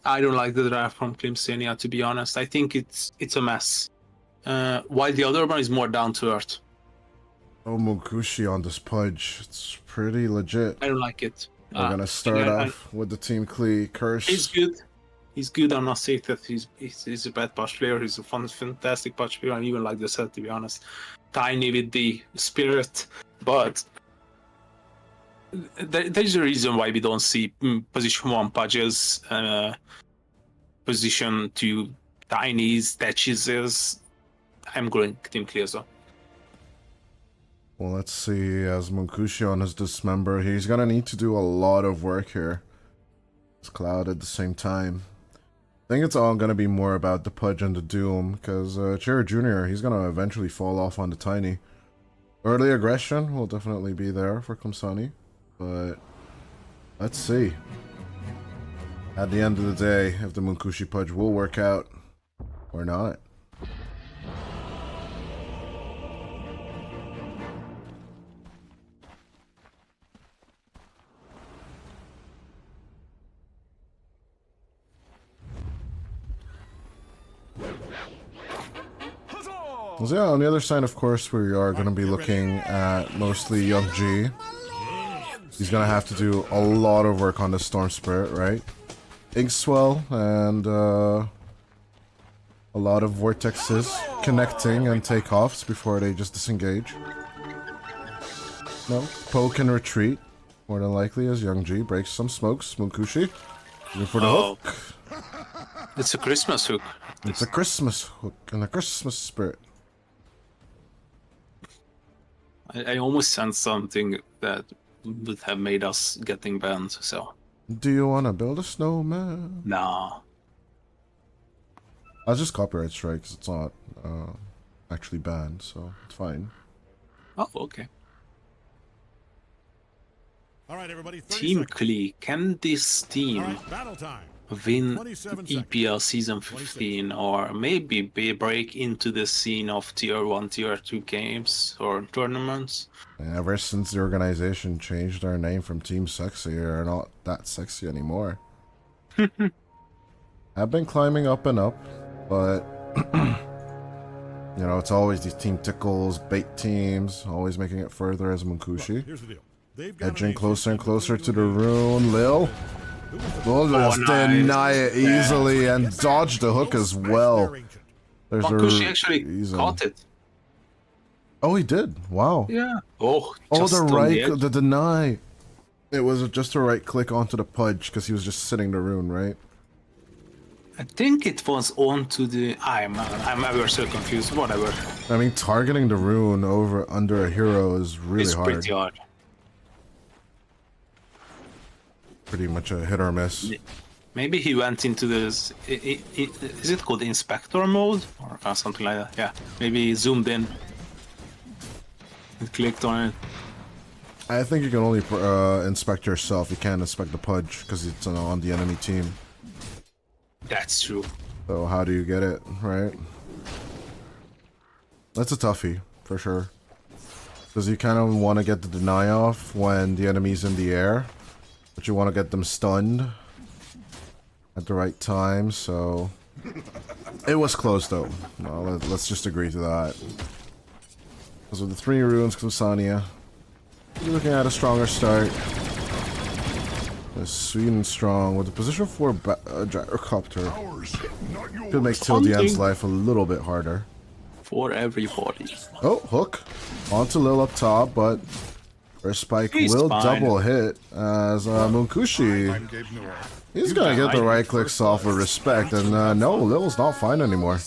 B: I don't like the draft from Klim Sani4, to be honest. I think it's a mess. While the other one is more down to earth.
A: Oh, Munkushi on this pudge. It's pretty legit.
B: I don't like it.
A: We're gonna start
B: yeah,
A: off with the Team Klee curse.
B: He's good. He's good. I'm not saying that he's a bad patch player. He's a fantastic patch player. I even like the set, to be honest. Tiny with the spirit, but there's a reason why we don't see position 1 patches, position 2 tinies, thatches. I'm going Team Clear as well.
A: Well, let's see. As Munkushi on his Dismember, he's gonna need to do a lot of work here. It's Cloud at the same time. I think it's all gonna be more about the Pudge and the Doom, because Cherry Jr., he's gonna eventually fall off on the Tiny. Early aggression will definitely be there for Klim Sani, but let's see. At the end of the day, if the Munkushi Pudge will work out or not. So yeah, on the other side, of course, we are going to be looking at mostly Young G. He's going to have to do a lot of work on the Storm Spirit, right? Ink Swell and a lot of vortexes connecting and takeoffs before they just disengage. No, Poe can retreat, more than likely, as Young G breaks some smokes. Munkushi, looking for the hook.
B: It's a Christmas hook.
A: It's a Christmas hook and a Christmas Spirit.
B: I almost sensed something that would have made us getting banned, so...
A: Do you want to build a snowman?
B: Nah.
A: I'll just copyright strike because it's not actually banned, so it's fine.
B: Oh, okay.
C: All right, everybody. 30
B: Team
C: seconds.
B: Klee, can this team
C: All right, battle time.
B: win
C: 27 seconds.
B: EPL season 15 or maybe break into the scene of tier 1, tier 2 games or tournaments.
A: Ever since the organization changed their name from Team Sexy, they're not that sexy anymore. I've been climbing up and up, but you know, it's always these Team Tickles, bait teams, always making it further as Munkushi.
C: Here's the deal. They've got
A: Edging
C: an
A: closer and
C: ace
A: closer to the
C: individual
A: rune. Lil. Lil just
B: nice.
A: deny it easily and dodge the hook as well. There's
B: Mankushi actually
A: reason.
B: caught it.
A: Oh, he did. Wow.
B: Yeah. Oh,
A: Oh,
B: just
A: the
B: on
A: right,
B: edge.
A: the deny. It was just a right click onto the pudge because he was just sitting the rune, right?
B: I think it was onto the. I'm ever so confused. Whatever.
A: I mean, targeting the rune under a hero is really
B: It's
A: hard.
B: pretty hard.
A: Pretty much a hit or miss.
B: Maybe he went into this. Is it called inspector mode or something like that? Yeah. Maybe he zoomed in and clicked on it.
A: I think you can only inspect yourself. You can't inspect the pudge because it's on the enemy team.
B: That's true.
A: So how do you get it, right? That's a toughie, for sure. Because you kind of want to get the deny off when the enemy's in the air. But you want to get them stunned at the right time, so... It was close, though. No, let's just agree to that. Because with the 3 runes, Klim Sani4, you're looking at a stronger start. Sweet and strong with the position 4 gyrocopter. Could make Tildian's life a little bit harder.
B: For everybody.
A: Oh, hook. Onto Lil up top, but first spike
B: He's
A: will
B: fine.
A: double hit as Munkushi. He's gonna get the right clicks off with respect, and no, Lil's not fine anymore.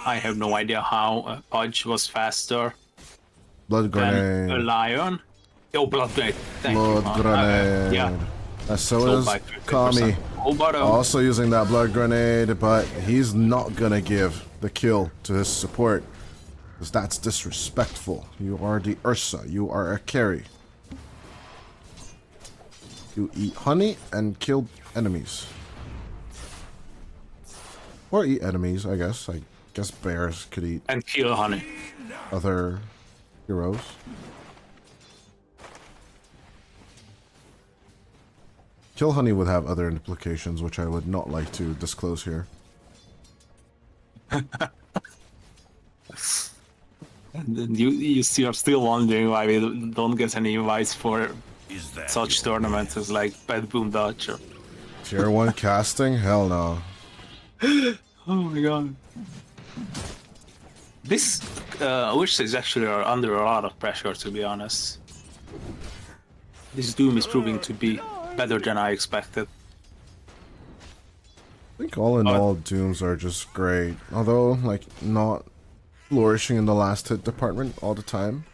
B: I have no idea how Pudge was faster
A: Blood
B: than a
A: grenade.
B: lion. Oh, blood grenade. Thank you,
A: Blood
B: man.
A: grenade.
B: Yeah.
A: So is
B: by 50%.
A: Kami.
B: Oh, but
A: Also using that blood grenade, but he's not gonna give the kill to his support. Because that's disrespectful. You are the Ursa. You are a carry. You eat honey and kill enemies. Or eat enemies, I guess. I guess bears could eat
B: and kill honey.
A: other heroes. Kill honey would have other implications, which I would not like to disclose here.
B: And then you still are still wondering why we don't get any invites for such tournaments as like Bad Boom Dutch. Or...
A: Tier 1 casting? Hell no.
B: Oh my god. This which is actually are under a lot of pressure, to be honest. This Doom is proving to be better than I expected.
A: I think all in all, Dooms are just great. Although, like, not flourishing in the last hit department all the time.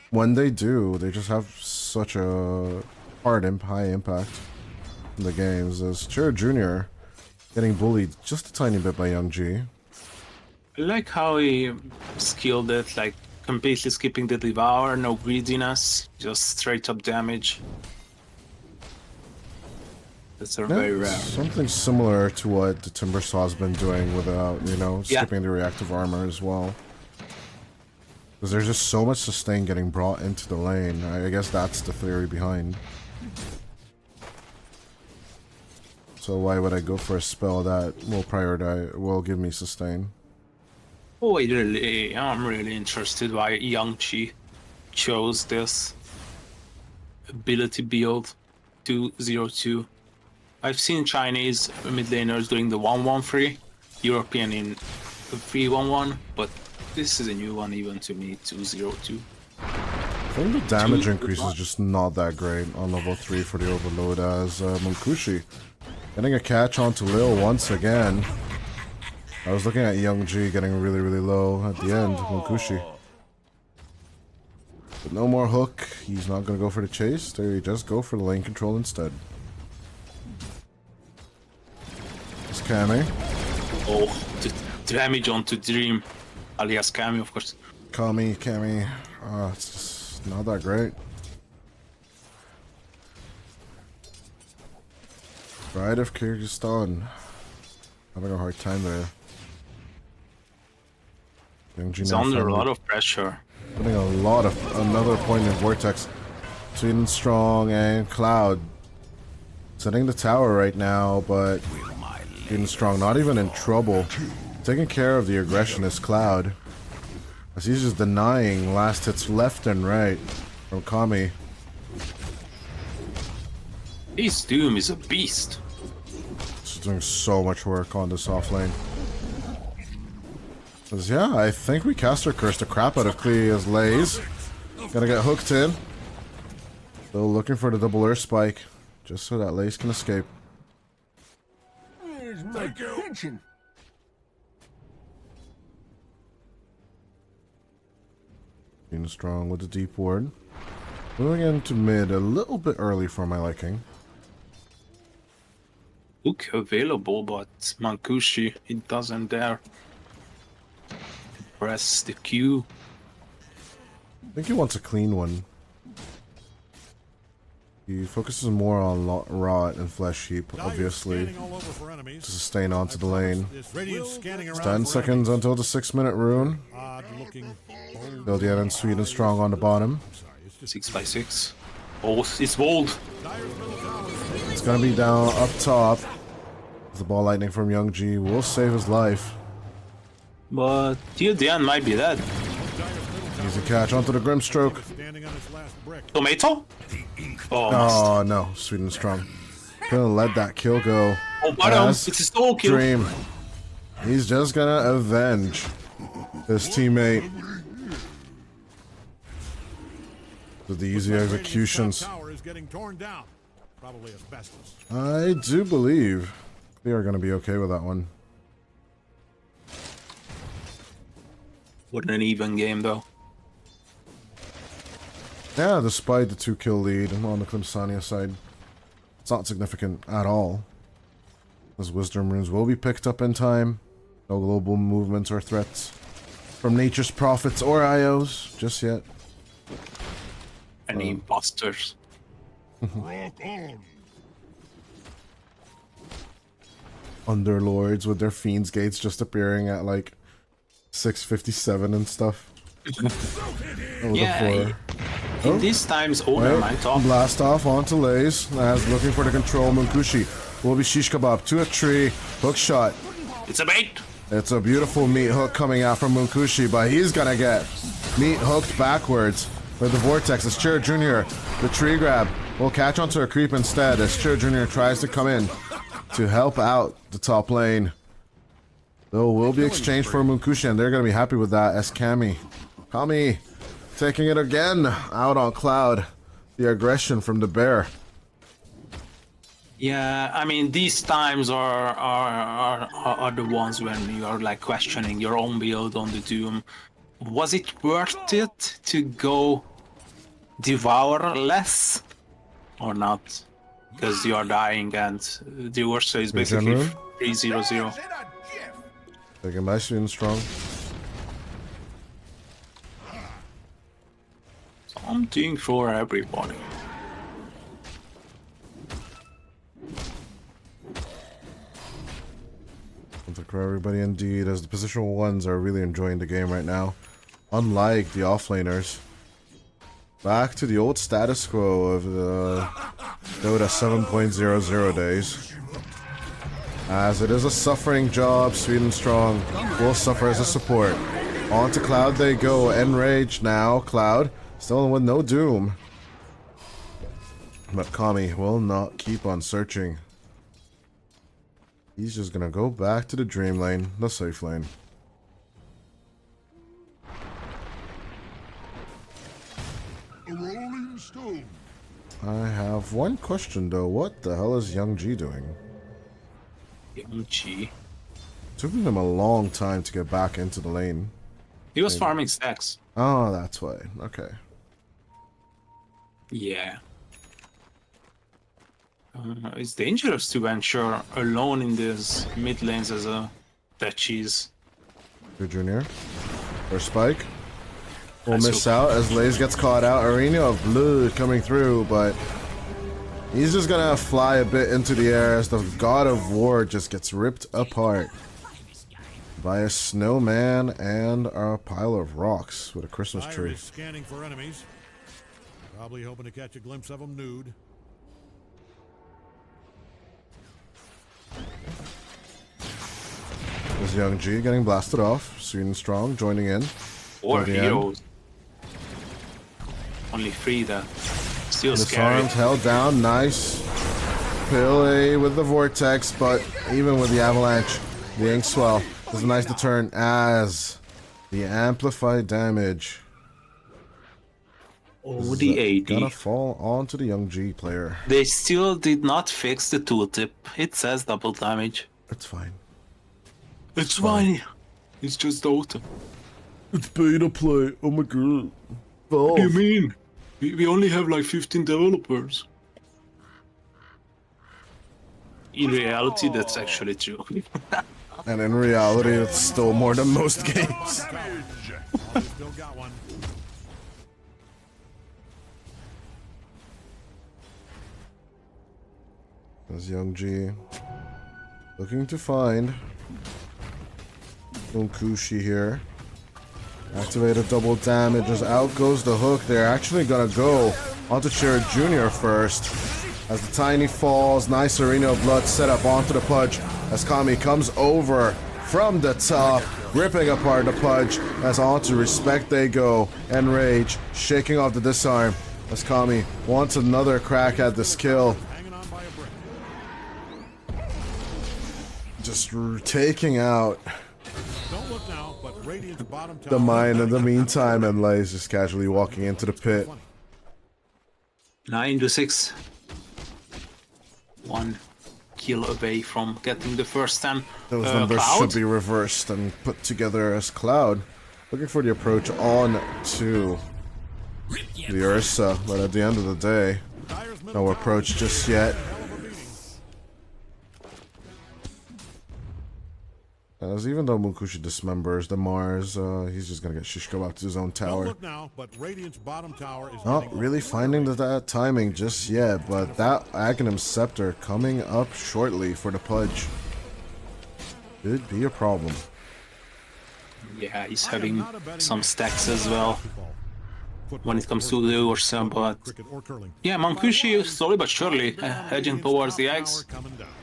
A: When they do, they just have such a high impact in the games. As Chiro Jr. getting bullied just a tiny bit by Young G.
B: I like how he skilled it, like completely skipping the devour, no greediness, just straight up damage. That's very rare.
A: Something similar to what the Timbersaw's been doing without, you know, skipping the reactive armor as well. Because there's just so much sustain getting brought into the lane. I guess that's the theory behind. So why would I go for a spell that will give me sustain?
B: Oh, I'm really interested why Yang Chi chose this ability build 202. I've seen Chinese mid laners doing the 1-1-3, European in 3-1-1, but this is a new one even to me, 202.
A: I think the damage increase is just not that great on level 3 for the Overload as Munkushi. Getting a catch onto Lil once again. I was looking at Young G getting really, really low at the end, Munkushi. But no more hook, he's not going to go for the chase, there you just go for the lane control instead. It's Kami.
B: Oh, the damage onto Dream, alias Kami, of course.
A: Kami. It's just not that great. Pride of Kyrgyzstan. Having a hard time there.
B: He's under a lot of pressure.
A: Putting a lot of another point in Vortex. Sweden Strong and Cloud setting the tower right now, but Sweden Strong not even in trouble. Taking care of the aggression is Cloud, as he's just denying last hits left and right from Kami.
B: His Doom is a beast.
A: He's doing so much work on this off lane. Yeah, I think we caster curse the crap out of Klea's Lays. Gonna get hooked in. Still looking for the double earth spike, just so that Lays can escape.
K: Where's my attention?
A: Being strong with the deep ward. Moving into mid a little bit early for my liking.
B: Hook available, but Mankushi, he doesn't dare press the Q.
A: I think he wants a clean one. He focuses more on rot and flesh heap, obviously, to sustain onto the lane. 10 seconds until the 6-minute rune. Bildian and Sweden Strong on the bottom.
B: 6x6. Oh, it's bold.
A: It's gonna be down up top. The ball lightning from Young G will save his life.
B: But Tildian might be dead.
A: Easy catch onto the Grimstroke.
B: Tomato?
A: Oh no, Sweden Strong. Gonna let that kill go.
B: Oh, bottom. It's a stole kill.
A: Dream. He's just gonna avenge his teammate with the easy executions. I do believe they are gonna be okay with that one.
B: What an even game, though.
A: Yeah, despite the 2-kill lead on the Klim Sani4 side, it's not significant at all. As Wisdom Runes will be picked up in time. No global movements or threats from Nature's Prophets or IOs just yet.
B: Any imposters.
A: Underlords with their Fiend's Gates just appearing at like 6:57 and stuff.
B: Yeah, in these times, owner might top.
A: Blast off onto Lays, as looking for the control. Munkushi will be shish kebab to a tree. Hook shot.
B: It's a bait.
A: It's a beautiful meat hook coming out from Munkushi, but he's gonna get meat hooked backwards with the Vortex. As Chir Jr., the tree grab, will catch onto a creep instead as Chir Jr. tries to come in to help out the top lane. Though will be exchanged for Munkushi, and they're gonna be happy with that as Kami taking it again out on Cloud. The aggression from the bear.
B: Yeah, I mean, these times are the ones when you are like questioning your own build on the Doom. Was it worth it to go devour less or not? Because you are dying and the Ursa is basically 3-0-0.
A: Taken by Sweden Strong.
B: Something for everybody.
A: Something for everybody indeed, as the positional ones are really enjoying the game right now. Unlike the offlaners. Back to the old status quo of the Dota 7.00 days. As it is a suffering job, Sweden Strong will suffer as a support. On to Cloud they go. Enraged now. Cloud still with no Doom. But Kami will not keep on searching. He's just gonna go back to the dream lane, the safe lane.
C: A rolling stone.
A: I have one question though. What the hell is Young G doing?
B: Young G.
A: Took him a long time to get back into the lane.
B: He was farming stacks.
A: Oh, that's why. Okay.
B: Yeah. It's dangerous to venture alone in these mid lanes as a dead cheese.
A: Junior. Or Spike. Will miss out as Lays gets caught out. Arena of Blood coming through, but He's just gonna fly a bit into the air as the God of War just gets ripped apart by a snowman and a pile of rocks with a Christmas
C: Dire
A: tree.
C: is scanning for enemies. Probably hoping to catch a glimpse of them nude.
A: There's Young G getting blasted off. Sweden Strong joining in.
B: Or
A: By the end.
B: heroes. Only 3 that. Still scary.
A: Disarmed, held down, nice. Pele with the vortex, but even with the avalanche, the Inkswell does a nice deterrent as the amplified damage
B: Oh, the AD.
A: gonna fall onto the Young G player.
B: They still did not fix the tooltip. It says double damage.
A: It's fine.
B: It's fine. It's just Dota.
A: It's beta play. Oh my god.
B: What do you mean? We only have like 15 developers. In reality, that's actually true.
A: And in reality, it's still more than most games.
C: Still got one.
A: There's Young G looking to find Munkushi here. Activated double damage as out goes the hook. They're actually gonna go onto Cherry Jr. first. As the Tiny falls, nice arena of blood set up onto the Pudge. As Kami comes over from the top, ripping apart the Pudge. As onto Respect they go. And Rage shaking off the disarm. As Kami wants another crack at this kill.
C: Hanging on by a brick.
A: Just taking out
C: Don't look now, but Radiant's bottom tower.
A: the mine in the meantime, and Lay's just casually walking into the pit.
B: 9 to 6. 1 kill away from getting the first 10.
A: Those numbers
B: Cloud?
A: should be reversed and put together as Cloud. Looking for the approach on to the Ursa, but at the end of the day, no approach just yet. As even though Munkushi dismembers the Mars, he's just gonna get Shishko out to his own
C: Don't
A: tower.
C: look now, but Radiant's bottom tower is
A: Not
C: getting
A: really finding that timing just yet, but that Aghanim Scepter coming up shortly for the Pudge could be a problem.
B: Yeah, he's having some stacks as well when it comes to the Ursa, but yeah, Mankushi slowly but surely edging towards the eggs.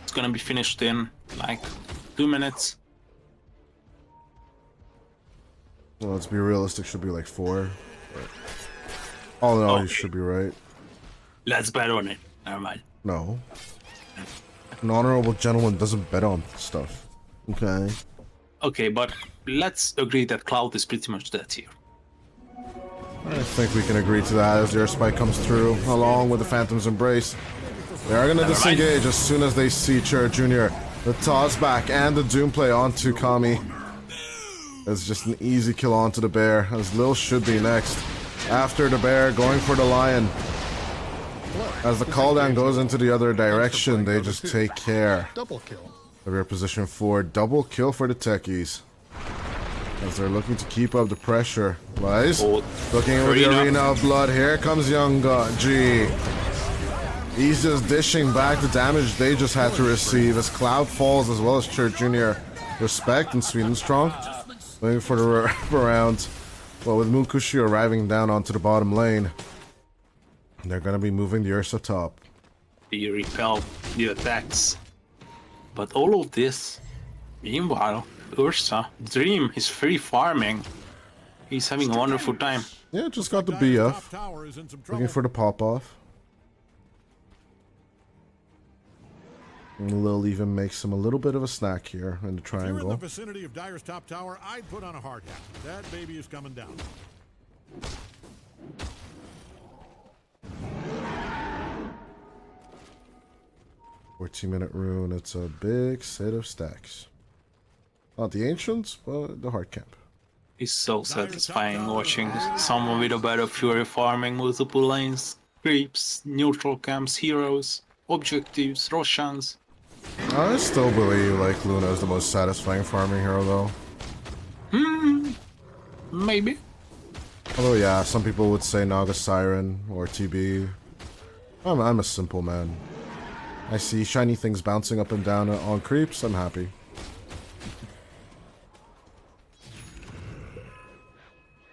B: It's gonna be finished in like 2 minutes.
A: Well, let's be realistic, should be like 4. But all in all, you should be right.
B: Let's bet on it. Never mind.
A: No. An honorable gentleman doesn't bet on stuff. Okay.
B: Okay, but let's agree that Cloud is pretty much dead here.
A: I think we can agree to that as their spike comes through, along with the Phantom's Embrace. They are going to disengage as soon as they see Cher Jr. The toss back and the Doom play onto Kami. It's just an easy kill onto the bear, as Lil should be next. After the bear, going for the lion. As the call down goes into the other direction, they just take care
E: Double kill.
A: of their position 4. Double kill for the techies. As they're looking to keep up the pressure. Lies. Looking over the arena of blood. Here comes Young G. He's just dishing back the damage they just had to receive as Cloud falls as well as Cher Jr. Respect and Sweden Strong. Waiting for the wraparound. Well, with Munkushi arriving down onto the bottom lane, they're going to be moving the Ursa top.
B: They repel the attacks. But all of this, meanwhile, Ursa, Dream is free farming. He's having a wonderful time.
A: Yeah, just got the BF. Looking for the pop-off. And Lil even makes him a little bit of a snack here in the
C: If you're in the
A: triangle.
C: vicinity of Dire's top tower, I'd put on a hard hat. That baby is coming down.
A: $14-minute rune. It's a big set of stacks. Not the ancients, but the hard camp.
B: It's so satisfying watching someone with a better fury farming multiple lanes, creeps, neutral camps, heroes, objectives, Roshans.
A: I still believe like Luna is the most satisfying farming hero though.
B: Maybe.
A: Although yeah, some people would say Naga Siren or TB. I'm a simple man. I see shiny things bouncing up and down on creeps, I'm happy.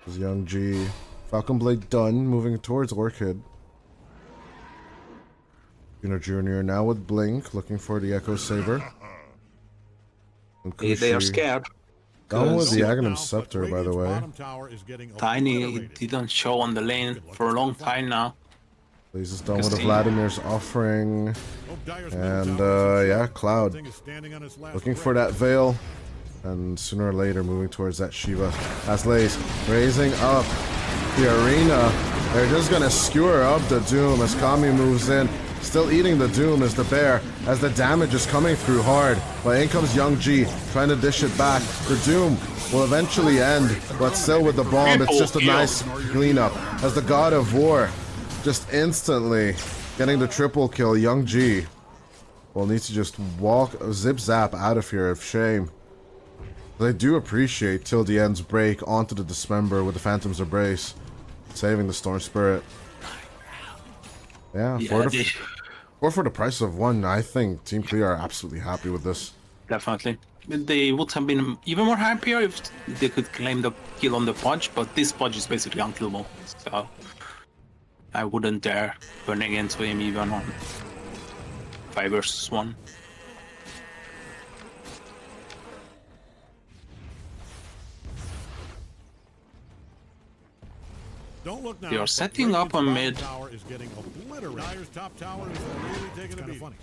A: There's Young G. Falcon Blade done, moving towards Orchid. Junior now with Blink, looking for the Echo Saber.
B: They are scared.
A: Done with the
C: Don't look
A: Aghanim
C: now,
A: Scepter,
C: but
A: by the
C: Radiant's
A: way.
C: bottom tower is getting
B: Tiny
C: obliterated.
B: didn't show on the lane for a long time now.
A: Blaze is done with the Vladimir's offering.
C: Oh, Dire's
A: And,
C: middle tower is
A: yeah, Cloud.
C: thing is standing on its last
A: Looking for
C: leg.
A: that Veil. And sooner or later moving towards that Shiva. As Lays raising up the arena. They're just gonna skewer up the Doom as Kami moves in. Still eating the Doom is the bear as the damage is coming through hard. But in comes Young G trying to dish it back. The Doom will eventually end, but still with the bomb, it's just a nice cleanup. As the God of War just instantly getting the triple kill. Young G will need to just walk, zip zap out of here of shame. But I do appreciate Till the End's break onto the Dismember with the Phantom's Embrace, saving the Storm Spirit. Yeah, four for the price of one. I think Team Clear are absolutely happy with this.
B: Definitely. They would have been even more happier if they could claim the kill on the punch, but this punch is basically unkillable. So I wouldn't dare running into him even on 5 versus 1.
C: Don't look now,
B: They are
C: but
B: setting up
C: Radiant's
B: on
C: bottom
B: mid.
C: tower is getting obliterated. Dire's top tower is really taking a beat. Funny.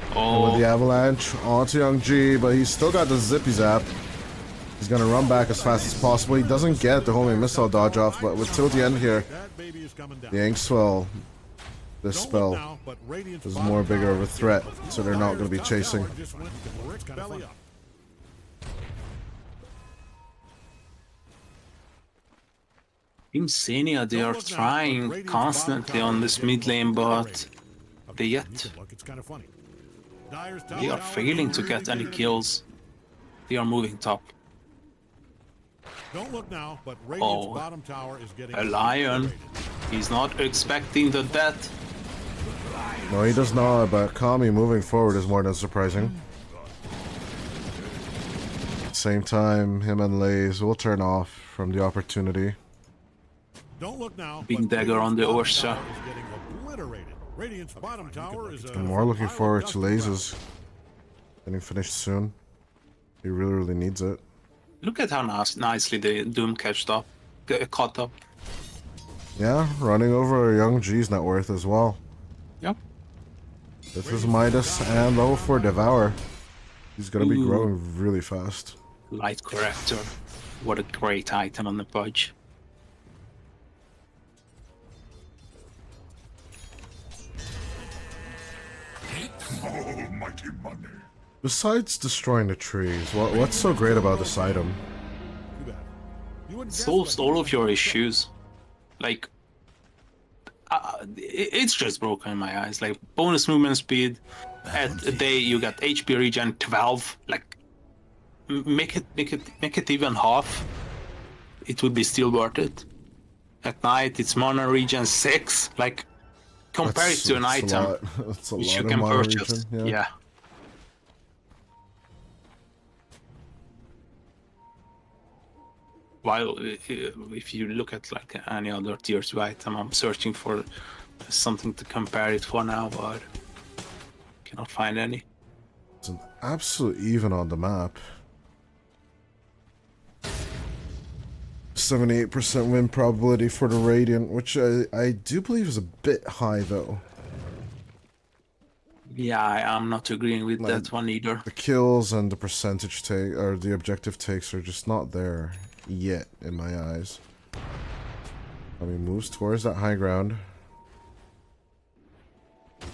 A: With
B: Oh,
A: the Avalanche onto Young G, but he's still got the Zippy Zap. He's gonna run back as fast as possible. He doesn't get the homing missile dodge off, but with Till the End here,
C: That baby is coming down.
A: the Ink Swell, this
C: Don't look
A: spell
C: now, but Radiant's
A: is
C: bottom
A: more bigger
C: tower
A: of a
C: is
A: threat,
C: getting
A: so they're not gonna be
C: Dire's top
A: chasing.
C: tower just went brick belly up.
B: Team Senia, they are trying constantly on this mid lane, but they
C: You
B: yet
C: could look, it's kind of funny. Dire's top
B: they are
C: tower
B: failing
C: is
B: to get
C: really
B: any
C: taking a
B: kills. They are moving top.
C: beat. Don't look now, but Radiant's
B: Oh,
C: bottom tower is getting
B: a lion.
C: obliterated.
B: He's not expecting the death.
A: No, he does not, but Kami moving forward is more than surprising. Same time, him and Lays will turn off from the opportunity.
C: Don't look now,
B: Big
C: but
B: dagger on the
C: Radiant's
B: Orsa.
C: bottom tower is getting obliterated. Radiant's bottom tower is
A: I'm more looking forward to Lasers getting finished soon. He really needs it.
B: Look at how nicely the Doom caught up.
A: Yeah, running over Young G's net worth as well.
B: Yep.
A: This is Midas and level 4 Devour. He's gonna be
B: Ooh.
A: growing really fast.
B: Light corrector. What a great item on the pudge.
E: Almighty money.
A: Besides destroying the trees, what's so great about this item?
C: Too bad. You wouldn't guess
B: Solves
C: what
B: all of your issues. Like, it's just broken in my eyes. Like, bonus movement speed. At a day, you got HP regen 12. Like, make it even half. It would be still worth it. At night, it's mana regen 6. Like, compare it to an
A: That's a
B: item
A: lot. That's a
B: which
A: lot
B: you
A: of
B: can
A: mana
B: purchase.
A: regen,
B: Yeah. While if you look at like any other tier 2 item, I'm searching for something to compare it for now, but cannot find any.
A: It's an absolute even on the map. 78% win probability for the Radiant, which I do believe is a bit high though.
B: Yeah, I'm not agreeing with
A: Like,
B: that one either.
A: The kills and the percentage take, or the objective takes, are just not there yet in my eyes. I mean, moves towards that high ground.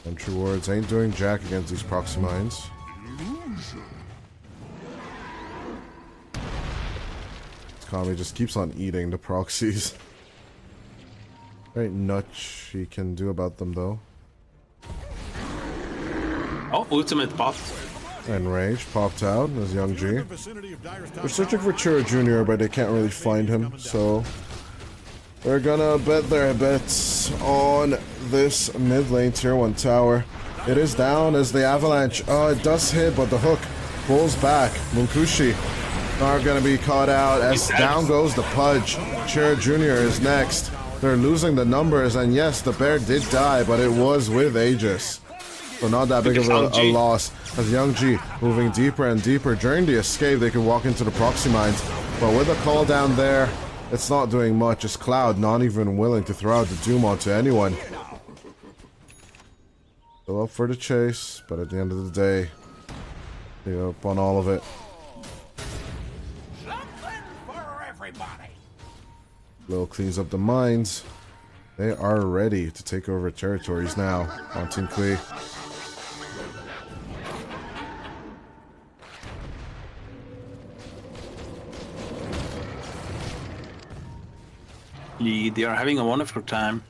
A: Entry wards ain't doing jack against these proxy mines. Kami just keeps on eating the proxies. There ain't much he can do about them though.
B: Oh, ultimate pop.
A: And Rage popped out as Young G.
C: in the vicinity of Dire's top
A: They're searching
C: tower.
A: for Chira Jr., but they can't really find him, so They're gonna bet their bets on this mid lane tier 1 tower. It is down as the avalanche. Oh, it does hit, but the hook pulls back. Munkushi are gonna be caught out as down goes the Pudge. Cher Jr. is next. They're losing the numbers, and yes, the bear did die, but it was with Aegis. So not that big of a loss. As Young G moving deeper and deeper. During the escape, they could walk into the proxy mines. But with a call down there, it's not doing much. It's Cloud not even willing to throw out the Doom onto anyone. Still up for the chase, but at the end of the day, they're up on all of it. Lil cleans up the mines. They are ready to take over territories now on Team Kui.
B: They are having a wonderful time.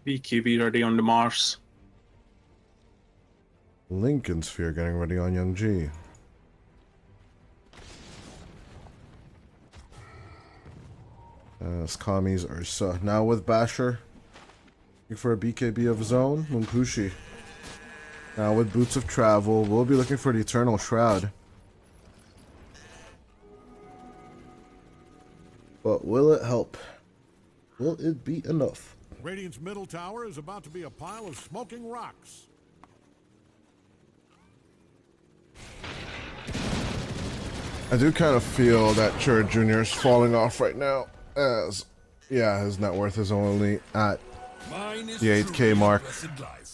B: BKB ready on the Mars.
A: Lincoln Sphere getting ready on Young G. As Kami's Ursa. Now with Basher. Looking for a BKB of his own. Munkushi. Now with Boots of Travel. We'll be looking for the Eternal Shroud. But will it help? Will it be enough?
C: Radiant's middle tower is about to be a pile of smoking rocks.
A: I do kind of feel that Chur Jr. is falling off right now, as, yeah, his net worth is only at the 8K mark.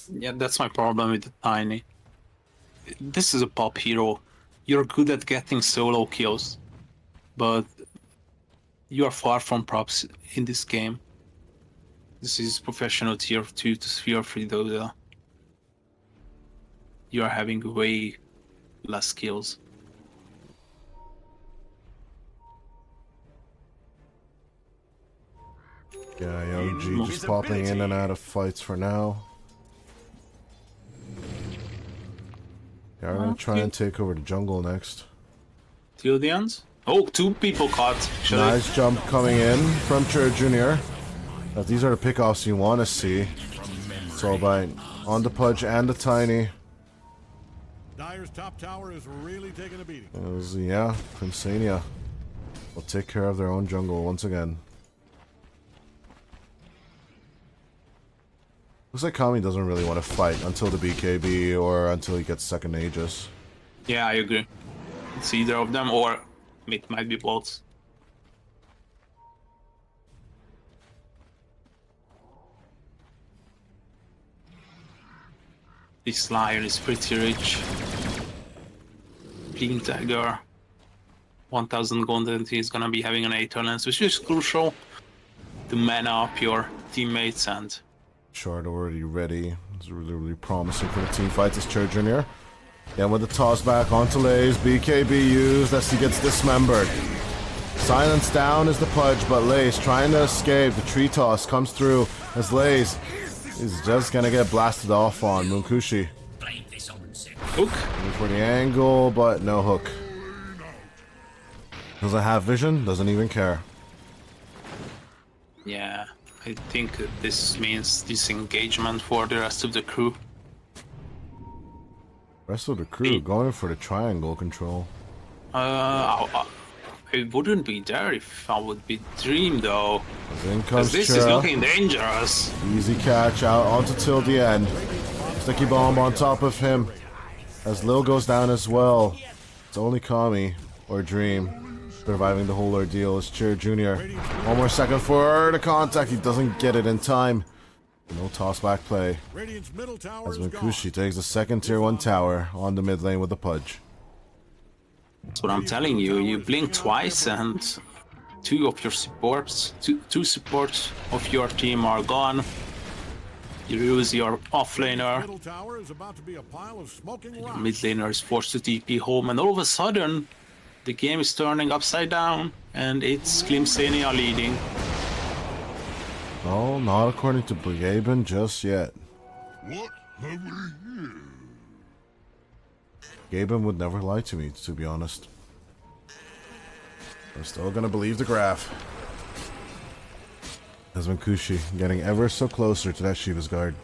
B: Yeah, that's my problem with the Tiny. This is a pop hero. You're good at getting solo kills, but you are far from props in this game. This is professional tier 2 to tier 3 Dota. You are having way less kills.
A: Yeah, Young G just popping in and out of fights for now. Yeah, we're gonna try and take over the jungle next.
B: Till the end? Oh, 2 people caught.
A: Nice jump coming in from Chur Jr. Now, these are the pickoffs you want to see. So by on the Pudge and the Tiny.
C: Dyer's top tower is really taking a beating.
A: Yeah, Klim Sani4 will take care of their own jungle once again. Looks like Kami doesn't really want to fight until the BKB or until he gets second Aegis.
B: Yeah, I agree. It's either of them or it might be both. This Lion is pretty rich. Bleeding Dagger. 1000 gold and he's gonna be having an 8 lens, which is crucial to mana up your teammates. And
A: Shard already ready. It's really promising for the team fight. This Chur Jr. And with the toss back onto Lays, BKB used as he gets dismembered. Silence down is the Pudge, but Lays trying to escape. The tree toss comes through as Lays is just gonna get blasted off on Munkushi.
B: Hook.
A: Looking for the angle, but no hook. Doesn't have vision, doesn't even care.
B: Yeah, I think this means disengagement for the rest of the crew.
A: Rest of the crew going for the triangle control.
B: I wouldn't be there if I would be Dream though.
A: In comes
B: this
A: Chura.
B: Is looking dangerous.
A: Easy catch out onto till the end. Sticky bomb on top of him. As Lil goes down as well. It's only Kami or Dream surviving the whole ordeal. It's Chur Jr. One more second for the contact. He doesn't get it in time. No toss back play. As Munkushi takes the second tier 1 tower on the mid lane with the Pudge.
B: That's what I'm telling you. You blink twice and two supports of your team are gone. You lose your offlaner. Your mid laner is forced to TP home, and all of a sudden the game is turning upside down and it's Klim Sani4 leading.
A: No, not according to Brigaben just yet.
C: What have we here?
A: Gaben would never lie to me, to be honest. I'm still gonna believe the graph. Desmond Kushi getting ever so closer to that Shiva's guard.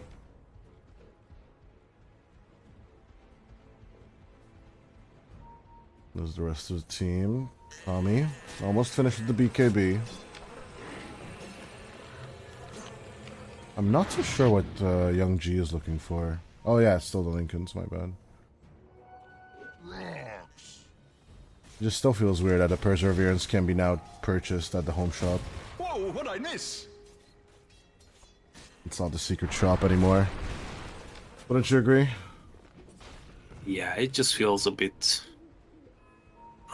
A: There's the rest of the team. Tommy almost finished with the BKB. I'm not too sure what Young G is looking for. Oh yeah, it's still the Lincolns, my bad. It just still feels weird that the Perseverance can be now purchased at the home shop.
K: Whoa, what'd I miss?
A: It's not the secret shop anymore. Wouldn't you agree?
B: Yeah, it just feels a bit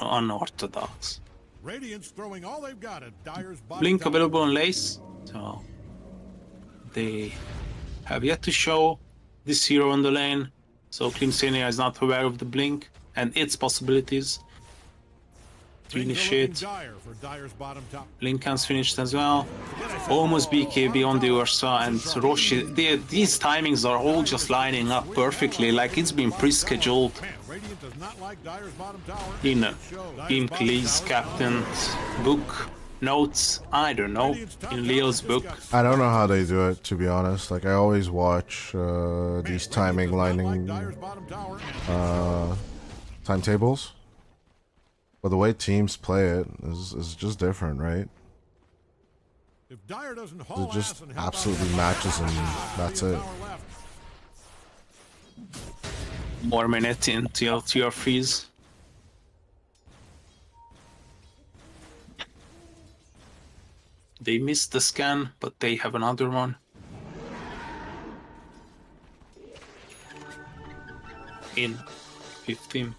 B: unorthodox.
C: Radiant's throwing all they've got at Dyer's bottom
B: Blink
C: tower.
B: available on Lace, so they have yet to show this hero on the lane. So Klim Sani4 is not aware of the blink and its possibilities to
C: Things are
B: initiate.
C: looking dire for Dyer's bottom tower.
B: Lincoln's finished as well. Almost BKB on the Ursa and Roshi. These timings are all just lining up perfectly, like it's been pre-scheduled
C: Man, Radiant does not like Dyer's bottom tower.
B: in
C: Dyer's
B: Imp
C: bottom
B: Lee's
C: tower
B: captain's book notes. I don't know, in Leo's book.
A: I don't know how they do it, to be honest. Like, I always watch these timing lining
C: Dyer's bottom tower and
A: timetables. But the way teams play it is just different, right?
C: if Dyer doesn't haul
A: It just
C: ass and help
A: absolutely
C: out,
A: matches and that's it.
C: tower left.
B: More minute until tier freeze. They missed the scan, but they have another one. In 15.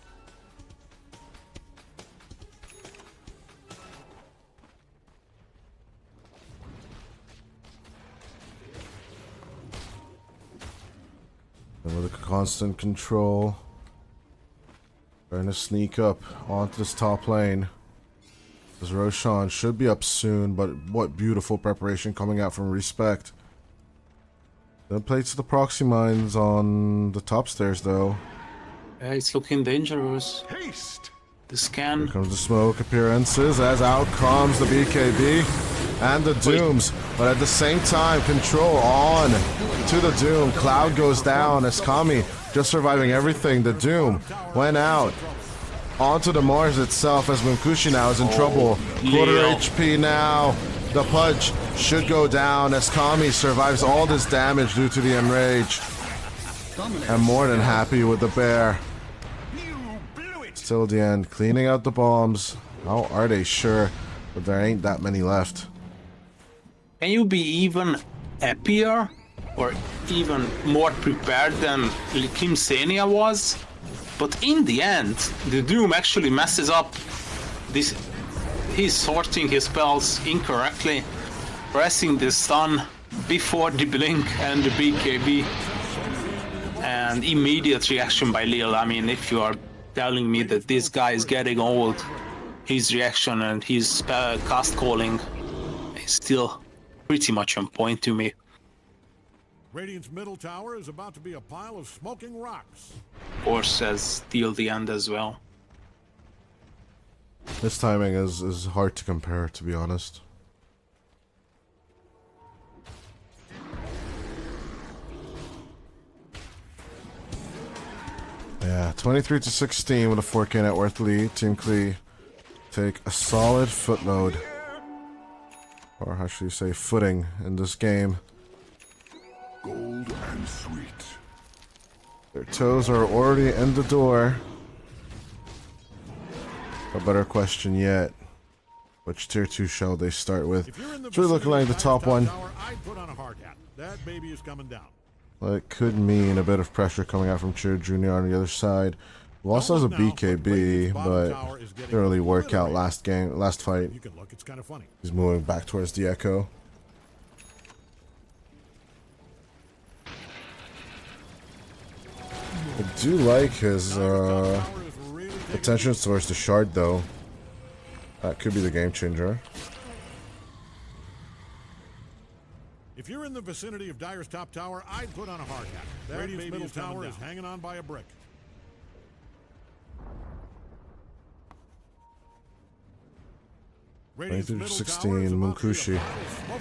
A: And with a constant control, trying to sneak up onto this top lane. As Roshan should be up soon, but what beautiful preparation coming out from Respect. Then plays the proxy mines on the top stairs though.
B: Yeah, it's looking dangerous.
K: Haste!
B: The scan.
A: Here comes the smoke appearances as out comes the BKB and the Dooms. But at the same time, control on to the Doom. Cloud goes down as Kami just surviving everything. The Doom went out onto the Mars itself as Munkushi now is in trouble. Quarter
B: Leo.
A: HP now. The Pudge should go down as Kami survives all this damage due to the Enrage. I'm more than happy with the bear. Till the end, cleaning out the bombs. How are they sure? But there ain't that many left.
B: Can you be even happier or even more prepared than Klim Sani4 was? But in the end, the Doom actually messes up this. He's sorting his spells incorrectly, pressing the stun before the blink and the BKB, and immediate reaction by Lil. I mean, if you are telling me that this guy is getting old, his reaction and his cast calling is still pretty much on point to me.
C: Radiant's middle tower is about to be a pile of smoking rocks.
B: Of course, as till the end as well.
A: This timing is hard to compare, to be honest. Yeah, 23-16 with a 4K net worth lead. Team Klee take a solid footload. Or how should you say footing in this game.
E: Gold and sweet.
A: Their toes are already in the door. A better question yet. Which tier 2 shall they start with?
C: If you're in the
A: It's really looking like the
C: vicinity
A: top
C: of
A: one.
C: tower, I'd put on a hard hat. That baby is coming down.
A: Well, it could mean a bit of pressure coming out from Cheer Jr. on the other side. Who also has a BKB, but didn't really work out last fight.
C: You can look, it's kind of funny.
A: He's moving back towards the Echo. I do like his attention towards the Shard though. That could be the game changer.
C: If you're in the vicinity of Dyer's top tower, I'd put on a hard hat. That Radiant's middle tower is hanging on by a brick.
A: 23-16, Munkushi.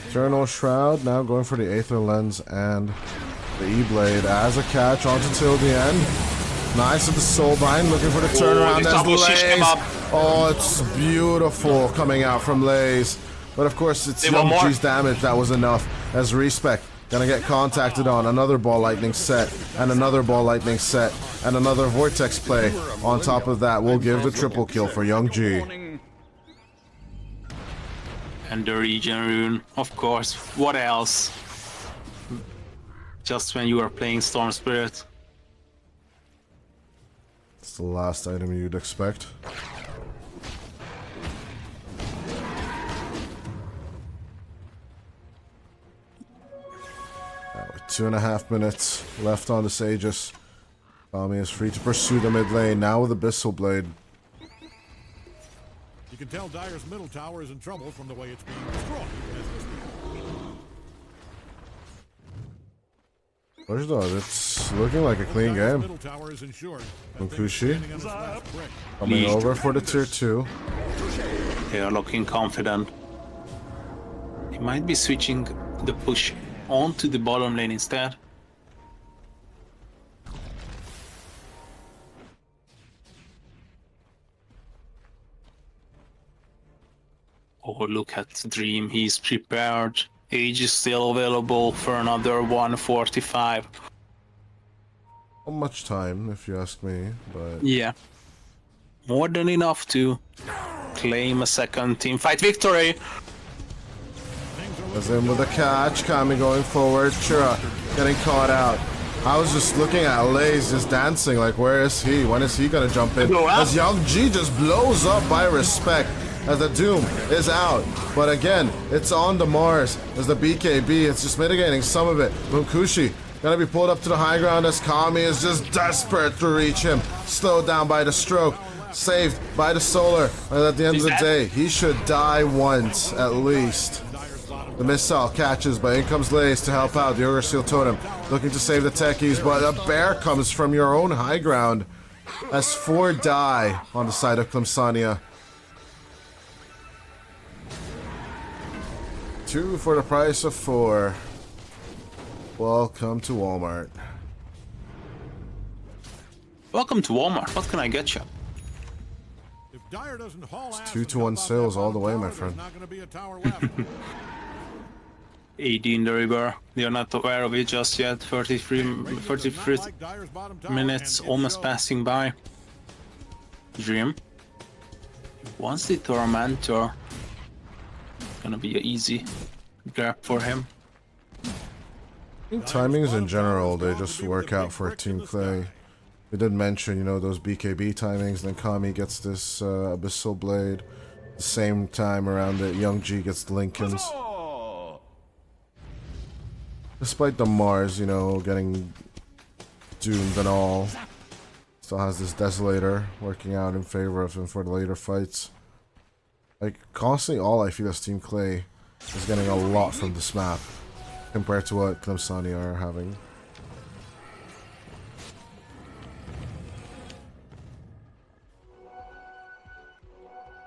A: Eternal Shroud now going for the Aether Lens and the E-Blade as a catch on until the end. Nice with the Soulbind, looking for the turnaround. There's Lays. Oh, it's beautiful coming out from Lays. But of course, it's Young G's damage that was enough. As Respect gonna get contacted on another Ball Lightning set, and another Ball Lightning set, and another Vortex play. On top of that, we'll give the triple kill for Young G.
B: And the Regen Rune, of course. What else? Just when you are playing Storm Spirit.
A: It's the last item you'd expect. With 2.5 minutes left on this Aegis, Kami is free to pursue the mid lane, now with Abyssal Blade.
C: You can tell Dire's middle tower is in trouble from the way it's being destroyed.
A: It's looking like a clean game. Munkushi coming over for the tier 2.
B: They are looking confident. He might be switching the push onto the bottom lane instead. Oh, look at Dream, he's prepared. Age is still available for another 145.
A: Not much time, if you ask me, but...
B: Yeah. More than enough to claim a second team fight victory.
A: As in with a catch, Kami going forward, Chura getting caught out. I was just looking at Lays just dancing, like where is he? When is he gonna jump in? As Young G just blows up by Respect. As the Doom is out, but again, it's on the Mars as the BKB, it's just mitigating some of it. Munkushi gonna be pulled up to the high ground as Kami is just desperate to reach him. Slowed down by the stroke, saved by the solar, and at the end of the day, he should die once at least. The missile catches, but in comes Lays to help out the Ogre Steel Totem, looking to save the techies, but a bear comes from your own high ground as 4 die on the side of Klim Sani4. 2 for the price of 4. Welcome to Walmart.
B: Welcome to Walmart. What can I get you?
C: If Dire doesn't haul
A: it's 2-to-1 sales all the way, my friend.
B: AD in the river. They are not aware of it just yet. 33 minutes almost passing by. Dream. Once the Tormentor. Gonna be an easy grab for him.
A: I think timings in general, they just work out for Team Clay. We did mention, you know, those BKB timings, then Kami gets this Abyssal Blade. The same time around it, Young G gets the Lincolns. Despite the Mars, you know, getting doomed and all, still has this Desolator working out in favor of him for the later fights. Like, constantly all I feel is Team Clay is getting a lot from this map compared to what Klim Sani4 are having.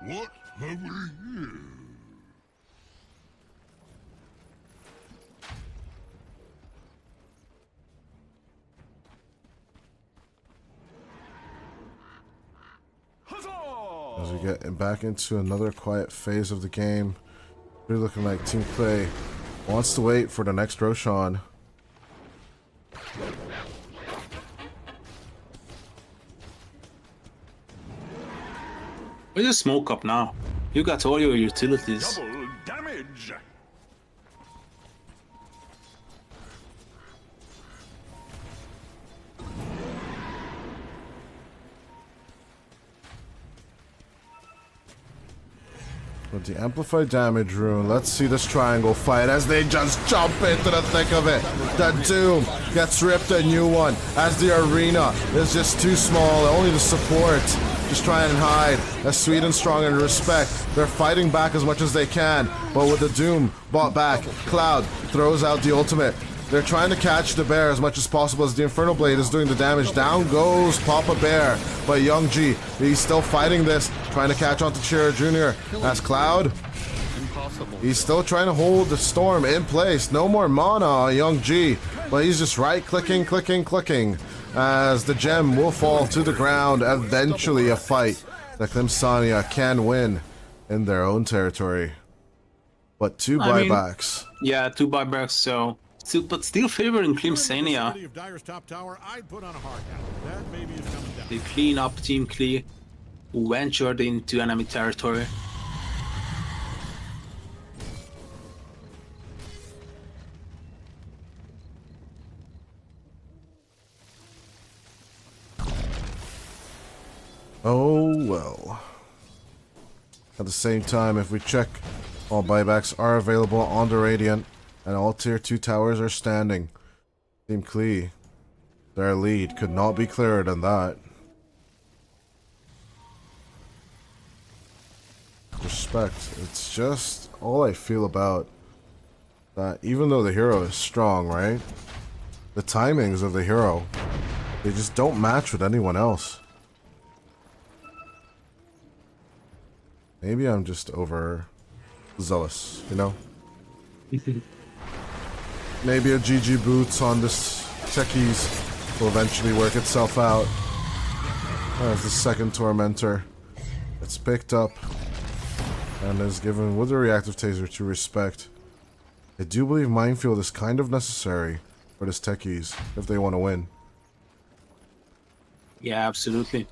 E: What have we here?
A: As we get back into another quiet phase of the game, we're looking like Team Clay wants to wait for the next Roshan.
B: Where's the smoke up now? You got all your utilities.
K: Double damage.
A: With the amplified damage rune, let's see this triangle fight as they just jump into the thick of it. The Doom gets ripped a new one as the arena is just too small. Only the support just trying and hide. As Sweet and Strong and Respect, they're fighting back as much as they can. But with the Doom bought back, Cloud throws out the ultimate. They're trying to catch the bear as much as possible as the Infernal Blade is doing the damage. Down goes Papa Bear, but Young G, he's still fighting this, trying to catch on to Chira Jr. As Cloud, he's still trying to hold the storm in place. No more mana on Young G, but he's just right-clicking, clicking, as the gem will fall to the ground. Eventually a fight that Klim Sani4 can win in their own territory. But two buybacks.
B: Yeah, 2 buybacks, so... but still favoring Klim Sani4.
C: City of Dyer's top tower, I'd put on a hard hat. That baby is coming down.
B: They clean up Team Klee, who ventured into enemy territory.
A: Oh well. At the same time, if we check, all buybacks are available on the Radiant, and all tier 2 towers are standing. Team Klee, their lead could not be clearer than that. Respect. It's just all I feel about that, even though the hero is strong, right? The timings of the hero, they just don't match with anyone else. Maybe I'm just over zealous, you know? Maybe a GG boots on this techies will eventually work itself out. As the second Tormentor, it's picked up and is given with a reactive taser to respect. I do believe Minefield is kind of necessary for this techies if they want to win.
B: Yeah, absolutely.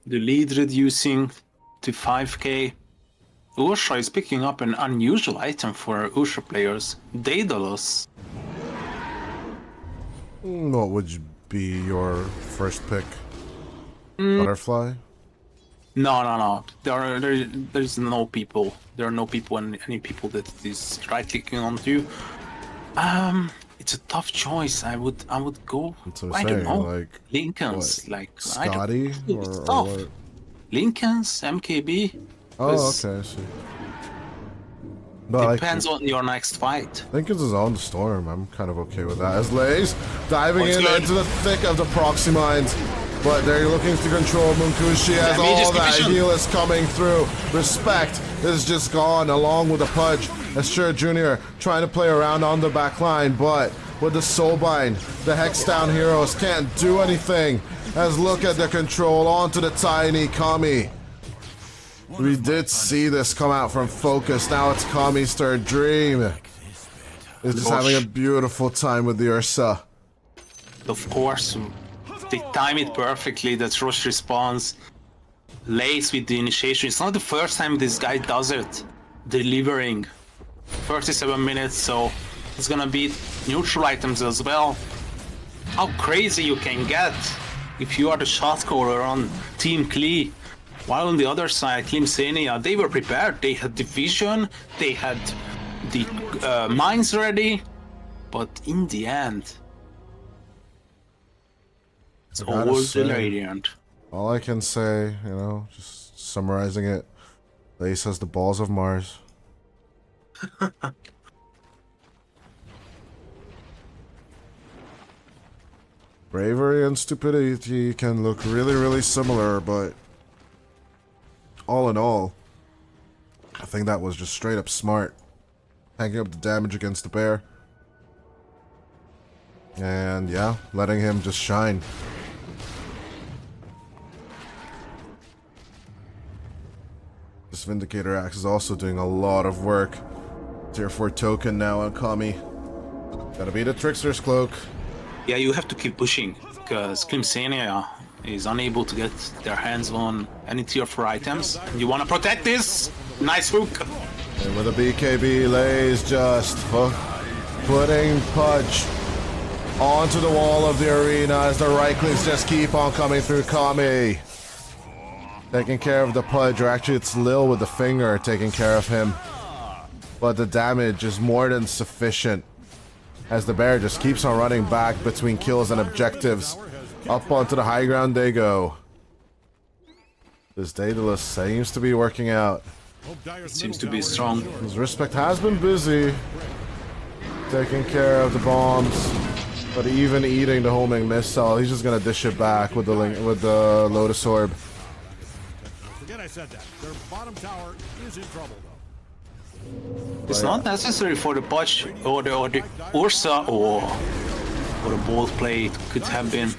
B: The lead reducing to 5k. Ursha is picking up an unusual item for Ursha players, Daedalus.
A: What would be your first pick? Butterfly?
B: No. There's no people. There are no people and any people that is right clicking onto. It's a tough choice. I would go. I don't know.
A: Like
B: Lincoln's,
A: what?
B: like
A: Scotty
B: it's
A: or
B: tough.
A: what?
B: Lincoln's, MKB.
A: Oh, okay, I see. But
B: depends on your next fight.
A: Lincoln's is on the storm. I'm kind of okay with that. As Lays diving
B: good.
A: into the thick of the proxy mines. But they're looking to control Munkushi as all that heal is coming through. Respect is just gone along with the Pudge. As Shura Jr. trying to play around on the back line, but with the Soulbind, the Hex Down heroes can't do anything. As look at the control onto the tiny Kami. We did see this come out from Focus. Now it's Kami's third dream. It's just having a beautiful time with the Ursa.
B: Of course, they time it perfectly. That Rush response. Lays with the initiation. It's not the first time this guy does it. Delivering 37 minutes, so it's gonna be neutral items as well. How crazy you can get if you are the shot caller on Team Klee. While on the other side, Klim Sani4, they were prepared. They had the vision, they had the mines ready, but in the end, it's all the Radiant.
A: All I can say, you know, just summarizing it, Lace has the balls of Mars. Bravery and stupidity can look really, really similar, but all in all, I think that was just straight up smart. Tanking up the damage against the bear. And yeah, letting him just shine. This Vindicator Axe is also doing a lot of work. Tier 4 token now on Kami. Gotta be the Trickster's Cloak.
B: Yeah, you have to keep pushing, because Klim Sani4 is unable to get their hands on any tier 4 items. You want to protect this? Nice hook.
A: And with a BKB, Lays just putting Pudge onto the wall of the arena as the right clicks just keep on coming through Kami. Taking care of the Pudge, or actually it's Lil with the finger taking care of him. But the damage is more than sufficient as the bear just keeps on running back between kills and objectives. Up onto the high ground they go. This Daedalus seems to be working out.
B: Seems to be strong.
A: His Respect has been busy taking care of the bombs, but even eating the homing missile, he's just gonna dish it back with the Lotus Orb.
C: Forget I said that. Their bottom tower is in trouble, though.
B: It's not necessary for the Butch or the Ursa or the bold play. It could have been.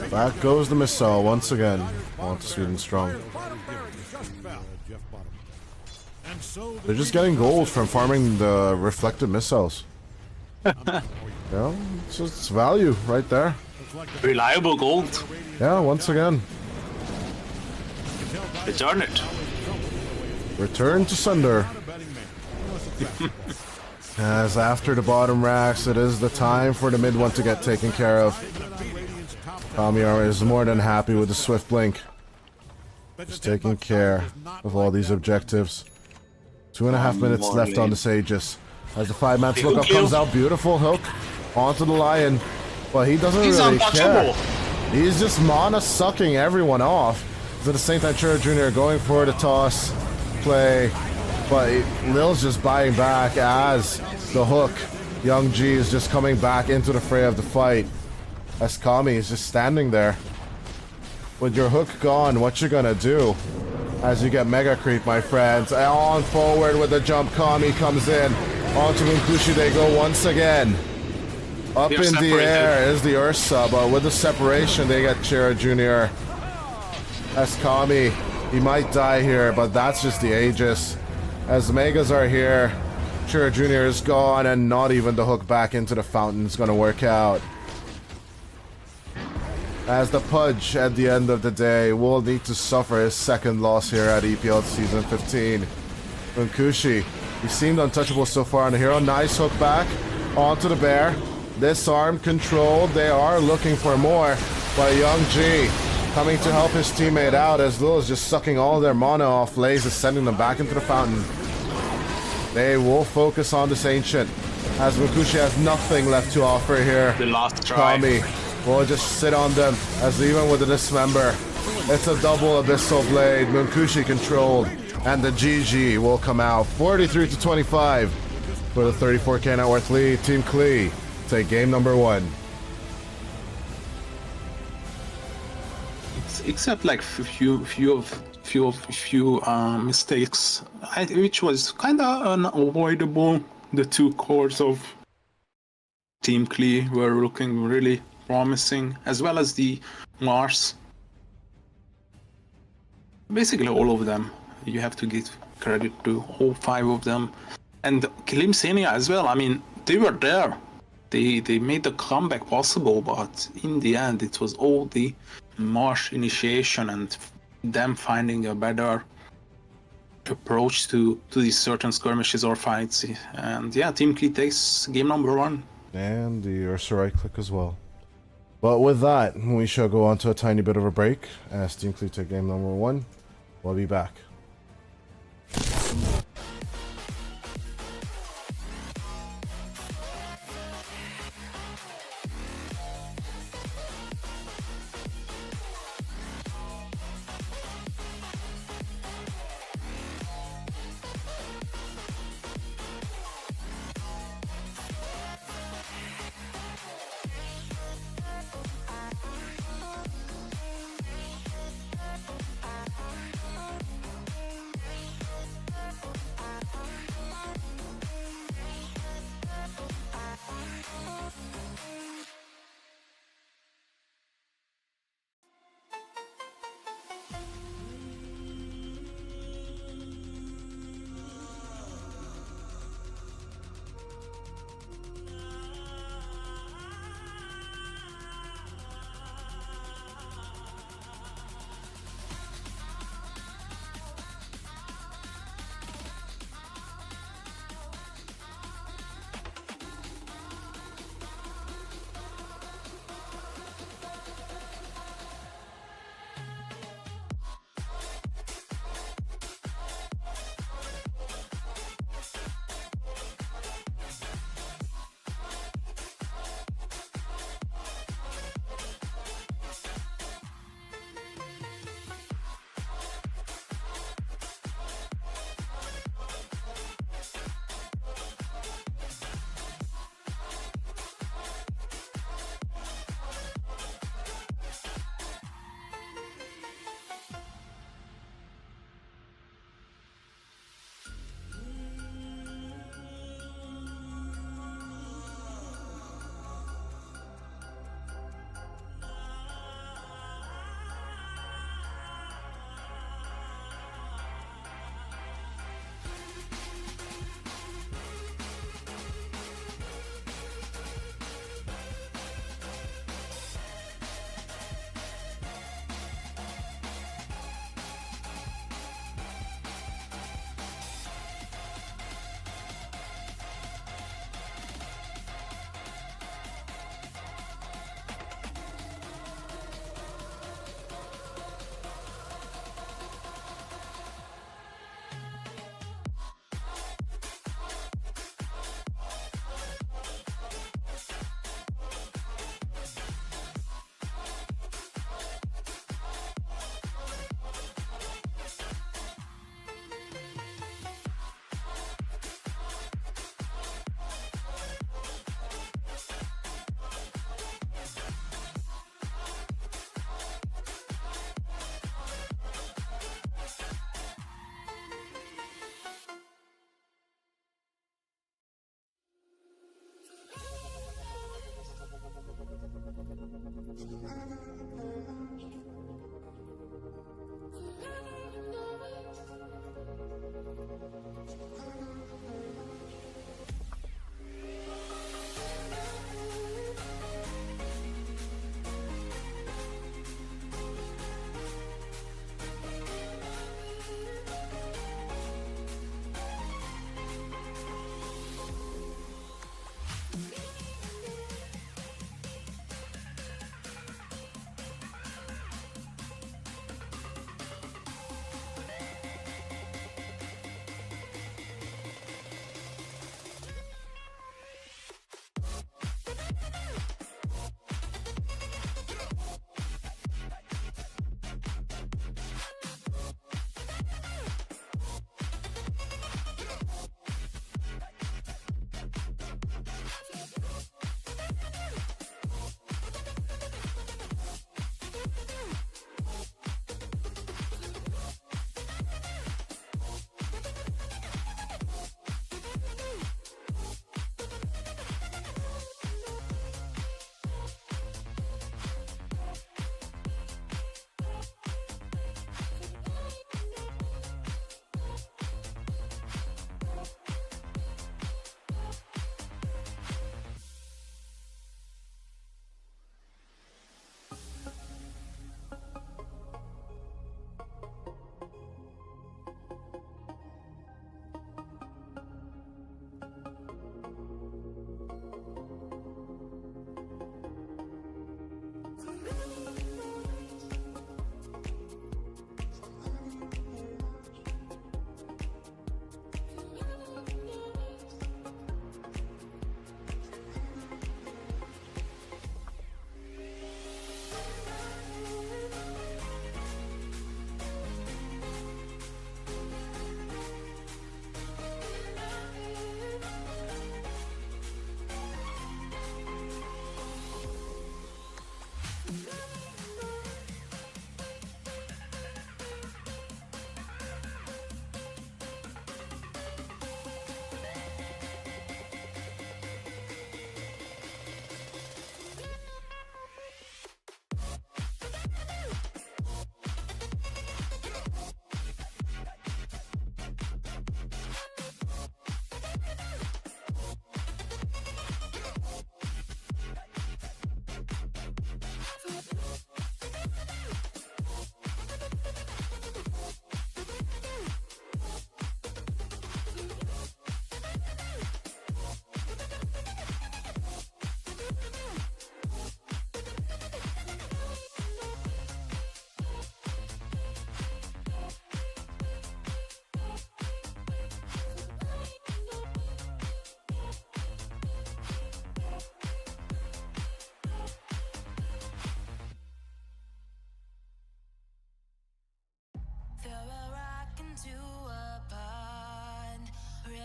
A: Back goes the missile once again. On to Sweden strong. They're just getting gold from farming the reflected missiles. Yeah, it's value right there.
B: Reliable gold.
A: Yeah, once again.
B: Return it.
A: Return to sender. As after the bottom racks, it is the time for the mid one to get taken care of. Kamiar is more than happy with the swift blink. Just taking care of all these objectives. 2.5 minutes left on the Aegis. As the 5-man lookup comes out, beautiful hook onto the Lion. But he doesn't really care. He's just mana sucking everyone off. At the same time, Chura Jr. going for the toss play. But Lil's just buying back as the hook. Young G is just coming back into the fray of the fight. As Kami is just standing there. With your hook gone, what you gonna do? As you get Mega Creep, my friends. On forward with the jump, Kami comes in. Onto Munkushi they go once again. Up in the air is the Ursa, but with the separation they get Chira Jr. As Kami, he might die here, but that's just the Aegis. As the Megas are here, Chira Jr. is gone, and not even the hook back into the fountain is gonna work out. As the Pudge, at the end of the day, will need to suffer his second loss here at EPL Season 15. Munkushi, he seemed untouchable so far on the hero. Nice hook back onto the bear. Disarmed, controlled. They are looking for more, but Young G coming to help his teammate out as Lil is just sucking all their mana off. Laze is sending them back into the fountain. They will focus on this Ancient as Munkushi has nothing left to offer here.
B: The last try.
A: Kami will just sit on them as even with the Dismember, it's a double Abyssal Blade. Munkushi controlled, and the GG will come out 43-25 for the 34k net worth lead. Team Klee take game number 1.
B: Except like few mistakes, which was kind of unavoidable. The two cores of Team Klee were looking really promising, as well as the Mars. Basically all of them. You have to give credit to all 5 of them. And Klim Sani4 as well. I mean, they were there. They made the comeback possible, but in the end it was all the Marsh initiation and them finding a better approach to these certain skirmishes or fights. And yeah, Team Klee takes game number 1.
A: And the Ursa right click as well. But with that, we shall go on to a tiny bit of a break as Team Klee take game number 1. We'll be back.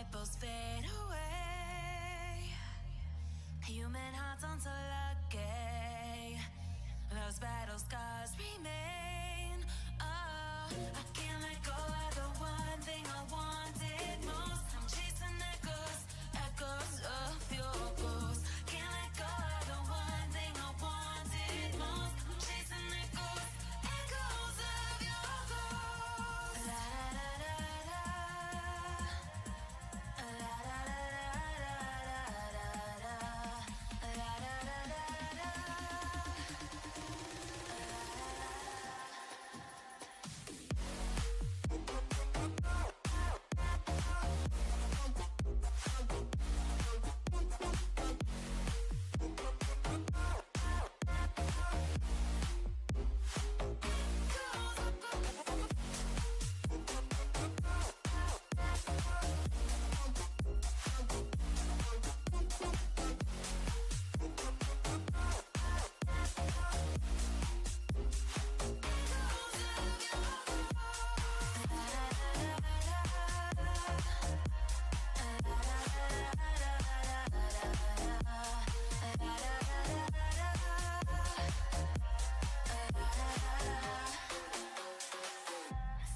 H: ripples fade away. Human hearts aren't so lucky. Those battle scars remain. Oh, I can't let go of the one thing I wanted most. I'm chasing echoes, echoes of your ghost. Can't let go of the one thing I wanted most. I'm chasing echoes, echoes of your ghost. La da da da da. La da da da da da. La da da da da.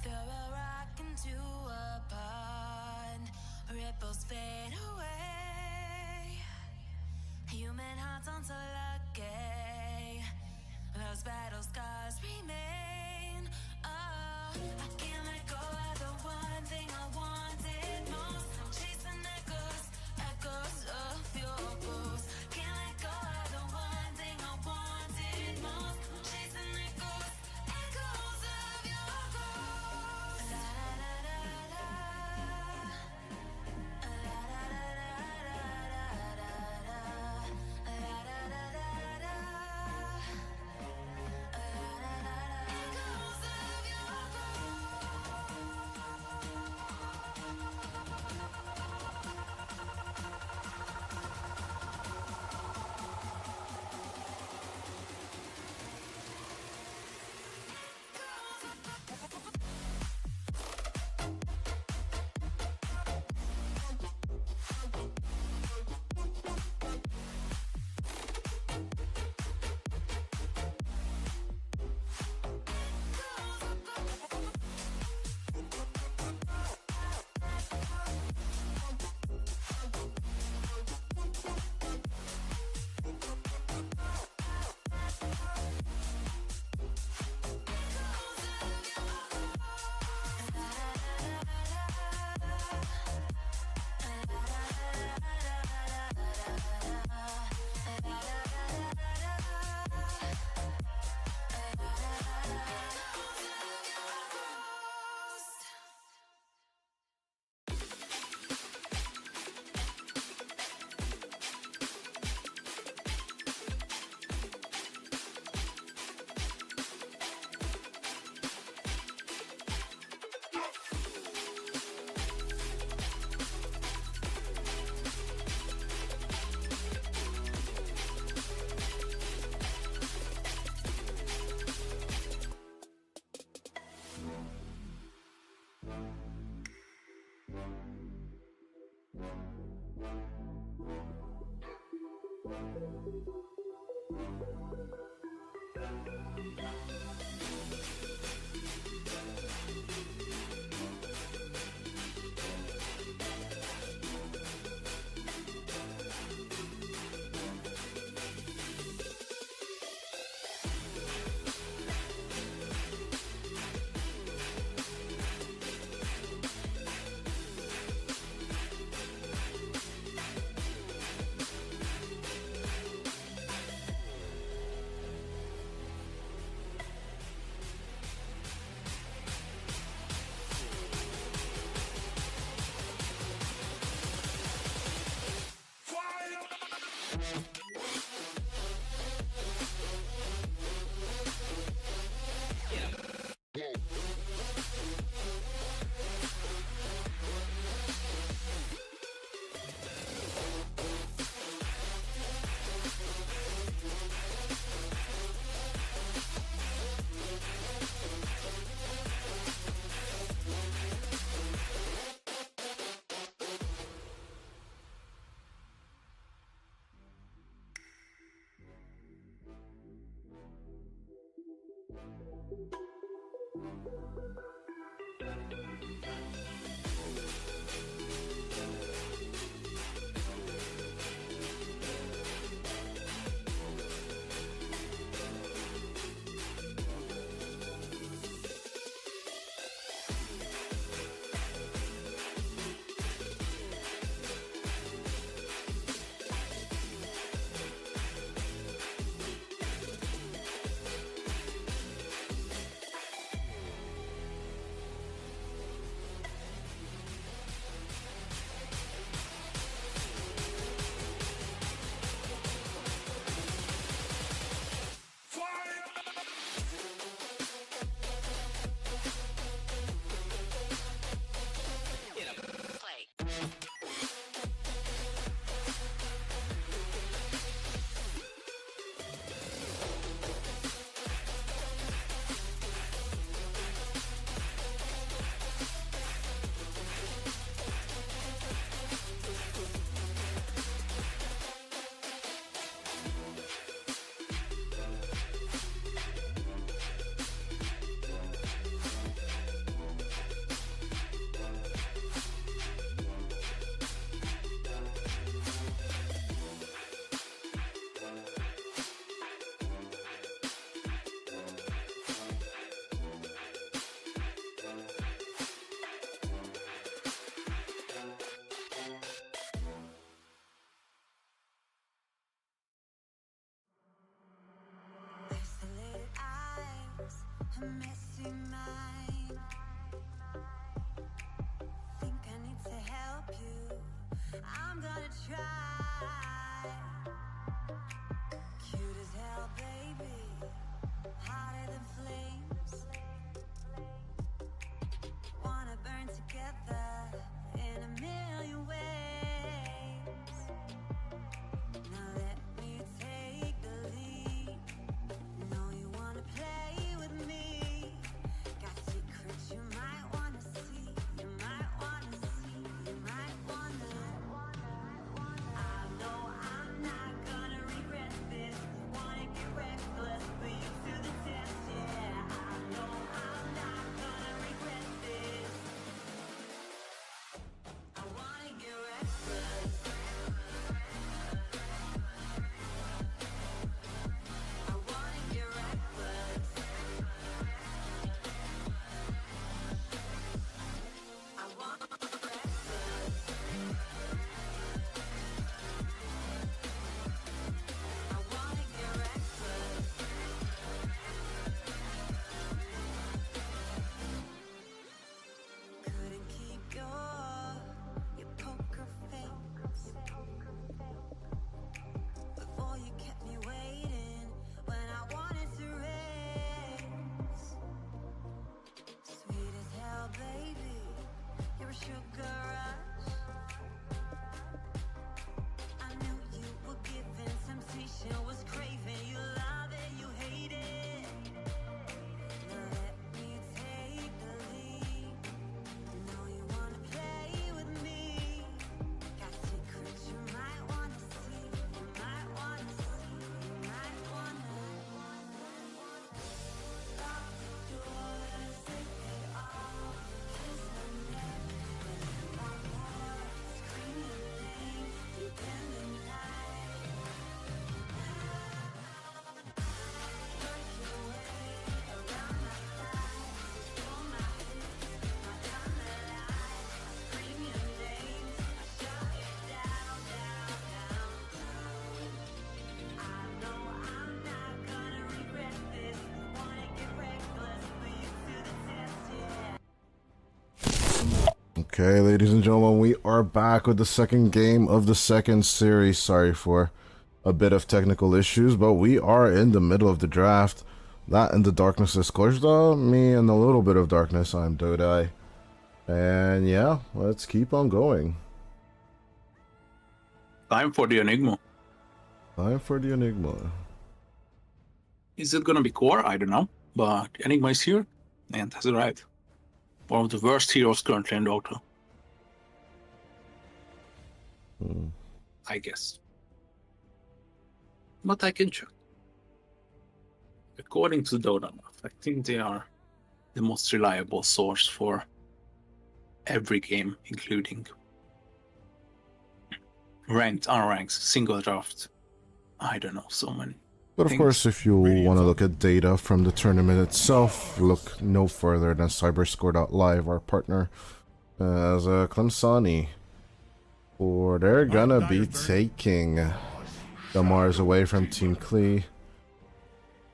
H: Throw a rock into a pond, ripples fade away. Human hearts aren't so lucky. Those battle scars remain. Oh, I can't let go of the one thing I wanted most. I'm chasing echoes, echoes of your ghost. Can't let go of the one thing I wanted most. I'm chasing echoes, echoes of your ghost. La da da da da. La da da da da da. La da da da da. Echoes of your
I: a messy mind. Think I need to help you. I'm gonna try. Cute as hell, baby. Hotter than flames. Wanna burn together in a million ways. Now let me take the lead. Know you wanna play with me. Got secrets you might wanna see. You might wanna see. You might wanna. I know I'm not gonna regret this. Wanna get reckless, put you to the test. Yeah, I know I'm not gonna regret this. I wanna get reckless. I wanna get reckless. I wanna get reckless. I wanna get reckless. Couldn't keep your poker face. But boy, you kept me waiting when I wanted to race. Sweet as hell, baby. You're a sugar rush. I knew you were giving temptation was craving. You love it, you hate it. Now let me take the lead. Know you wanna play with me. Got secrets you might wanna see. You might wanna see. You might wanna. Lock the doors, take it off. Kiss my neck, and one more. Scream your name deep in the night. Work your way around my thighs. Pull my hips, knock down the lights. Scream your name, I shut it down, down, down. I know I'm not gonna regret this. Wanna get reckless, put you to the test, yeah.
A: Okay, ladies and gentlemen, we are back with the second game of the second series. Sorry for a bit of technical issues, but we are in the middle of the draft. That in the darkness is Korzda, me in a little bit of darkness, I'm Dodai. And yeah, let's keep on going.
B: Time for the Enigma.
A: Time for the Enigma.
B: Is it gonna be core? I don't know. But Enigma is here and has arrived. One of the worst heroes currently in Dota. I guess. But I can check. According to Dota, I think they are the most reliable source for every game, including ranked, unranked, single draft. I don't know, so many.
A: But of
B: things.
A: course, if you want to look at data from the tournament itself, look no further than cyberscore.live, our partner, as Klim Sani4. Or they're gonna be taking the Mars away from Team Klee,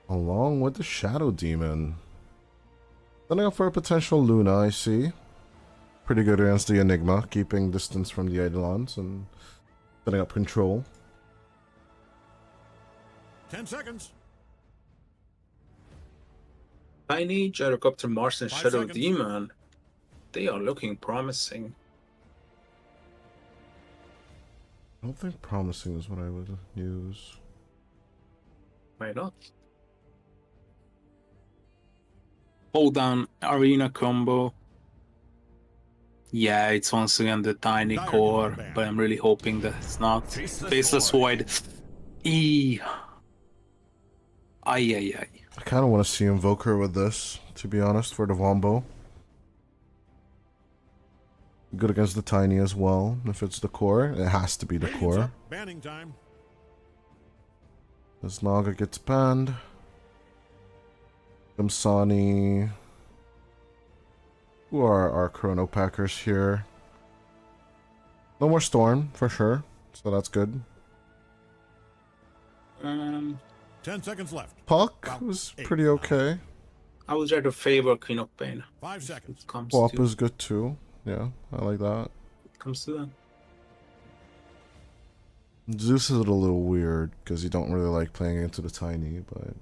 A: along with the Shadow Demon. Setting up for a potential Luna, I see. Pretty good against the Enigma, keeping distance from the Eidolons and setting up control.
C: 10 seconds.
B: Tiny, Gyrocopter, Mars, and
C: 5
B: Shadow
C: seconds.
B: Demon. They are looking promising.
A: I don't think promising is what I would use.
B: Why not? Hold down arena combo. Yeah, it's once again the tiny
C: Dire
B: core,
C: combat.
B: but I'm really hoping that it's not. Faceless Void. Ay, ay, ay.
A: I kind of want to see Invoker with this, to be honest, for the Vombo. Good against the Tiny as well, if it's the core. It has to be the
C: Radiant's
A: core.
C: up. Banning time.
A: As Naga gets banned. Sani. Who are our Chrono Packers here? No more Storm, for sure. So that's good.
C: 10 seconds left.
A: Puck was pretty okay.
B: I would rather favor Queen of Pain.
C: 5 seconds.
B: It comes
A: Swap
B: to
A: is good too. Yeah, I like that.
B: that.
A: Zeus is a little weird because you don't really like playing into the tiny, but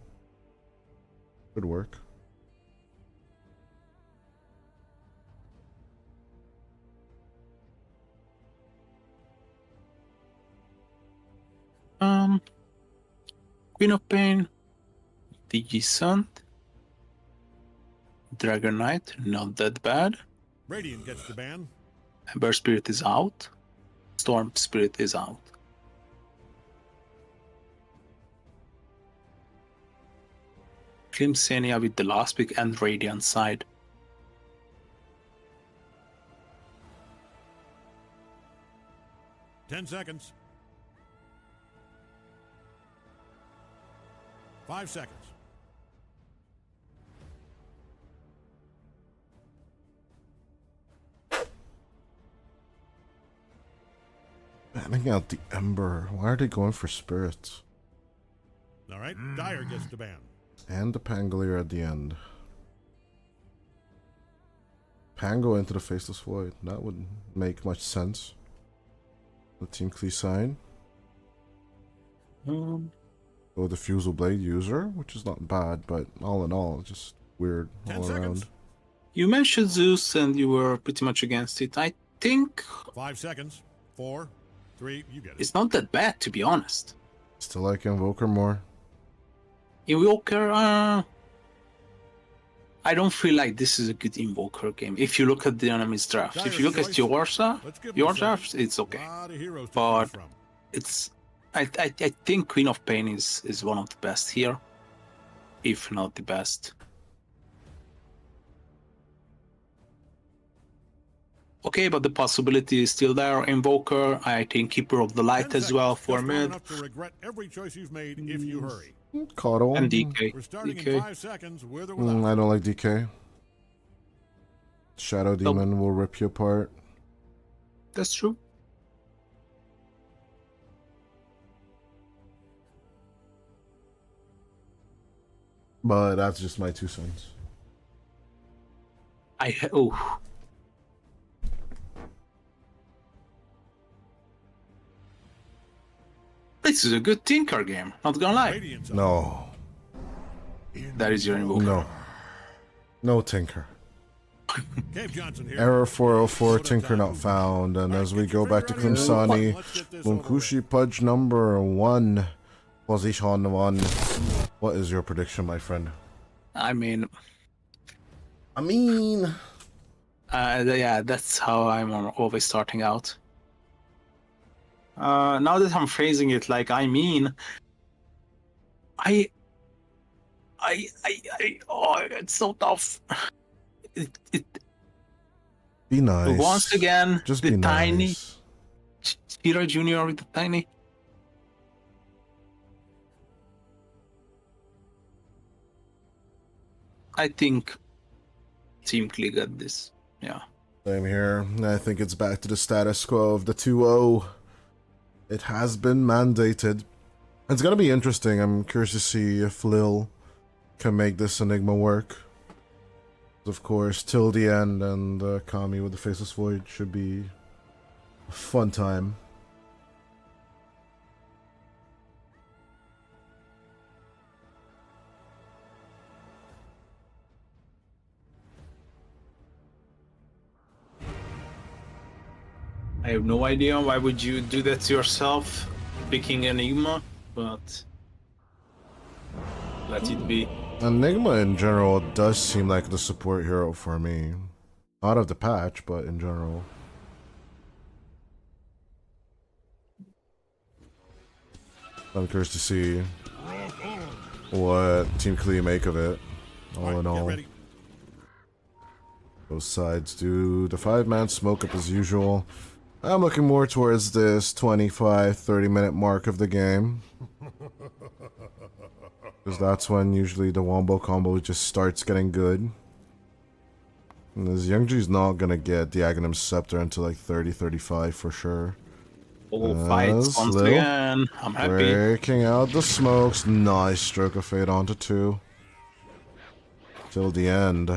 A: could work.
B: Queen of Pain, Decent, Dragon Knight, not that bad.
C: Radiant gets the ban.
B: Ember Spirit is out. Storm Spirit is out. Klim Sani4 with the last pick and Radiant side.
C: Ten seconds. 5 seconds.
A: Banning out the Ember. Why are they going for spirits?
C: All right, Dire gets the ban.
A: And the Pangolier at the end. Pango into the Faceless Void. That would make much sense. The Team Klee sign. Oh, the Fusel Blade user, which is not bad, but all in all, just weird
C: 10
A: all
C: seconds.
A: around.
B: You mentioned Zeus and you were pretty much against it. I think
C: 5 seconds. 4, 3, you get it.
B: it's not that bad, to be honest.
A: Still like Invoker more.
B: Invoker, I don't feel like this is a good Invoker game. If you look at the enemy's draft, if you look at your draft, it's okay.
C: Lot of heroes to
B: But
C: choose from.
B: it's I think Queen of Pain is one of the best here, if not the best. Okay, but the possibility is still there. Invoker, I think Keeper of the
C: 10
B: Light as well
C: seconds.
B: for
C: Just long
B: mid.
C: enough to regret every choice you've made if you hurry.
A: Coddle.
B: And DK.
C: We're starting in
B: DK.
C: 5 seconds with or without.
A: I don't like DK. Shadow Demon will rip you apart.
B: That's true.
A: But that's just my 2 cents.
B: Oh. This is a good Tinker game, not gonna lie.
C: Radiant's up.
A: No.
B: That is your Invoker.
A: No. No Tinker.
C: Cave Johnson here.
A: Error 404, Tinker not found. And as we go back to Klim Sani, Munkushi Pudge number 1. Position 1. What is your prediction, my friend?
B: I mean,
A: yeah,
B: yeah, that's how I'm always starting out. Now that I'm phrasing it like I mean, oh, it's so tough.
A: be nice.
B: Once again,
A: Just
B: the
A: be
B: tiny
A: nice.
B: Shira Junior with the tiny. I think Team Klee got this. Yeah.
A: Same here. I think it's back to the status quo of the 2-0. It has been mandated. It's gonna be interesting. I'm curious to see if Lil can make this Enigma work. Of course, till the end, and Kami with the Faceless Void should be a fun time.
B: I have no idea why would you do that to yourself, picking Enigma, but let it be.
A: Enigma in general does seem like the support hero for me. Not of the patch, but in general. I'm curious to see what Team Klee make of it. All in all. Both sides do the 5-man smoke up as usual. I'm looking more towards this 25-30 minute mark of the game. Because that's when usually the wombo combo just starts getting good. And this Youngji's not gonna get the Aghanim Scepter until like 30-35 for sure.
B: All fights once
A: Lil
B: again. I'm happy.
A: breaking out the smokes. Nice stroke of fade onto 2. till the end.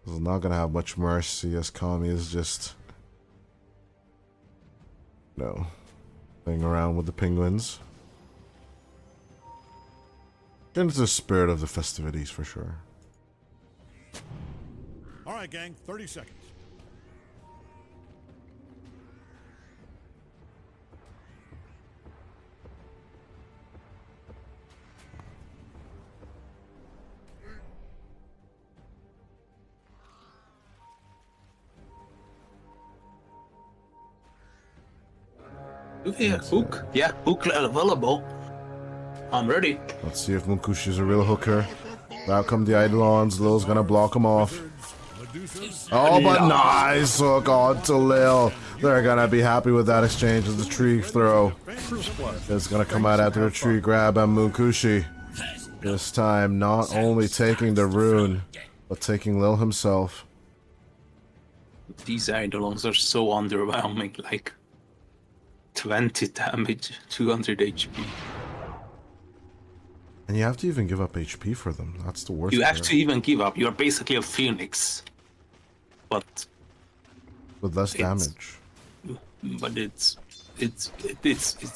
A: He's not gonna have much mercy as Kami is just, playing around with the penguins. Into the spirit of the festivities for sure.
C: All right, gang, 30 seconds.
B: Yeah, hook. Yeah, hook available. I'm ready.
A: Let's see if Munkushi's a real hooker. Out come the Eidolons. Lil's gonna block him off. Oh, but nice hook on to Lil. They're gonna be happy with that exchange of the tree throw. It's gonna come out after a tree grab and Munkushi. This time not only taking the rune, but taking Lil himself.
B: These Eidolons are so underwhelming, like 20 damage, 200 HP.
A: And you have to even give up HP for them. That's the worst
B: You
A: part.
B: have to even give up. You're basically a phoenix. But
A: With less damage.
B: But it's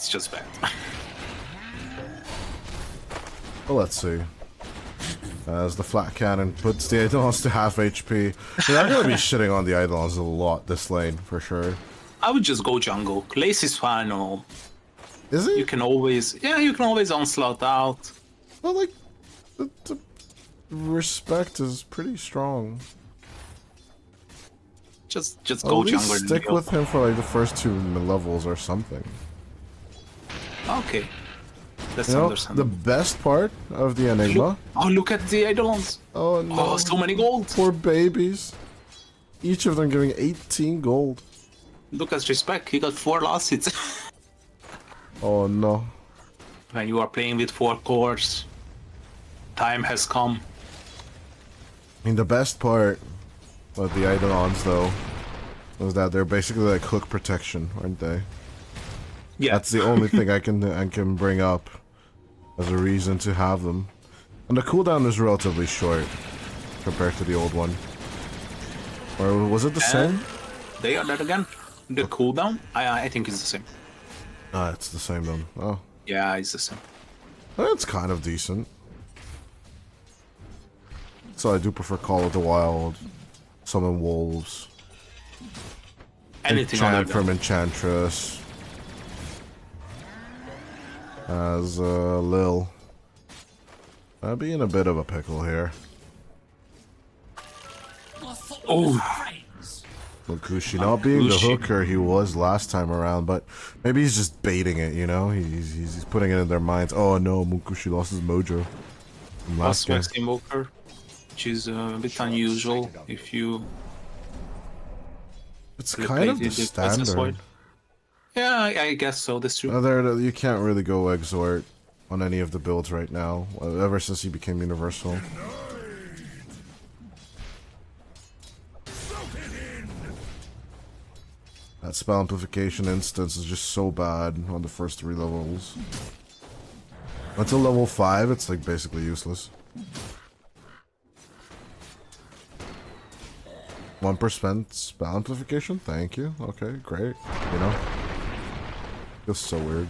B: just bad.
A: Well, let's see. As the flat cannon puts the Eidolons to half HP. They're gonna be shitting on the Eidolons a lot this lane, for sure.
B: I would just go jungle. Lace is fine and all.
A: Is he?
B: You can always onslaught out.
A: Well, like, the respect is pretty strong.
B: Just
A: At
B: go
A: least
B: jungle.
A: stick with him for like the first 2 levels or something.
B: Okay. That's
A: You know, the
B: understandable.
A: best part of the Enigma.
B: Look at the Eidolons.
A: Oh no!
B: Oh, so many gold.
A: Poor babies. Each of them giving 18 gold.
B: Look at respect. He got 4 last hits.
A: Oh no!
B: When you are playing with 4 cores, time has come.
A: I mean, the best part of the Eidolons, though, was that they're basically like hook protection, aren't they?
B: Yeah.
A: That's the only thing I can bring up as a reason to have them. And the cooldown is relatively short compared to the old one. Or was it the same?
B: They are that again. The cooldown, I think it's the same.
A: Ah, it's the same then. Oh,
B: Yeah, it's the same.
A: it's kind of decent. So I do prefer Call of the Wild, Summon Wolves,
B: Anything other
A: Enchant
B: than
A: from Enchantress, as Lil. I'd be in a bit of a pickle here.
B: Oh,
A: Munkushi not being the hooker he was last time around, but maybe he's just baiting it, you know? He's putting it in their minds. Oh no, Munkushi lost his mojo from last game.
B: Max Invoker, which is a bit unusual if you.
A: It's kind of the standard.
B: Yeah, I guess so. That's true.
A: You can't really go exort on any of the builds right now, ever since he became universal. That spell amplification instance is just so bad on the first 3 levels. Until level 5, it's like basically useless. 1% spell amplification? Thank you. Okay, great. You know? Feels so weird.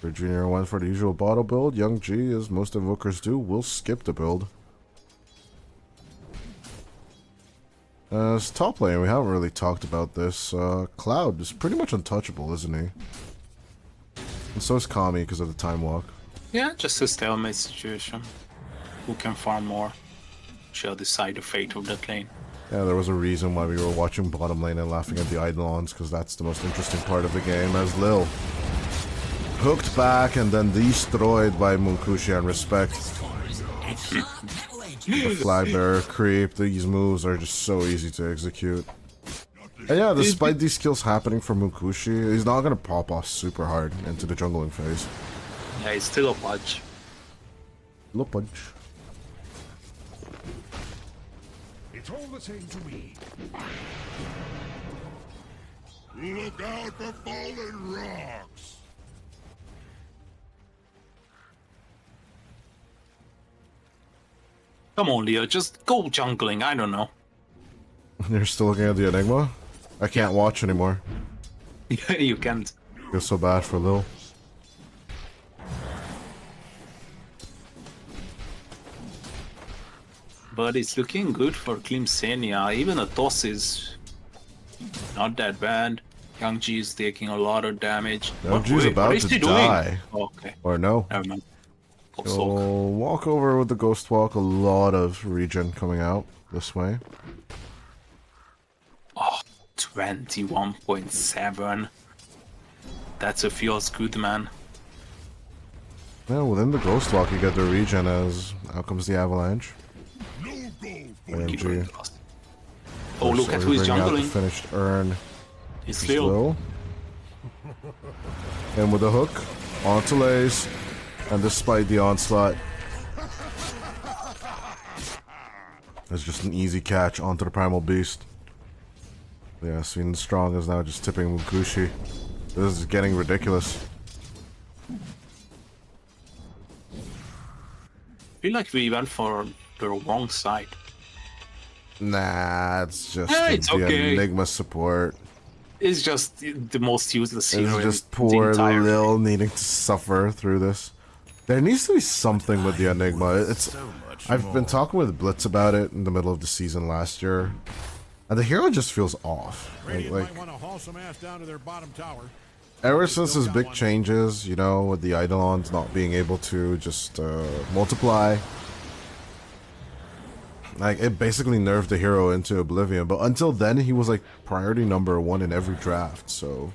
A: For Junior 1 for the usual bottle build, Young G, as most invokers do, will skip the build. As top lane, we haven't really talked about this. Cloud is pretty much untouchable, isn't he? And so is Kami because of the time walk.
B: Yeah, just a stalemate situation. Who can farm more shall decide the fate of that lane.
A: Yeah, there was a reason why we were watching bottom lane and laughing at the Eidolons, because that's the most interesting part of the game, as Lil hooked back and then destroyed by Munkushi and Respect. The flag bearer creep, these moves are just so easy to execute. And yeah, despite these skills happening for Munkushi, he's not gonna pop off super hard into the jungling phase.
B: Yeah, it's still a punch.
A: Low punch.
E: It's all the same to me. Look out for fallen rocks.
B: Come on, Leo, just go jungling. I don't know.
A: You're still looking at the Enigma? I can't watch anymore.
B: You can't.
A: Feels so bad for Lil.
B: But it's looking good for Klim Sani4. Even a toss is not that bad. Young G is taking a lot of damage.
A: Young G's
B: what
A: about
B: is
A: to
B: he
A: die.
B: doing? Oh, okay.
A: Or no.
B: Never mind.
A: He'll walk over with the Ghost Walk. A lot of regen coming out this way.
B: Oh, 21.7. That's a feels good, man.
A: Yeah, within the Ghost Walk you get the regen as out comes the Avalanche. AMG.
B: Oh, look at who is jungling.
A: Finished Urn.
B: It's Lil.
A: And with a hook, onto Lays, and despite the onslaught, it's just an easy catch onto the Primal Beast. Yeah, Sweden Strong is now just tipping Mukushi. This is getting ridiculous.
B: I feel like we went for the wrong side.
A: Nah, it's just
B: it's
A: the
B: okay.
A: Enigma support.
B: It's just the most useless hero.
A: It's just
B: in
A: poor
B: the entire
A: Lil needing to suffer through this. There needs to be something with the Enigma. I've been talking with Blitz about it in the middle of the season last year, and the hero just feels off. Like ever since his big changes, you know, with the Eidolons not being able to just multiply, like it basically nerfed the hero into oblivion. But until then, he was like priority number 1 in every draft. So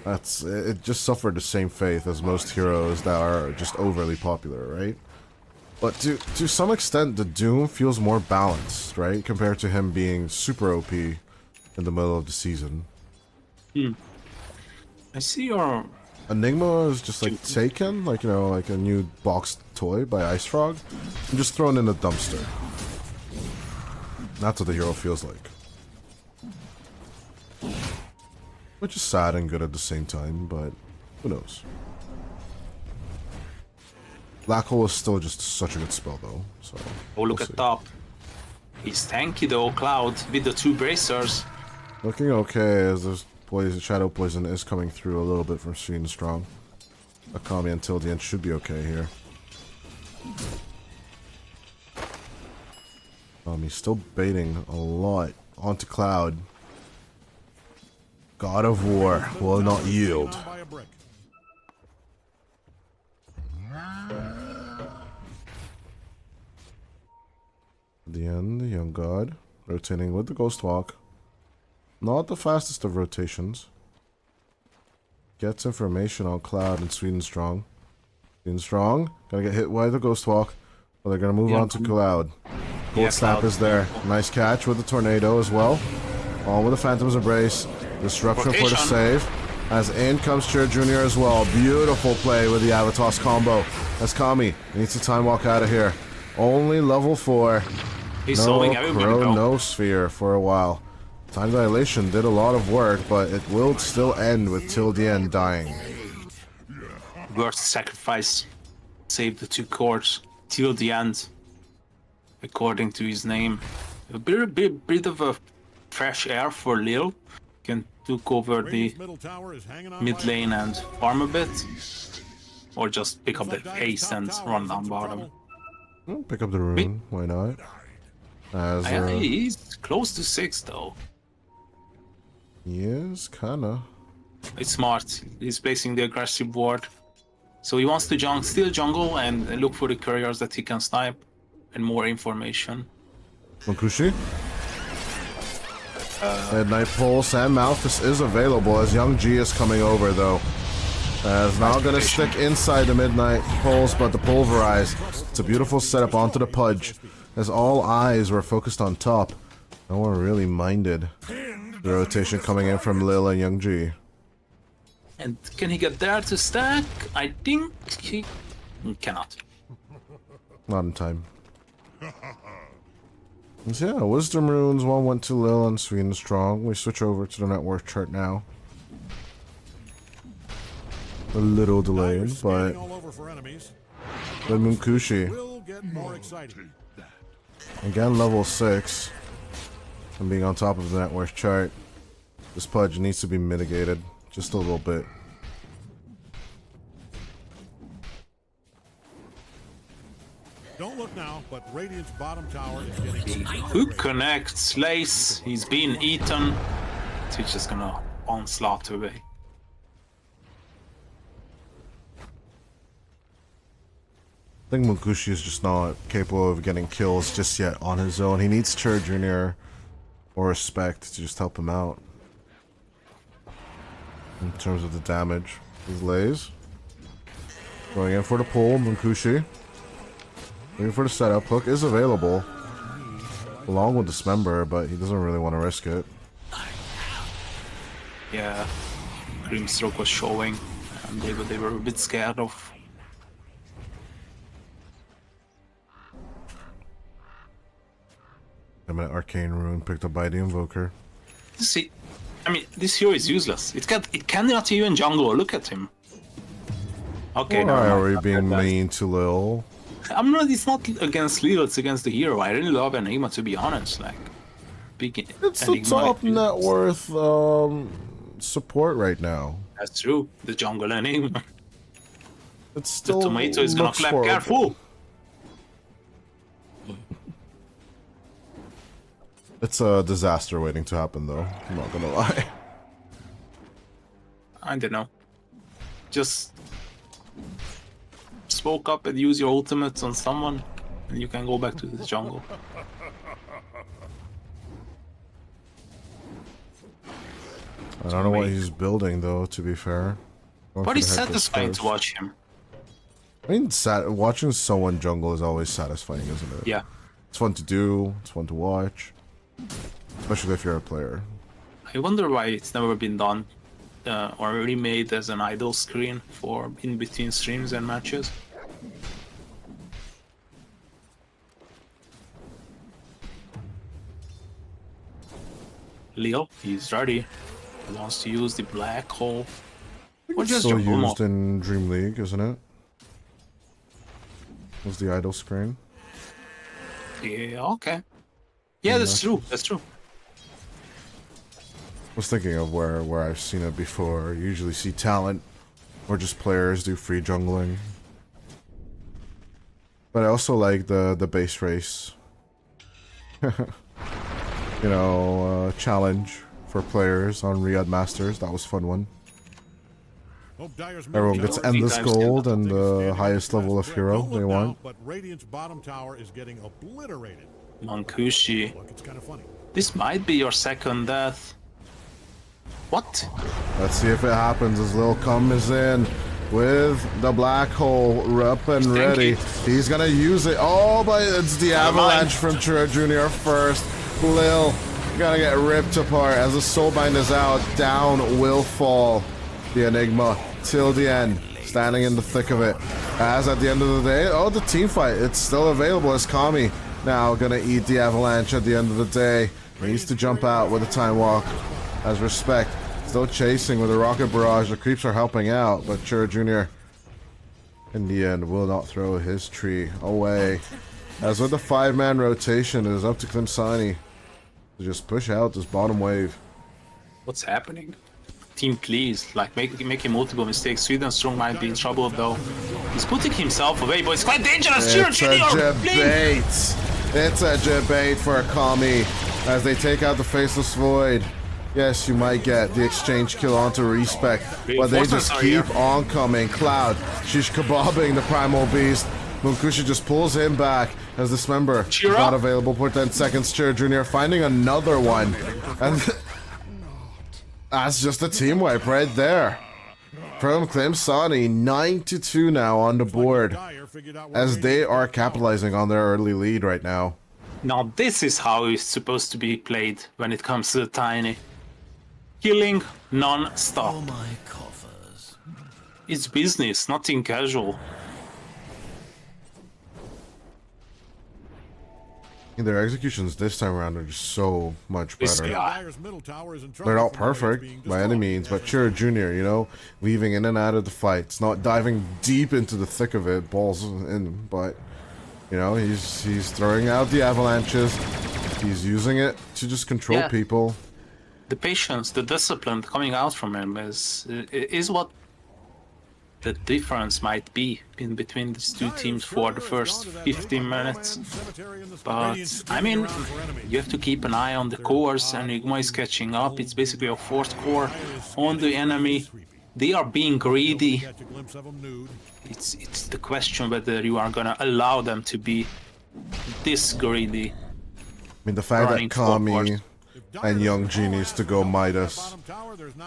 A: that's it. Just suffered the same fate as most heroes that are just overly popular, right? But to some extent, the Doom feels more balanced, right, compared to him being super OP in the middle of the season.
B: I see your
A: Enigma is just like taken, like, you know, like a new boxed toy by Ice Frog, and just thrown in a dumpster. That's what the hero feels like. Which is sad and good at the same time, but who knows. Black Hole is still just such a good spell though, so...
B: Oh, look at top. He's tanky though, Cloud, with the 2 bracers.
A: Looking okay as this poison, Shadow Poison is coming through a little bit from Sweden Strong. Akami until the end should be okay here. He's still baiting a lot onto Cloud. God of War will not yield. At the end, the Young God rotating with the Ghost Walk. Not the fastest of rotations. Gets information on Cloud and Sweden Strong. Sweden Strong gonna get hit by the Ghost Walk, but they're gonna move on to Cloud. Gold Snap is there. Nice catch with the Tornado as well. All with the Phantom's Embrace. Disruption for the save. As in comes Cheer Jr. as well. Beautiful play with the Avatos combo. As Kami needs to time walk out of here. Only level 4.
B: He's
A: no
B: solving everybody though.
A: Chronosphere for a while. Time Dilation did a lot of work, but it will still end with till the end dying.
B: Worst sacrifice. Save the 2 cores. Till the end. According to his name. A bit of a fresh air for Lil. Can took over the mid lane and farm a bit. Or just pick up the haste and run down bottom.
A: Pick up the rune, why not? As,
B: he's close to 6 though.
A: He is, kinda.
B: It's smart. He's placing the aggressive ward. So he wants to steal jungle and look for the couriers that he can snipe. And more information.
A: Mukushi? Midnight Pulse and Malthus is available as Young G is coming over though. As now gonna stick inside the Midnight Pulse, but the Pulverize. It's a beautiful setup onto the Pudge. As all eyes were focused on top. No one really minded the rotation coming in from Lil and Young G.
B: And can he get there to stack? I think he cannot.
A: Not in time. So yeah, Wisdom Runes, one went to Lil and Sweden Strong. We switch over to the network chart now. A little delayed, but Then Munkushi.
C: Will get more exciting.
A: Again, level 6. And being on top of the net worth chart. This pudge needs to be mitigated just a little bit.
C: Don't look now, but Radiant's bottom tower is getting
B: Who connects? Lace. He's being eaten. Twitch is gonna onslaught away.
A: I think Munkushi is just not capable of getting kills just yet on his own. He needs Chur Jr. or Respect to just help him out. In terms of the damage. His lays. Going in for the pull, Munkushi. Waiting for the setup. Hook is available. Along with Dismember, but he doesn't really want to risk it.
B: Yeah. Grimstroke was showing. And they were a bit scared of.
A: I'm an Arcane Rune picked up by the Invoker.
B: See, I mean, this hero is useless. It cannot even jungle. Look at him. Okay,
A: Why
B: no,
A: are we being mean to Lil?
B: I'm not. It's not against Lil. It's against the hero. I really love Enigma, to be honest. Like, big.
A: It's the top net worth support right now.
B: That's true. The jungle Enigma.
A: It's still.
B: The tomato is gonna clap. Careful.
A: It's a disaster waiting to happen, though. I'm not gonna lie.
B: I don't know. Just smoke up and use your ultimates on someone, and you can go back to the jungle.
A: I don't know what he's building, though, to be fair.
B: But it's satisfying to watch him.
A: I mean, watching someone jungle is always satisfying, isn't it?
B: Yeah.
A: It's fun to do, it's fun to watch. Especially if you're a player.
B: I wonder why it's never been done or remade as an idle screen for in between streams and matches. Leo, he's ready. He wants to use the black hole. Or
A: It's
B: just
A: still
B: jump him
A: used
B: off.
A: in Dream League, isn't it? Was the idle screen?
B: Yeah, okay. Yeah, that's true. That's true.
A: I was thinking of where I've seen it before. You usually see talent or just players do free jungling. But I also like the base race. You know, challenge for players on Riyadh Masters. That was a fun one. Everyone gets endless gold and the highest level of hero they want.
C: But Radiant's bottom tower is getting obliterated.
B: Mankushi.
C: Look, it's kind of funny.
B: This might be your second death. What?
A: Let's see if it happens as Lil comes in with the black hole up and ready. He's gonna use it. Oh, but it's the avalanche from Chura Jr. first. Lil gonna get ripped apart as the soulbind is out. Down will fall the Enigma till the end, standing in the thick of it. As at the end of the day, oh, the team fight, it's still available as Kami now gonna eat the avalanche at the end of the day. He needs to jump out with a time walk as Respect. Still chasing with a rocket barrage. The creeps are helping out, but Chura Jr. in the end will not throw his tree away. As with the 5-man rotation, it is up to Klim Sani4 to just push out this bottom wave.
B: What's happening? Team, please, like making multiple mistakes. Sweden Strong might be in trouble though. He's putting himself away, but it's quite dangerous.
A: It's a debate. It's a debate for Kami as they take out the Faceless Void. Yes, you might get the exchange kill onto Respect, but they just keep on coming. Cloud, she's kebabbing the Primal Beast. Munkushi just pulls him back as this member not available for 10 seconds. Chura Jr. finding another one. And that's just a team wipe right there. From Klim Sani4, 9-2 now on the board as they are capitalizing on their early lead right now.
B: Now this is how it's supposed to be played when it comes to the Tiny. Killing non-stop.
I: Oh my coffers.
B: It's business, nothing casual.
A: Their executions this time around are just so much
B: This
A: better.
B: guy.
C: Dyer's middle tower is in trouble
A: They're not
C: from the way it's
A: perfect
C: being
A: by any
C: destroyed.
A: means, but sure, Junior, you know, weaving in and out of the fights, not diving deep into the thick of it, balls in, but you know, he's throwing out the avalanches. He's using it to just control
B: Yeah.
A: people.
B: The patience, the discipline coming out from him is what the difference might be in between these two teams for the first 15 minutes. But I mean, you have to keep an eye on the cores. Enigma is catching up. It's basically a fourth core on the enemy. They are being greedy.
C: Catch a glimpse of him nude.
B: It's the question whether you are gonna allow them to be this greedy.
A: I mean, the fact that
B: Running
A: Kami
B: forward.
A: and Young Genies to go Midas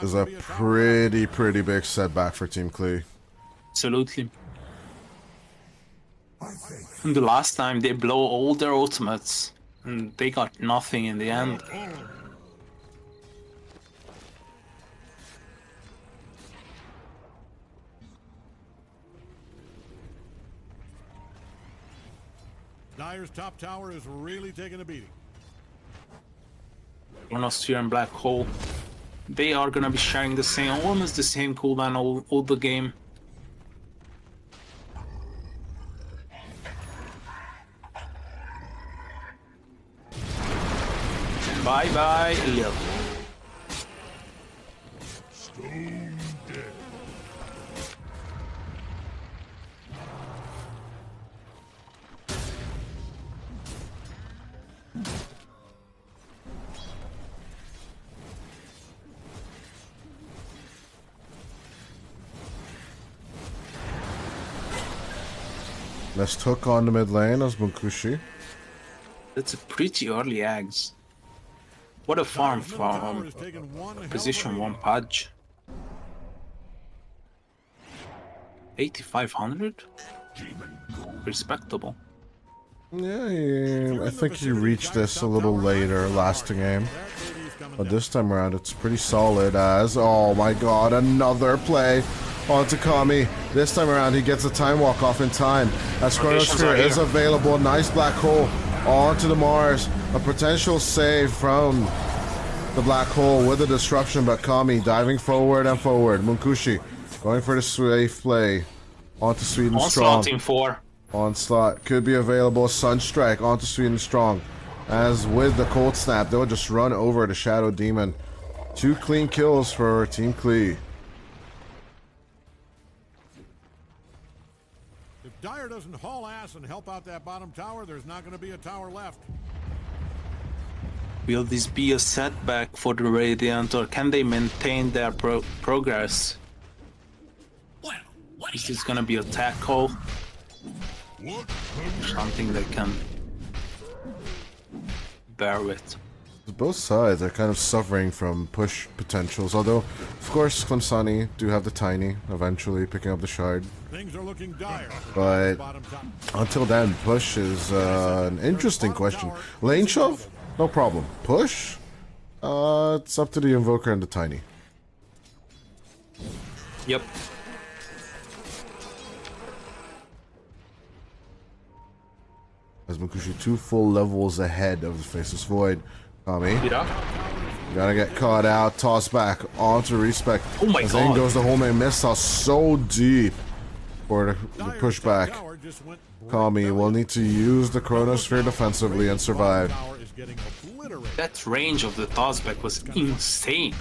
A: is a pretty big setback for Team Klee.
B: Absolutely. And the last time they blow all their ultimates and they got nothing in the end.
C: Dyer's top tower is really taking a beating.
B: Chronosphere and Black Hole. They are gonna be sharing the same, almost the same cooldown all the game. Bye bye, Lil.
E: Stone dead.
A: Let's hook on the mid lane as Bunkushi.
B: That's a pretty early eggs. What a farm
C: Dyer's middle tower
B: from
C: is taking one hell of a
B: position
C: beating.
B: 1 Pudge. 8,500? Respectable.
A: Yeah, I think he reached this a little later last game. But this time around, it's pretty solid as... Oh my god, another play onto Kami. This time around, he gets a time walk off in time. As Chronosphere is available, nice black hole onto the Mars. A potential save from the black hole with a disruption, but Kami diving forward and forward. Munkushi going for the safe play onto Sweden Strong.
B: Onslaught in 4.
A: Onslaught could be available. Sunstrike onto Sweden Strong. As with the Cold Snap, they'll just run over the Shadow Demon. 2 clean kills for Team Klee.
C: If Dyer doesn't haul ass and help out that bottom tower, there's not going to be a tower left.
B: Will this be a setback for the Radiant, or can they maintain their progress? Is this gonna be a tackle? Something they can bear with.
A: Both sides are kind of suffering from push potentials, although, of course, Klim Sani do have the Tiny, eventually picking up the Shard.
C: Things are looking dire.
A: But
C: Bottom top.
A: until then, push is an interesting question. Lane shove? No problem. Push? It's up to the Invoker and the Tiny.
B: Yep.
A: As Munkushi 2 full levels ahead of the Faceless Void. Kami.
B: Yeah.
A: Gotta get caught out, tossed back onto Respect.
B: Oh my
A: as
B: god.
A: in goes the homemade missile so deep for the pushback.
C: Tower just went
A: Kami will need to use the Chronosphere defensively and survive.
C: tower is getting obliterated.
B: That range of the tossback was insane.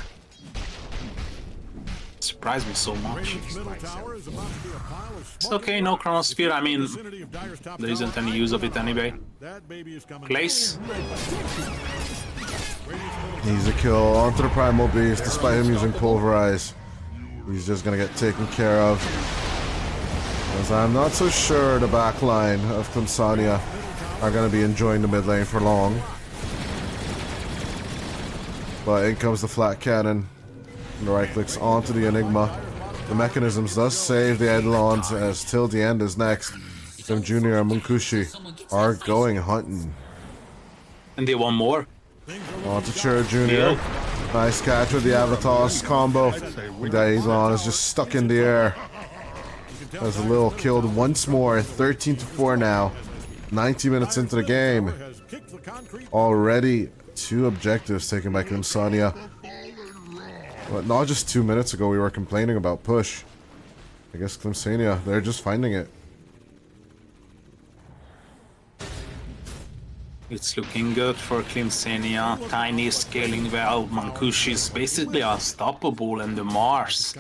B: Surprised me so much.
C: Radiant's middle tower is about to be a pile of
B: It's
C: smoke.
B: okay, no Chronosphere. I mean,
C: Vicinity of Dyer's top
B: there isn't
C: tower.
B: any use of it anyway.
C: That baby is coming.
B: Place.
A: He's a kill onto the Primal Beast despite him using Pulverize. He's just gonna get taken care of. As I'm not so sure the back line of Klim Sani4 are gonna be enjoying the mid lane for long. But in comes the flat cannon. And the right clicks onto the Enigma. The mechanisms does save the Eidolons as Till the End is next. Them Junior and Munkushi are going hunting.
B: And they want more.
A: Onto Chura Junior. Nice catch with the Avatos combo. The Eidolon is just stuck in the air. As a little killed once more. 13-4 now. 90 minutes into the game.
C: Kick the concrete.
A: Already 2 objectives taken by Klim Sani4. But not just 2 minutes ago we were complaining about push. I guess Klim Sani4, they're just finding it.
B: It's looking good for Klim Sani4. Tiny is scaling well. Mancushi is basically unstoppable, and the Mars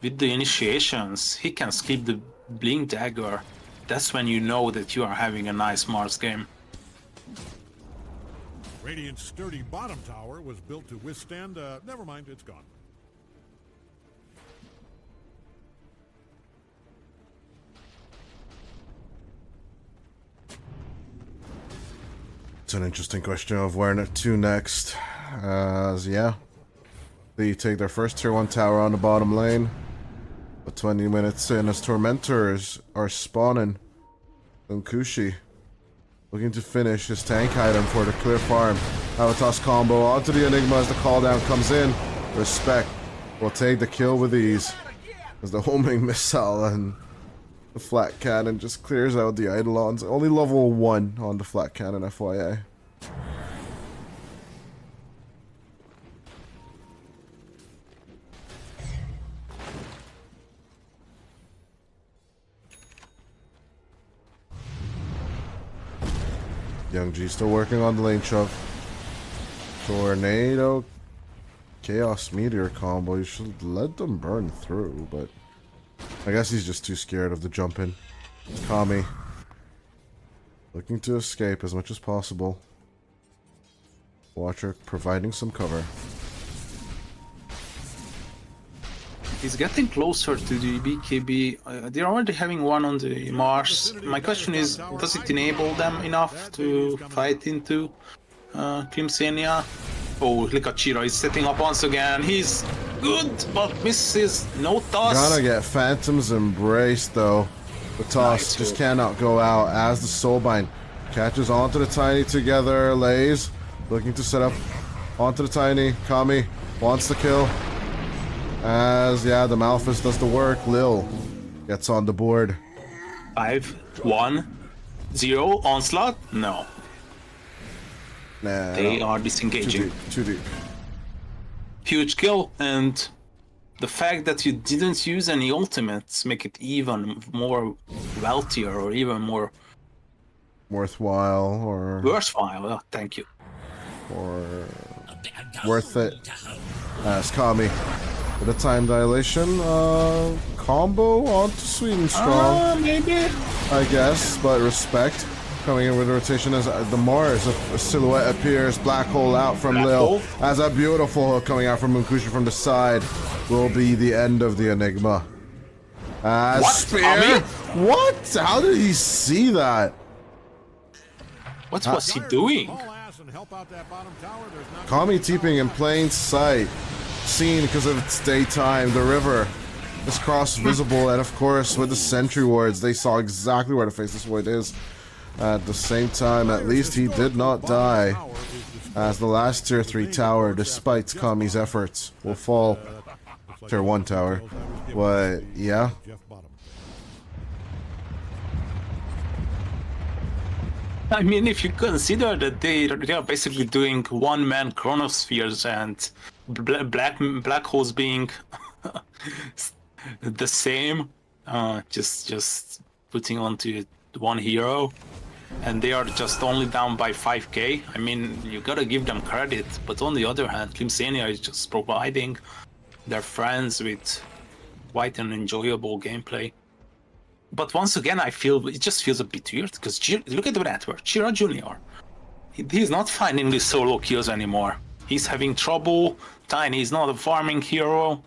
B: with the initiations, he can skip the Blink Dagger. That's when you know that you are having a nice Mars game.
C: Radiant's sturdy bottom tower was built to withstand. Never mind, it's gone.
A: It's an interesting question of where to next. Yeah, they take their first tier 1 tower on the bottom lane. But 20 minutes in, as Tormentors are spawning. Unkushi looking to finish his tank item for the clear farm. Avatos combo onto the Enigma as the call down comes in. Respect will take the kill with ease as the homing missile and the flat cannon just clears out the Eidolons. Only level 1 on the flat cannon, FYI. Young G still working on the lane shove. Tornado Chaos Meteor combo. You should let them burn through, but I guess he's just too scared of the jump in. Kami looking to escape as much as possible. Watcher providing some cover.
B: He's getting closer to the BKB. They're already having one on the Mars. My question is, does it enable them enough to fight into Klim Sani4? Oh, look at Chiro, he's setting up once again. He's good, but misses. No toss.
A: Gonna get Phantom's Embrace though. The toss just cannot go out as the Soulbind catches onto the Tiny together. Lays looking to set up onto the Tiny. Kami wants the kill. As, yeah, the Malphus does the work. Lil gets on the board.
B: 5-1-0 onslaught? No.
A: Nah,
B: they are disengaging.
A: Too deep.
B: Huge kill, and the fact that you didn't use any ultimates make it even more wealthier or even more
A: worthwhile or
B: worthwhile. Oh, thank you.
A: Or worth it. As Kami with a time dilation combo onto Sweden Strong.
B: Maybe.
A: I guess, but respect. Coming in with a rotation as the Mars, a silhouette appears, black hole out from Lil. As a beautiful hook coming out from Munkushi from the side will be the end of the Enigma. As
B: what?
A: Spear? What? How did he see that?
B: What was he doing?
A: Kami TPing in plain sight. Seen because of its daytime. The river is cross visible, and of course with the sentry wards they saw exactly where the Faceless Void is. At the same time, at least he did not die, as the last tier 3 tower, despite Kami's efforts, will fall. Tier 1 tower, but yeah.
B: I mean, if you consider that they are basically doing one-man chronospheres and black holes being the same, just putting onto one hero, and they are just only down by 5k. I mean, you gotta give them credit, but on the other hand, Klim Sani4 is just providing their friends with quite an enjoyable gameplay. But once again, I feel it just feels a bit weird because look at the network. Chiro Jr. He's not finding these solo kills anymore. He's having trouble. Tiny is not a farming hero.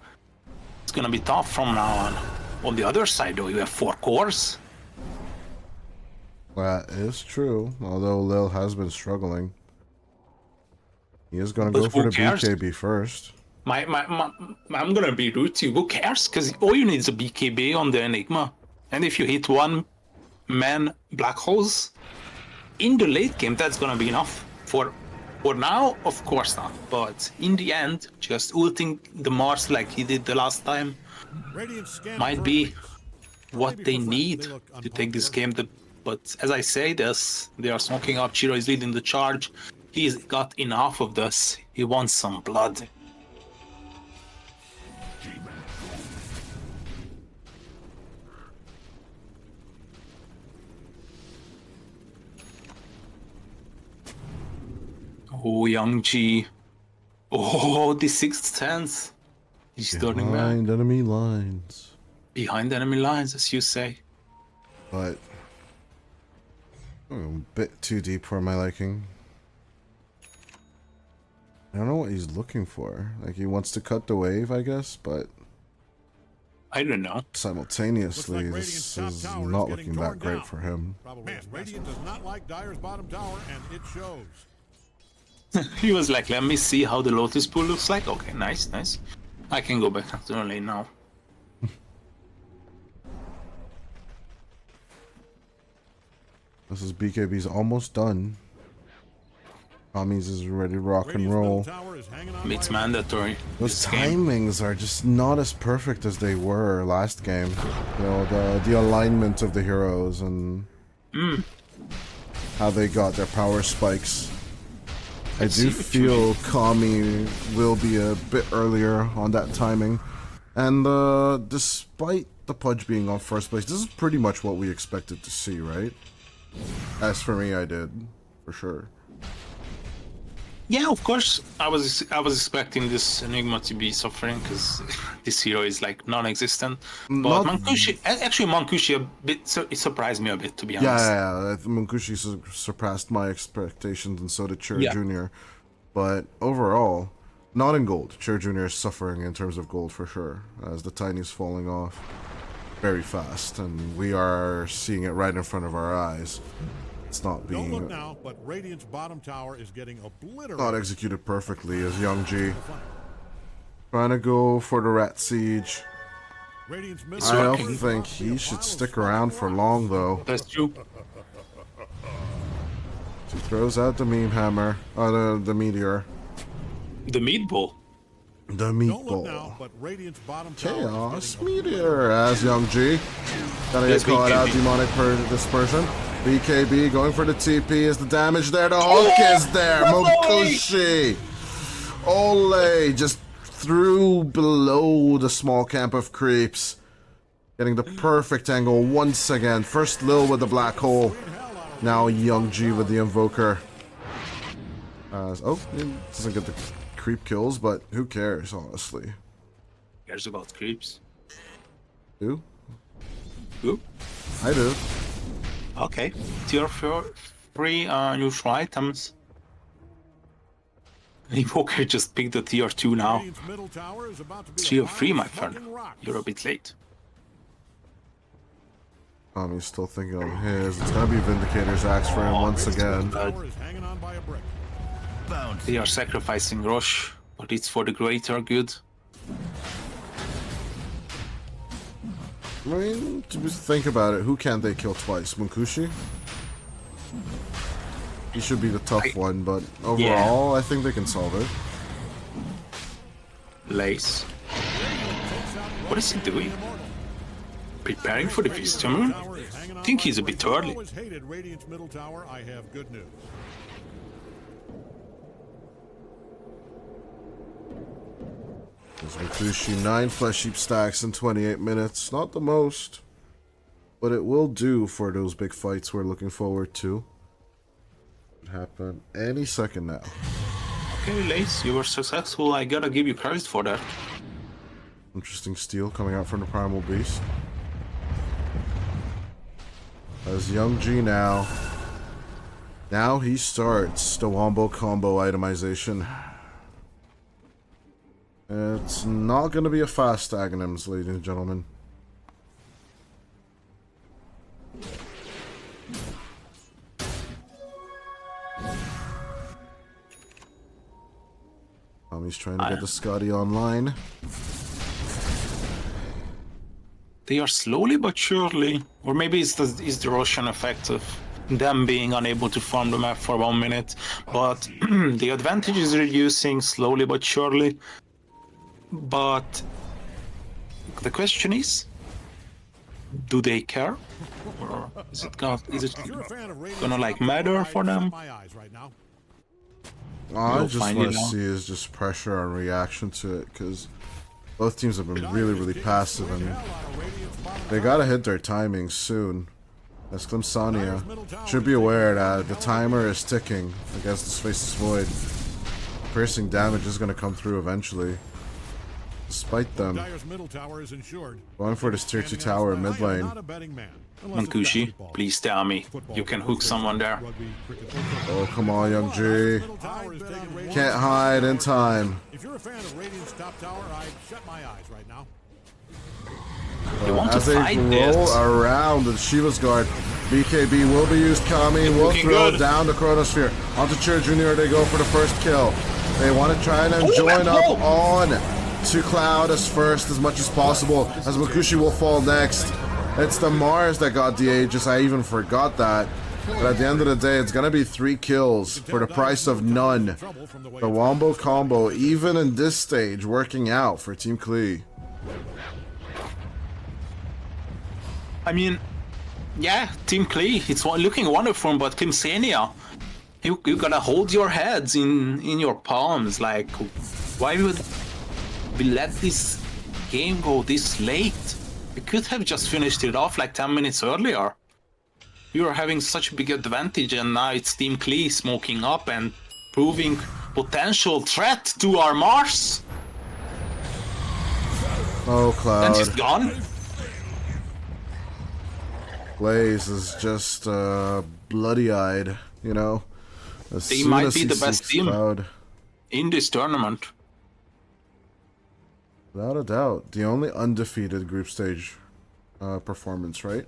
B: It's gonna be tough from now on. On the other side, though, you have 4 cores.
A: That is true, although Lil has been struggling. He is gonna go for the BKB first.
B: I'm gonna be rude to you. Who cares? Because all you need is a BKB on the Enigma. And if you hit one-man black holes, in the late game, that's gonna be enough. For now, of course not. But in the end, just ulting the Mars like he did the last time might be what they need to take this game But as I say this, they are smoking up. Chiro is leading the charge. He's got enough of this. He wants some blood. Oh, Young G. Oh, the sixth sense. He's turning back.
A: Behind enemy lines.
B: Behind enemy lines, as you say.
A: But a bit too deep for my liking. I don't know what he's looking for. Like, he wants to cut the wave, I guess, but
B: I don't know.
A: simultaneously,
C: Looks like
A: this
C: Radiant's
A: is
C: top tower is
A: not
C: getting
A: looking that
C: torn
A: great
C: down.
A: for him.
C: Man, Radiant does not like Dire's bottom tower, and it shows.
B: He was like, let me see how the Lotus pool looks like. Okay, nice, nice. I can go back to the lane now.
A: This is BKB's almost done. Tommy's is ready to rock and
C: Radiant's middle
A: roll.
C: tower is hanging on
B: It's
C: by a-
B: mandatory.
A: Those
B: This game.
A: timings are just not as perfect as they were last game. You know, the alignment of the heroes and how they got their power spikes. I
B: see
A: do
B: what you
A: feel Kami will be a bit earlier on that timing. And despite the Pudge being on first place, this is pretty much what we expected to see, right? As for me, I did, for sure.
B: Yeah, of course. I was expecting this Enigma to be suffering because this hero is like non-existent. But
A: Not-
B: Mankushi a bit. It surprised me a bit, to be honest.
A: Yeah. Munkushi surpassed my expectations, and so did Cher
B: Yeah.
A: Jr. But overall, not in gold. Cher Jr. is suffering in terms of gold for sure, as the Tiny's falling off very fast, and we are seeing it right in front of our eyes. It's not
C: Don't look
A: being
C: now, but Radiant's bottom tower is getting obliterated.
A: not executed perfectly as Young G trying to go for the Rat Siege.
C: Radiant's middle
B: It's
A: I
C: tower
A: don't
B: working.
A: think he should stick around for long though.
B: That's true.
A: He throws out the meme hammer, the meteor,
B: The meatball.
A: the
C: Don't look
A: meatball.
C: now, but Radiant's bottom tower
A: Chaos
C: is getting
A: Meteor as Young G. Gotta
B: Yes,
A: get caught out,
B: BKB.
A: demonic dispersion. BKB going for the TP. Is the damage there? The hook is there. Mokushi. Ole just threw below the small camp of creeps. Getting the perfect angle once again. First Lil with the black hole. Now Young G with the invoker. He doesn't get the creep kills, but who cares, honestly?
B: Cares about creeps.
A: Who?
B: Who?
A: I do.
B: Okay. Tier 3 neutral items. Invoker just picked the tier 2 now.
C: Radiant's middle tower is about to be
B: Tier
C: a
B: 3, my
C: pile of
B: friend.
C: smoking rocks.
B: You're a bit late.
A: He's still thinking on his. It's gonna be Vindicator's axe for him once again.
C: Tower is hanging on by a brick.
B: They are sacrificing Rosh, but it's for the greater good.
A: I mean, to think about it, who can they kill twice? Munkushi? He should be the tough one, but overall, I think they can solve it.
B: Lace. What is he doing? Preparing for the Vistamur?
C: Tower is hanging on
B: I think
C: by
B: he's a
C: brick.
B: bit early.
C: Always hated Radiant's middle tower. I have good news.
A: There's Munkushi, 9 flesh heap stacks in 28 minutes. Not the most, but it will do for those big fights we're looking forward to. Could happen any second now.
B: Okay, Lace, you were successful. I gotta give you credit for that.
A: Interesting steal coming out from the Primal Beast. As Young G now. Now he starts the Wombo combo itemization. It's not going to be a fast Aghanims, ladies and gentlemen. Tommy's trying to get the Scotty online.
B: They are slowly but surely, or maybe it's the Russian effect of them being unable to farm the map for 1 minute, but the advantage is reducing slowly but surely. But the question is, do they care? Or is it gonna like matter for them?
A: All I
B: We'll
A: just
B: find
A: want
B: it
A: to
B: out.
A: see is just pressure and reaction to it, because both teams have been really passive, and they gotta hit their timing soon. As Klim Sani4 should be aware that the timer is ticking against this Faceless Void. Piercing damage is gonna come through eventually. Despite them going for this tier 2 tower mid lane.
B: Mankushi, please tell me you can hook someone there.
A: Oh, come on, Young G. Can't hide in time.
C: If you're a fan of Radiant's top tower, I'd shut my eyes right now.
B: Want to
A: As they
B: fight
A: roll
B: this.
A: around with Shiva's guard, BKB will be used. Kami will
B: looking
A: throw
B: good.
A: down the Chronosphere. Onto Cheer Jr. They go for the first kill. They want to try and
B: Oh,
A: join
B: let's
A: up
B: go.
A: on to Cloud as first as much as possible, as Makushi will fall next. It's the Mars that got the Aegis. I even forgot that. But at the end of the day, it's going to be 3 kills for the price of none. The Wombo combo, even in this stage, working out for Team Klee.
B: I mean, yeah, Team Klee, it's looking wonderful, but Klim Sani4, you gotta hold your heads in your palms. Like, why would we let this game go this late? We could have just finished it off like 10 minutes earlier. We were having such a big advantage, and now it's Team Klee smoking up and proving potential threat to our Mars.
A: Oh, Cloud.
B: And he's gone.
A: Blaze is just bloody-eyed, you know. As
B: They
A: soon
B: might
A: as
B: be
A: he
B: the best
A: sees
B: team
A: Cloud,
B: in this tournament.
A: without a doubt, the only undefeated group stage performance, right?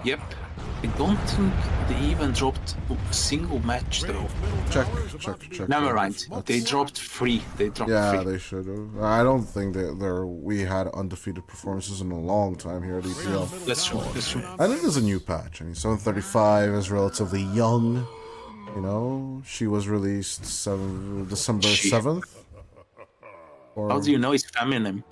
B: Yep. I don't think they even dropped a single match though.
A: Check.
B: Never mind. They dropped 3. They dropped
A: Yeah,
B: 3.
A: they should have. I don't think that we had undefeated performances in a long time here at EPL.
B: That's true. That's true.
A: I think there's a new patch. I mean, 735 is relatively young. You know, she was released December 7th. Or,
B: How do you know it's feminine?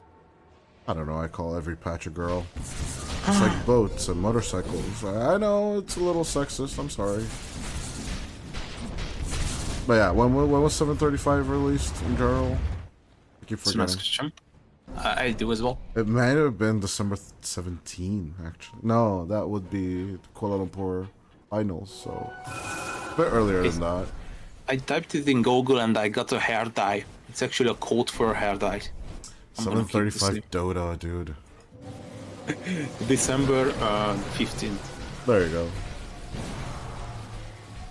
A: I don't know, I call every patch a girl. It's like boats and motorcycles. I know it's a little sexist, I'm sorry. But yeah, when was 735 released in general? I keep
B: It's a nice
A: forgetting.
B: question. I do as well.
A: It might have been December 17, actually. No, that would be Kuala Lumpur finals, so a bit earlier than that.
B: I typed it in Google and I got a hair dye. It's actually a code for a hair dye. I'm gonna keep this
A: 735 Dota, dude.
B: December 15th.
A: There you go.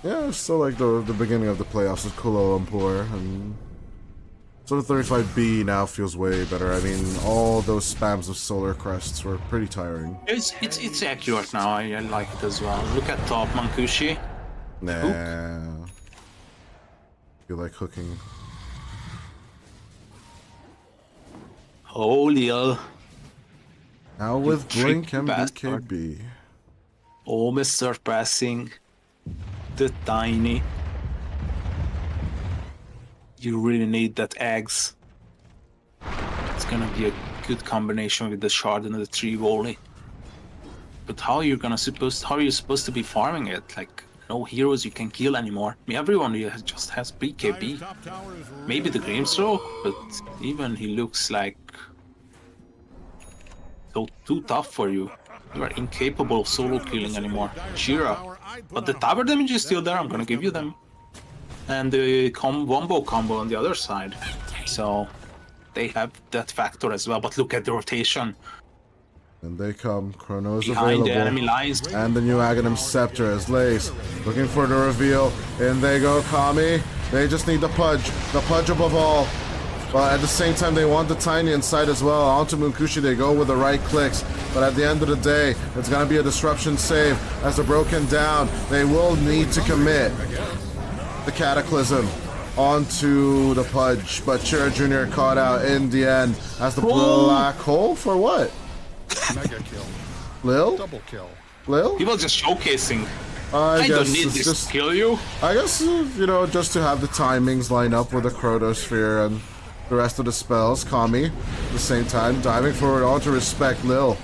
A: Yeah, it's still like the beginning of the playoffs with Kuala Lumpur, and 735B now feels way better. I mean, all those spams of solar crests were pretty tiring.
B: It's accurate now. I like it as well. Look at top Mankushi.
A: Nah. Feel like hooking.
B: Holy hell.
A: Now with Blink
B: tricky
A: and
B: bastard.
A: BKB.
B: Almost surpassing the Tiny. You really need that eggs. It's gonna be a good combination with the shard and the 3 volley. But how are you supposed to be farming it? Like, no heroes you can kill anymore. I mean, everyone here just has BKB. Maybe the Grimstroke, but even he looks like so too tough for you. You are incapable of solo killing anymore. Shira. But the tower damage is still there, I'm gonna give you them. And the wombo combo on the other side. So they have that factor as well, but look at the rotation.
A: And they come. Chrono is
B: Behind
A: available.
B: the enemy lines.
A: And the new Aghanim Scepter as Lace. Looking for the reveal. In they go, Kami. They just need the pudge. The pudge above all. But at the same time, they want the Tiny inside as well. Onto Munkushi, they go with the right clicks. But at the end of the day, it's going to be a disruption save. As they're broken down, they will need to commit the Cataclysm onto the pudge. But Chira Jr. caught out in the end as the black hole for what?
K: Mega kill.
A: Lil?
K: Double kill.
A: Lil?
B: He was just showcasing.
A: I
B: don't
A: guess
B: need
A: it's
B: this
A: just
B: to kill you.
A: I guess, you know, just to have the timings line up with the Chronosphere and the rest of the spells. Kami, at the same time, diving forward on to respect Lil.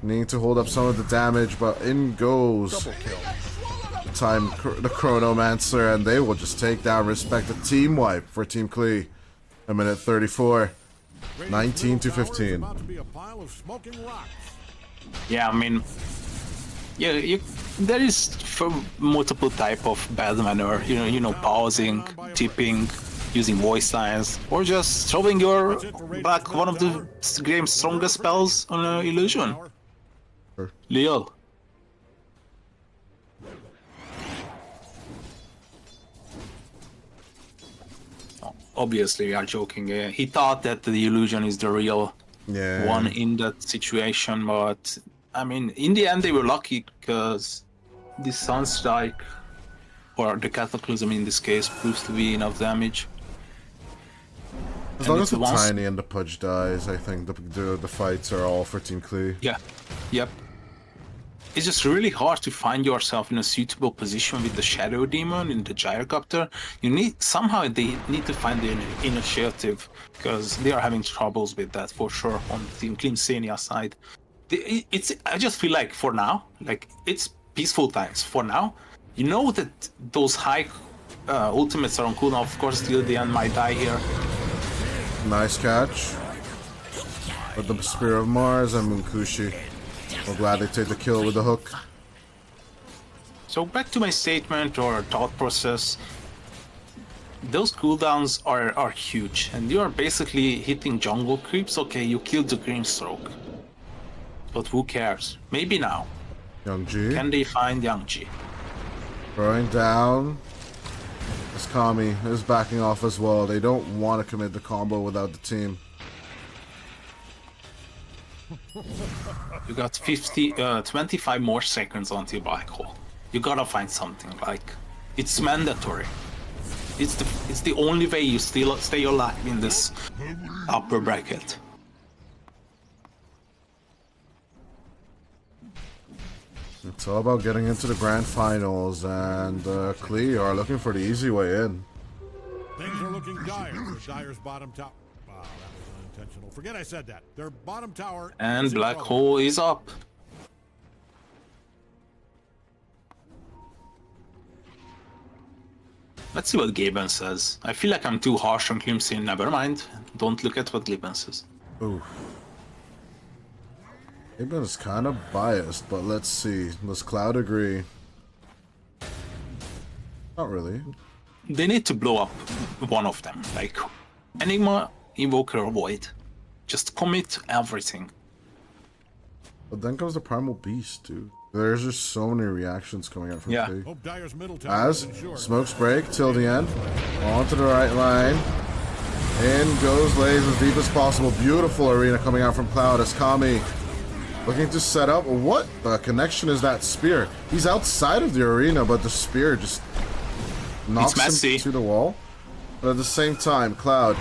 A: Need to hold up some of the damage, but in goes the Chronomancer, and they will just take down respective team wipe for Team Klee. A minute 34, 19 to 15.
B: Yeah, I mean, yeah, there is multiple type of bad manner. You know, pausing, tipping, using voice lines, or just throwing your back one of the game's strongest spells on an illusion.
A: Sure.
B: Leo. Obviously, we are joking. He thought that the illusion is the real one in that situation, but I mean, in the end, they were lucky because the Sunstrike, or the Cataclysm in this case, proves to be enough damage.
A: As long as the Tiny and the Pudge dies, I think the fights are all for Team Klee.
B: Yeah, yep. It's just really hard to find yourself in a suitable position with the Shadow Demon in the Gyrocopter. They need to find the initiative, because they are having troubles with that for sure on Team Klim Sani4 side. I just feel like for now, like it's peaceful times. For now, you know that those high ultimates are on cooldown. Of course, till the end might die here.
A: Nice catch. With the Spear of Mars and Munkushi. We're glad they take the kill with the hook.
B: So back to my statement or thought process. Those cooldowns are huge, and you are basically hitting jungle creeps. Okay, you killed the Greenstroke. But who cares? Maybe now.
A: Young G.
B: Can they find Young G?
A: Throwing down. As Kami is backing off as well. They don't want to commit the combo without the team.
B: You got 25 more seconds until Black Hole. You gotta find something, like, it's mandatory. It's the only way you still stay alive in this upper bracket.
A: It's all about getting into the grand finals, and Klee are looking for the easy way in.
C: Things are looking dire for Dire's bottom tower. Wow, that was unintentional. Forget I said that. Their bottom tower.
B: And Black Hole is up. Let's see what Gaben says. I feel like I'm too harsh on Klim Sani4. Never mind. Don't look at what Gaben says.
A: Ooh. Gaben is kind of biased, but let's see. Does Cloud agree? Not really.
B: They need to blow up one of them. Like, Enigma, Invoker, or Void. Just commit everything.
A: But then comes the Primal Beast, dude. There's just so many reactions coming out from Klee. As smokes break till the end. Onto the right line. In goes Lays as deep as possible. Beautiful arena coming out from Cloud as Kami looking to set up. What the connection is that spear? He's outside of the arena, but the spear just knocks him to the wall. But at the same time, Cloud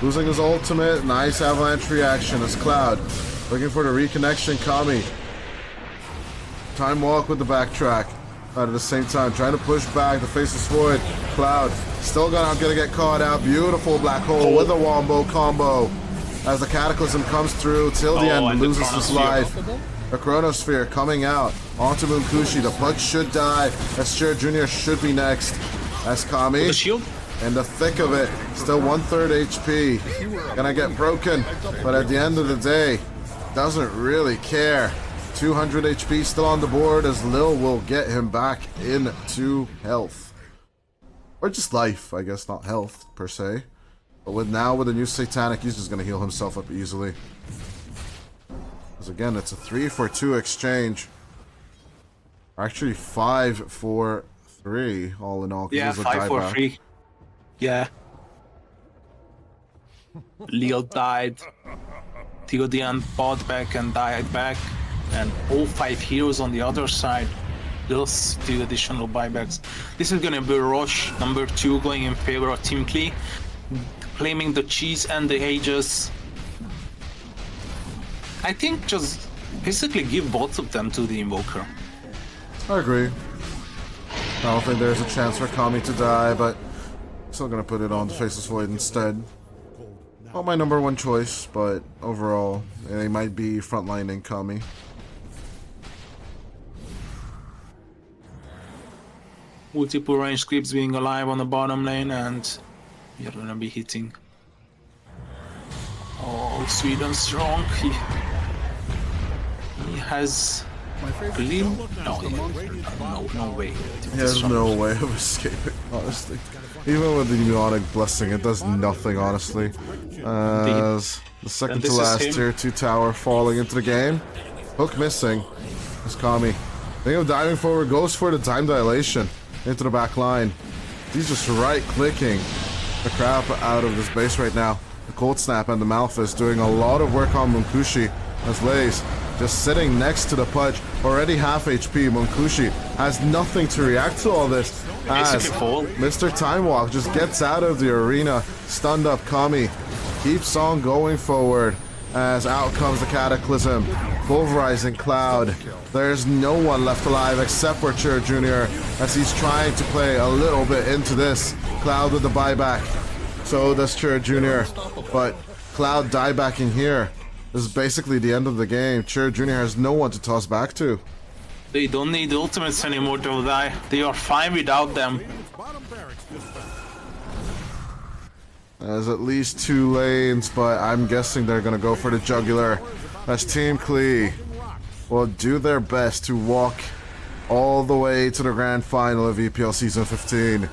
A: losing his ultimate. Nice avalanche reaction as Cloud looking for the reconnection. Kami. Time walk with the backtrack. At the same time, trying to push back. The face is forward. Cloud still gonna get caught out. Beautiful Black Hole with a wombo combo. As the Cataclysm comes through till the end, loses his life. The Chronosphere coming out onto Munkushi. The Pudge should die. Esther Jr. should be next. As Kami in the thick of it. Still 1/3 HP. Gonna get broken. But at the end of the day, doesn't really care. 200 HP still on the board as Lil will get him back into health. Or just life, I guess, not health per se. But with the new Satanic, he's just going to heal himself up easily. Because again, it's a 3-for-2 exchange. Actually, 5-for-3 all in all.
B: Yeah, 5-for-3. Yeah. Leo died. Theodian fought back and died back. And all 5 heroes on the other side. Those 2 additional buybacks. This is gonna be Roche number 2 going in favor of Team Klee, claiming the cheese and the Aegis. I think just basically give both of them to the Invoker.
A: I agree. I don't think there's a chance for Kami to die, but still gonna put it on the Faceless Void instead. Not my #1 choice, but overall, they might be frontlining Kami.
B: multiple range creeps being alive on the bottom lane, and you're gonna be hitting. Oh, Sweden strong. He has Klim. No way.
A: He has no way of escaping, honestly. Even with the Mnemonic Blessing, it does nothing, honestly. As the second to last tier 2 tower falling into the game. Hook missing. It's Kami. Think of diving forward, goes for the time dilation into the back line. He's just right-clicking the crap out of this base right now. The Cold Snap and the Malphus doing a lot of work on Munkushi as Lays just sitting next to the Pudge, already half HP. Munkushi has nothing to react to all this as Mr. Time Walk just gets out of the arena. Stunned up Kami keeps on going forward as out comes the Cataclysm. Pulverizing Cloud. There's no one left alive except for Chur Jr. as he's trying to play a little bit into this. Cloud with the buyback. So does Chur Jr. But Cloud diebacking here. This is basically the end of the game. Chur Jr. has no one to toss back to.
B: They don't need ultimates anymore to die. They are fine without them.
A: There's at least 2 lanes, but I'm guessing they're gonna go for the jugular. As Team Klee will do their best to walk all the way to the grand final of EPL Season 15.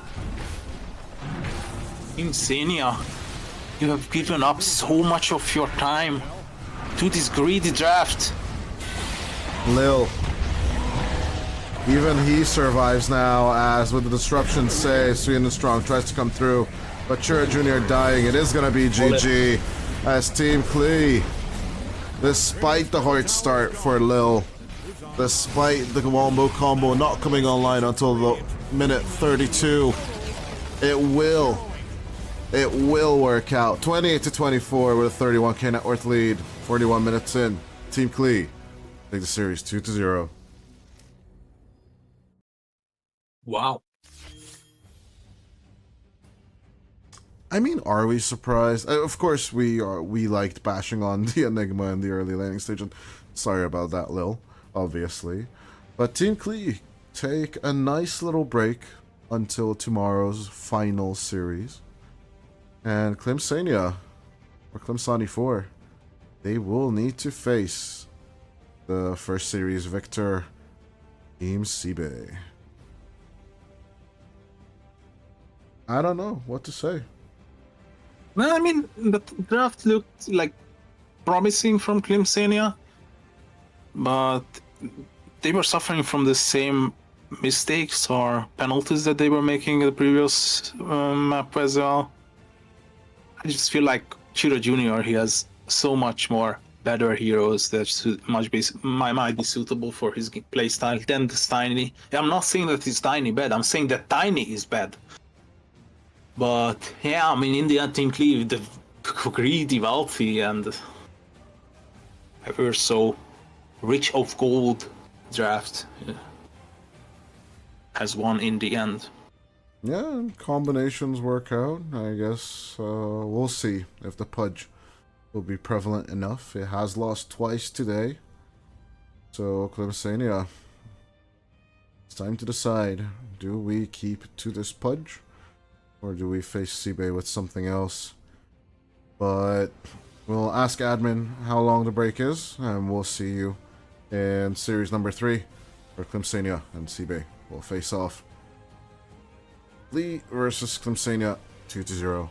B: Insania, you have given up so much of your time to this greedy draft.
A: Lil. Even he survives now as with the disruption save, Sweden Strong tries to come through. But Chur Jr. dying, it is gonna be GG as Team Klee, despite the hard start for Lil, despite the wombo combo not coming online until the minute 32, it will work out. 28-24 with a 31k net worth lead, 41 minutes in. Team Klee take the series 2-0.
B: Wow.
A: I mean, are we surprised? Of course we are. We liked bashing on the Enigma in the early laning stage, and sorry about that, Lil, obviously. But Team Klee take a nice little break until tomorrow's final series. And Klim Sani4, they will need to face the first series victor, Team SIBE. I don't know what to say.
B: Well, I mean, the draft looked like promising from Klim Sani4, but they were suffering from the same mistakes or penalties that they were making in the previous map as well. I just feel like Chur Jr. he has so much more better heroes that might be suitable for his playstyle than the Tiny. I'm not saying that it's Tiny bad. I'm saying that Tiny is bad. But yeah, I mean, in the end, Team Klee, the greedy, wealthy, and ever so rich of gold draft has won in the end.
A: Yeah, combinations work out. I guess we'll see if the Pudge will be prevalent enough. It has lost twice today. So, Klim Sani4, it's time to decide. Do we keep to this Pudge? Or do we face SIBE with something else? But we'll ask admin how long the break is, and we'll see you in series number 3, where Klim Sani4 and SIBE will face off. Lee versus Klim Sani4, 2-0.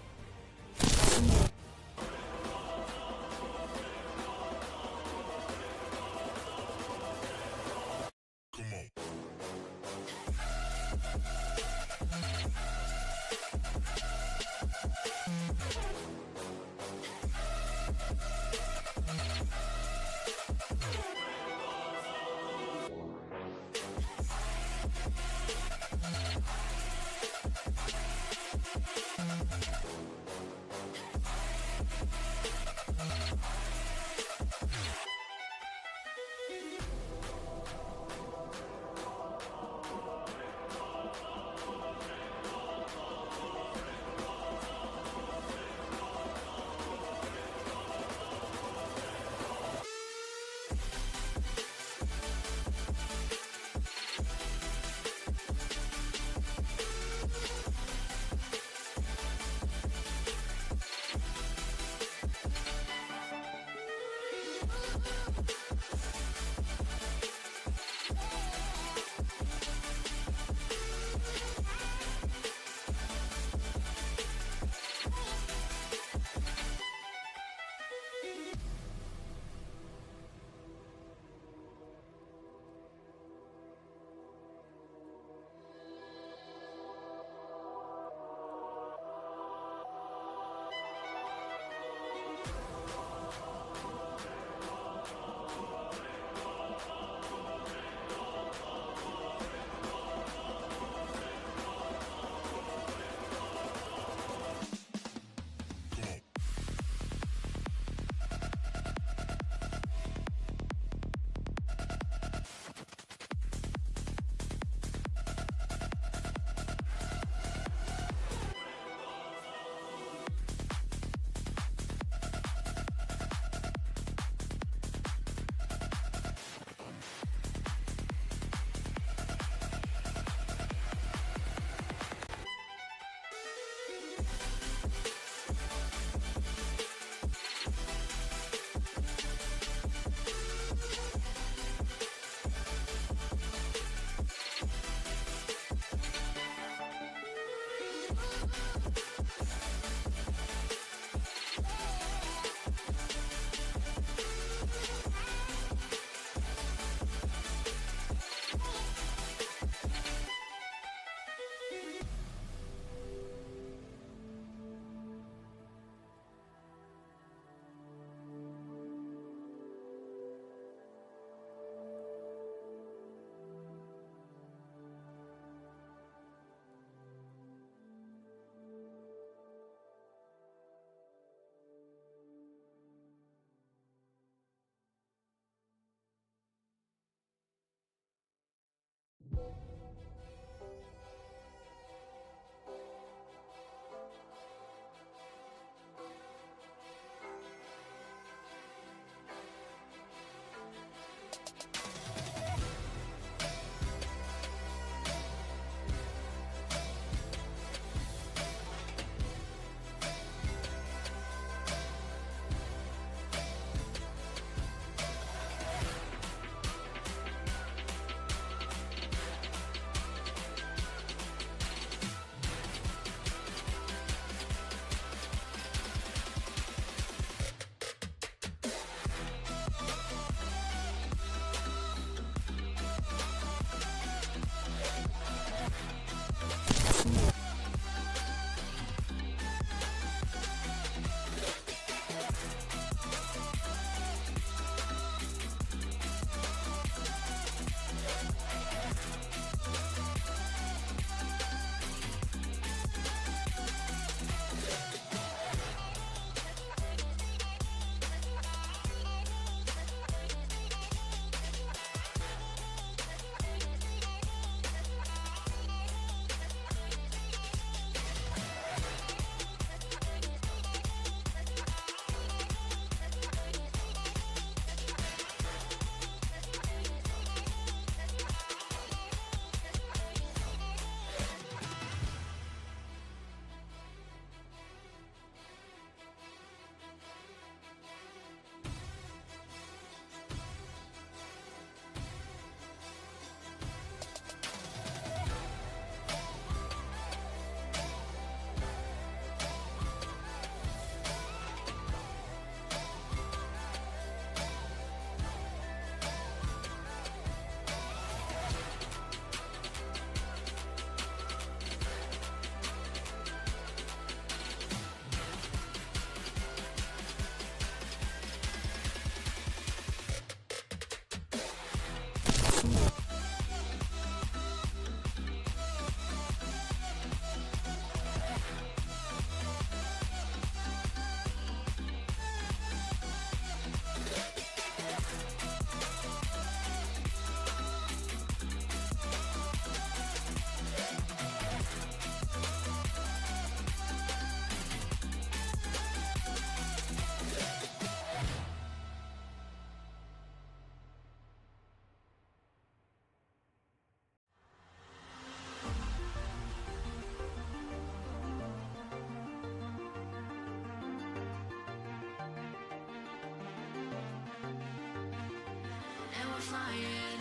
H: flying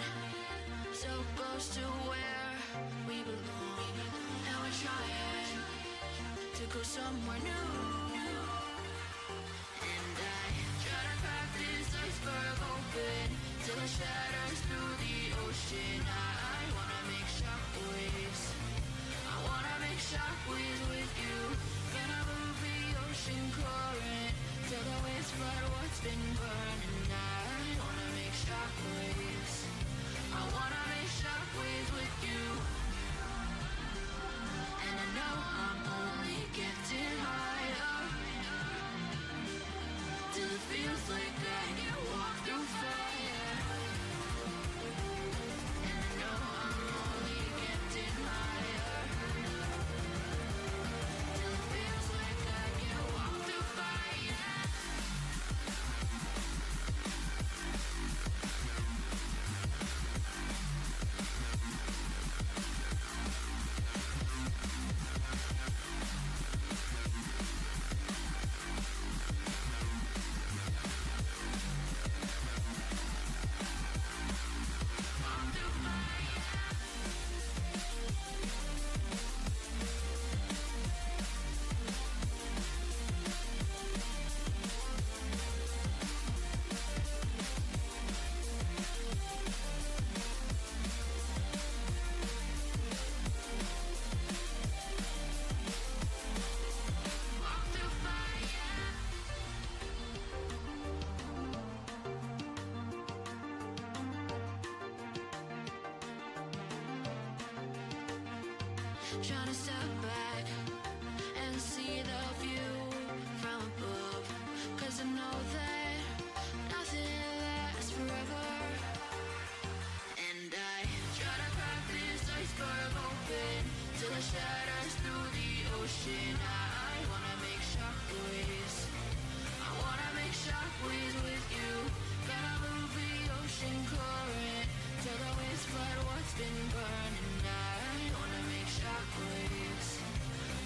H: so close to where we belong. And we're trying to go somewhere new. And I try to crack this iceberg open till it shatters through the ocean. I wanna make shockwaves. I wanna make shockwaves with you. Gonna move the ocean current till the waves flood what's been burning. I wanna make shockwaves. I wanna make shockwaves with you. And I know I'm only getting higher till it feels like I can walk through fire. And I know I'm only getting higher till it feels like I can walk through fire. Trying to step back and see the view from above, 'cause I know that nothing lasts forever. And I try to crack this iceberg open till it shatters through the ocean. I wanna make shockwaves. I wanna make shockwaves with you. Gonna move the ocean current till the waves flood what's been burning. I wanna make shockwaves.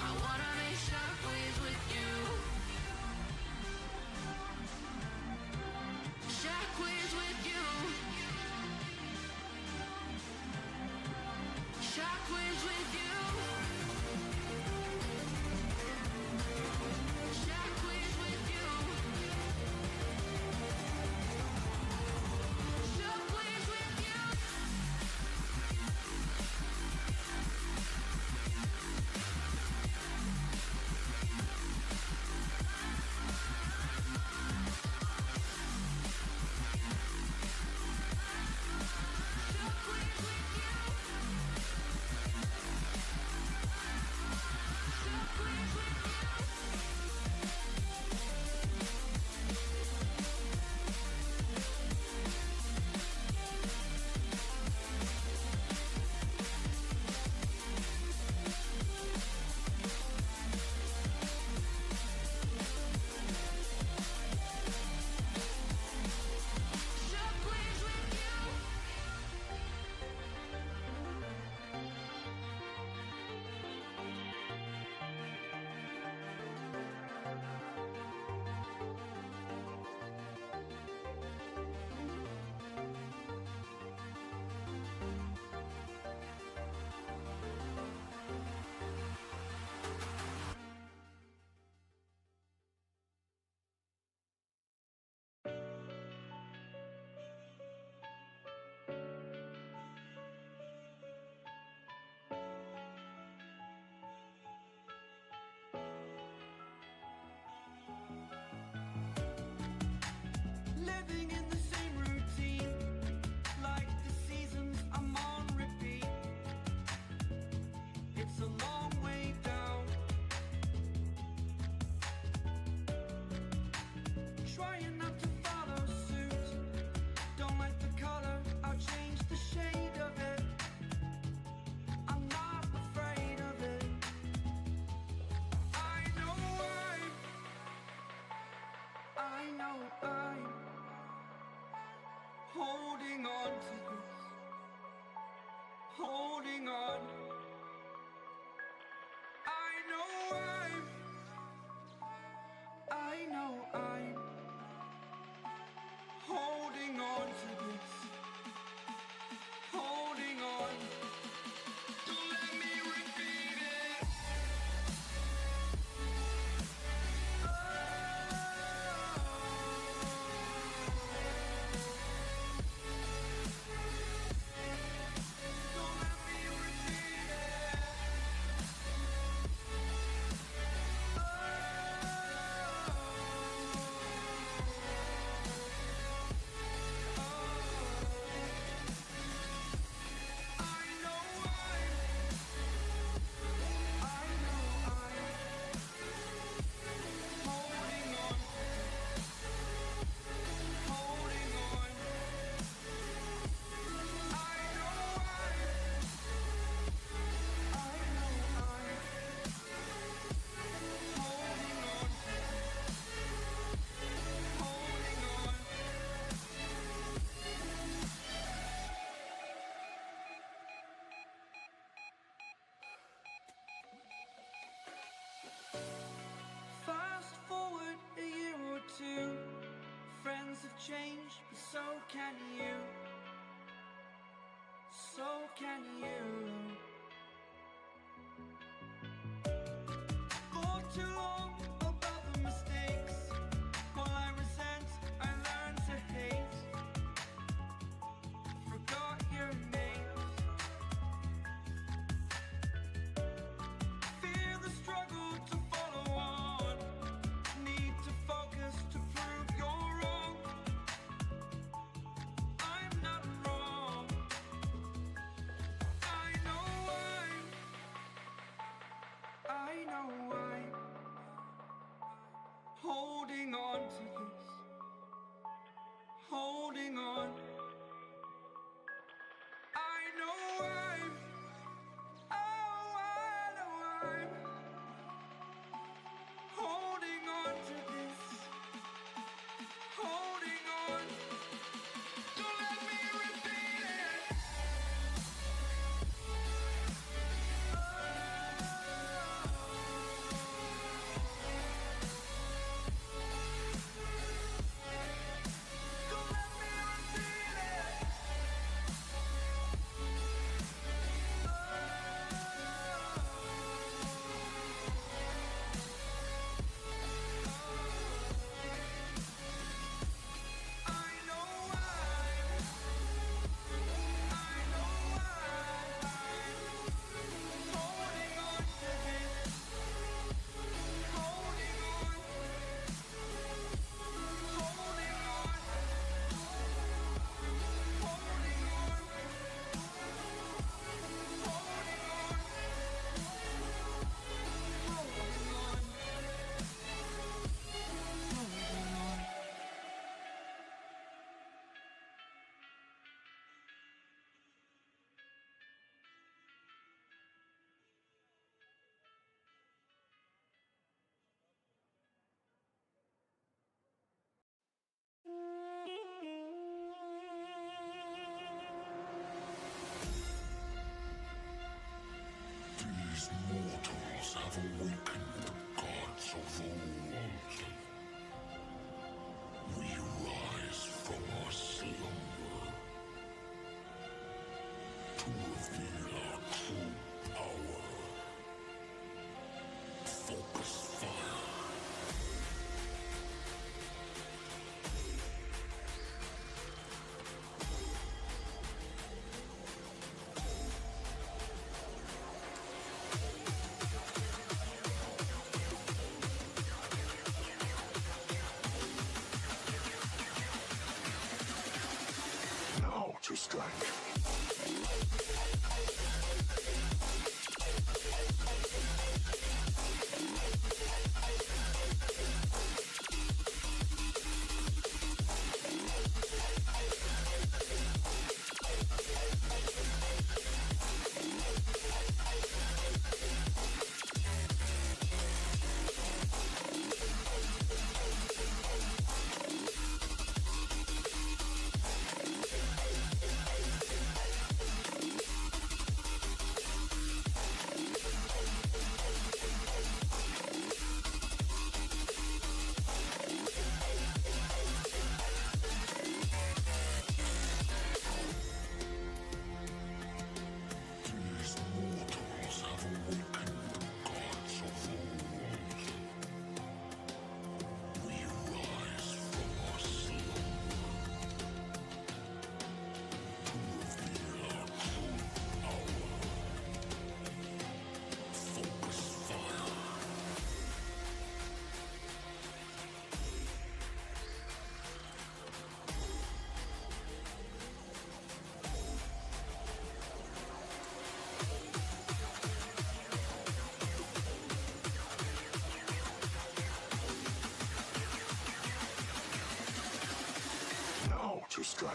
H: I wanna make shockwaves with you. Shockwaves with you. Shockwaves with you. Shockwaves with you. Shockwaves with you.
I: holding on. I know I'm holding on to this. change, but so can you. So can you. For too long about the mistakes, while I resent, I learned to hate. Forgot your names. Fear the struggle to follow on. Need to focus to prove you're wrong. I'm not wrong. I know I'm holding on to this. Holding on. I know I'm holding on to this. Holding on. Don't let me repeat it. Don't let me repeat it. I know I'm holding on to this. Holding on. Holding on. Holding on. Holding on. Holding on.
E: These mortals have awakened the gods of old. We rise from our slumber to reveal our true power. Focus fire. Now to strike. These mortals have awakened the gods of old. We rise from our slumber to reveal our true power. Focus fire. Now to strike.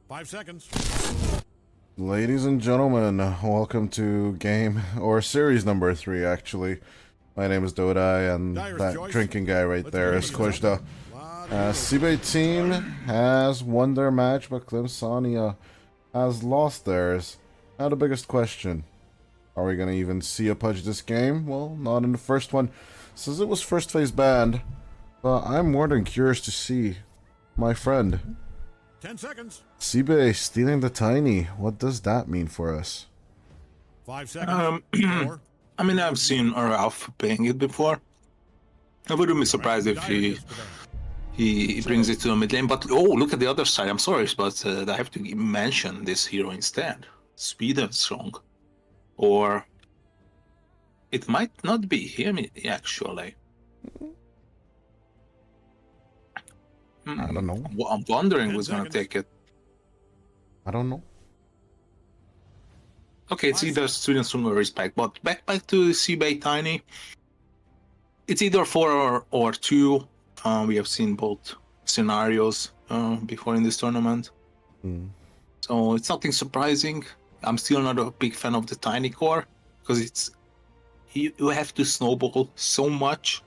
C: Five seconds.
A: Ladies and gentlemen, welcome to game or series number 3, actually. My name is Dota, and that drinking guy right there is Kojda. SIBE team has won their match, but Klim Sani4 has lost theirs. Now the biggest question: are we gonna even see a Pudge this game? Well, not in the first one, since it was first phase banned. But I'm more than curious to see my friend
C: 10 seconds.
A: SIBE stealing the Tiny. What does that mean for us?
C: 5 seconds. 4.
B: I mean, I've seen Ralph playing it before. I wouldn't be surprised if he brings it to a mid lane. But oh, look at the other side. I'm sorry, but I have to mention this hero instead. Sweden strong, or it might not be him actually.
A: I don't know.
B: I'm wondering who's gonna take it.
A: I don't know.
B: Okay, it's either Student Strong or Respect, but back to SIBE Tiny. It's either 4 or 2. We have seen both scenarios before in this tournament. So it's nothing surprising. I'm still not a big fan of the Tiny core, because you have to snowball so much,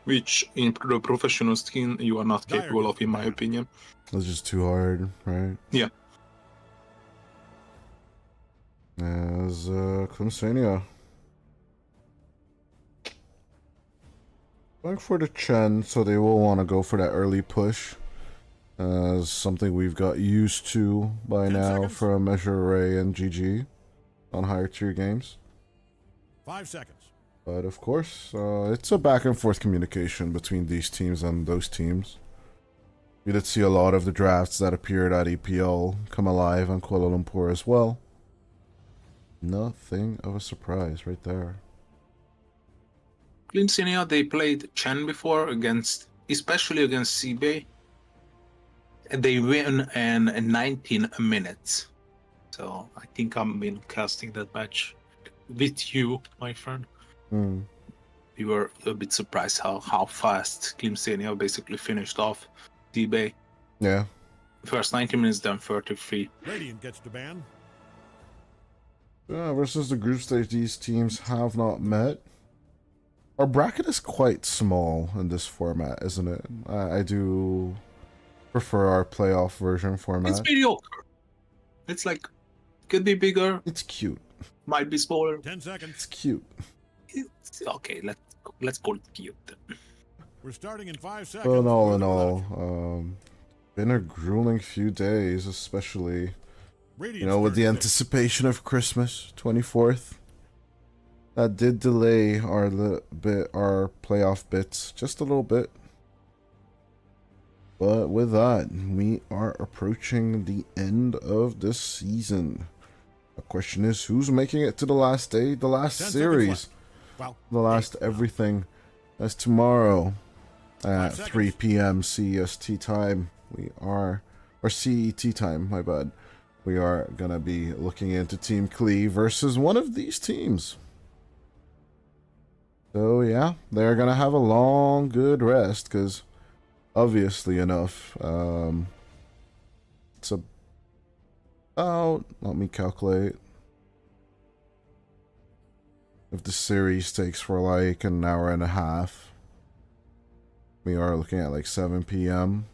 B: which in the professional scene you are not capable of, in my opinion.
A: It's just too hard, right?
B: Yeah.
A: As Klim Sani4 going for the Chen, so they will want to go for that early push. Something we've got used to by now from Measure Array and GG on higher tier games.
C: 5 seconds.
A: But of course, it's a back and forth communication between these teams and those teams. We did see a lot of the drafts that appeared at EPL come alive on Kuala Lumpur as well. Nothing of a surprise right there.
B: Klim Sani4, they played Chen before, especially against SIBE. And they win in 19 minutes. So I think I've been casting that match with you, my friend. We were a bit surprised how fast Klim Sani4 basically finished off SIBE.
A: Yeah.
B: First 90 minutes, then 33.
C: Radiant gets to ban.
A: Yeah, versus the group stage, these teams have not met. Our bracket is quite small in this format, isn't it? I do prefer our playoff version format.
B: It's mediocre. It's like, could be bigger.
A: It's cute.
B: Might be smaller.
C: 10 seconds.
A: It's cute.
B: It's okay, let's call it cute.
C: We're starting in 5 seconds.
A: But all in all, been a grueling few days, especially, you know, with the anticipation of Christmas, 24th. That did delay our playoff bits just a little bit. But with that, we are approaching the end of this season. The question is, who's making it to the last day, the last series, the last everything? As tomorrow at 3 p.m. CEST time, or CET time, my bad. We are going to be looking into Team Klee versus one of these teams. So yeah, they're going to have a long, good rest, because obviously enough, it's about, let me calculate, if the series takes for like an hour and a half, we are looking at like 7 p.m.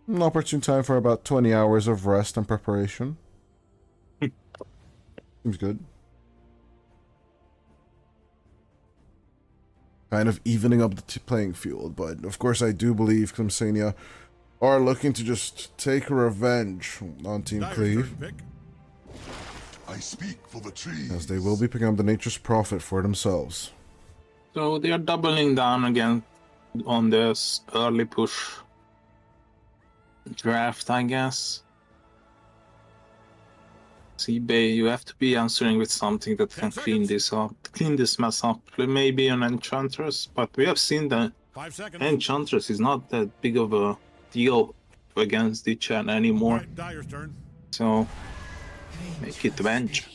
A: An opportune time for about 20 hours of rest and preparation. Seems good. Kind of evening up the playing field, but of course I do believe Klim Sani4 are looking to just take revenge on Team Klee,
E: I speak for the trees.
A: as they will be picking up the Nature's Prophet for themselves.
B: So they are doubling down again on this early push draft, I guess. SIBE, you have to be answering with something that can
C: 10
B: clean
C: seconds.
B: this up, clean this mess up. Maybe an Enchantress, but we have seen that
C: 5 seconds.
B: Enchantress is not that big of a deal against the chat
C: All
B: anymore.
C: right, Dyer's turn.
B: So make it Venge.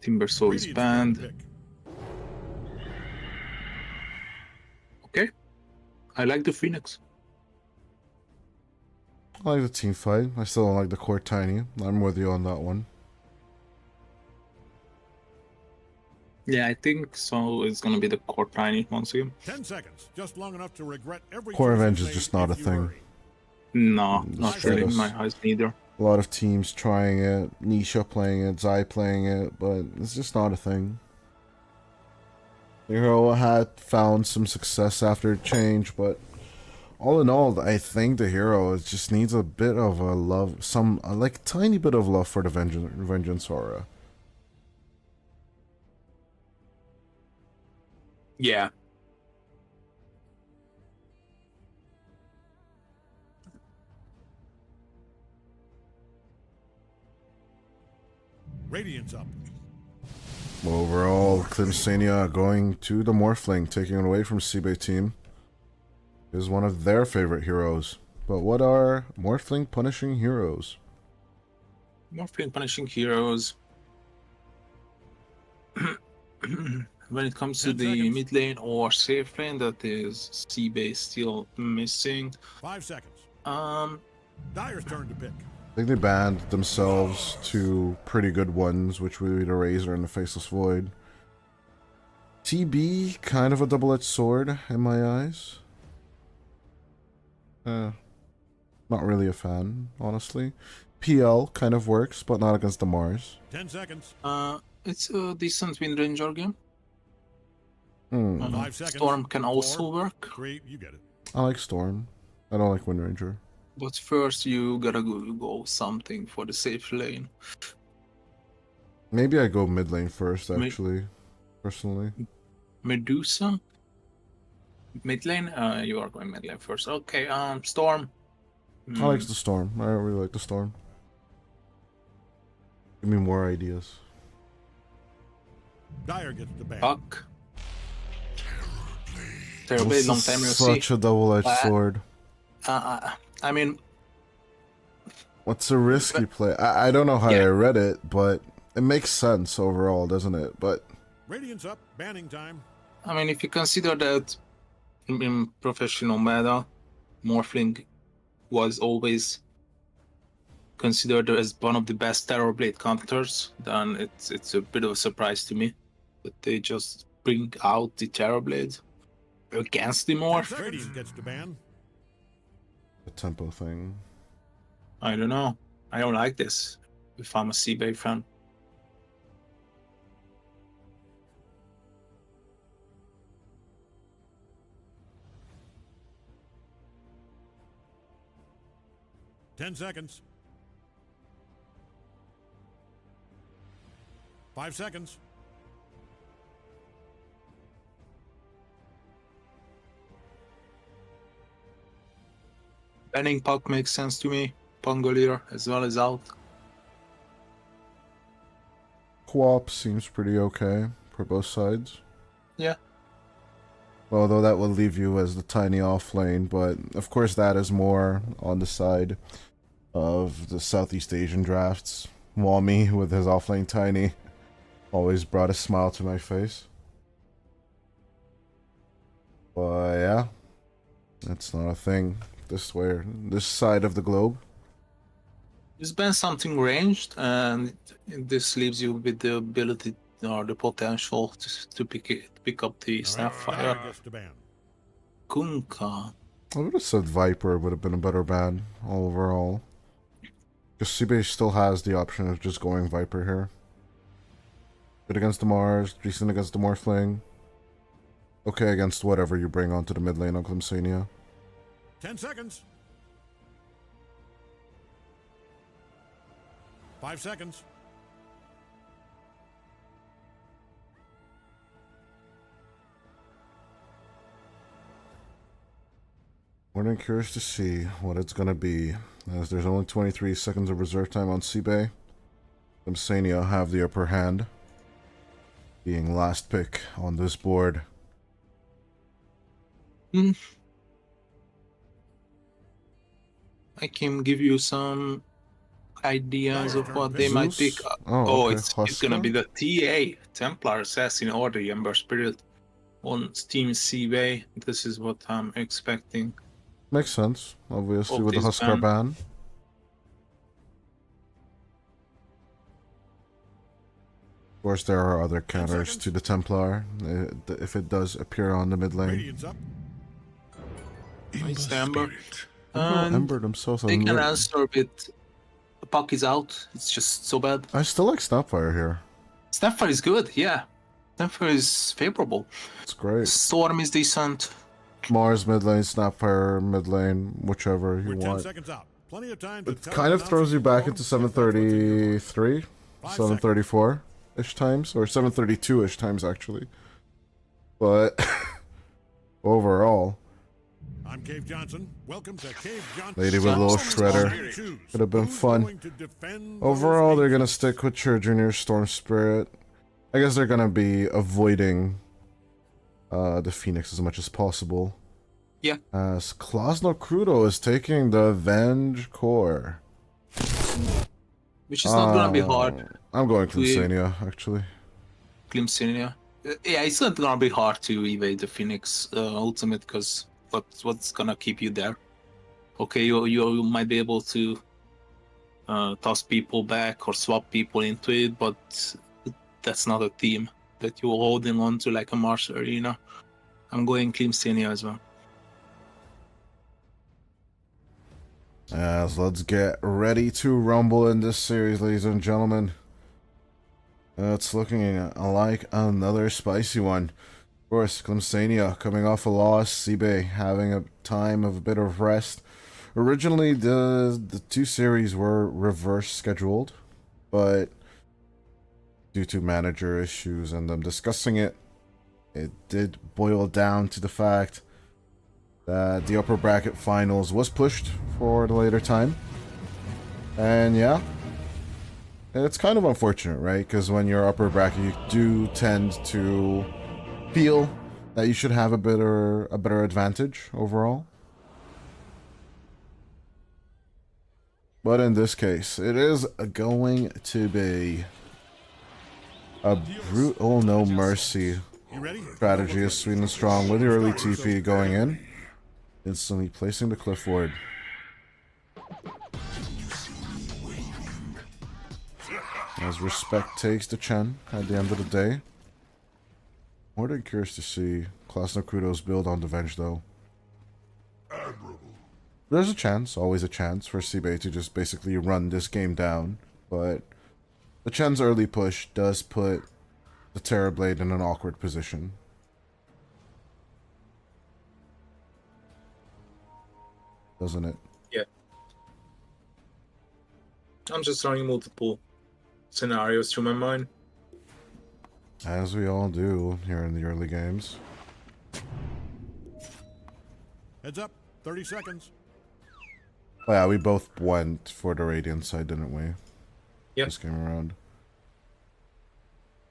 B: Timbersaw is
C: Radiant's turn to
B: banned.
C: pick.
B: Okay. I like the Phoenix.
A: I like the team fight. I still don't like the core tiny. I'm with you on that one.
B: Yeah, I think so. It's gonna be the core tiny once again.
C: 10 seconds. Just long enough to regret every
A: Core
C: choice
A: Revenge
C: you
A: is
C: made
A: just not a
C: if you
A: thing.
C: hurry.
B: No,
A: Just
B: not
A: try
B: really in
A: to
B: my eyes neither.
A: A lot of teams trying it, Nisha playing it, Zai playing it, but it's just not a thing. The hero had found some success after change, but all in all, I think the hero just needs a bit of a love, like tiny bit of love for the Vengeance aura.
B: Yeah.
C: Radiant's up.
A: Overall, Klim Sani4 going to the Morphling, taking it away from SIBE team, is one of their favorite heroes. But what are Morphling punishing heroes?
B: Morphling punishing heroes. When it comes to
C: 10
B: the
C: seconds.
B: mid lane or safe lane, that is SIBE still missing.
C: 5 seconds.
B: Um,
C: Dyer's turn to pick.
A: I think they banned themselves to pretty good ones, which would be the Razor and the Faceless Void. TB, kind of a double-edged sword in my eyes. Not really a fan, honestly. PL kind of works, but not against the Mars.
C: 10 seconds.
B: it's a decent Wind Ranger game.
C: 5 seconds.
B: Storm can also
C: 4,
B: work,
C: 3, you get it.
A: I like Storm. I don't like Wind Ranger.
B: but first you gotta go something for the safe lane.
A: Maybe I go mid lane first, actually, personally.
B: Medusa? Mid lane? You are going mid lane first. Okay, Storm.
A: I like the Storm. I really like the Storm. Give me more ideas.
C: Dyer gets the ban.
B: Buck. Terribly long time no see.
A: Such a double-edged sword.
B: I mean,
A: What's a risky play? I don't know how I read it, but it makes sense overall, doesn't it? But
C: Radiant's up. Banning time.
B: I mean, if you consider that in professional meta, Morphling was always considered as one of the best Terrorblade counters, then it's a bit of a surprise to me that they just bring out the Terrorblade against the Morph.
C: Radiant gets the ban.
A: the tempo thing.
B: I don't know. I don't like this if I'm a SIBE fan.
C: Ten seconds. 5 seconds.
B: Banning Puck makes sense to me. Pangolier as well as out.
A: Co-op seems pretty okay for both sides.
B: Yeah.
A: Although that will leave you as the tiny off lane, but of course that is more on the side of the Southeast Asian drafts. Wami with his offlane tiny always brought a smile to my face. But yeah, that's not a thing this side of the globe.
B: Just ban something ranged, and this leaves you with the ability or the potential to pick up the Snapfire.
C: Dyer gets the ban.
B: Kunkka.
A: I would have said Viper would have been a better ban overall. Because SIBE still has the option of just going Viper here. Good against the Mars, decent against the Morphling. Okay against whatever you bring onto the mid lane on Klim Sani4.
C: 10 seconds. 5 seconds.
A: More than curious to see what it's gonna be, as there's only 23 seconds of reserve time on SIBE. Klim Sani4 have the upper hand, being last pick on this board.
B: I can give you some ideas of what they might pick.
A: Zeus? Oh, okay.
B: It's gonna be the TA, Templar Assassin Order Ember Spirit on Steam SIBE. This is what I'm expecting.
A: Makes sense, obviously,
B: Of
A: with the
B: this
A: Huskar ban. Of course, there are other counters to the Templar, if it does appear on the mid lane.
C: Radiant's up.
B: Nice the Ember.
A: Oh,
B: And
A: Ember themselves.
B: they can answer with the puck is out. It's just so bad.
A: I still like Snapfire here.
B: Snapfire is good, yeah. Snapfire is favorable.
A: It's great.
B: Storm is decent.
A: Mars mid lane, Snapfire mid lane, whichever you
C: We're 10
A: want.
C: seconds out. Plenty of time to
A: It
C: tell
A: kind of
C: the
A: throws you back
C: announcers
A: into
C: if that's what's in your
A: 733, 734-ish times, or 732-ish times actually. But overall,
C: I'm Cave Johnson. Welcome to Cave Johnson.
A: Lady with a little shredder. Could have been fun. Overall, they're gonna stick with Junior Storm Spirit. I guess they're gonna be avoiding the Phoenix as much as possible.
B: Yeah.
A: As Klasno Crudo is taking the Venge Core.
B: Which is not gonna be hard.
A: I'm going Klim Sani4, actually.
B: Klim Sani4. Yeah, it's not gonna be hard to evade the Phoenix ultimate, because what's gonna keep you there? Okay, you might be able to toss people back or swap people into it, but that's not a team that you're holding on to like a Mars Arena. I'm going Klim Sani4 as well.
A: As let's get ready to rumble in this series, ladies and gentlemen. It's looking like another spicy one. Of course, Klim Sani4 coming off a loss, SIBE having a time of a bit of rest. Originally, the two series were reverse scheduled, but due to manager issues and them discussing it, it did boil down to the fact that the upper bracket finals was pushed for the later time. And yeah, it's kind of unfortunate, right? Because when you're upper bracket, you do tend to feel that you should have a better advantage overall. But in this case, it is going to be a brutal no mercy strategy is sweet and strong with the early TP going in. Instantly placing the cliff ward. As respect takes the Chen at the end of the day. More than curious to see Klasno Crudo's build on the Venge though. There's a chance, always a chance, for SIBE to just basically run this game down, but the Chen's early push does put the Terrorblade in an awkward position. Doesn't it?
B: Yeah. I'm just running multiple scenarios through my mind.
A: As we all do here in the early games.
C: Heads up, 30 seconds.
A: Oh yeah, we both went for the Radiant side, didn't we?
B: Yep.
A: This game around.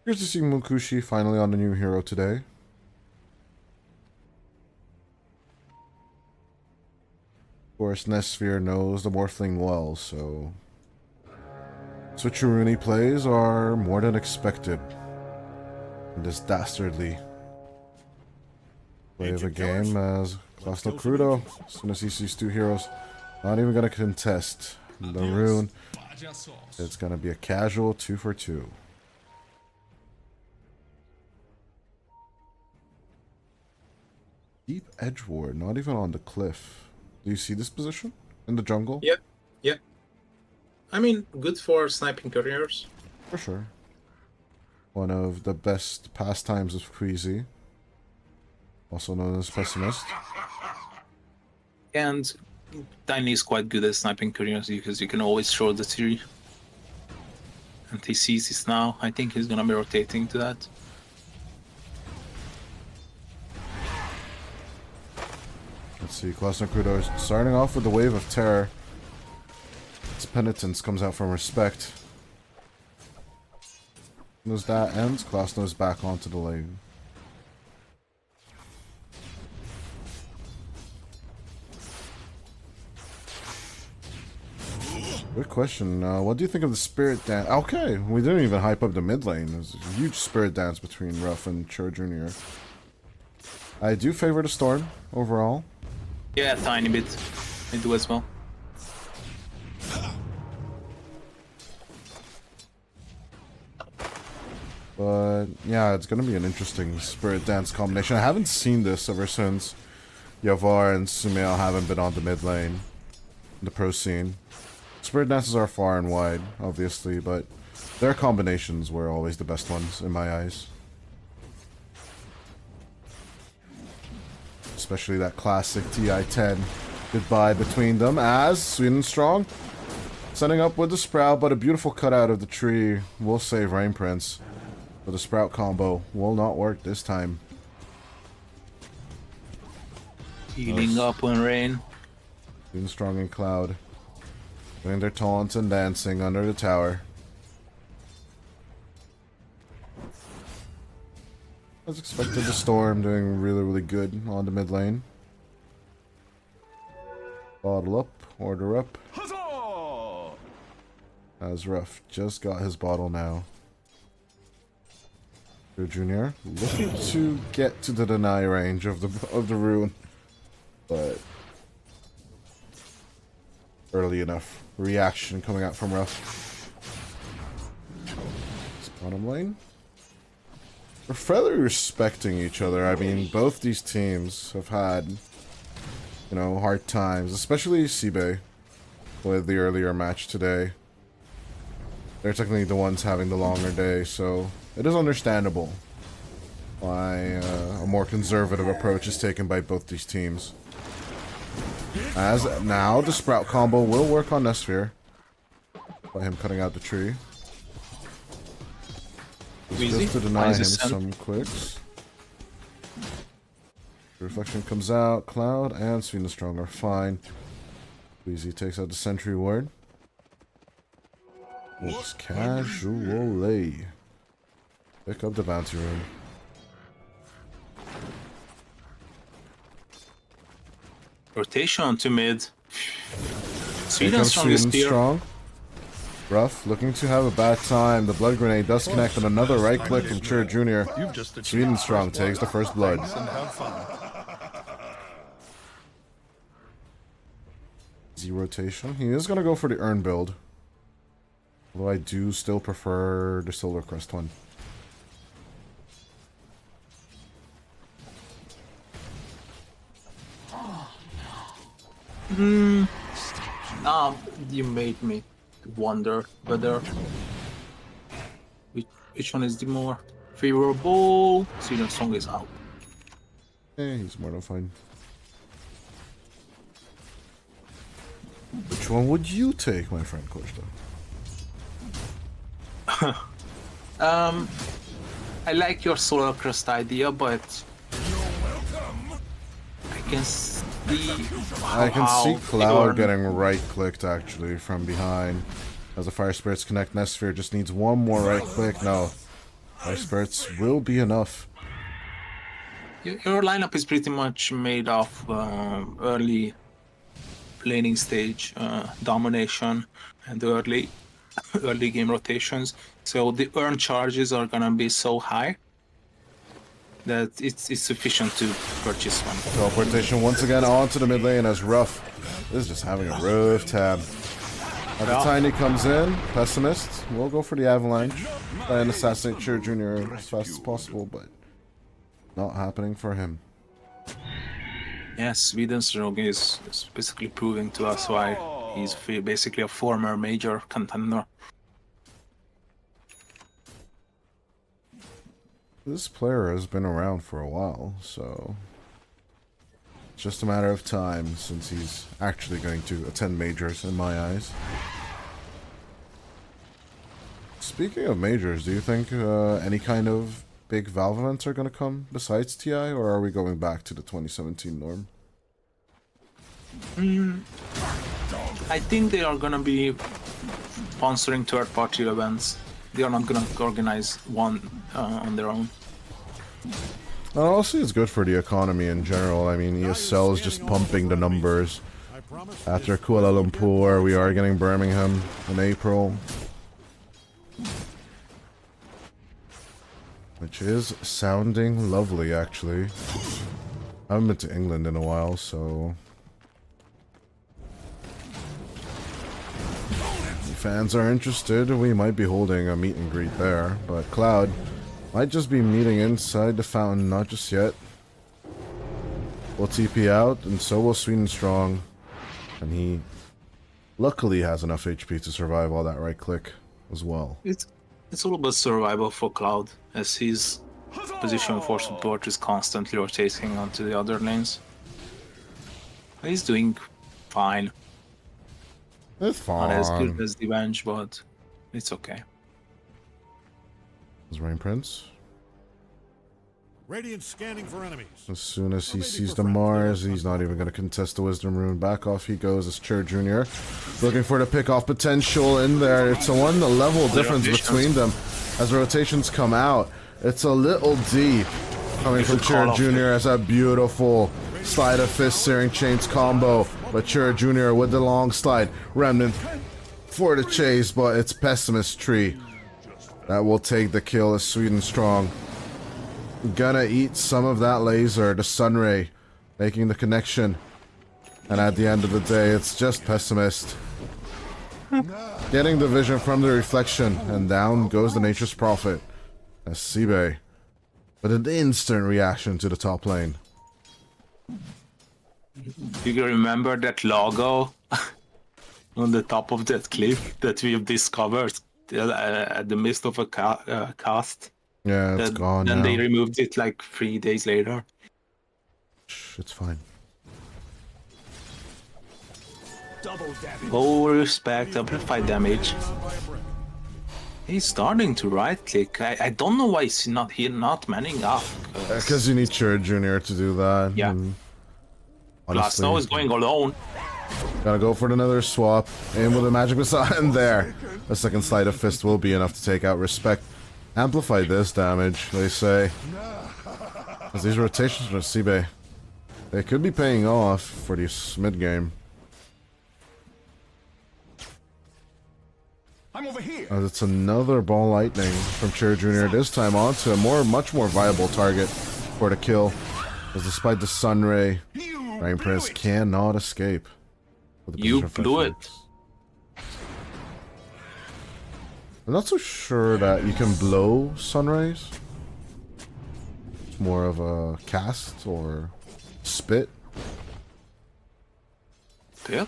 A: Here's to see Mukushi finally on the new hero today. Of course, Nesphere knows the Morphling well, so Switcheroonie plays are more than expected in this dastardly play of a game, as Klasno Crudo, as soon as he sees two heroes, not even going to contest the rune. It's going to be a casual 2-for-2. Deep edge ward, not even on the cliff. Do you see this position in the jungle?
B: Yep, yep. I mean, good for sniping couriers.
A: For sure. One of the best pastimes of Queasy, also known as Pessimist.
B: And Tiny is quite good at sniping couriers because you can always throw the tree. And he sees this now. I think he's gonna be rotating to that.
A: Let's see, Klasno starting off with the Wave of Terror. Its Penitence comes out from Respect. As that ends, Klasno's back onto the lane. Good question. What do you think of the Spirit Dance? Okay, we didn't even hype up the mid lane. There's a huge Spirit Dance between Ruff and Chur Jr. I do favor the Storm overall.
B: Yeah, a tiny bit. I do as well.
A: But yeah, it's gonna be an interesting Spirit Dance combination. I haven't seen this ever since Yavar and Sumail haven't been on the mid lane, the pro scene. Spirit Dances are far and wide, obviously, but their combinations were always the best ones in my eyes. Especially that classic TI-10 goodbye between them as Sweden Strong setting up with the Sprout, but a beautiful cutout of the tree will save Rain Prince. But the Sprout combo will not work this time.
B: Healing up on Rain.
A: Sweden Strong and Cloud doing their taunts and dancing under the tower. As expected, the Storm doing really good on the mid lane. Bottle up, order up.
K: Huzzah!
A: As Ruff just got his bottle now. Jr. looking to get to the deny range of the rune, but early enough. Reaction coming out from Ruff. It's bottom lane. We're fairly respecting each other. I mean, both these teams have had, you know, hard times, especially SIBE with the earlier match today. They're technically the ones having the longer day, so it is understandable why a more conservative approach is taken by both these teams. As now, the Sprout combo will work on Nesphere by him cutting out the tree. Just to deny him some clicks. Reflection comes out, Cloud and Sweden Strong are fine. Weezy takes out the Sentry Ward. Looks casually. Pick up the bounty room.
B: Rotation to mid. Sweden Strong is here.
A: Strong. Ruff looking to have a bad time. The blood grenade does connect on another right click from Chur Jr. Sweden Strong takes the first blood. Z rotation. He is going to go for the Urn build. Although I do still prefer the Silver Crest one.
B: You made me wonder whether which one is the more favorable. Sweden Strong is out.
A: He's more than fine. Which one would you take, my friend Koshta?
B: I like your Solar Crest idea, but I can see
A: Cloud getting right clicked actually from behind. As the Fire Spirits connect, Nesphere just needs one more right click. No, Fire Spirits will be enough.
B: Your lineup is pretty much made of early laning stage domination and early game rotations. So the earn charges are gonna be so high that it's sufficient to purchase one.
A: Teleportation once again onto the mid lane as Ruff is just having a rough tab. As the Tiny comes in, Pessimist will go for the Avalanche. Try and assassinate Chur Jr. as fast as possible, but not happening for him.
B: Yes, Sweden Strong is basically proving to us why he's basically a former major contender.
A: This player has been around for a while, so it's just a matter of time since he's actually going to attend majors in my eyes. Speaking of majors, do you think any kind of big Valve events are going to come besides TI, or are we going back to the 2017 norm?
B: I think they are gonna be sponsoring third-party events. They are not gonna organize one on their own.
A: Honestly, it's good for the economy in general. I mean, ESL is just pumping the numbers. After Kuala Lumpur, we are getting Birmingham in April. Which is sounding lovely, actually. I haven't been to England in a while, so... If fans are interested, we might be holding a meet and greet there, but Cloud might just be meeting inside the fountain, not just yet. We'll TP out, and so will Sweden Strong. And he luckily has enough HP to survive all that right click as well.
B: It's all about survival for Cloud, as his position for support is constantly rotating onto the other lanes. He's doing fine.
A: It's fine.
B: Not as good as the Venge, but it's okay.
A: Is Rain Prince?
C: Radiant scanning for enemies.
A: As soon as he sees the Mars, he's not even going to contest the Wisdom Rune. Back off he goes as Chair Jr. Looking for the pick-off potential in there. It's a one level difference between them as the rotations come out. It's a little deep coming from Chair Jr. as a beautiful slide of fist Searing Chains combo. But Chair Jr. with the long slide. Remnant for the chase, but it's Pessimist Tree that will take the kill as Sweden Strong. Gonna eat some of that laser, the Sunray, making the connection. And at the end of the day, it's just Pessimist. Getting the vision from the reflection, and down goes the Nature's Prophet. As SIBE, with an instant reaction to the top lane.
B: Do you remember that logo on the top of that cliff that we've discovered at the midst of a cast?
A: Yeah, it's gone
B: Then
A: now.
B: they removed it like 3 days later.
A: Shh, it's fine.
B: Oh, respect, amplify damage. He's starting to right click. I don't know why he's not manning up.
A: Because you need Chair Jr. to do that.
B: Yeah. Plus, now he's going alone.
A: Gotta go for another swap. Aim with a magic missile, and there. A second slide of fist will be enough to take out respect. Amplify this damage, they say. As these rotations from SIBE, they could be paying off for this mid game.
K: I'm over here.
A: As it's another ball lightning from Chair Jr. This time onto a much more viable target for the kill. As despite the Sunray, Rain Prince cannot escape.
B: You blew it.
A: I'm not so sure that you can blow Sunrays. It's more of a cast or spit.
B: Yeah.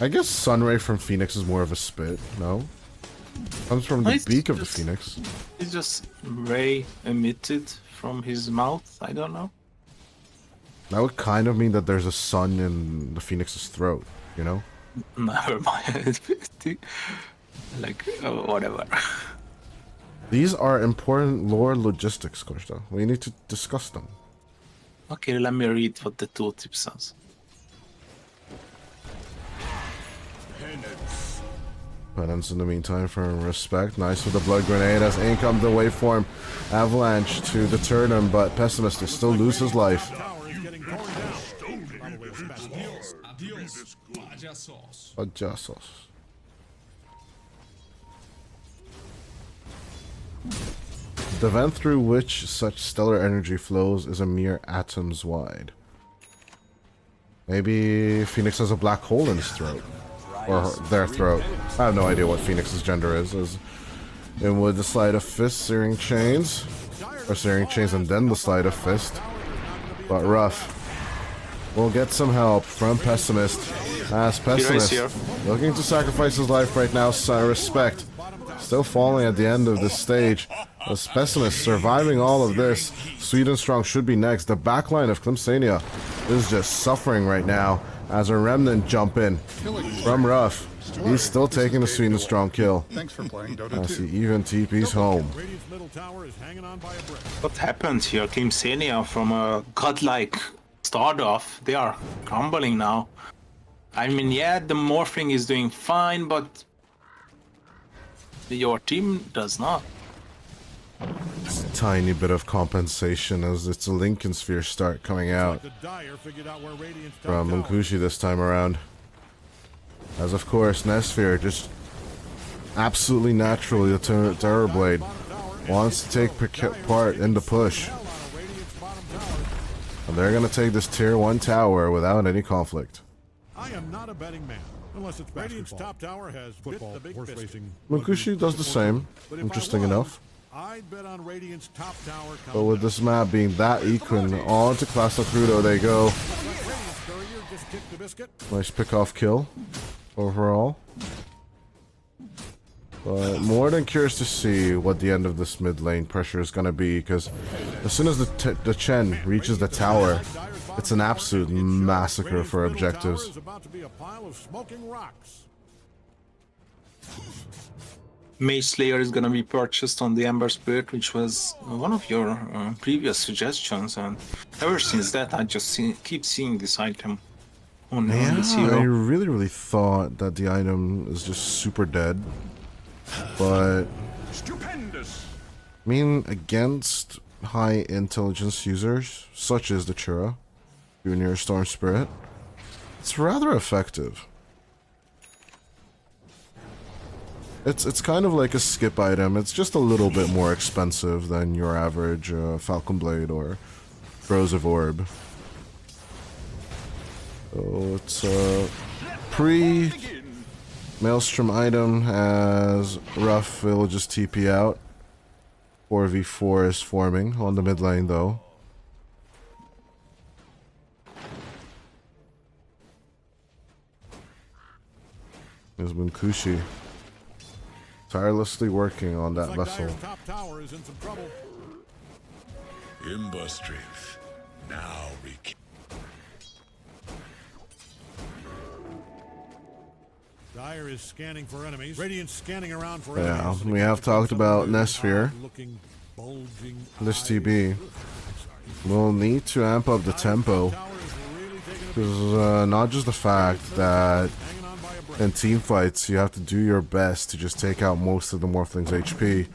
A: I guess Sunray from Phoenix is more of a spit, no? Comes from the beak of the Phoenix.
B: It's just ray emitted from his mouth, I don't know.
A: That would kind of mean that there's a sun in the Phoenix's throat, you know?
B: Never mind. Like, whatever.
A: These are important lore logistics, Koshta. We need to discuss them.
B: Okay, let me read what the tooltip says.
A: Penance in the meantime for respect. Nice with the blood grenade as in comes the waveform avalanche to deter him, but Pessimist will still lose his life. Adjustos. The vent through which such stellar energy flows is a mere atoms wide. Maybe Phoenix has a black hole in his throat. Or their throat. I have no idea what Phoenix's gender is. And with the slide of fist, Searing Chains. Or Searing Chains and then the slide of fist. But rough. We'll get some help from Pessimist. As Pessimist looking to sacrifice his life right now, so respect. Still falling at the end of this stage. As Pessimist surviving all of this. Sweden Strong should be next. The backline of Klim Sani4 is just suffering right now. As a Remnant jump in from Ruff. He's still taking the Sweden Strong kill.
K: Thanks for playing Dota
A: As he even TP's home.
B: What happened here? Klim Sani4 from a godlike start off, they are crumbling now. I mean, yeah, the Morphling is doing fine, but your team does not.
A: Just a tiny bit of compensation as its Lincoln Sphere start coming out from Munkushi this time around. As of course, Nesphere just absolutely naturally, the Terrorblade wants to take part in the push. And they're going to take this tier 1 tower without any conflict.
C: I am not a betting man, unless it's Radiant's top tower has football, horse racing.
A: Munkushi does the same, interesting enough.
C: I'd bet on Radiant's top tower.
A: But with this map being that equine, on to Classic Crudo they go. Nice pick-off kill overall. But more than curious to see what the end of this mid lane pressure is going to be, because as soon as the Chen reaches the tower, it's an absolute massacre for objectives.
B: Mage Slayer is gonna be purchased on the Ember Spirit, which was one of your previous suggestions, and ever since that I just keep seeing this item on this hero.
A: I really thought that the item is just super dead, but
K: Stupendous.
A: I mean, against high intelligence users such as the Chura, Junior Storm Spirit, it's rather effective. It's kind of like a skip item. It's just a little bit more expensive than your average Falcon Blade or Corrosive Orb. So it's a pre-Maelstrom item as Rough will just TP out. 4v4 is forming on the mid lane though. There's Munkushi tirelessly working on that vessel.
E: Ember strength. Now we can.
C: Dire is scanning for enemies. Radiant scanning around for
A: enemies. We have talked about Nesphere. This TB will need to amp up the tempo. Because not just the fact that in team fights you have to do your best to just take out most of the Morphling's HP.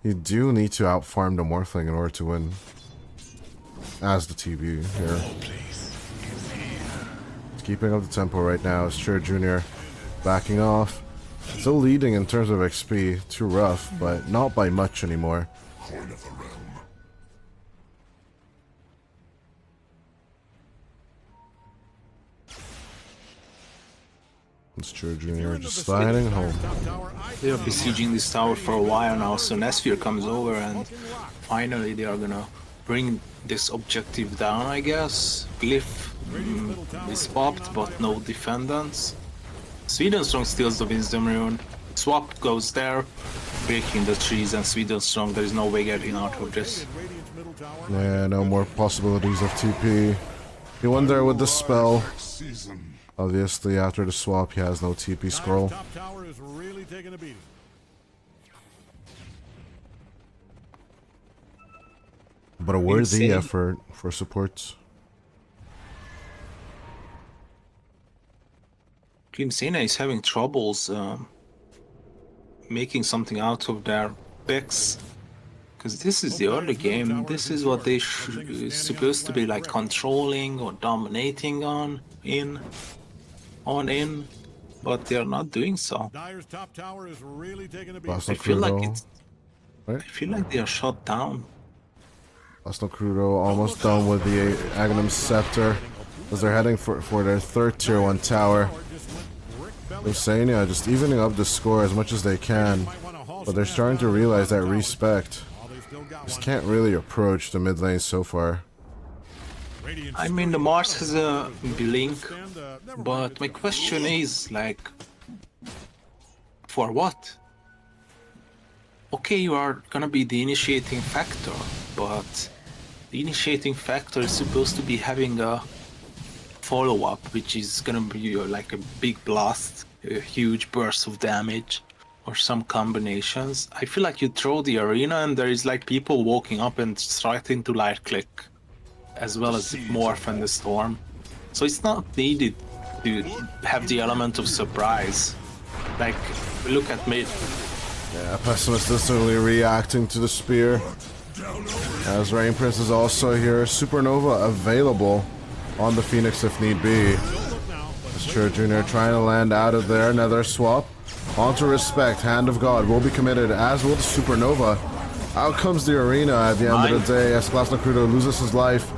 A: You do need to outfarm the Morphling in order to win. As the TB here. It's keeping up the tempo right now. It's Chura Jr. backing off. Still leading in terms of XP. Too rough, but not by much anymore. It's Chura Jr. just sliding home.
B: They are besieging this tower for a while now, so Nesphere comes over and finally they are gonna bring this objective down, I guess. Glyph is popped, but no defendants. Swedenstrong steals the Wisdom Rune. Swap goes there, breaking the trees, and Swedenstrong, there is no way getting out of this.
A: Yeah, no more possibilities of TP. He went there with the spell. Obviously, after the swap, he has no TP scroll. But a worthy effort for supports.
B: Klim Sani4 is having troubles making something out of their picks. Because this is the early game. This is what they supposed to be like controlling or dominating on in. But they are not doing so. I feel like they are shut down.
A: Basno Crudo almost done with the Aghanim Scepter as they're heading for their third tier 1 tower. They're saying, yeah, just evening up the score as much as they can, but they're starting to realize that Respect just can't really approach the mid lane so far.
B: I mean, the Mars has a blink, but my question is, like, for what? Okay, you are gonna be the initiating factor, but the initiating factor is supposed to be having a follow-up, which is gonna be like a big blast, a huge burst of damage, or some combinations. I feel like you throw the arena and there is like people walking up and starting to light click. as well as the Morph and the Storm. So it's not needed to have the element of surprise. Like, look at mid.
A: Yeah, Pessimist is certainly reacting to the spear. As Rain Prince is also here. Supernova available on the Phoenix if need be. Sure Jr. trying to land out of there. Another swap. Onto Respect. Hand of God will be committed, as will the Supernova. Out comes the arena at the end of the day as Klasna Crudo loses his life.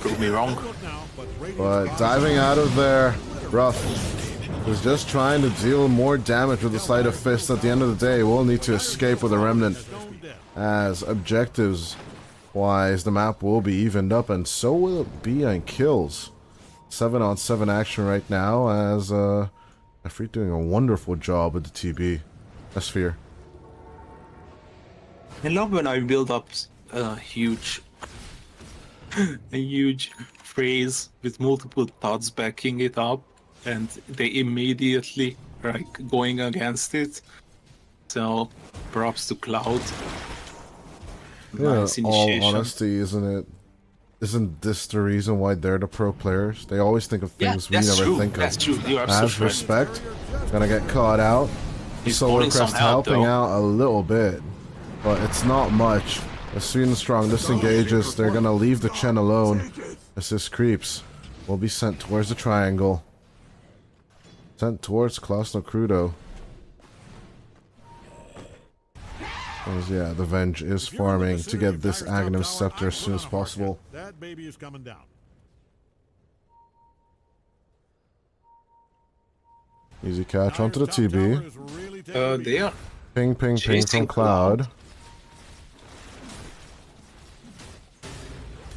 B: Prove me wrong.
A: But diving out of there, Ruff is just trying to deal more damage with the Sleight of Fist. At the end of the day, we'll need to escape with a Remnant, as objectives wise the map will be evened up, and so will it be on kills. 7-on-7 action right now, as Afreet doing a wonderful job with the TB. A sphere.
B: I love when I build up a huge phrase with multiple thoughts backing it up, and they immediately like going against it. So props to Cloud.
A: Yeah,
B: Nice
A: all
B: initiation.
A: honesty, isn't this the reason why they're the pro players? They always think of things we
B: that's
A: never
B: true.
A: think of.
B: That's true. You are
A: As
B: absolutely right.
A: Respect, gonna get caught out.
B: He's
A: Solar
B: pulling some
A: Crest
B: help,
A: helping
B: though.
A: out a little bit, but it's not much. As Sweden Strong disengages, they're gonna leave the Chen alone. Assist creeps will be sent towards the triangle. Sent towards Klasno Crudo. As, yeah, the Venge is farming to get this Aghanim Scepter as soon as possible.
C: That baby is coming down.
A: Easy catch onto the TB.
B: They are
A: Ping, ping, ping
B: chasing
A: from Cloud.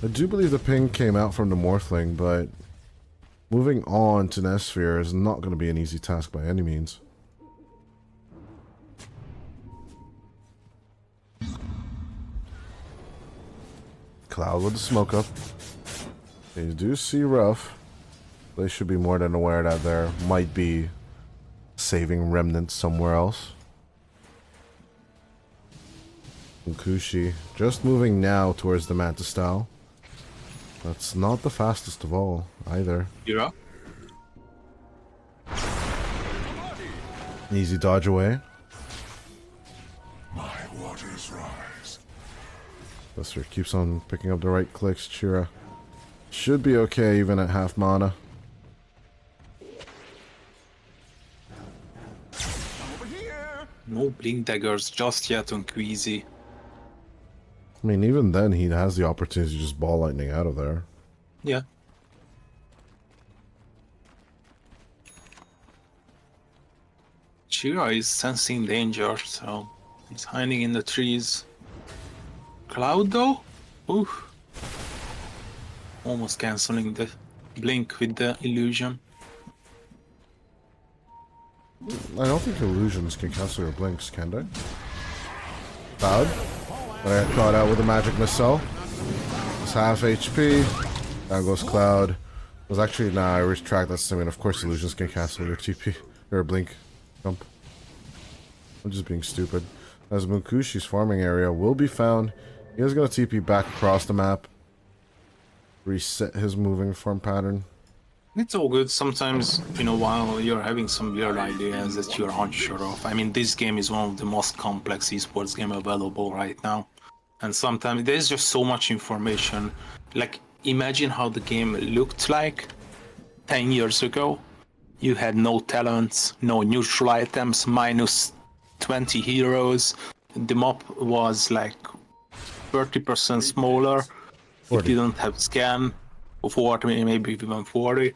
A: I do believe the ping came out from the Morphling, but moving on to Nesphere is not going to be an easy task by any means. Cloud with the smoke up. You do see Ruff. They should be more than aware that there might be saving remnants somewhere else. Kushi just moving now towards the Manta style. That's not the fastest of all either.
B: you're up.
A: Easy dodge away.
E: My waters rise.
A: Buster keeps on picking up the right clicks. Chira should be okay even at half mana.
B: No blink daggers just yet on Queasy.
A: I mean, even then he has the opportunity to just ball lightning out of there.
B: Yeah. Chira is sensing danger, so he's hiding in the trees. Cloud though? Ooh. Almost cancelling the blink with the illusion.
A: I don't think illusions can cancel your blinks, can they? Cloud. But I got caught out with a magic missile. It's half HP. Down goes Cloud. It was actually, nah, I retract that. I mean, of course illusions can cancel your TP. Or blink. Jump. I'm just being stupid. As Munkushi's farming area will be found. He is going to TP back across the map. Reset his moving farm pattern.
B: It's all good. Sometimes, you know, while you're having some weird ideas that you're unsure of. I mean, this game is one of the most complex esports game available right now. And sometimes there's just so much information. Like, imagine how the game looked like 10 years ago. You had no talents, no neutral items, minus 20 heroes. The map was like 30% smaller.
A: 40.
B: It didn't have scan. 40, maybe even 40.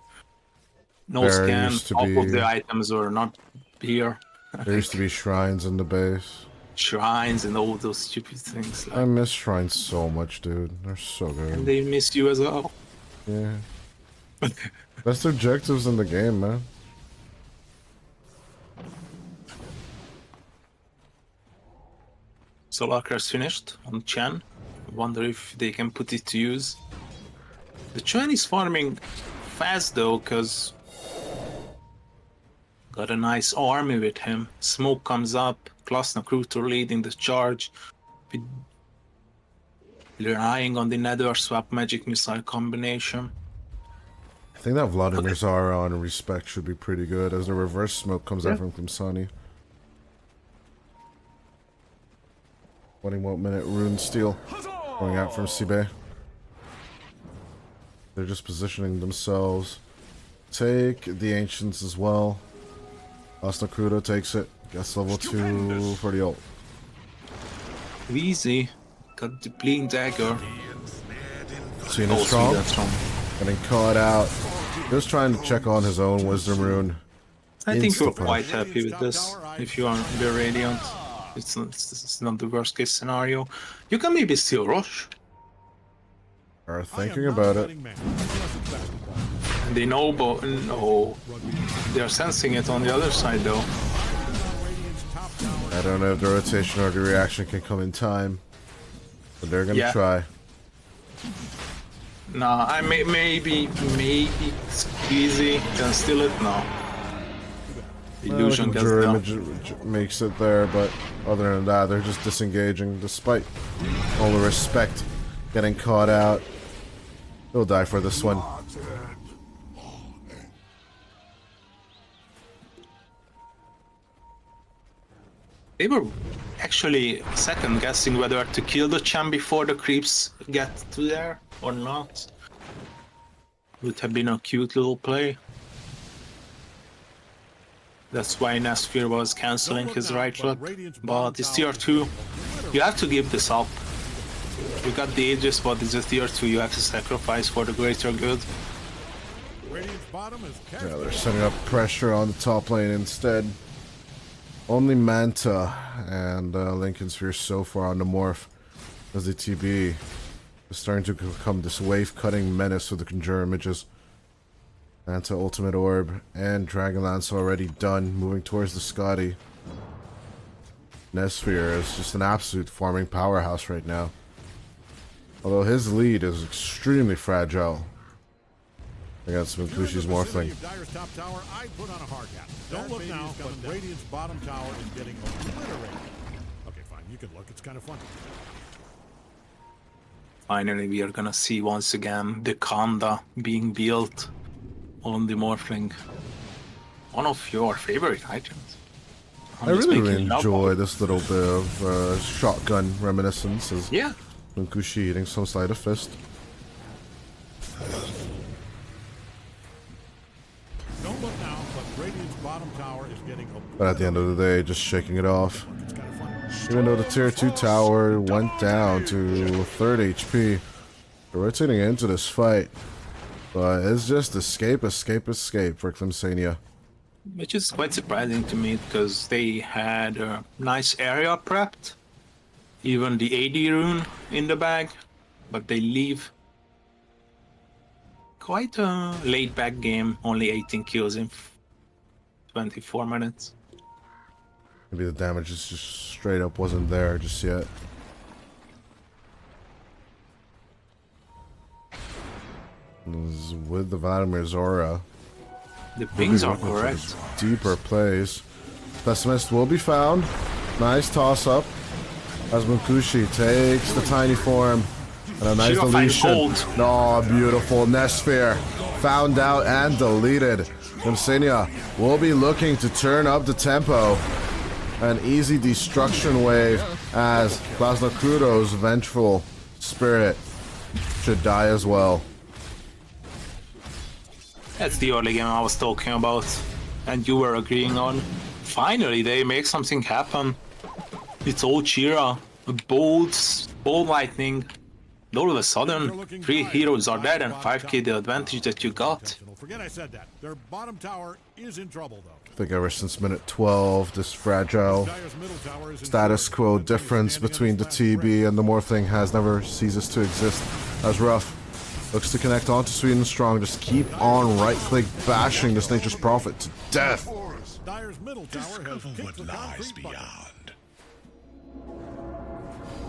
B: No
A: There
B: scan.
A: used to
B: Half of
A: be-
B: the items were not here.
A: There used to be shrines in the base.
B: Shrines and all those stupid things.
A: I miss shrines so much, dude. They're so
B: And
A: good.
B: they miss you as well.
A: Yeah. Best objectives in the game, man.
B: Solarcra's finished on Chen. Wonder if they can put it to use. The Chen is farming fast though, cause got a nice army with him. Smoke comes up, Klasna Krutor leading the charge. With relying on the nether swap magic missile combination.
A: I think that Vladimir Zara on respect should be pretty good as the reverse smoke comes out from Klim Sani. 21-minute rune steal going out from SIBE. They're just positioning themselves. Take the ancients as well. Crudo takes it. Gets level 2 for the ult.
B: Easy. Got the bleeding dagger.
A: Seeing it strong. Getting caught out. Just trying to check on his own wisdom rune.
B: I think we're quite happy with this. If you are the Radiant, it's not the worst case scenario. You can maybe still rush.
A: Are thinking about it.
B: They know, but no, they're sensing it on the other side though.
A: I don't know if the rotation or the reaction can come in time, but they're gonna try.
B: Nah, I maybe Squeezy can steal it now. Illusion gets down.
A: Makes it there, but other than that, they're just disengaging despite all the respect. Getting caught out. He'll die for this one.
B: They were actually second guessing whether to kill the champ before the creeps get to there or not. Would have been a cute little play. That's why Nesphere was cancelling his right foot. But it's tier 2. You have to give this up. You got the Aegis, but it's just tier 2. You have to sacrifice for the greater good.
A: Yeah, they're setting up pressure on the top lane instead. Only Manta and Lincoln Sphere so far on the morph as the TB is starting to become this wave-cutting menace with the Conjure Images. Manta Ultimate Orb and Dragonlance already done, moving towards the Scotty. Nesphere is just an absolute farming powerhouse right now. Although his lead is extremely fragile against Minkushi's Morphling.
C: Don't look now, but Radiant's bottom tower is getting obliterated. Okay, fine, you can look. It's kind of fun.
B: Finally, we are gonna see once again the Kanda being built on the Morphling. One of your favorite items.
A: I really enjoy this little bit of shotgun reminiscence as Minkushi eating some sleight of fist.
C: Don't look now, but Radiant's bottom tower is getting obliterated.
A: But at the end of the day, just shaking it off. Even though the tier 2 tower went down to 3rd HP, they're rotating into this fight. But it's just escape for Klim Sani4.
B: Which is quite surprising to me because they had a nice area prepped. Even the AD rune in the bag. But they leave. Quite a laid back game, only 18 kills in 24 minutes.
A: Maybe the damage is just straight up wasn't there just yet. With the Vladimir Zora.
B: The pings are correct.
A: Deeper plays. Pessimist will be found. Nice toss up. As Minkushi takes the tiny form. And a nice deletion. Oh, beautiful. Nesphere found out and deleted. Klim Sani4 will be looking to turn up the tempo. An easy destruction wave as Crudo's vengeful spirit should die as well.
B: That's the early game I was talking about, and you were agreeing on. Finally, they make something happen. It's all Chira, bold lightning. All of a sudden, 3 heroes are dead and 5k the advantage that you got.
C: Forget I said that. Their bottom tower is in trouble, though.
A: I think ever since minute 12, this fragile status quo difference between the TB and the Morphling has never ceases to exist. That's rough. Looks to connect onto Sweden Strong. Just keep on right-click bashing this Nature's Prophet to death.
C: Dyer's middle tower has kicked the concrete beyond.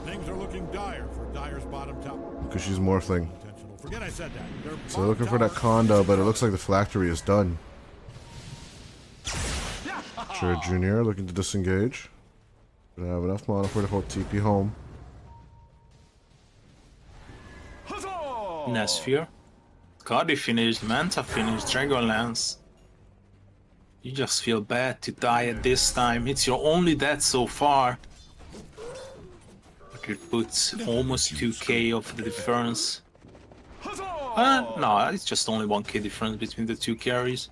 C: Things are looking dire for Dyer's bottom tower.
A: Because she's Morphling.
C: Forget I said that.
A: So they're looking for that condo, but it looks like the phylactery is done. Sure, Junior looking to disengage. Don't have enough mana for the whole TP home.
B: Nesphere. Cardi finished, Manta finished, Dragonlance. You just feel bad to die at this time. It's your only death so far. But it puts almost 2k of the difference. No, it's just only 1k difference between the two carries.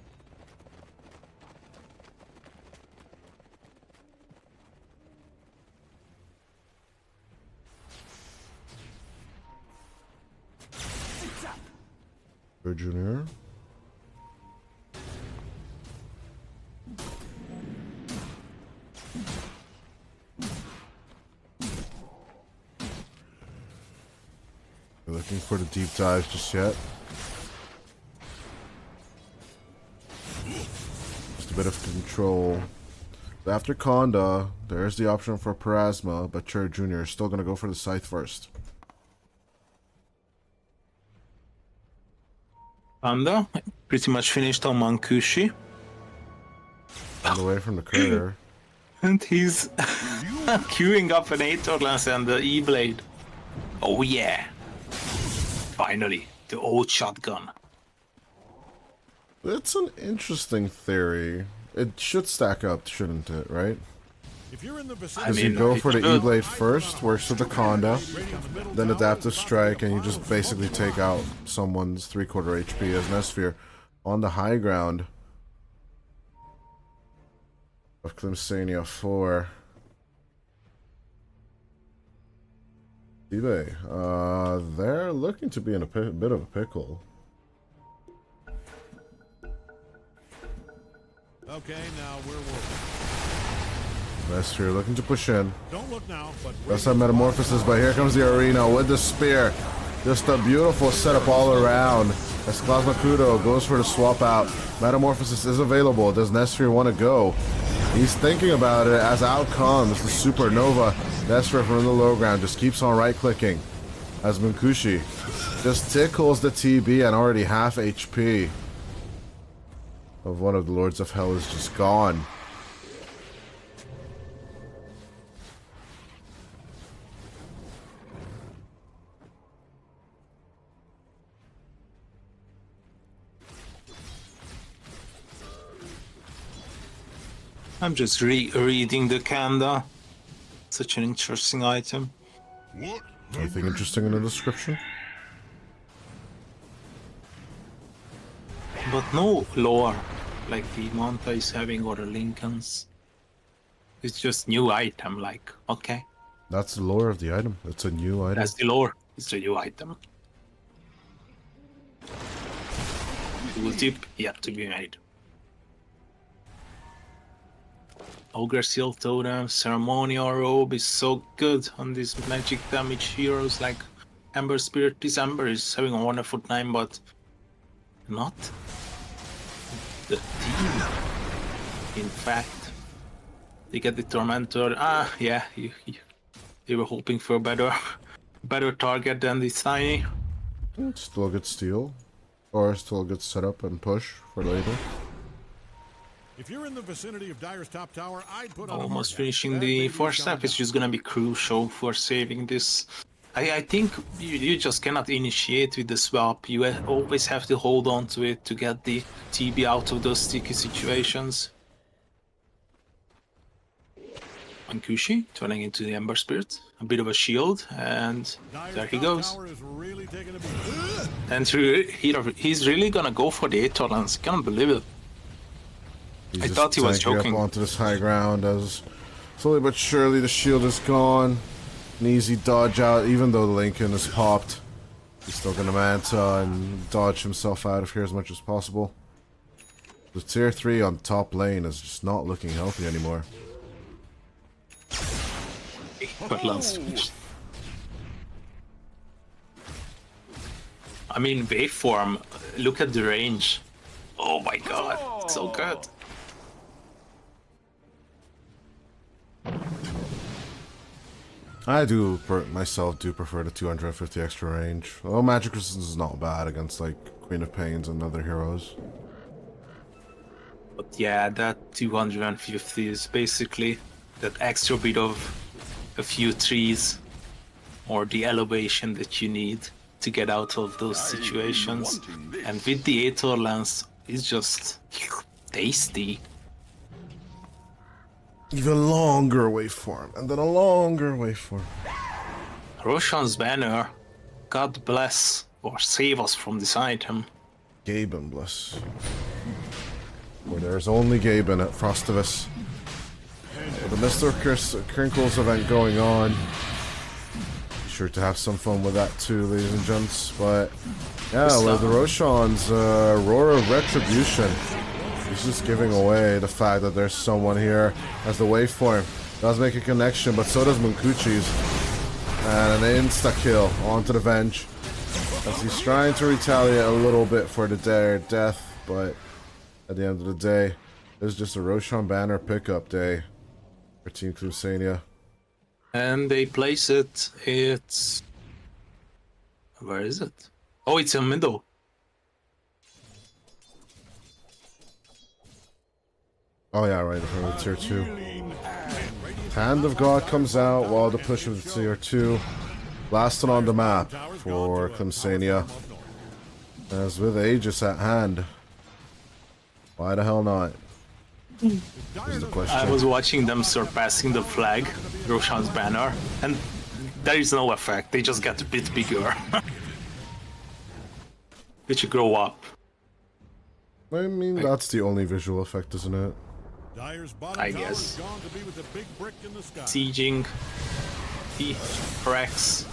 A: Junior. We're looking for the deep dives just yet. Just a bit of control. After Conda, there's the option for Parasma, but Cher Jr. is still going to go for the Scythe first.
B: Panda pretty much finished on Mankushi.
A: And away from the courier.
B: And he's queuing up an Aetorlance and the E-Blade. Oh yeah. Finally, the old shotgun.
A: It's an interesting theory. It should stack up, shouldn't it, right?
C: If you're in the
A: Because you go for the E-Blade first, works with the Conda, then Adaptive Strike, and you just basically take out someone's 3/4 HP as Nesphere on the high ground of Klim Sani4. SIBE, they're looking to be in a bit of a pickle.
C: Okay, now we're working.
A: Nesphere looking to push in.
C: Don't look now, but
A: That's how Metamorphosis, but here comes the arena with the spear. Just a beautiful setup all around. As Cosmocudo goes for the swap out. Metamorphosis is available. Does Nesphere want to go? He's thinking about it as out comes the Supernova. Nesphere from the low ground just keeps on right clicking. As Munkushi just tickles the TB and already half HP of one of the Lords of Hell is just gone.
B: I'm just reading the Kanda. Such an interesting item.
E: What?
A: Anything interesting in the description?
B: But no lore, like the Manta is having or the Lincolns. It's just new item, like, okay.
A: That's the lore of the item. It's a new item.
B: That's the lore. It's a new item. Tooltip yet to be made. Ogre Seal Totem, Ceremonial Robe is so good on these magic damage heroes like Ember Spirit. This Ember is having a wonderful time, but not the team. In fact, they get the Tormentor. Yeah, they were hoping for a better target than this Tiny.
A: Still a good steal. Or still a good setup and push for later.
C: if you're in the vicinity of Dire's top tower, I'd put on
B: Almost finishing the first step is just gonna be crucial for saving this. I think you just cannot initiate with the swap. You always have to hold on to it to get the TB out of those sticky situations. Mankushi turning into the Ember Spirit, a bit of a shield, and there he goes. And he's really gonna go for the Aetorlance. Can't believe it. I thought he was joking.
A: Up onto this high ground as slowly but surely the shield is gone. An easy dodge out, even though the Lincoln is popped. He's still gonna Manta and dodge himself out of here as much as possible. The tier 3 on top lane is just not looking healthy anymore.
B: I mean, waveform, look at the range. Oh my god, so good.
A: I do, myself, prefer the 250 extra range. Well, Magic Resistance is not bad against, like, Queen of Pains and other heroes.
B: But yeah, that 250 is basically that extra bit of a few trees or the elevation that you need to get out of those situations. And with the Aether Lance, it's just tasty.
A: Even longer waveform, and then a longer waveform.
B: Roshan's banner, God bless or save us from this item.
A: Gaben bless. Where there's only Gaben at Frostivus. The Mr. Crinkles event going on. Be sure to have some fun with that too, ladies and gents. But yeah, with the Roshan's Aurora Retribution, he's just giving away the fact that there's someone here as the waveform. Does make a connection, but so does Munkuchi's. And an insta-kill onto the Venge. As he's trying to retaliate a little bit for the death, but at the end of the day, it's just a Roshan banner pickup day for Team Klim Sani4.
B: And they place it, it's... Where is it? Oh, it's in middle.
A: Oh yeah, right in front of the tier 2. Hand of God comes out while the push of the tier 2. Blasting on the map for Klim Sani4. As with Aegis at hand. Why the hell not? Is the question.
B: I was watching them surpassing the flag, Roshan's banner, and there is no effect, they just get a bit bigger. They should grow up.
A: I mean, that's the only visual effect, isn't it?
B: I guess. Sieging. He cracks.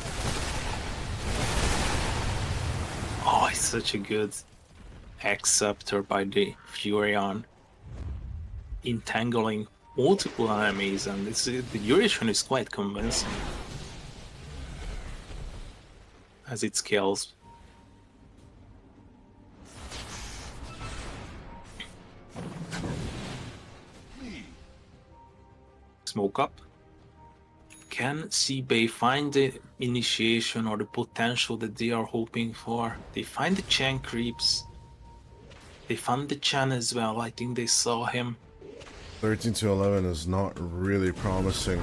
B: Oh, it's such a good Acceptor by the Furion. Entangling multiple enemies, and the duration is quite convincing as it scales. Smoke up. Can SIBE find the initiation or the potential that they are hoping for? They find the Chen creeps. They found the Chen as well. I think they saw him.
A: 13 to 11 is not really promising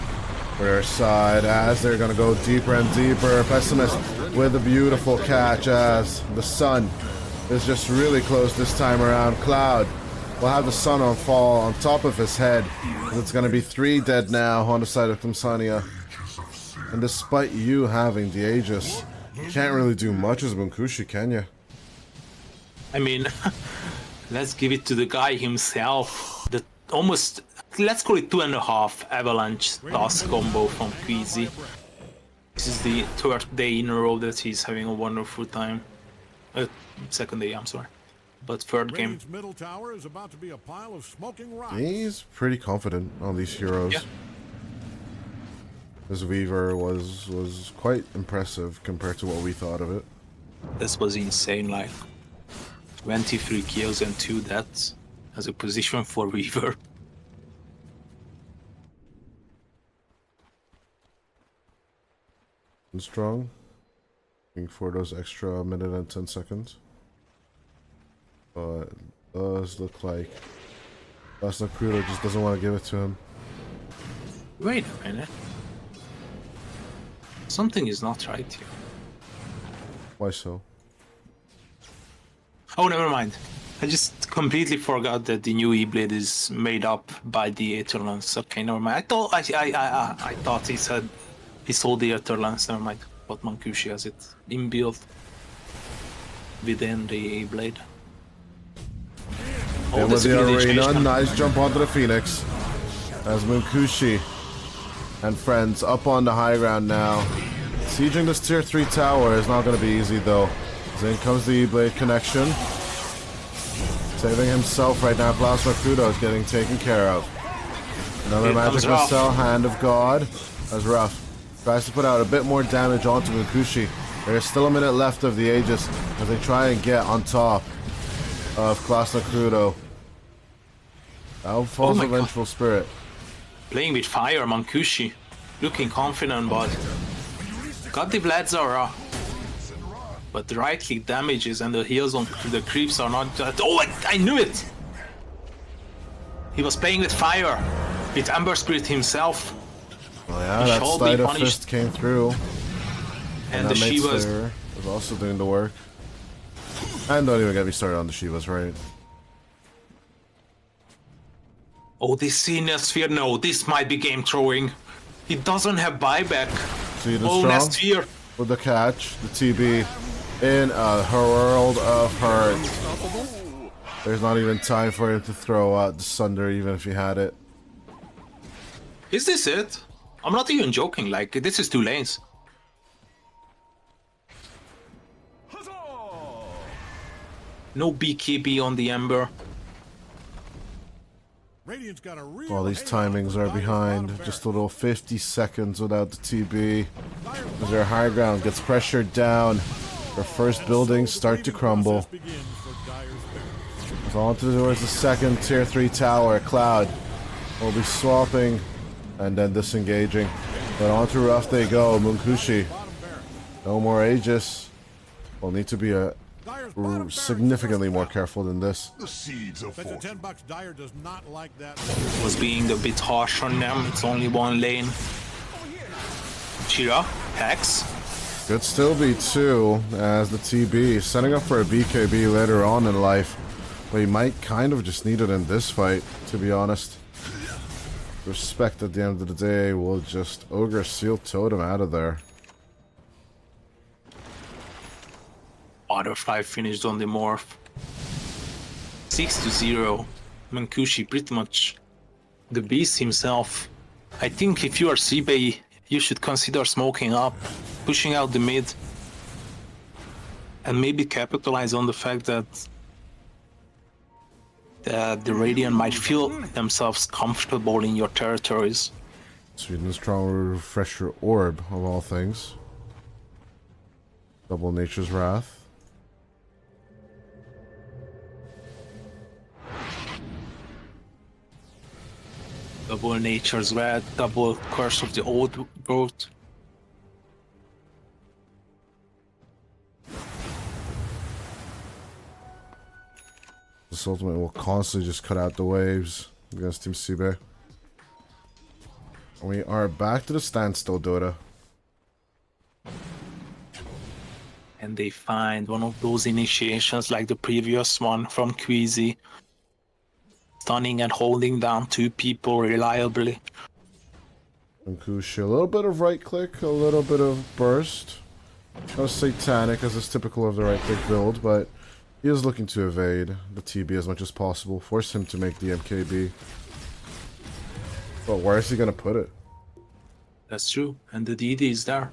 A: for their side as they're going to go deeper and deeper. Pessimist with a beautiful catch as the sun is just really close this time around. Cloud will have the sun on fall on top of his head. It's going to be 3 dead now on the side of Klim Sani4. And despite you having the Aegis, you can't really do much as Munkuchi, can you?
B: I mean, let's give it to the guy himself. The almost, let's call it 2.5 avalanche toss combo from Queasy. This is the 3rd day in a row that he's having a wonderful time. 2nd day, I'm sorry. But 3rd game.
A: He's pretty confident on these heroes.
B: Yeah.
A: This Weaver was quite impressive compared to what we thought of it.
B: This was insane, like 23 kills and 2 deaths as a position for Weaver.
A: And strong. Looking for those extra minute and 10 seconds. But it does look like Crudo just doesn't want to give it to him.
B: Wait a minute. Something is not right here.
A: Why so?
B: Oh, never mind. I just completely forgot that the new E-Blade is made up by the Aether Lance. Okay, never mind. I thought he said he sold the Aether Lance. Never mind. But Munkuchi has it inbuilt within the E-Blade.
A: Oh, with the arena, nice jump onto the Phoenix. As Munkuchi and friends up on the high ground now. Sieging this tier 3 tower is not going to be easy though. As in comes the E-Blade connection. Saving himself right now. Plasma Kudo is getting taken care of. Another magic missile, Hand of God. That's rough. Tries to put out a bit more damage onto Munkuchi. There's still a minute left of the Aegis as they try and get on top of Plasma Kudo. Out falls the Vengeful Spirit.
B: Playing with fire, Munkuchi. Looking confident, but got the Vladzara. But the right click damages and the heals on the creeps are not that. Oh, I knew it! He was playing with fire, with Ember Spirit himself.
A: Oh yeah, that Sleight of Fist came through.
B: And the Shiva's
A: is also doing the work. And don't even get me started on the Shivas, right?
B: Oh, this Sphere, no, this might be game throwing. He doesn't have buyback.
A: See the
B: Oh,
A: strong
B: Sphere.
A: with the catch, the TB in a world of hurt. There's not even time for him to throw out the Sunder, even if he had it.
B: Is this it? I'm not even joking, like, this is 2 lanes. No BKB on the Ember.
C: Radiant's got a real
A: Well, these
C: halo
A: timings
C: for
A: are
C: Dyer's
A: behind.
C: bottom
A: Just a
C: barracks.
A: little 50 seconds without the TB. As their high ground gets pressured down. Their first buildings start to crumble.
C: Begins for Dyer's barracks.
A: It's on towards the second tier 3 tower. Cloud will be swapping and then disengaging. But onto rough they go. Munkushi. No more Aegis. Will need to be
C: Dyer's bottom barracks
A: significantly
C: is
A: more
C: first
A: careful than this.
E: The seeds of
C: Bet you
E: fortune.
C: $10 Dyer does not like that.
B: Was being a bit harsh on them. It's only 1 lane. Chira, Hex.
A: Could still be 2 as the TB setting up for a BKB later on in life. But he might kind of just need it in this fight, to be honest. Respect at the end of the day will just Ogre Seal Totem out of there.
B: Butterfly finished on the morph. 6-0. Mankushi pretty much the beast himself. I think if you are SIBE, you should consider smoking up, pushing out the mid, and maybe capitalize on the fact that the Radiant might feel themselves comfortable in your territories.
A: Sweden's strong refresher orb of all things. Double Nature's Wrath.
B: Double Nature's Wrath, double Curse of the Old Growth.
A: This ultimate will constantly just cut out the waves against Team SIBE. We are back to the standstill, Dota.
B: And they find one of those initiations like the previous one from Queasy. Stunning and holding down 2 people reliably.
A: Mankushi, a little bit of right click, a little bit of burst. Not as satanic as is typical of the right click build, but he is looking to evade the TB as much as possible, force him to make the MKB. But where is he gonna put it?
B: That's true. And the DD is there.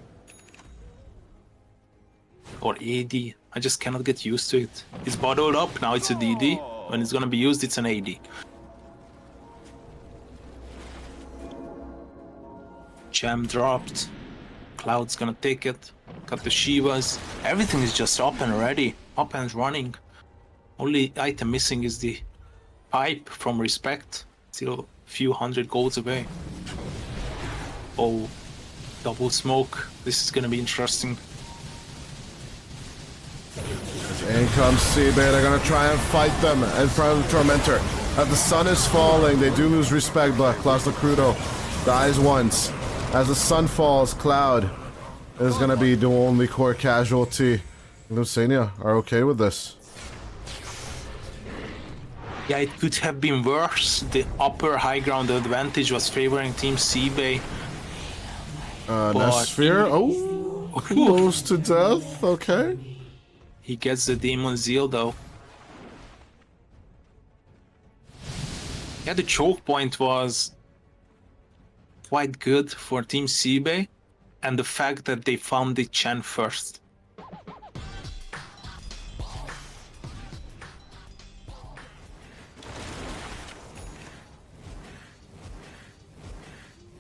B: Or AD. I just cannot get used to it. It's bottled up, now it's a DD. When it's gonna be used, it's an AD. Gem dropped. Cloud's gonna take it. Got the Shivas. Everything is just up and ready. Up and running. Only item missing is the pipe from Respect. Still a few hundred golds away. Oh, double smoke. This is gonna be interesting.
A: In comes SIBE, they're gonna try and fight them in front of the Tormentor. As the sun is falling, they do lose Respect, but Klaus Lacrudo dies once. As the sun falls, Cloud is gonna be the only core casualty. Lucania are okay with this.
B: Yeah, it could have been worse. The upper high ground advantage was favoring Team SIBE.
A: Nesphere, oh, close to death, okay.
B: He gets the Demon Zeal though. Yeah, the choke point was quite good for Team SIBE, and the fact that they found the Chen first.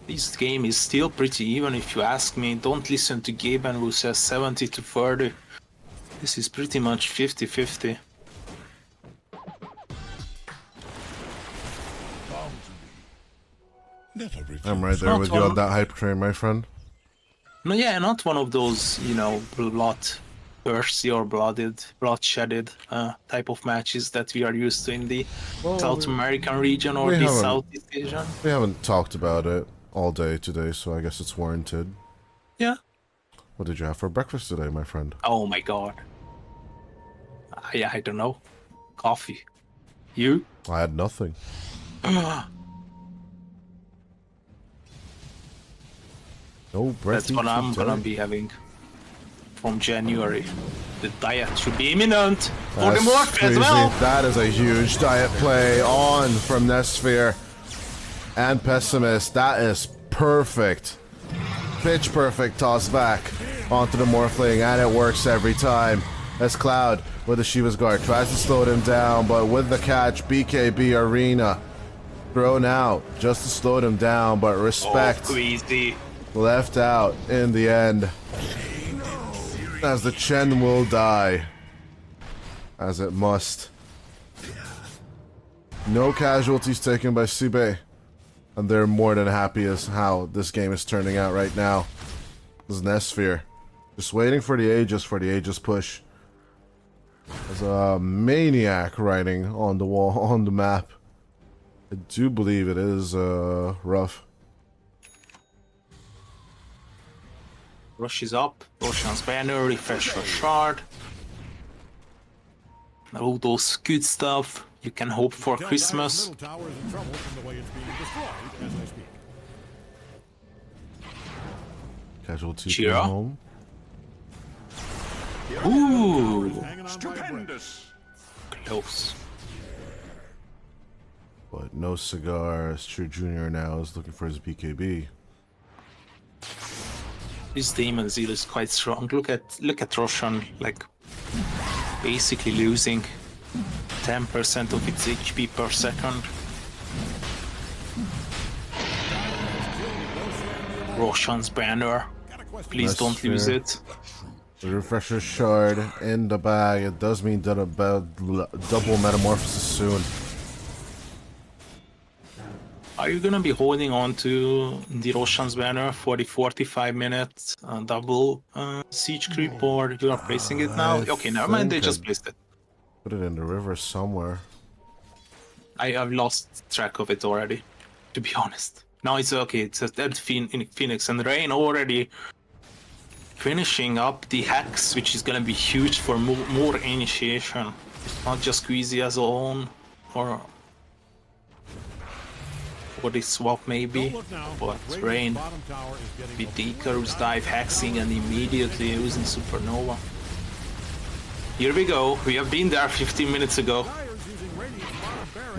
B: This game is still pretty even if you ask me. Don't listen to Gaben who says 70-30. This is pretty much 50-50.
A: I'm right there with you on that hype train, my friend.
B: No, yeah, not one of those, you know, bloodthirsty or bloodshedded type of matches that we are used to in the South American region or the Southeast Asian.
A: We haven't talked about it all day today, so I guess it's warranted.
B: Yeah.
A: What did you have for breakfast today, my friend?
B: Oh my god. I don't know. Coffee. You?
A: I had nothing. No bread.
B: That's what I'm gonna be having from January. The diet should be imminent for the morph as well.
A: That is a huge diet play on from Nesphere and Pessimist. That is perfect. Pitch perfect toss back onto the Morphling, and it works every time. As Cloud with the Shiva's Guard tries to slow him down, but with the catch, BKB Arena thrown out just to slow him down, but respect left out in the end. As the Chen will die, as it must. No casualties taken by SIBE, and they're more than happy as how this game is turning out right now. This is Nesphere, just waiting for the Aegis push. There's a maniac writing on the wall, on the map. I do believe it is rough.
B: Rush is up. Roshan's banner, refresh for shard. All those good stuff you can hope for Christmas.
C: Middle tower is in trouble from the way it's being destroyed as I speak.
A: Casualty
B: Cheer up.
A: home.
B: Ooh,
K: Stupendous.
B: close.
A: But no cigars. True Junior now is looking for his BKB.
B: This Demon Zeal is quite strong. Look at Roshan, like basically losing 10% of its HP per second. Roshan's banner. Please don't lose it.
A: The refresher shard in the bag. It does mean double metamorphosis soon.
B: Are you gonna be holding on to the Roshan's banner for the 45 minutes double siege creep, or you are placing it now? Okay, never mind, they just placed it.
A: Put it in the river somewhere.
B: I've lost track of it already, to be honest. Now it's okay, it's at Phoenix and Rain already finishing up the hacks, which is gonna be huge for more initiation. It's not just Squeezy as own, or the swap maybe, but Rain with the Icarus dive hexing and immediately using Supernova. Here we go, we have been there 15 minutes ago.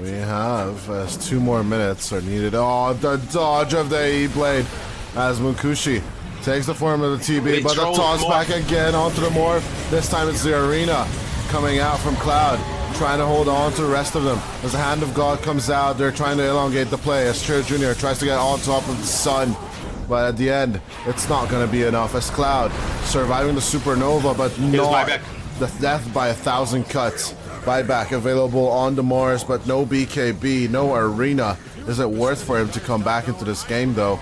A: We have, as 2 more minutes are needed. Oh, the dodge of the E-Blade as Munkushi takes the form of the TB, but the toss back again onto the morph. This time it's the Arena coming out from Cloud, trying to hold on to the rest of them. As the Hand of God comes out, they're trying to elongate the play as Cher Jr. tries to get on top of the Sun. But at the end, it's not going to be enough as Cloud surviving the Supernova, but not the death by 1,000 cuts. Buyback available on the Mars, but no BKB, no Arena. Is it worth for him to come back into this game though?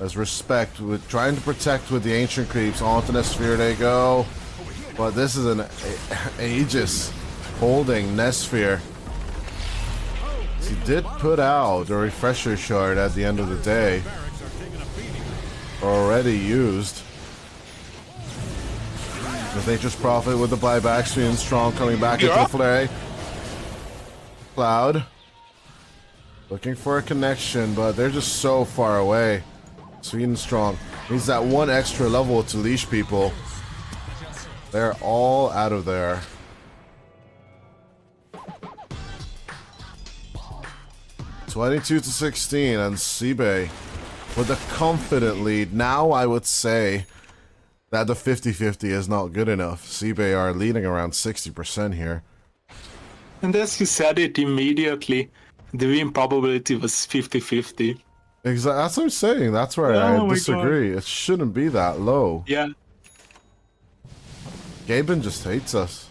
A: As Respect with trying to protect with the Ancient Creeps onto the Sphere they go. But this is an Aegis holding Nesphere. He did put out a refresher shard at the end of the day. Already used. With Nature's Prophet with the buyback, Sweden Strong coming back into the flare. Cloud. Looking for a connection, but they're just so far away. Sweden Strong needs that 1 extra level to leash people. They're all out of there. (22-16) and SIBE with a confident lead. Now I would say that the 50-50 is not good enough. SIBE are leading around 60% here.
B: And as you said it immediately, the win probability was 50-50.
A: Exactly, that's what I'm saying. That's where I disagree. It shouldn't be that low.
B: Yeah.
A: Gaben just hates us.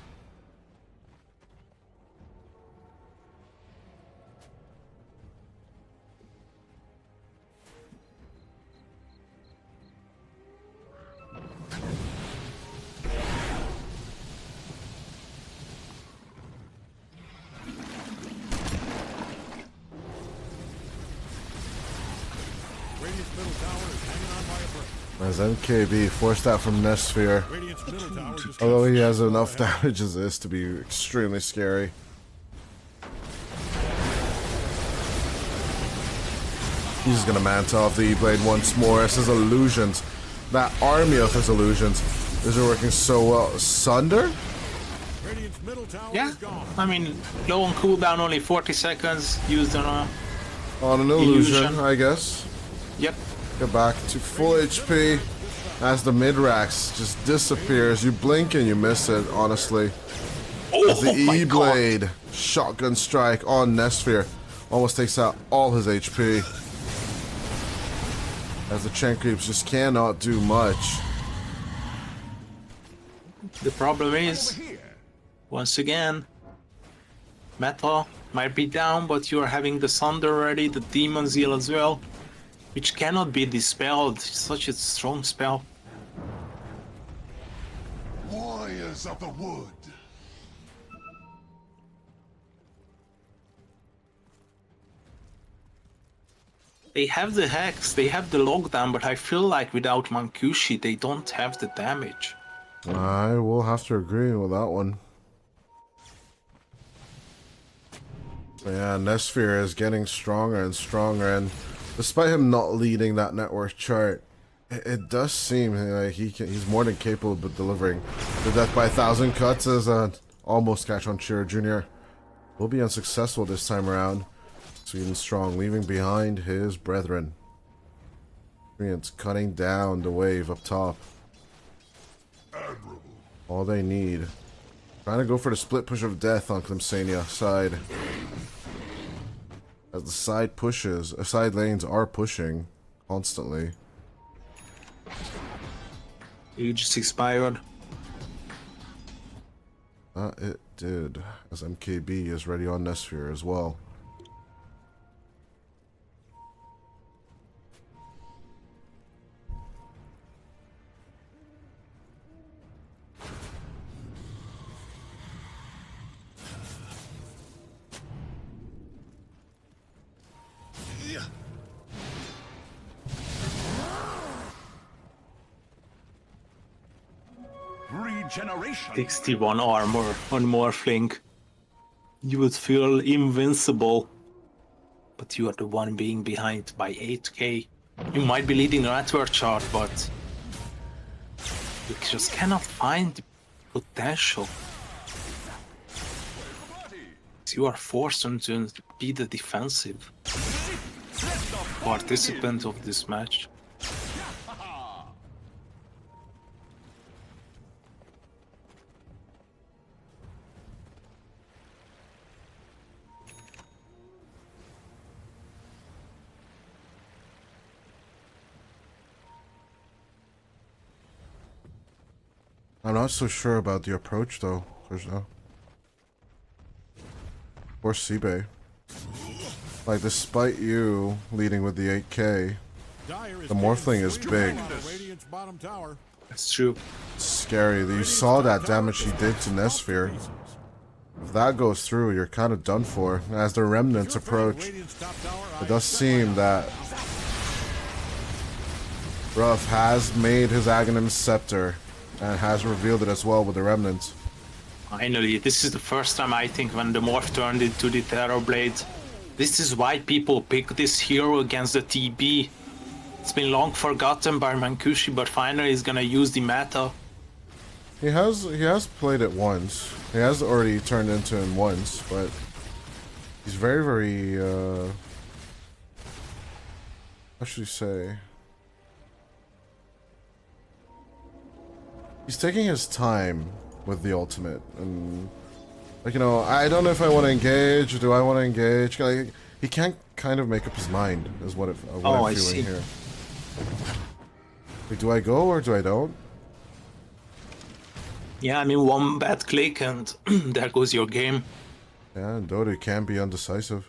A: As MKB forced out from Nesphere.
C: Radiant's middle tower just
A: Although he has enough damage as this to be extremely scary. He's just gonna manta off the E-Blade once more. It's his illusions. That army of his illusions. These are working so well. Sunder?
C: Radiant's middle tower
B: Yeah,
C: is gone.
B: I mean, low on cooldown, only 40 seconds. Used on a...
A: On an illusion,
B: Illusion.
A: I guess.
B: Yep.
A: Get back to full HP as the mid-rax just disappears. You blink and you miss it, honestly. As the
B: my God.
A: E-Blade shotgun strike on Nesphere almost takes out all his HP. As the Chen creeps just cannot do much.
B: The problem is, once again, meta might be down, but you're having the Thunder ready, the Demon Zeal as well, which cannot be dispelled. It's such a strong spell.
E: Warriors of the wood.
B: They have the Hex, they have the lockdown, but I feel like without Mankushi, they don't have the damage.
A: I will have to agree with that one. Yeah, Nesphere is getting stronger and stronger, and despite him not leading that net worth chart, it does seem like he's more than capable of delivering. The death by 1,000 cuts is almost catch on Shiro Jr. Will be unsuccessful this time around. Sweden strong, leaving behind his brethren. It's cutting down the wave up top. All they need. Trying to go for the split push of death on Klim Sani4 side. As the side pushes, side lanes are pushing constantly.
B: You just expired.
A: It did. As MKB is ready on Nesphere as well.
E: Regeneration.
B: 61 armor on Morphling. You would feel invincible. But you are the one being behind by 8k. You might be leading the network chart, but you just cannot find the potential. You are forced to be the defensive participant of this match.
A: I'm not so sure about the approach though, Krishna. Or SIBE. Like, despite you leading with the 8k, the Morphling is big.
C: Radiant's bottom tower.
B: That's true.
A: It's scary that you saw that damage he did to Nesphere. If that goes through, you're kind of done for. As the remnants approach, it does seem that Ruff has made his Aghanim Scepter and has revealed it as well with the remnants.
B: Finally, this is the first time I think when the Morph turned into the Terror Blade. This is why people pick this hero against the TB. It's been long forgotten by Mankushi, but finally he's gonna use the meta.
A: He has played it once. He has already turned into him once, but he's very, very how should you say? He's taking his time with the ultimate, and like, you know, I don't know if I want to engage. Do I want to engage? Like, he can't kind of make up his mind, is what I'm feeling
B: see.
A: here. Like, do I go or do I don't?
B: Yeah, I mean, one bad click and there goes your game.
A: Yeah, Dota can be undecisive.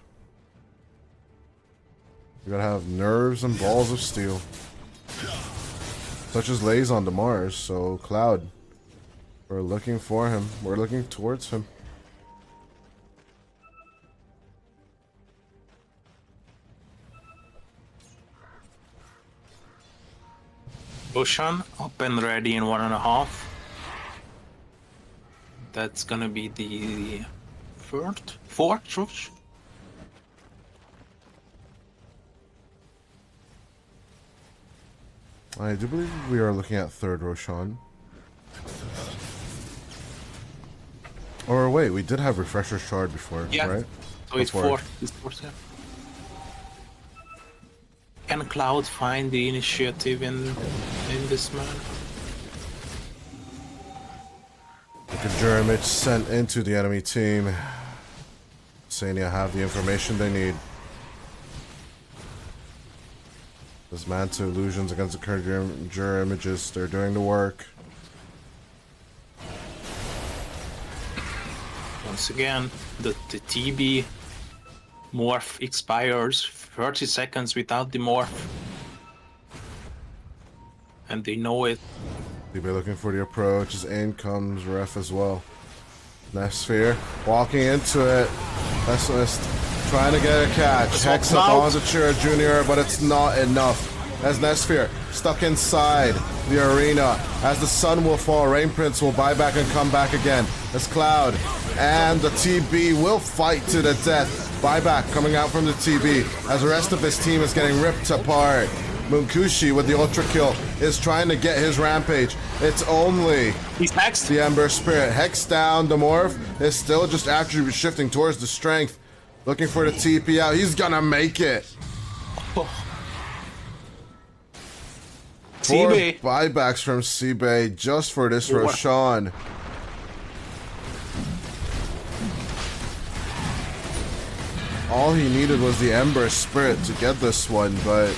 A: You gotta have nerves and balls of steel. Such as lays on to Mars, so Cloud. We're looking for him. We're looking towards him.
B: Roshan up and ready in 1.5. That's gonna be the fourth Rosh.
A: I do believe we are looking at third Roshan. Or wait, we did have Refresher Shard before,
B: Yeah.
A: right?
B: So it's fourth. It's fourth. Yeah. Can Cloud find the initiative in this man?
A: The Jeremich sent into the enemy team. Sania have the information they need. This Manta illusions against the current Jeremiches, they're doing the work.
B: Once again, the TB morph expires 30 seconds without the morph. And they know it.
A: They'll be looking for the approach. As in comes Ref as well. Sphere walking into it. Pessimist trying to get a catch. Hex up onto Chira Jr., but it's not enough. As Nesphere stuck inside the arena. As the sun will fall, Rain Prince will buy back and come back again. As Cloud and the TB will fight to the death. Buyback coming out from the TB as the rest of his team is getting ripped apart. Munkushi with the ultra kill is trying to get his rampage. It's only
B: he's hexed.
A: The Ember Spirit. Hex down. The Morph is still just attribute shifting towards the strength. Looking for the TP out. He's gonna make it. Four
B: SIBE.
A: buybacks from SIBE just for this Roshan. All he needed was the Ember Spirit to get this one, but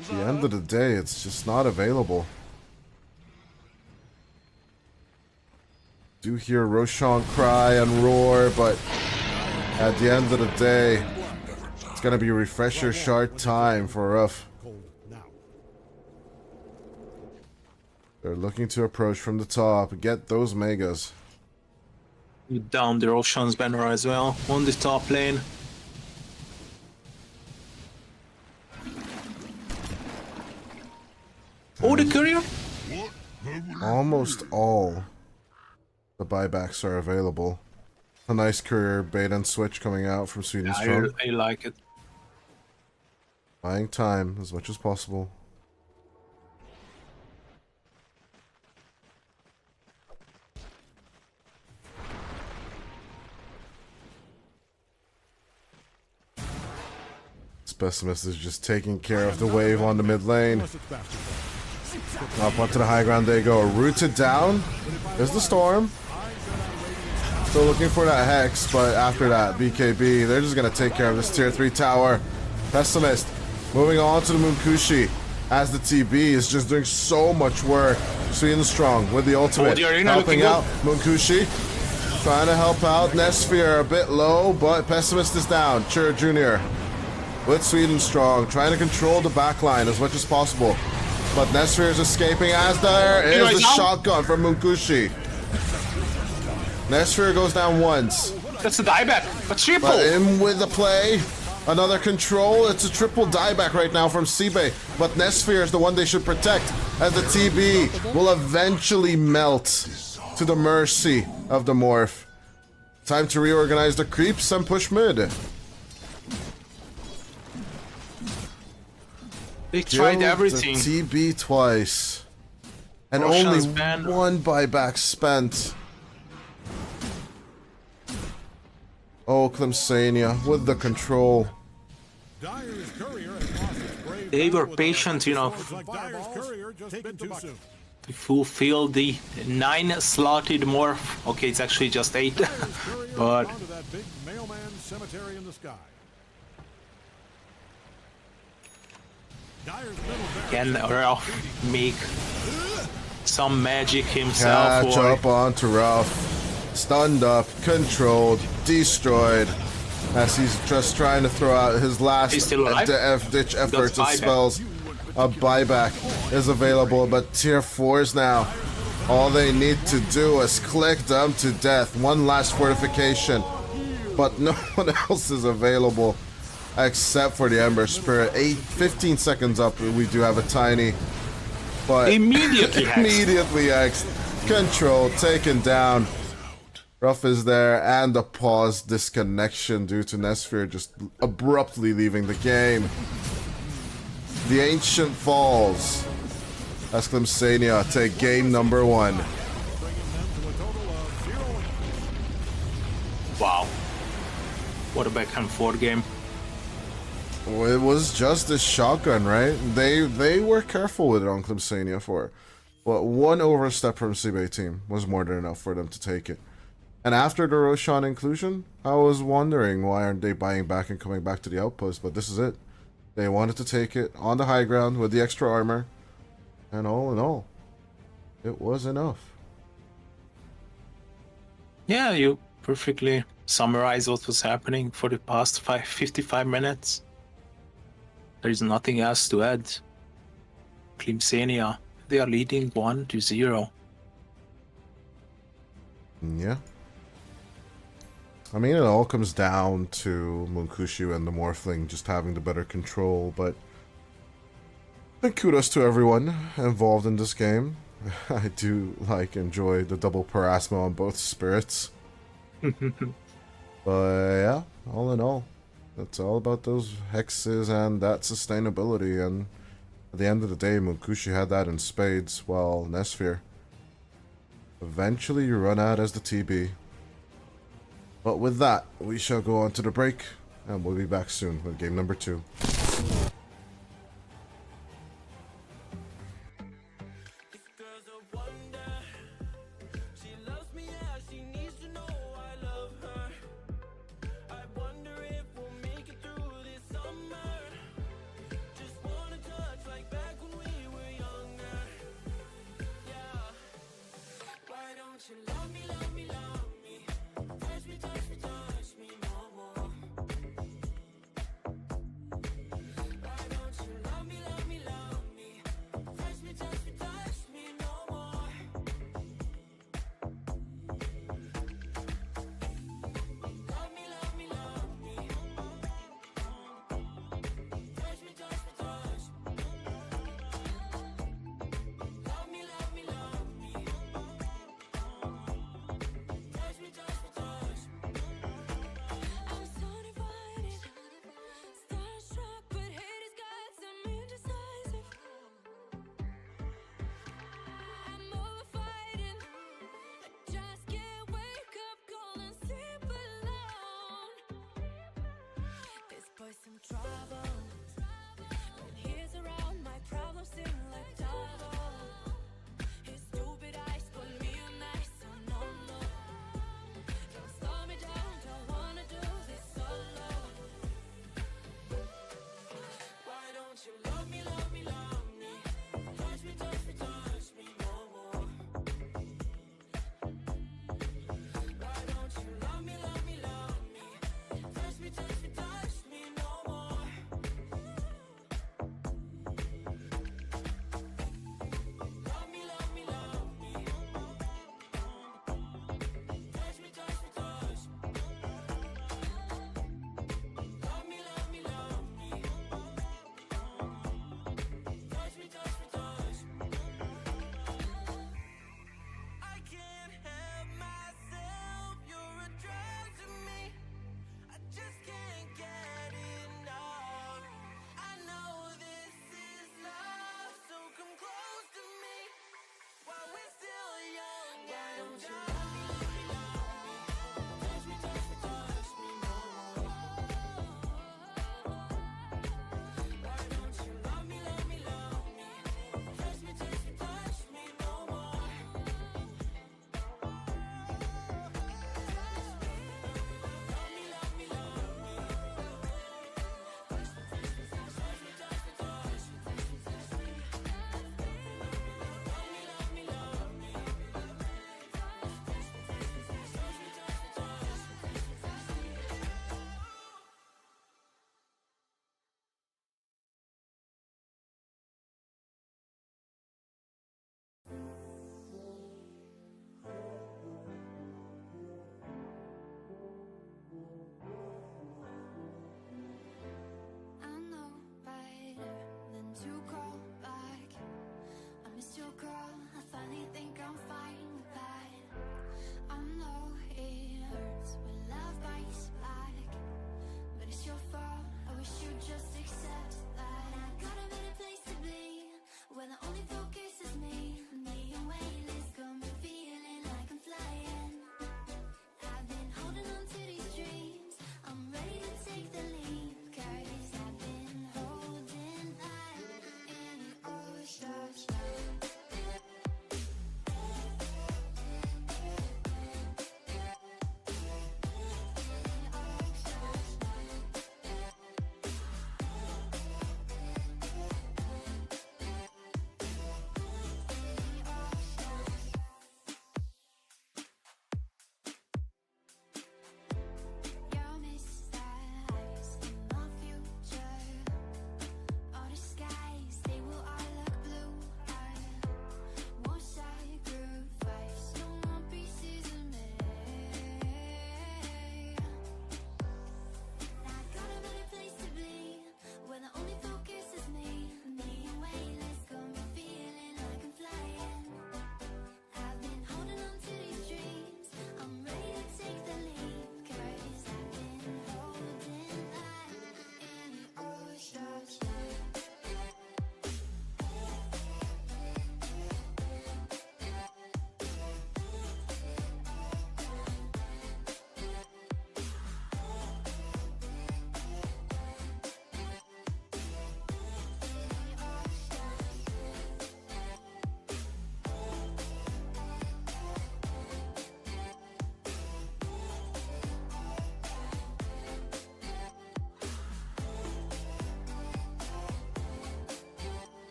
A: at the end of the day, it's just not available. Do hear Roshan cry and roar, but at the end of the day, it's gonna be Refresher Shard time for Ruff. They're looking to approach from the top, get those megas.
B: Down the Roshan's banner as well on the top lane. Oh, the courier?
A: Almost all the buybacks are available. A nice courier bait and switch coming out from Sweden Strong.
B: I like it.
A: Buying time as much as possible. Pessimist is just taking care of the wave on the mid lane. Up onto the high ground they go. Rooted down. There's the storm. Still looking for that hex, but after that, BKB, they're just gonna take care of this tier 3 tower. Pessimist moving on to the Munkushi as the TB is just doing so much work. Sweden Strong with the ultimate helping out. Munkushi trying to help out. Nesphere a bit low, but Pessimist is down. Chira Jr. with Sweden Strong, trying to control the backline as much as possible. But Nesphere is escaping as there is the shotgun from Munkushi. Nesphere goes down once.
B: That's a dieback. A triple.
A: But in with the play. Another control. It's a triple dieback right now from SIBE. But Nesphere is the one they should protect, as the TB will eventually melt to the mercy of the Morph. Time to reorganize the creeps and push mid.
B: They tried everything.
A: The TB twice. And
B: Roshan's
A: only one buyback spent. Oh, Klim Sani4 with the control.
B: They were patient, you know, to fulfill the 9 slotted morph. Okay, it's actually just 8. But can Ralph make some magic himself?
A: Catch up onto Ralph. Stunned up, controlled, destroyed. As he's just trying to throw out his last ditch efforts and spells. A buyback is available, but tier 4s now. All they need to do is click them to death. One last fortification. But no one else is available. except for the Ember Spirit. 15 seconds up, we do have a tiny, but
B: Immediately hexed.
A: immediately X. Control taken down. Ruff is there, and the pause disconnection due to Nesphere just abruptly leaving the game. The Ancient falls as Klim Sani4 take game number 1.
B: Wow. What a back and forth game.
A: Well, it was just a shotgun, right? They were careful with it on Klim Sani4. But one overstep from SIBE team was more than enough for them to take it. And after the Roshan inclusion, I was wondering why aren't they buying back and coming back to the outpost, but this is it. They wanted to take it on the high ground with the extra armor. And all in all, it was enough.
B: Yeah, you perfectly summarized what was happening for the past 55 minutes. There is nothing else to add. Klim Sani4, they are leading 1-0.
A: Yeah. I mean, it all comes down to Munkushu and the Morphling just having the better control, but and kudos to everyone involved in this game. I do enjoy the double parasma on both spirits. But yeah, all in all, it's all about those hexes and that sustainability, and at the end of the day, Munkushu had that in spades, while Nesphere, eventually you run out as the TB. But with that, we shall go on to the break, and we'll be back soon with game number 2.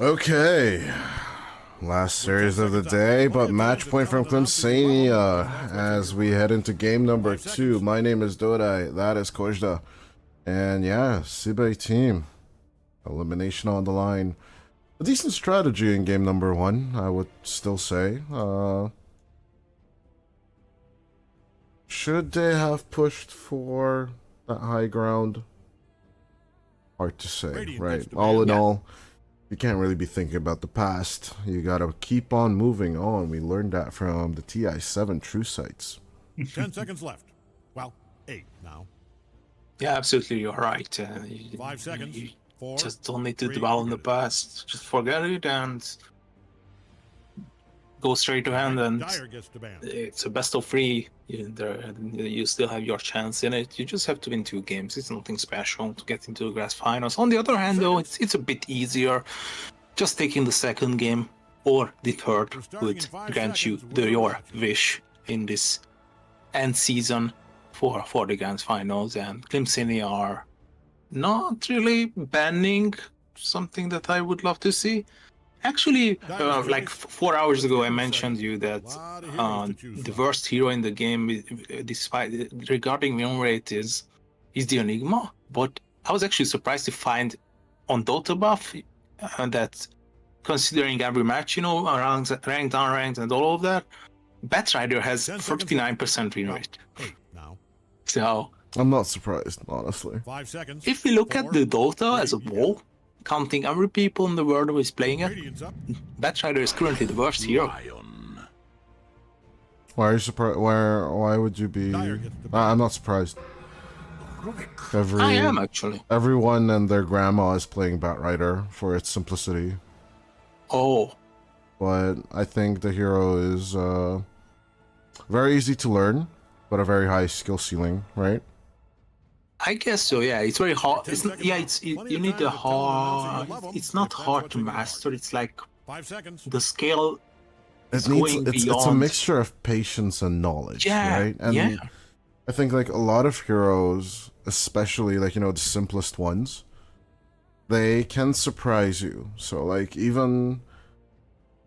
A: Okay. Last series of the day, but match point from Klim Sani4 as we head into game number 2. My name is Dodai, that is Kojda. And yeah, SIBE team. Elimination on the line. A decent strategy in game number 1, I would still say. Should they have pushed for that high ground? Hard to say, right? All in all, you can't really be thinking about the past. You gotta keep on moving on. We learned that from the TI7 true sites.
C: 10 seconds left. Well, 8 now.
B: Yeah, absolutely, you're right.
C: 5 seconds.
B: You
C: 4.
B: just don't need to
C: 3,
B: dwell on the
C: forget it.
B: past. Just forget it and go straight to hand. And
C: Dyer gets to ban.
B: it's a best of 3. You still have your chance in it. You just have to win 2 games. It's nothing special to get into the grand finals. On the other hand, though, it's a bit easier. Just taking the second game or the third would grant you your wish in this end season for the grand finals. And Klim Sani4 are not really banning something that I would love to see. Actually, like 4 hours ago, I mentioned you that the worst hero in the game, despite regarding win rate, is the Enigma. But I was actually surprised to find on Dota buff that, considering every match, ranked, unranked, and all of that, Batrider has 39% win rate. So
A: I'm not surprised, honestly.
C: 5 seconds.
B: if we look at the Dota as a whole, counting every people in the world who is playing it, Batrider is currently the worst hero.
A: Why are you surprised? Why would you be? I'm not surprised.
B: I am, actually.
A: Everyone and their grandma is playing Batrider for its simplicity.
B: Oh.
A: But I think the hero is very easy to learn, but a very high skill ceiling, right?
B: I guess so, yeah. It's very hard. You need a hard. It's not hard to master. It's like
C: 5 seconds.
B: the scale is
A: It needs,
B: going
A: it's
B: beyond.
A: a mixture of patience and knowledge,
B: Yeah,
A: right? And
B: yeah.
A: I think like a lot of heroes, especially like the simplest ones, they can surprise you. So like even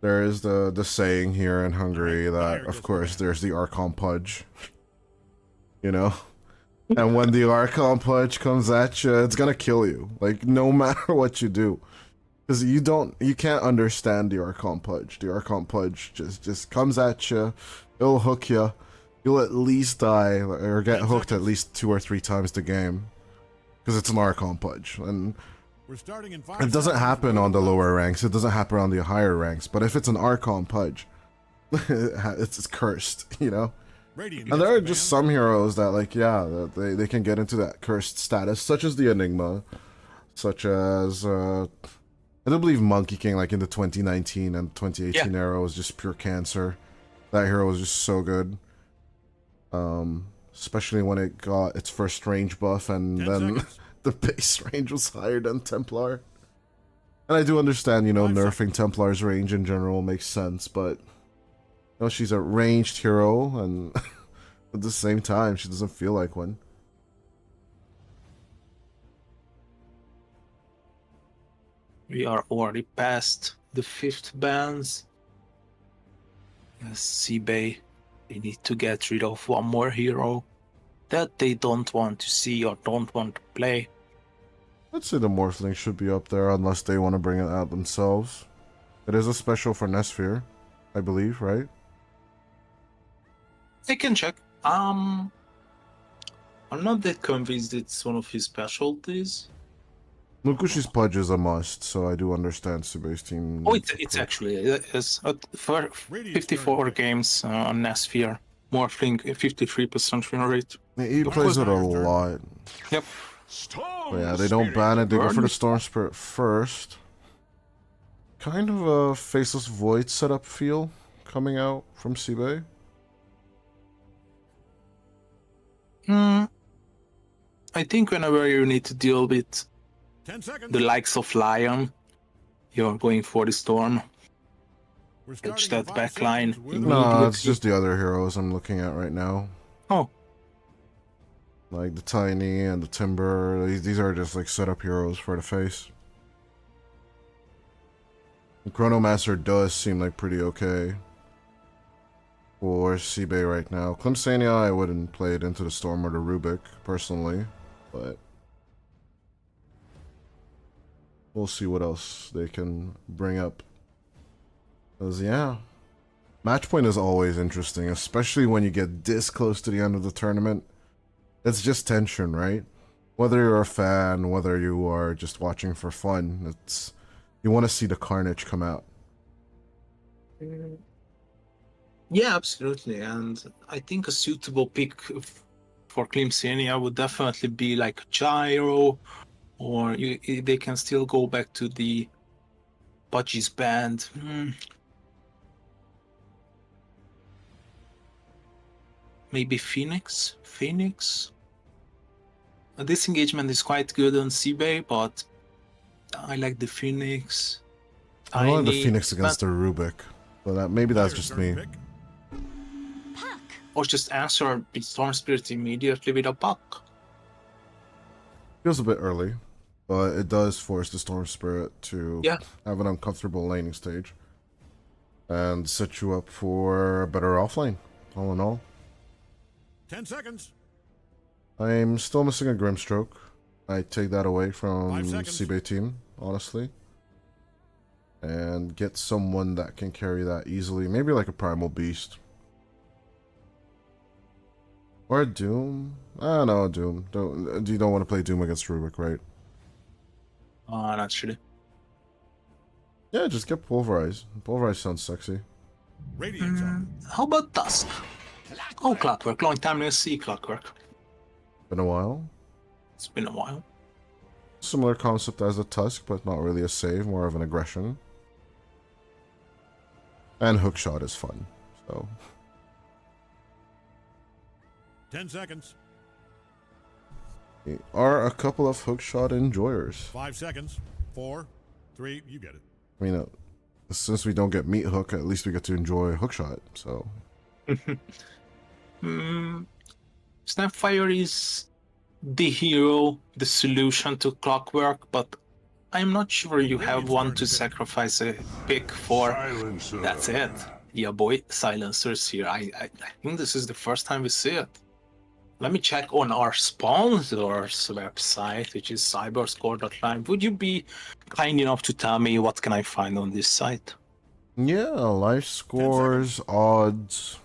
A: there is the saying here in Hungary that of course there's the Archon Pudge, and when the Archon Pudge comes at you, it's gonna kill you. Like no matter what you do, because you can't understand the Archon Pudge. The Archon Pudge just comes at you, it'll hook you. You'll at least die or get hooked at least 2 or 3 times the game, because it's an Archon Pudge, and
C: We're starting in 5
A: it doesn't happen on the lower ranks. It doesn't happen on the higher ranks. But if it's an Archon Pudge, it's cursed, And there are just some heroes that, like, yeah, they can get into that cursed status, such as the Enigma, such as, I do believe Monkey King, like, in the 2019 and 2018 era was just pure cancer. That hero was just so good. Especially when it got its first range buff, and then the base range was higher than Templar. And I do understand, nerfing Templar's range in general makes sense, but she's a ranged hero, and at the same time, she doesn't feel like one.
B: We are already past the 5th bans. SIBE, they need to get rid of one more hero that they don't want to see or don't want to play.
A: I'd say the Morphling should be up there unless they want to bring it out themselves. It is a special for Nesphere, I believe, right?
B: I can check. I'm not that convinced it's one of his specialties.
A: Lukushi's Pudge is a must, so I do understand SIBE's team.
B: Oh, it's actually for 54 games on Nesphere. Morphling 53% win rate.
A: He plays it a lot.
B: Yep.
A: But yeah, they don't ban it. They go for the Storm Spirit first. Kind of a Faceless Void setup feel coming out from SIBE.
B: I think whenever you need to deal with the likes of Lion, you're going for the Storm. Catch that backline.
A: No, it's just the other heroes I'm looking at right now.
B: Oh.
A: Like the Tiny and the Timber. These are just like setup heroes for the face. Chronomaster does seem like pretty okay for SIBE right now. Klim Sani4, I wouldn't play it into the Storm or the Rubik, personally, but we'll see what else they can bring up. Because, yeah, match point is always interesting, especially when you get this close to the end of the tournament. It's just tension, right? Whether you're a fan, whether you are just watching for fun, you want to see the carnage come out.
B: Yeah, absolutely. And I think a suitable pick for Klim Sani4 would definitely be like Gyro, or they can still go back to the Budgie's band. Maybe Phoenix? This engagement is quite good on SIBE, but I like the Phoenix.
A: I like the Phoenix against the Rubik, but maybe that's just me.
B: Or just answer the Storm Spirit immediately with a buck.
A: Feels a bit early, but it does force the Storm Spirit to have an uncomfortable laning stage and set you up for a better offlane, all in all.
C: 10 seconds.
A: I'm still missing a Grimstroke. I take that away from
C: 5 seconds.
A: SIBE team, honestly. And get someone that can carry that easily. Maybe like a Primal Beast. Or a Doom. I don't know, Doom. You don't want to play Doom against Rubik, right?
B: Not really.
A: Yeah, just get Pulverize. Pulverize sounds sexy.
C: Radiant's up.
B: How about Dusk? Oh, Clockwork. Long time no see Clockwork.
A: Been a while.
B: It's been a while.
A: Similar concept as the Tusk, but not really a save, more of an aggression. And Hookshot is fun, so...
C: 10 seconds.
A: We are a couple of Hookshot enjoyers.
C: 5 seconds. 4, 3, you get it.
A: I mean, since we don't get Meat Hook, at least we get to enjoy Hookshot, so...
B: Snapfire is the hero, the solution to Clockwork, but I'm not sure you have one to sacrifice a pick for.
E: Silencer.
B: That's it. Yeah, boy, Silencer's here. I think this is the first time we see it. Let me check on our sponsor's website, which is cyberscore.live. Would you be kind enough to tell me what can I find on this site?
A: Yeah, life scores, odds,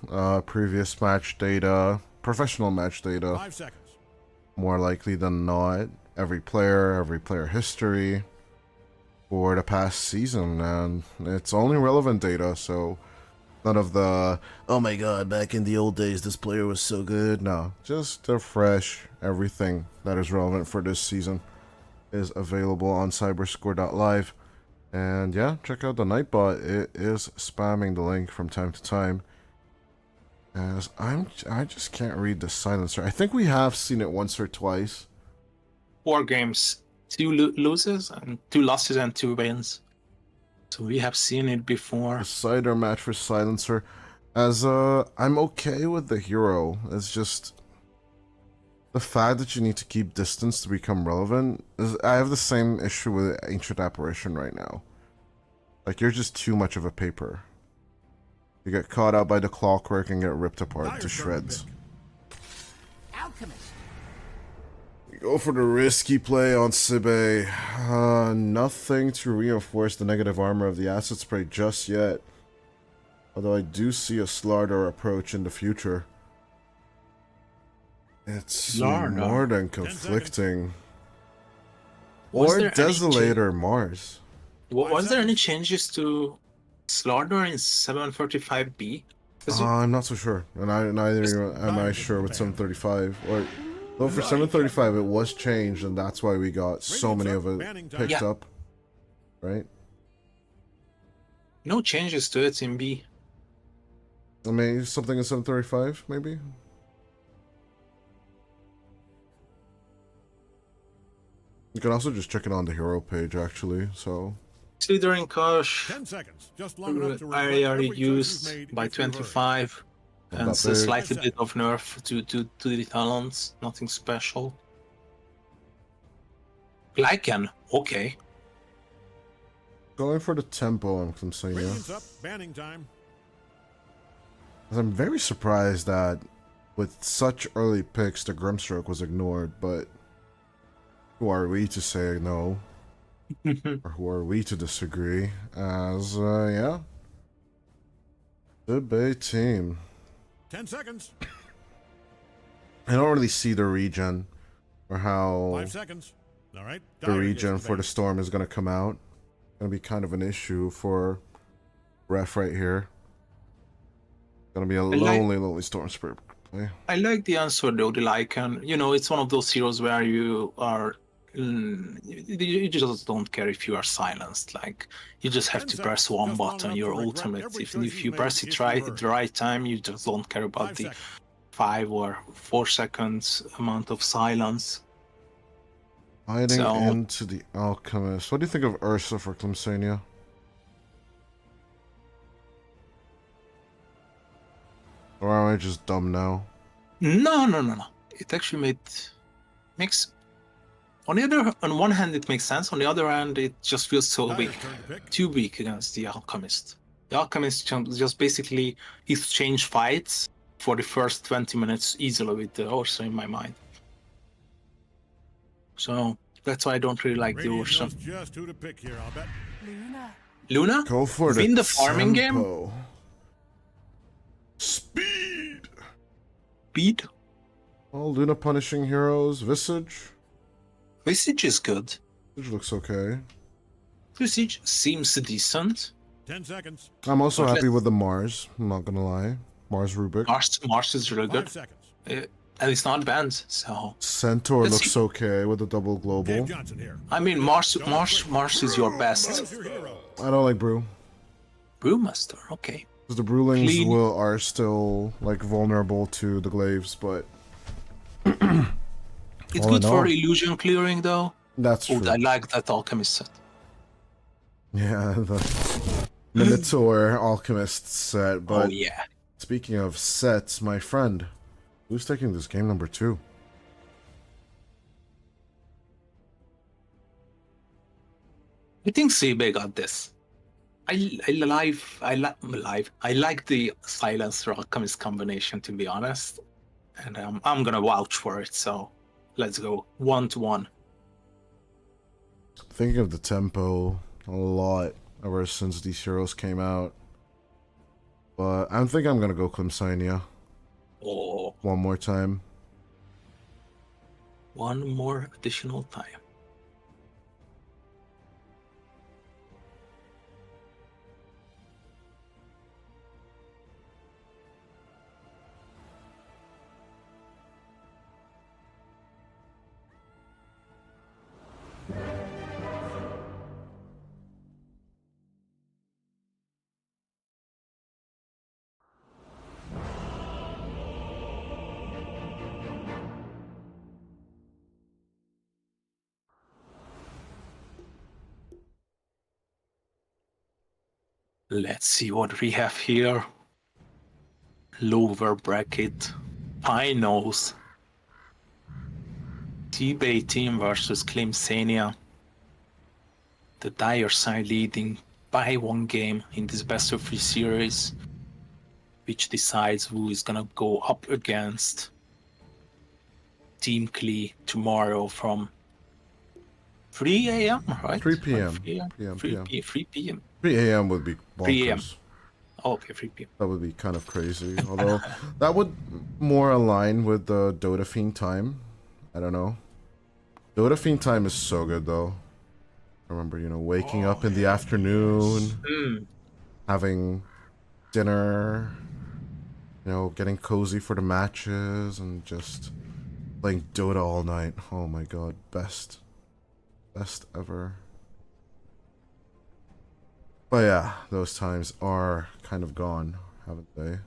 A: previous match data, professional match data.
C: 5 seconds.
A: More likely than not, every player history for the past season, and it's only relevant data, so none of the, oh my god, back in the old days this player was so good. No, just the fresh, everything that is relevant for this season is available on cyberscore.live. And yeah, check out the Nightbot. It is spamming the link from time to time. As I just can't read the silencer. I think we have seen it once or twice.
B: 4 games, 2 losses and 2 losses and 2 wins. So we have seen it before.
A: A cider match for silencer. As I'm okay with the hero. It's just the fact that you need to keep distance to become relevant. I have the same issue with Ancient Apparition right now. Like, you're just too much of a paper. You get caught out by the Clockwork and get ripped apart to shreds.
F: Alchemist.
A: You go for the risky play on SIBE. Nothing to reinforce the negative armor of the Acid Spray just yet. Although I do see a Slardar approach in the future. It's more than conflicting. Or Desolator Mars.
B: Was there any changes to Slardar in 735B?
A: I'm not so sure, and neither am I sure with 735. Or though for 735 it was changed, and that's why we got so many of it picked up, right?
B: No changes to it in B.
A: I mean, something in 735 maybe. You can also just check it on the hero page, actually. So.
B: Considering Kosh
C: 10 seconds. Just long enough to
B: area reduced by 25 and a slightly bit of nerf to the talents, nothing special. Glycan, okay.
A: Going for the tempo on Klim Sani4.
C: Radiant's up. Banning time.
A: I'm very surprised that with such early picks, the Grimstroke was ignored, but who are we to say no? Or who are we to disagree? As, yeah. Debate team.
C: 10 seconds.
A: I don't really see the regen or how
C: 5 seconds. All right.
A: the
C: Dyer
A: regen
C: gets
A: for the
C: bait.
A: storm is going to come out. Going to be kind of an issue for ref right here. Going to be a lonely storm spirit play.
B: I like the answer though, the Lycan. You know, it's one of those heroes where you are. You just don't care if you are silenced. Like, you just have
C: 10
B: to
C: seconds.
B: press one
C: Just long
B: button,
C: enough
B: your
C: to regret
B: ultimate.
C: every
B: If
C: choice
B: you
C: you've
B: press
C: made
B: it
C: if you
B: right
C: were.
B: at the right time, you just don't care about
C: 5
B: the
C: seconds.
B: 5 or 4 seconds amount of silence.
A: Hiding
B: So-
A: into the Alchemist. What do you think of Ursa for Klim Sani4? Or am I just dumb now?
B: No. It actually makes. On one hand, it makes sense. On the other hand, it just feels so
C: Dyer's
B: weak.
C: turn to pick.
B: Too weak against the Alchemist. The Alchemist just basically exchange fights for the first 20 minutes easily with the Ursa in my mind. So that's why I don't really like the
C: Radiant
B: Ursa.
C: knows just who to pick here, I'll bet.
G: Luna.
B: Luna?
A: Go for
B: Win
A: the
B: the farming game?
A: tempo. Speed!
B: Beat?
A: Oh, Luna punishing heroes. Visage?
B: Visage is good.
A: Visage looks okay.
B: Visage seems decent.
C: 10 seconds.
A: I'm also
B: Okay.
A: happy with the Mars. I'm not gonna lie. Mars Rubik.
B: Mars is really
C: 5
B: good.
C: seconds.
B: And it's not banned, so...
A: Centaur
B: Let's
A: looks
B: see.
A: okay with the double global.
C: Dave Johnson here.
B: I mean, Mars is your best.
C: Who's your hero?
A: I don't like Brew.
B: Brewmaster, okay.
A: Because the Brewlings
B: Clean.
A: are still like vulnerable to the glaives, but
B: It's
A: All
B: good
A: in
B: for
A: all.
B: illusion clearing, though.
A: that's
B: Oh,
A: true.
B: I like that Alchemist set.
A: Yeah, the Minotaur Alchemist set. But
B: Oh, yeah.
A: speaking of sets, my friend, who's taking this game number 2?
B: I think SIBE got this. I like the Silencer Alchemist combination, to be honest. And I'm gonna vouch for it, so let's go. 1-1.
A: Thinking of the tempo a lot ever since these heroes came out. But I think I'm gonna go Klim Sani4
B: Oh,
A: one more time.
B: one more additional time. Let's see what we have here. Lower bracket finals. SIBE team versus Klim Sani4. The Dire side leading by 1 game in this best of 3 series, which decides who is gonna go up against Team Klee tomorrow from 3 a.m., right?
A: 3 p.m.
B: 3 p.m.
A: 3 a.m. would be
B: 3 a.m.
A: bonkers.
B: Oh, okay, 3 p.m.
A: That would be kind of crazy. Although that would more align with the Dota Fiend time. I don't know. Dota Fiend time is so good though. I remember, waking up in the afternoon, having dinner, getting cozy for the matches, and just playing Dota all night. Oh my god, best ever. But yeah, those times are kind of gone, haven't they?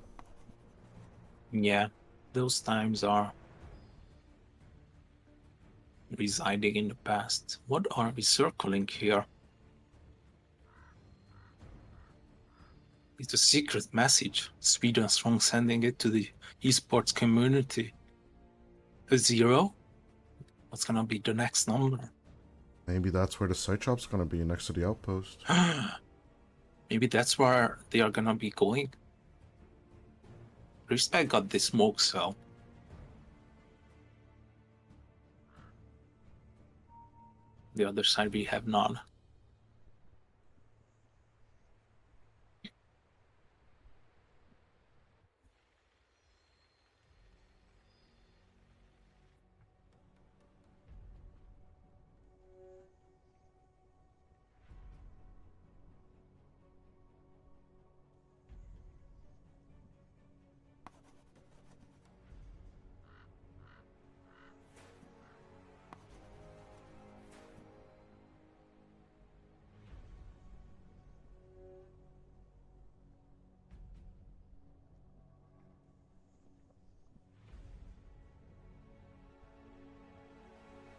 B: Yeah, those times are residing in the past. What are we circling here? It's a secret message. Sweden Strong sending it to the esports community. A 0? What's gonna be the next number?
A: Maybe that's where the side shop's gonna be, next to the outpost.
B: Maybe that's where they are gonna be going. Respect got the smoke cell. The other side we have none.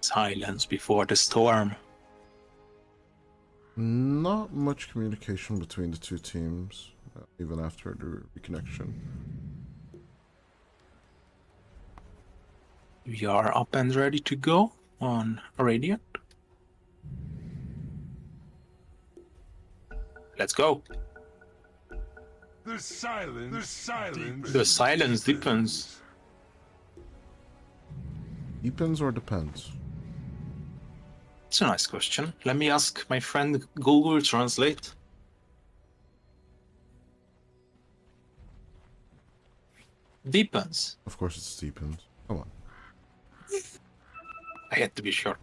B: Silence before the storm.
A: Not much communication between the two teams, even after the reconnection.
B: We are up and ready to go on Radiant. Let's go.
K: The silence
B: The silence deepens.
A: Deepens or depends?
B: It's a nice question. Let me ask my friend Google Translate. Deepens.
A: Of course it's deepens. Come on.
B: I had to be sure.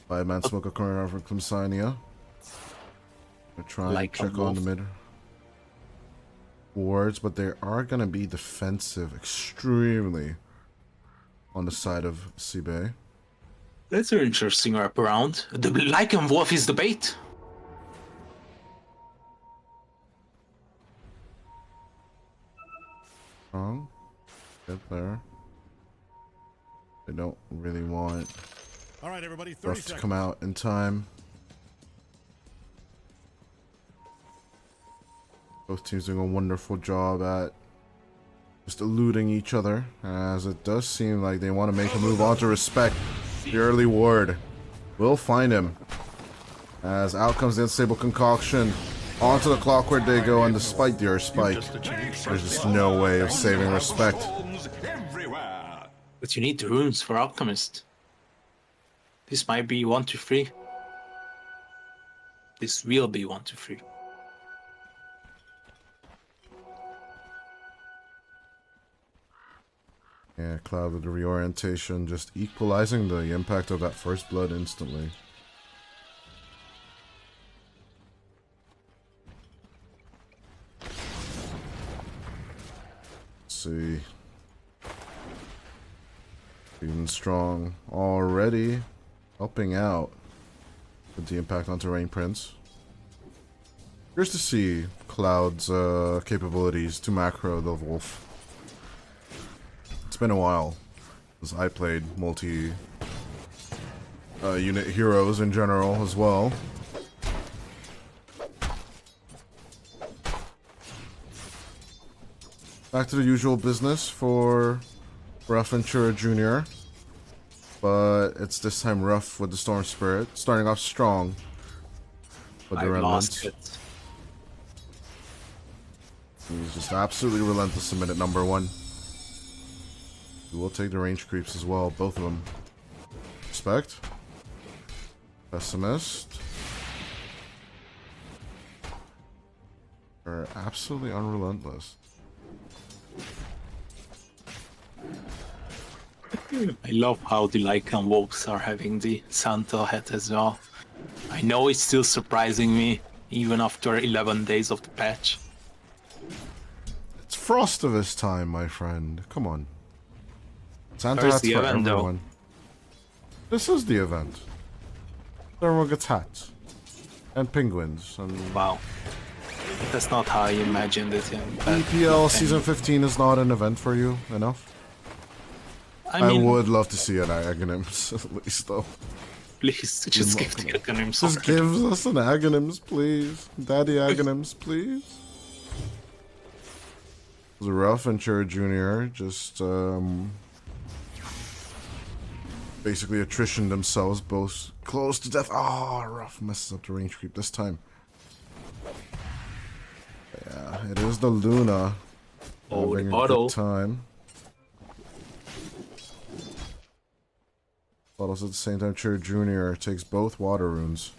A: Five-man smoke a corner from Klim Sani4. We're trying
B: Like
A: to
B: a
A: check on the
B: wolf.
A: mid wards, but they are gonna be defensive extremely on the side of SIBE.
B: That's an interesting wraparound. The Lycan Wolf is the bait.
A: Wrong. Get there. They don't really want
C: All right, everybody, 30
A: Ruff to
C: seconds.
A: come out in time. Both teams doing a wonderful job at just eluding each other, as it does seem like they want to make a move on to respect the early ward. We'll find him. As out comes the unstable concoction. Onto the clockwork they go, and despite the earth spike, there's just no way of saving respect.
K: everywhere.
B: But you need the runes for Alchemist. This might be 1 to 3. This will be 1 to 3.
A: Yeah, Cloud with the reorientation, just equalizing the impact of that first blood instantly. Let's see. Even strong already, helping out with the impact onto Rain Prince. Curious to see Cloud's capabilities to macro the Wolf. It's been a while since I played multi-unit heroes in general as well. Back to the usual business for Ruff and Chura Jr. But it's this time Ruff with the Storm Spirit, starting off strong with the
B: I
A: Remnants.
B: lost it.
A: He's just absolutely relentless in minute number 1. We will take the range creeps as well, both of them. Respect. Pessimist. Are absolutely unrelentless.
B: I love how the Lycan Wolves are having the Santa hat as well. I know it's still surprising me, even after 11 days of the patch.
A: It's Frostivus time, my friend. Come on. Santa
B: Where's
A: hats
B: the
A: for
B: event, though?
A: everyone. This is the event. Everyone gets hats. And penguins. And
B: Wow. That's not how I imagined it.
A: EPL Season 15 is not an event for you enough?
B: I mean,
A: would love to see an Aghanims, at least, though.
B: please, just give the Lycan
A: Just give us an Aghanims, please. Daddy Aghanims, please. The Ruff and Cherry Jr. just basically attrition themselves, both close to death. Ah, Ruff messes up the range creep this time. Yeah, it is the Luna.
B: Oh, the
A: having a
B: bottle.
A: good time. Bottles at the same time. Cherry Jr. takes both water runes.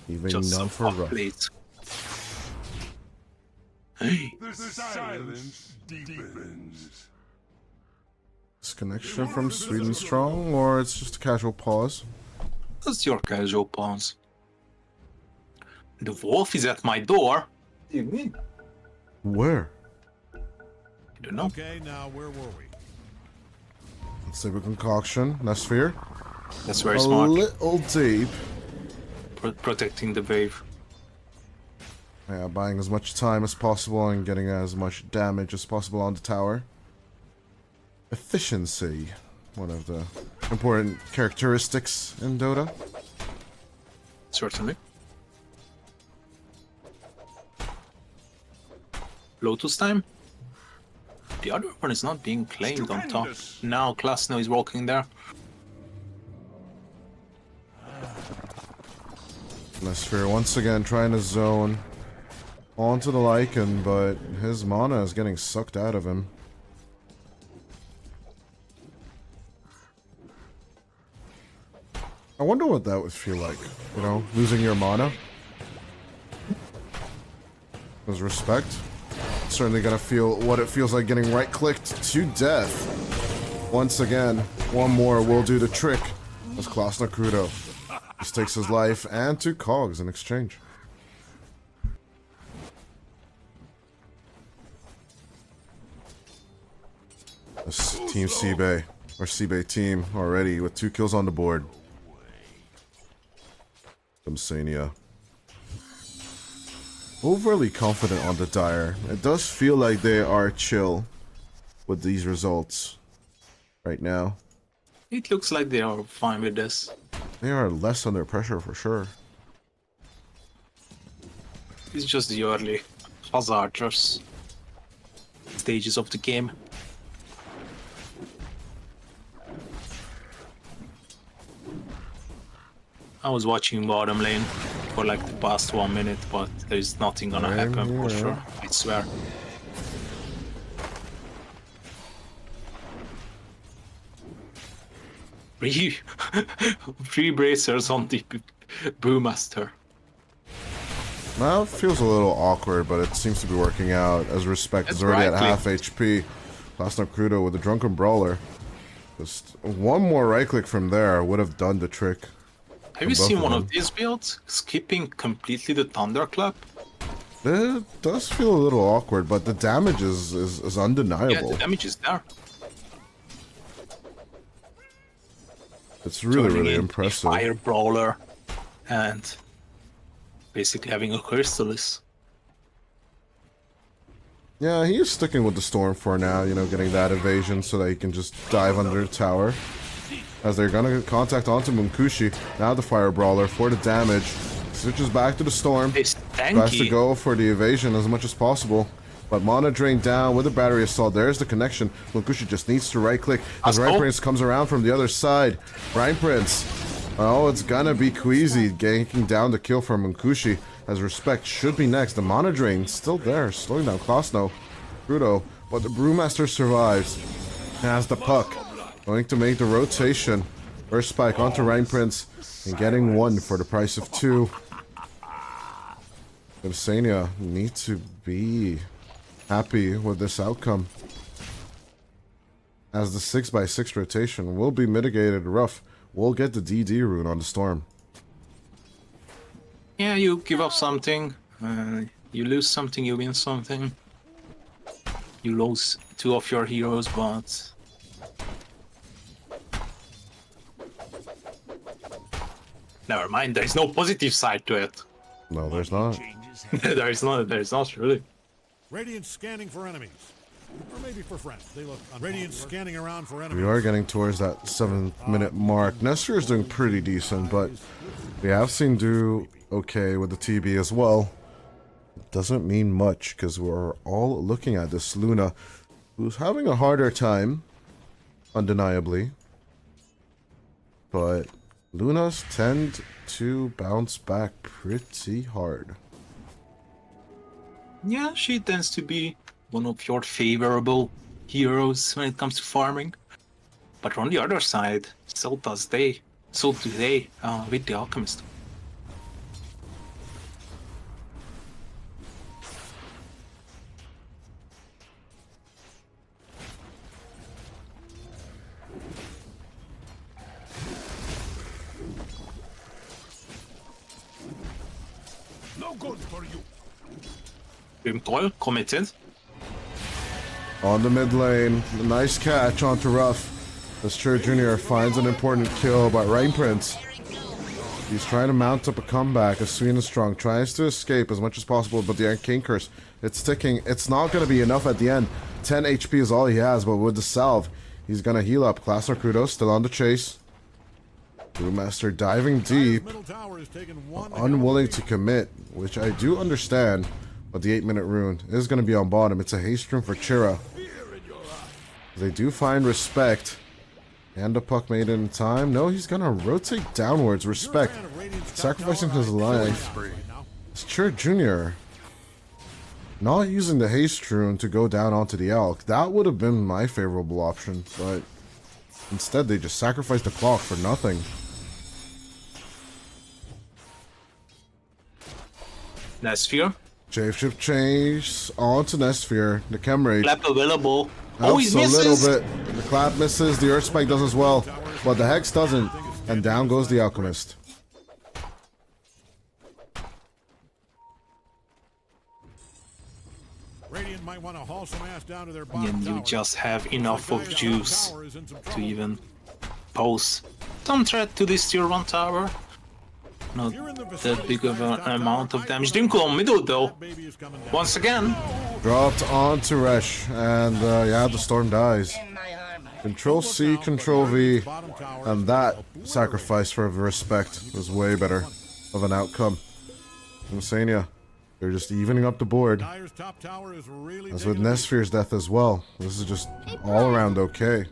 A: Leaving
B: Just
A: none for Ruff.
B: please.
K: The silence deepens.
A: Disconnection from Sweden Strong, or it's just a casual pause?
B: That's your casual pawns. The wolf is at my door. What do you mean?
A: Where?
B: I don't know.
C: Okay, now where were we?
A: SIBE concoction. Nesphere.
B: That's very
A: A
B: smart.
A: little deep.
B: Protecting the wave.
A: Yeah, buying as much time as possible and getting as much damage as possible on the tower. Efficiency. One of the important characteristics in Dota.
B: Certainly. Lotus time? The other one is not being claimed on top. Now Klasno is walking there.
A: Nesphere once again trying to zone onto the Lycan, but his mana is getting sucked out of him. I wonder what that would feel like, you know, losing your mana. With respect. Certainly gonna feel what it feels like getting right-clicked to death. Once again, one more will do the trick. As Klasno Krudo. This takes his life and 2 cogs in exchange. This Team SIBE, or SIBE team, already with 2 kills on the board. Klim Sani4. Overly confident on the Dire. It does feel like they are chill with these results right now.
B: It looks like they are fine with this.
A: They are less under pressure for sure.
B: It's just the early hazardous stages of the game. I was watching bottom lane for like the past 1 minute, but there's nothing gonna happen for sure, I swear. Three bracers on the Brewmaster.
A: Now it feels a little awkward, but it seems to be working out as Respect is already at half HP. Klasno Krudo with the Drunken Brawler. Just one more right click from there would have done the trick.
B: Have you seen one of these builds? Skipping completely the Thunderclap?
A: It does feel a little awkward, but the damage is undeniable.
B: Yeah, the damage is there.
A: It's really,
B: Turning
A: really
B: in
A: impressive.
B: Fire Brawler and basically having a Crystallis.
A: Yeah, he is sticking with the Storm for now, you know, getting that evasion so that he can just dive under the tower. As they're gonna contact onto Munkushi. Now the Fire Brawler for the damage. Switches back to the Storm.
B: It's
A: Tries to
B: tanky.
A: go for the evasion as much as possible. But mana drain down with the battery assault. There's the connection. Munkushi just needs to right click as Ryan Prince comes around from the other side. Ryan Prince. Oh, it's gonna be Queasy ganking down the kill from Munkushi. As Respect should be next. The mana drain still there, slowing down Klasno Krudo. But the Brewmaster survives. Has the puck. Going to make the rotation. First spike onto Ryan Prince. And getting 1 for the price of 2. Klim Sani4 need to be happy with this outcome. As the 6x6 rotation will be mitigated. Rough will get the DD rune on the Storm.
B: Yeah, you give up something, you lose something, you win something. You lose 2 of your heroes, but... Never mind, there's no positive side to it.
A: No, there's not.
B: there's not really.
C: Radiant scanning for enemies. Or maybe for friends. They look Radiant scanning around for enemies.
A: We are getting towards that 7-minute mark. Nestor is doing pretty decent, but we have seen do okay with the TB as well. doesn't mean much because we're all looking at this Luna, who's having a harder time, undeniably. But Lunas tend to bounce back pretty hard.
B: Yeah, she tends to be one of your favorable heroes when it comes to farming. But on the other side, so do they with the Alchemist.
K: No good for you.
B: Grim Coil committed.
A: On the mid lane, a nice catch onto Ruff. As Chur Jr. finds an important kill by Rain Prince. He's trying to mount up a comeback as Sweden Strong tries to escape as much as possible, but the Arcane Curse, it's ticking. It's not going to be enough at the end. 10 HP is all he has, but with the salve, he's going to heal up. Class Arcudo still on the chase. Brewmaster diving deep, unwilling to commit, which I do understand, but the 8-minute rune is going to be on bottom. It's a haste rune for Chira. They do find respect. And the puck made it in time. No, he's going to rotate downwards. Respect. Sacrificing his life. It's Chir Jr. Not using the haste rune to go down onto the Elk. That would have been my favorable option, but instead they just sacrificed the clock for nothing.
B: Nesphere.
A: Shapeshift change onto Nesphere. The chem rate.
B: Clap available.
A: Oh,
B: he
A: a
B: misses!
A: little bit. The clap misses. The Earth Spike does as well. But the Hex doesn't. And down goes the Alchemist.
C: Radiant might want to haul some ass down to their bottom
B: And you
C: tower.
B: just have enough of juice to even pose some threat to this tier 1 tower. Not that big of an amount of damage. Didn't go on middle though. Once again.
A: Dropped onto Resh. And yeah, the Storm dies. Control C, Control V. And that sacrifice for respect was way better of an outcome. Insania. They're just evening up the board. As with Nesphere's death as well. This is just all around okay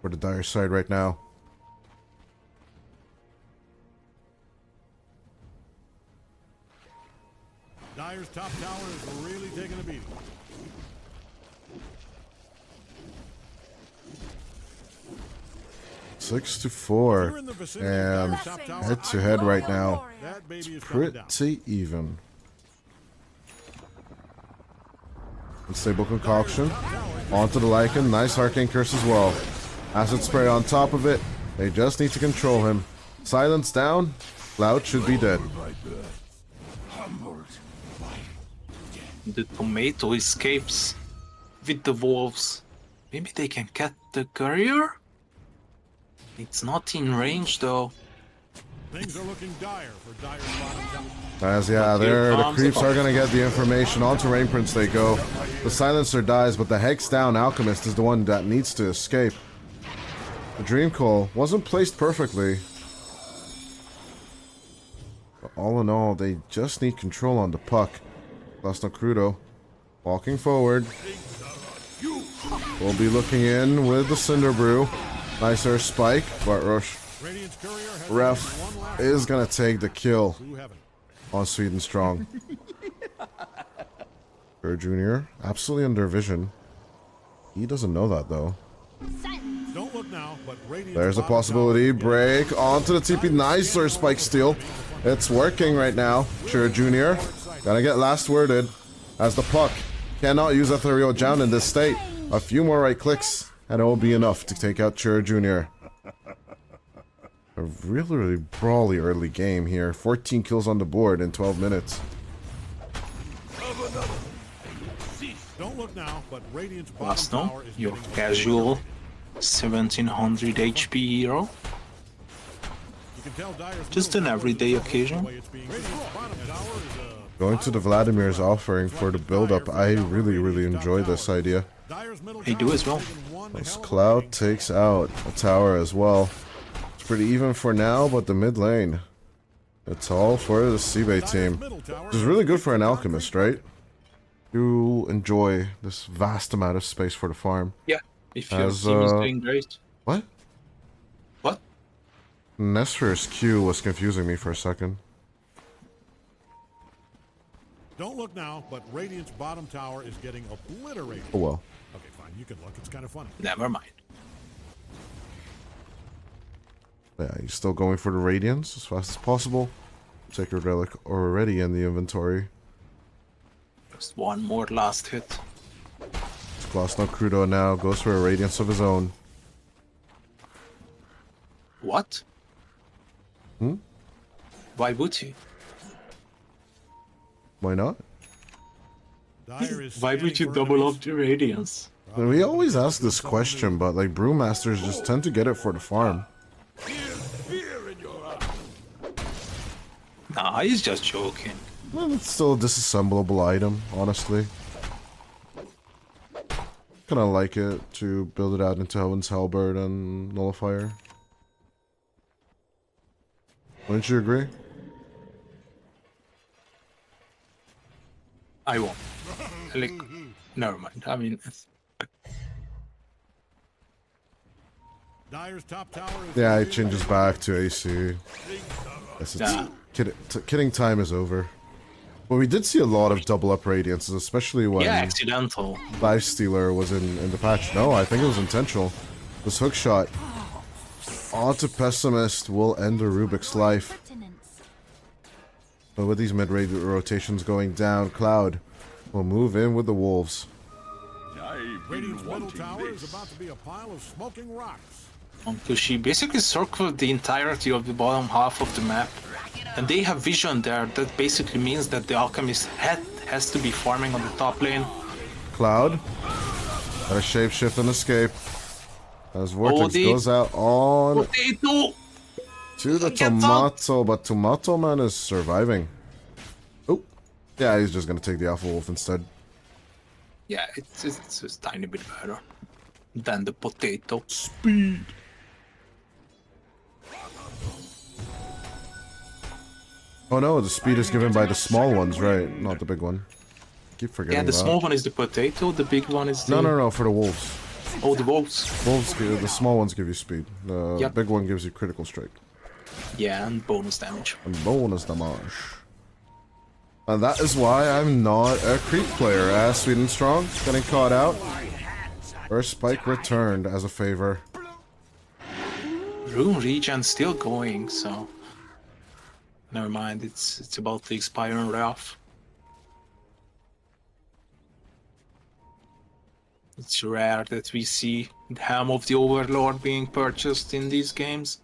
A: for the Dire side right now.
C: Dire's top tower is really taking a beating.
A: Six to 4. And head to head right now. It's pretty even. Unstable Concoction. Onto the Lycan. Nice Arcane Curse as well. Acid Spray on top of it. They just need to control him. Silence down. Cloud should be dead.
B: The tomato escapes with the wolves. Maybe they can cut the courier? It's not in range though.
C: Things are looking dire for Dire's bottom tower.
A: As yeah, the creeps are gonna get the information. Onto Rain Prince they go. The Silencer dies, but the Hex down Alchemist is the one that needs to escape. The Dream Coil wasn't placed perfectly. But all in all, they just need control on the puck. Lasno Crudo walking forward. We'll be looking in with the Cinder Brew. Nice Earth Spike, but Ref is gonna take the kill on Sweden Strong. Chur Jr. absolutely under vision. He doesn't know that though.
C: Don't look now, but
A: There's a possibility. Break onto the TP. Nice Earth Spike steal. It's working right now. Chur Jr. Gotta get last worded as the puck cannot use Ethereal Jound in this state. A few more right clicks and it will be enough to take out Chur Jr. A really brawly early game here. 14 kills on the board in 12 minutes.
C: Don't look now, but Radiant's
B: Last
C: bottom
B: no,
C: tower is
B: your
C: getting
B: casual 1700 HP hero.
C: You can tell Dire's
B: Just an everyday occasion.
C: Radiant's bottom tower is
A: Going to the Vladimir's offering for the build-up. I really enjoy this idea.
B: I do as well.
A: As Cloud takes out a tower as well. It's pretty even for now, but the mid lane It's all for the SIBE team. Which is really good for an alchemist, right? You enjoy this vast amount of space for the farm.
B: Yeah, if your team is doing great.
A: What?
B: What?
A: Nesfer's Q was confusing me for a second.
C: Don't look now, but Radiant's bottom tower is getting obliterated.
A: Oh well.
C: Okay, fine. You can look. It's kind of funny.
B: Never mind.
A: Yeah, he's still going for the Radiance as fast as possible. Sacred Relic already in the inventory.
B: Just one more last hit.
A: Gloss no Crudo now goes for a Radiance of his own.
B: What?
A: Hmm?
B: Why would he?
A: Why not?
B: Why would you double up the Radiance?
A: And we always ask this question, but like Brewmasters just tend to get it for the farm.
B: Nah, he's just joking.
A: Well, it's still a disassemblable item, honestly. Kinda like it to build it out into Heaven's Halberd and Nullifier. Wouldn't you agree?
B: I won't. Like, never mind. I mean,
C: Dyer's top tower is
A: Yeah, it changes back to AC. Yes,
B: Yeah.
A: Kidding time is over. But we did see a lot of double up Radiances, especially when
B: yeah, accidental.
A: Lifestealer was in the patch. No, I think it was intentional. This hook shot onto Pessimist will end the Rubik's life. But with these mid-range rotations going down, Cloud will move in with the Wolves.
C: Radiant's middle tower is about to be a pile of smoking rocks.
B: Because she basically circled the entirety of the bottom half of the map. And they have vision there. That basically means that the Alchemist has to be farming on the top lane.
A: Cloud, got a shapeshift and escape. As Vortex goes out on
B: potato.
A: to the Tomato, but Tomato Man is surviving. Oh, yeah, he's just gonna take the Alpha Wolf instead.
B: Yeah, it's a tiny bit better than the potato.
A: Speed. Oh no, the speed is given by the small ones, right? Not the big one. Keep forgetting.
B: Yeah, the
A: that.
B: small one is the potato, the big one is the...
A: No, for the wolves.
B: Oh, the wolves.
A: Wolves, the small ones give you speed. The big one gives you critical strike.
B: Yeah, and bonus damage.
A: And bonus damage. And that is why I'm not a creep player, as Sweden Strong getting caught out. First spike returned as a favor.
B: Rune regen still going, so... Never mind, it's about to expire on Ralph. It's rare that we see the Helm of the Overlord being purchased in these games.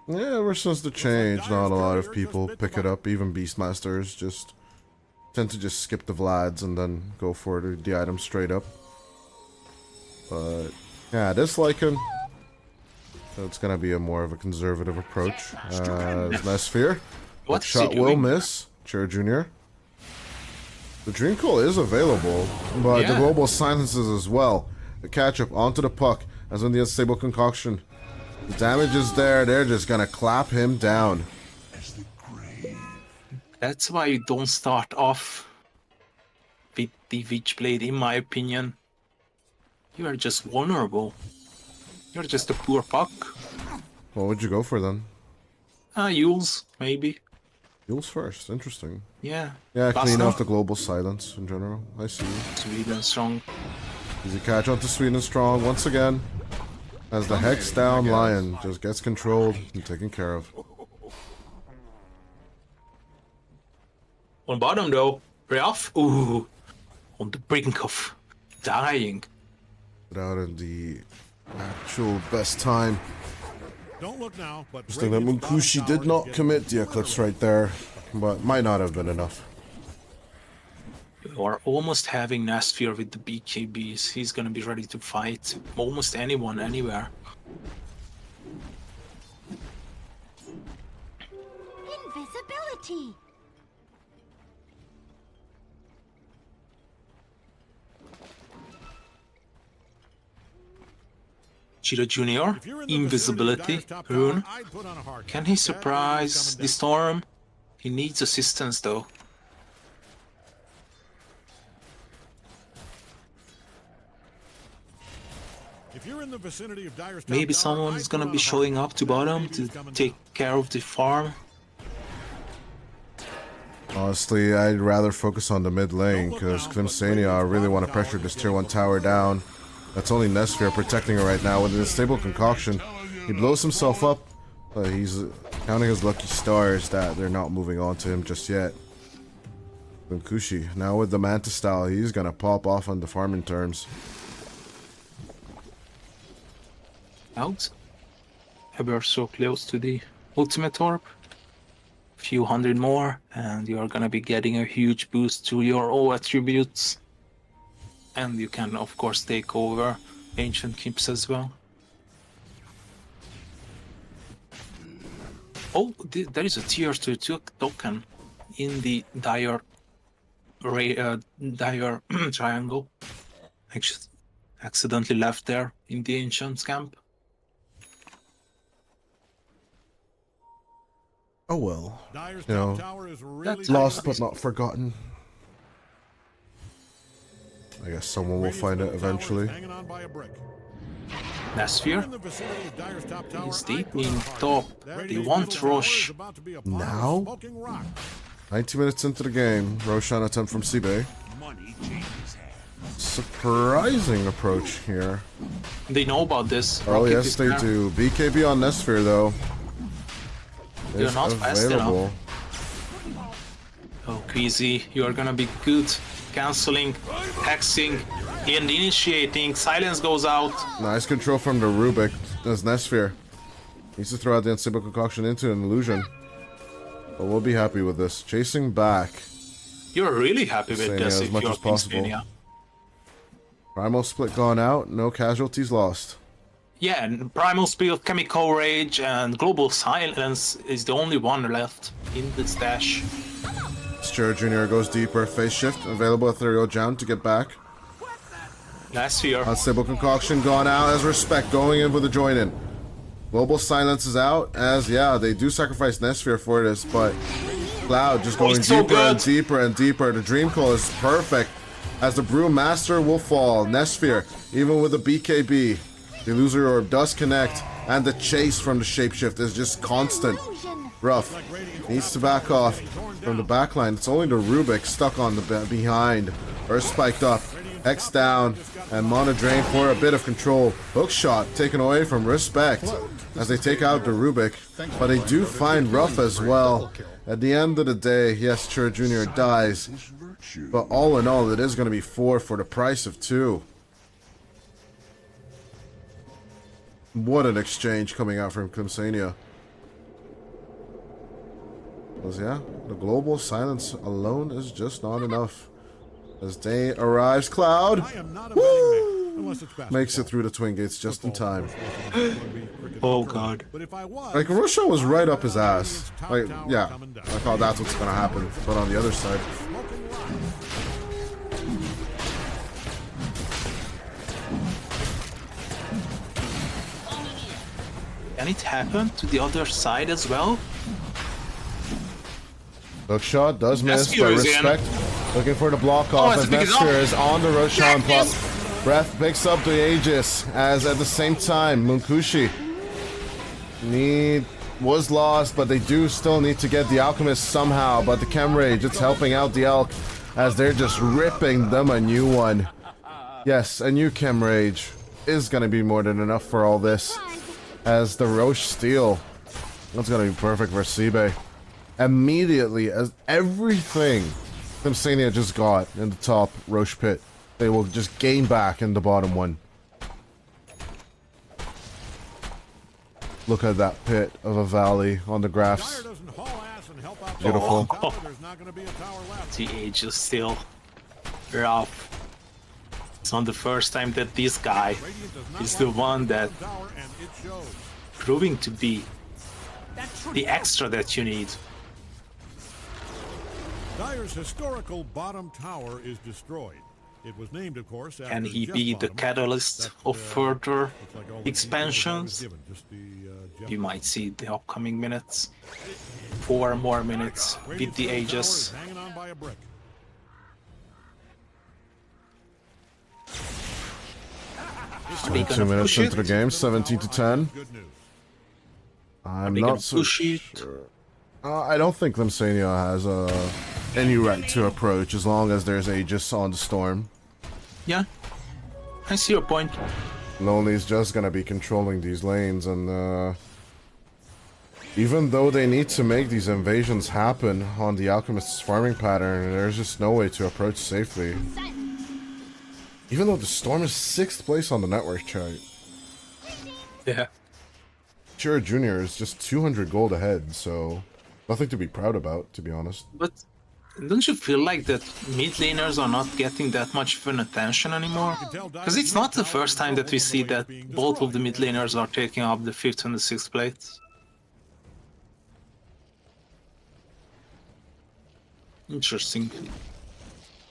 A: Yeah, ever since the change, not a lot of people pick it up. Even Beastmasters just tend to just skip the Vlads and then go for the item straight up. But yeah, this Lycan, so it's gonna be a more of a conservative approach. Less fear.
B: What
A: shot will miss. Chair Jr. The Dream Coil is available, but the global silences as well. The catch up onto the puck, as in the unstable concoction. The damage is there, they're just gonna clap him down.
B: That's why you don't start off with the Witchblade, in my opinion. You are just vulnerable. You're just a poor puck.
A: What would you go for then?
B: Yules, maybe.
A: Yules first, interesting.
B: Yeah.
A: Yeah, clean
B: Basta.
A: off the global silence in general. I see.
B: Sweden strong.
A: Easy catch onto Sweden Strong once again. As the Hex down Lion just gets controlled and taken care of.
B: On bottom though, Ralph, ooh, on the brink of dying.
A: Out in the actual best time.
C: Don't look now, but
A: Interesting that Munkushi did not commit the Eclipse right there, but might not have been enough.
B: You are almost having Nastfear with the BKBs. He's gonna be ready to fight almost anyone, anywhere.
D: Invisibility!
B: Chiro Jr., invisibility, rune. Can he surprise the storm? He needs assistance though.
C: If you're in the vicinity of Dire's top
B: Maybe
C: tower,
B: someone's
C: I'd
B: gonna
C: put
B: be
C: on a
B: showing
C: hard
B: up to
C: count. That
B: bottom
C: baby
B: to
C: is coming
B: take
C: down.
B: care of the farm.
A: Honestly, I'd rather focus on the mid lane because Klim Sani4 really want to pressure this tier 1 tower down. That's only Nesphere protecting it right now with a stable concoction. He blows himself up, but he's counting his lucky stars that they're not moving on to him just yet. Kushi, now with the Manta style, he's gonna pop off on the farming terms.
B: Out. We're so close to the ultimate orb. Few hundred more, and you're gonna be getting a huge boost to your O attributes. And you can, of course, take over ancient keeps as well. Oh, there is a tier 2 token in the dire triangle. Actually, accidentally left there in the ancient's camp.
A: Oh well,
C: Dire's
A: you know,
C: top tower is really
B: that's
A: lost but not forgotten. I guess someone will find it eventually.
C: hanging on by a brick.
B: Nesphere
C: In the vicinity of Dire's top tower,
B: is
C: I'd
B: deep
C: put on
B: in
C: a hard
B: top.
C: count. That
B: They
C: Radiant's
B: want
C: middle tower
B: Roche.
C: is about to be a pile of
A: Now?
C: smoking rock.
A: 90 minutes into the game, Roshan attempt from SIBE.
K: Money changes hands.
A: Surprising approach here.
B: They know about this.
A: Oh
B: Rocket
A: yes,
B: is
A: they
B: there.
A: do. BKB on Nesphere though.
B: They're
A: Is
B: not fast enough.
A: available.
B: Oh, Queasy, you are gonna be good. Canceling, hexing, and initiating. Silence goes out.
A: Nice control from the Rubik. As Nesphere needs to throw out the Unstable Concoction into an illusion. But we'll be happy with this. Chasing back.
B: You're really happy with
A: Saying
B: this
A: as
B: if
A: much
B: you're
A: as possible.
B: Kingsmania.
A: Primal split gone out. No casualties lost.
B: Yeah, and Primal Spirit, Chemical Rage, and Global Silence is the only one left in the stash.
A: Sture Jr. goes deeper. Phase shift. Available Ethereal Jam to get back.
B: Last year.
A: Unstable Concoction gone out as Respect going in with a join in. Global Silence is out as, yeah, they do sacrifice Nesphere for this, but Cloud just going
B: he's so
A: deeper and
B: good.
A: deeper and deeper. The Dream Call is perfect as the Brewmaster will fall. Nesphere, even with the BKB, the Illusory Orb does connect, and the chase from the Shapeshift is just constant. Rough needs to back off from the backline. It's only the Rubik stuck on the behind. Earth spiked up, X down, and Mana Drain for a bit of control. Hook shot taken away from Respect as they take out the Rubik, but they do find Rough as well. At the end of the day, yes, Chur Jr. dies, but all in all, it is going to be 4 for the price of 2. What an exchange coming out from Klim Sani4. Because, yeah, the global silence alone is just not enough. As day arrives, Cloud
C: I am not a betting man, unless it's basketball.
A: makes it through the Twin Gates just in time.
B: Oh god.
C: But if I was,
A: Like, Roshan was right up his ass. Like, yeah, I thought that's what's gonna happen. But on the other side,
C: smoking rock.
B: Can it happen to the other side as well?
A: hook shot does miss,
B: Nesphere
A: but
B: is in.
A: Respect looking for the block off
B: it's
A: as
B: a big
A: Nesphere
B: up.
A: is on the Roshan plot. Breath picks up the Aegis as at the same time Munkushi was lost, but they do still need to get the Alchemist somehow. But the Chem Rage, it's helping out the Elk as they're just ripping them a new one. Yes, a new Chem Rage is gonna be more than enough for all this. As the Roche Steel, that's gonna be perfect for SIBE. Immediately, as everything Klim Sani4 just got in the top Roche pit, they will just gain back in the bottom one. Look at that pit of a valley on the graphs.
C: Dire doesn't haul ass and help out the
A: Beautiful.
C: tower, there's not going to be a tower left.
B: The age is still rough. It's not the first time that this guy
C: Radiant does not
B: is the
C: want
B: one that
C: tower, and it shows.
B: proving to be the extra that you need.
C: Dire's historical bottom tower is destroyed. It was named, of course, after
B: Can he
C: Jeff
B: be the
C: Bottom.
B: catalyst
C: That,
B: of further
C: looks like all the details I was
B: expansions?
C: given, just the, Jeff
B: You might see the upcoming minutes. 4 more minutes with
C: Radiant's
B: the
C: middle tower
B: Aegis.
C: is hanging on by a brick.
B: Are they
A: 2
B: gonna
A: minutes
B: push
A: into the
B: it?
A: game, 17 to 10.
C: Good news.
A: I'm
B: they
A: not
B: gonna
A: so
B: push it?
A: sure. I don't think Klim Sani4 has any right to approach as long as there's Aegis on the storm.
B: Yeah, I see your point.
A: Lonely's just gonna be controlling these lanes, and even though they need to make these invasions happen on the Alchemist's farming pattern, there's just no way to approach safely. Even though the storm is 6th place on the network chart.
B: Yeah.
A: Sure, Junior is just 200 gold ahead, so nothing to be proud about, to be honest.
B: But don't you feel like that mid laners are not getting that much fun attention anymore? Because it's not the first time that we see that both of the mid laners are taking up the 5th and the 6th place. Interesting.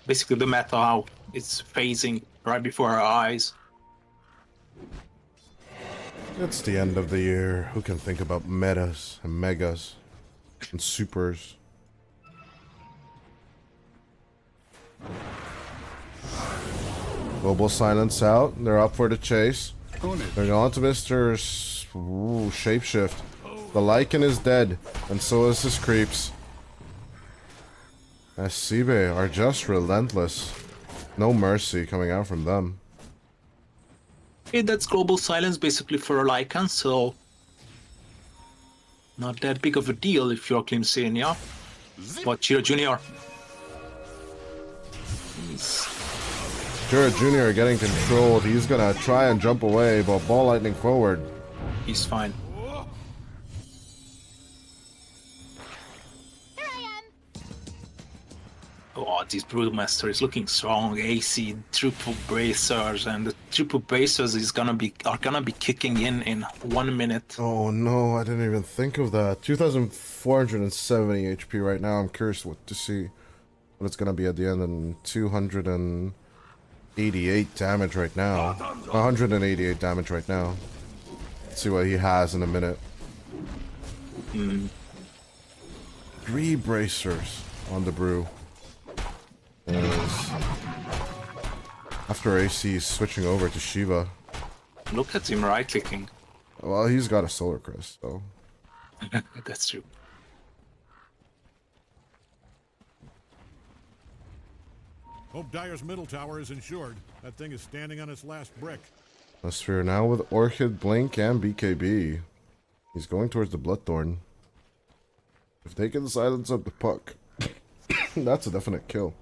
B: Basically the meta how it's phasing right before our eyes.
A: It's the end of the year. Who can think about metas and megas and supers? Global silence out. They're up for the chase. They're going to Mr. Shapeshift. The Lycan is dead, and so is his creeps. SIBE are just relentless. No mercy coming out from them.
B: Okay, that's global silence basically for a Lycan, so not that big of a deal if you're Klim Sani4. But Chiro Junior.
A: Jared Jr. getting controlled. He's gonna try and jump away, but ball lightning forward.
B: He's fine. Oh, this Broodmaster is looking strong. AC, triple bracers, and the triple bracers are gonna be kicking in 1 minute.
A: Oh no, I didn't even think of that. 2,470 HP right now. I'm curious what to see what it's gonna be at the end, and 288 damage right now. 188 damage right now. Let's see what he has in a minute. 3 bracers on the brew. After AC is switching over to Shiva.
B: Look at him right-clicking.
A: Well, he's got a solar crest, so.
B: That's true.
C: Hope Dyer's middle tower is insured. That thing is standing on its last brick.
A: Sphere now with Orchid, Blink, and BKB. He's going towards the Bloodthorn. If they can silence up the puck, that's a definite kill.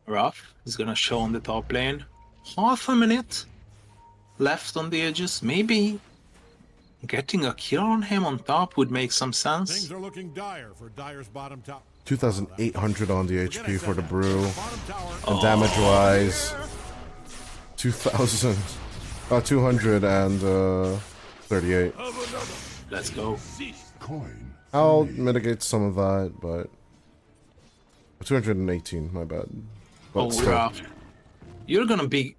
B: Rough is gonna show on the top lane. Half a minute left on the edges. Maybe getting a kill on him on top would make some sense.
C: Things are looking dire for Dyer's bottom top.
A: 2,800 on the HP for the brew.
C: Bottom tower.
A: And damage-wise, 2,000, 238.
B: Let's go.
E: Coin.
A: I'll mitigate some of that, but 218. My bad. But
B: Oh,
A: still.
B: Rough. You're gonna be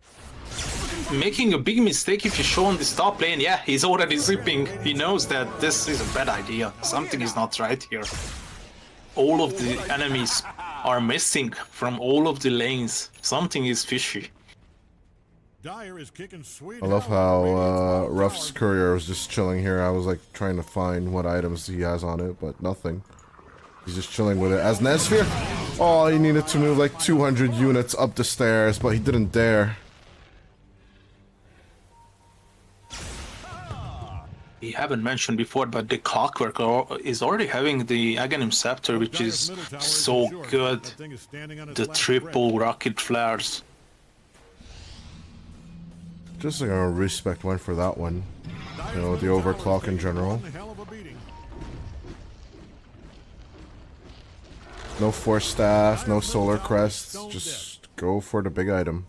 B: making a big mistake if you show on this top lane. Yeah, he's already zipping. He knows that this is a bad idea. Something is not right here. All of the enemies are missing from all of the lanes. Something is fishy.
C: Dyer is kicking sweet.
A: I love how Ruff's courier was just chilling here. I was like trying to find what items he has on it, but nothing. He's just chilling with it. As Nesfear, oh, he needed to move like 200 units up the stairs, but he didn't dare.
B: We haven't mentioned before, but the Clockwork is already having the Aghanim Scepter, which is so good. The triple rocket flares.
A: Just like a respect one for that one. You know, the overclock in general. No force staff, no solar crests. Just go for the big item.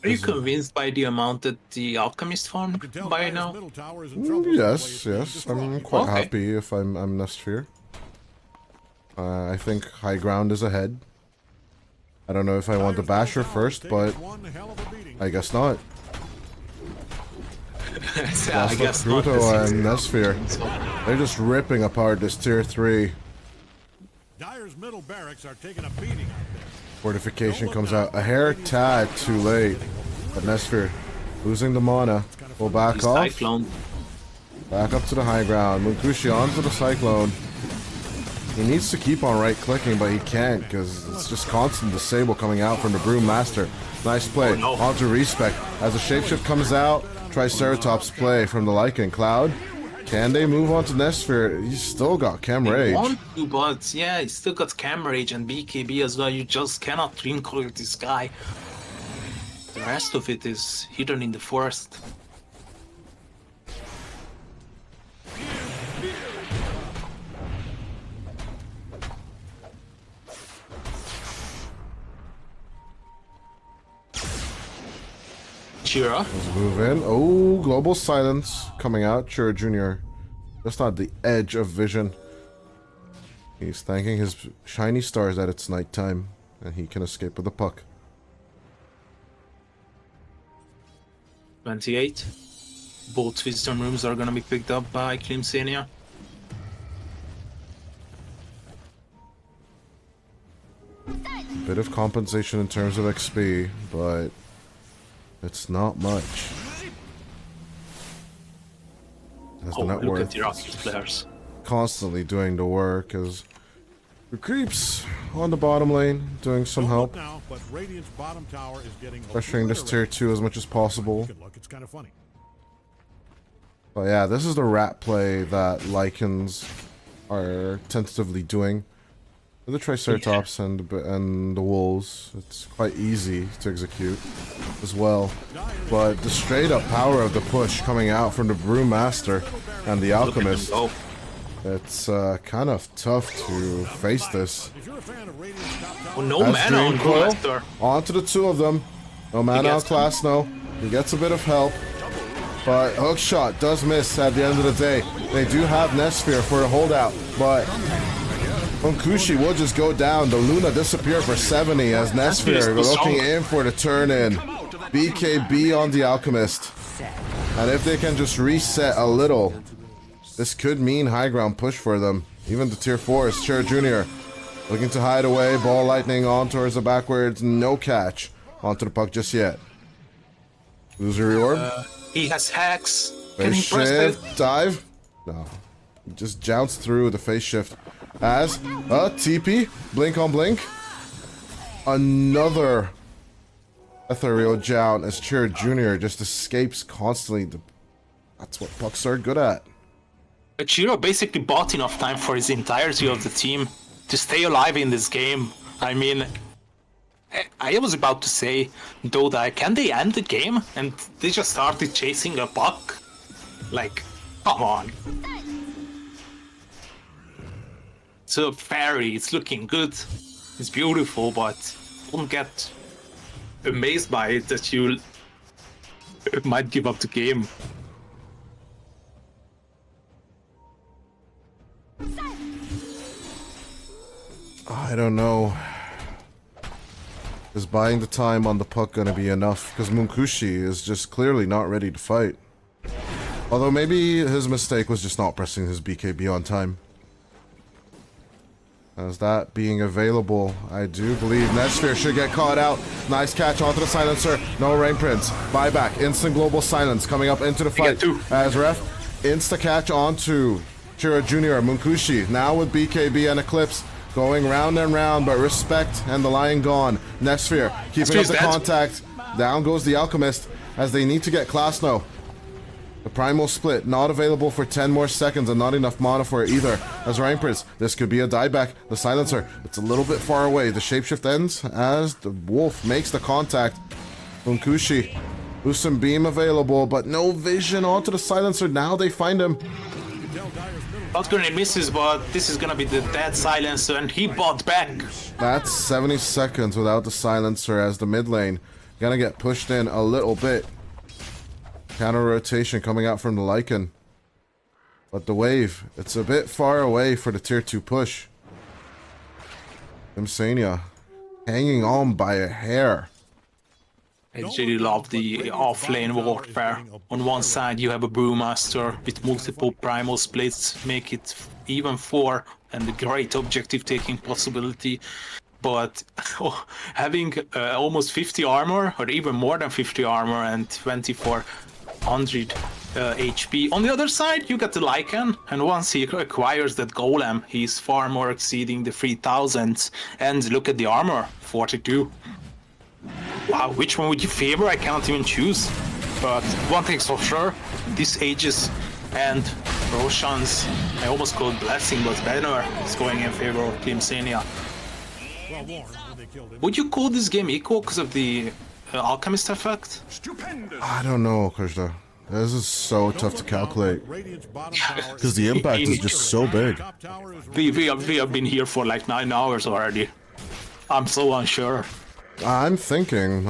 B: Are you convinced by the amount that the Alchemist farmed by now?
A: Yes, yes. I'm quite
B: Okay.
A: happy if I'm Nestsphere. I think high ground is ahead. I don't know if I want the Basher first, but I guess not.
B: I guess not.
A: Kruto and Nesphere. They're just ripping apart this tier 3.
C: Dyer's middle barracks are taking a beating out there.
A: Fortification comes out a hair tad too late. But Nesphere losing the mana. Will back off.
B: Cyclone.
A: Back up to the high ground. Munkushi onto the Cyclone. He needs to keep on right-clicking, but he can't because it's just constant disable coming out from the Brewmaster. Nice play.
B: Oh, no.
A: Onto Respect. As the Shapeshift comes out, Triceratops play from the Lycan. Cloud. Can they move on to Nesphere? He's still got Chem
B: They
A: Rage.
B: want to, but yeah, he's still got Cam Rage and BKB as well. You just cannot dream clear this guy. The rest of it is hidden in the forest. Chira.
A: Let's move in. Oh, Global Silence coming out. Chira Jr. Just on the edge of vision. He's thanking his shiny stars that it's nighttime and he can escape with the puck.
B: 28. Both wisdom rooms are gonna be picked up by Klim Sani4.
A: Bit of compensation in terms of XP, but it's not much. As the net
B: Look
A: worth
B: at the Rocket players.
A: constantly doing the work as the creeps on the bottom lane doing some help,
C: Now, but Radiant's bottom tower is getting
A: pressuring this tier 2 as much as possible.
C: Look, it's kind of funny.
A: But yeah, this is the rat play that Lycans are tentatively doing. With the Triceratops and the Wolves, it's quite easy to execute as well. But the straight up power of the push coming out from the Brewmaster and the Alchemist, it's kind of tough to face this.
B: Oh, no
A: As
B: mana on
A: Dream Coil,
B: Brewmaster.
A: onto the 2 of them. No mana on Klasno. He gets a bit of help. But Hookshot does miss at the end of the day. They do have Nesphere for a holdout, but Munkushi will just go down. The Luna disappear for 70 as Nesphere looking in for the turn in. BKB on the Alchemist. And if they can just reset a little, this could mean high ground push for them. Even the tier 4 is Chira Jr. looking to hide away. Ball lightning on towards the backwards. No catch onto the puck just yet. Illusory Orb.
B: He has hacks. Can
A: Face
B: he press it?
A: shift, dive? No. He just jounced through the face shift. As TP, blink on blink. Another ethereal jount as Chira Jr. just escapes constantly. That's what pucks are good at.
B: Chiro basically bought enough time for his entirety of the team to stay alive in this game. I mean, I was about to say, Dota, can they end the game? And they just started chasing a puck? Like, come on. So Fairy, it's looking good, it's beautiful, but don't get amazed by it that you might give up the game.
A: I don't know. Is buying the time on the puck gonna be enough? Because Munkushi is just clearly not ready to fight. Although maybe his mistake was just not pressing his BKB on time. As that being available, I do believe Nesphere should get caught out. Nice catch onto the silencer. No Rain Prince. Buyback. Instant global silence coming up into the fight. As ref, insta catch onto Chira Jr. Munkushi. Now with BKB and Eclipse. Going round and round, but Respect and the Lion gone. Nesphere keeping up the contact. Down goes the Alchemist as they need to get Klasno. The Primal Split not available for 10 more seconds and not enough mana for it either. As Rain Prince, this could be a dieback. The Silencer, it's a little bit far away. The Shapeshift ends as the Wolf makes the contact. Munkushi, Lucent Beam available, but no vision onto the Silencer. Now they find him.
B: Bot grenade misses, but this is gonna be the dead silencer, and he bought back.
A: That's 70 seconds without the Silencer as the mid lane gonna get pushed in a little bit. Counter rotation coming out from the Lycan. But the wave, it's a bit far away for the tier 2 push. Klim Sani4 hanging on by a hair.
B: I really love the off-lane warfare. On one side you have a Brewmaster with multiple primal splits, make it even 4, and a great objective taking possibility. But having almost 50 armor, or even more than 50 armor, and 2400 HP. On the other side, you got the Lycan, and once he acquires that Golem, he's far more exceeding the 3000. And look at the armor, 42. Wow, which one would you favor? I can't even choose. But one thing's for sure, this Aegis and Roshan's, I almost called Blessing, but banner is going in favor of Klim Sani4.
C: Well warned when they killed him.
B: Would you call this game equal because of the Alchemist effect?
A: I don't know, Krishna. This is so tough to calculate because the impact is just so big.
B: We have been here for like 9 hours already. I'm so unsure.
A: I'm thinking,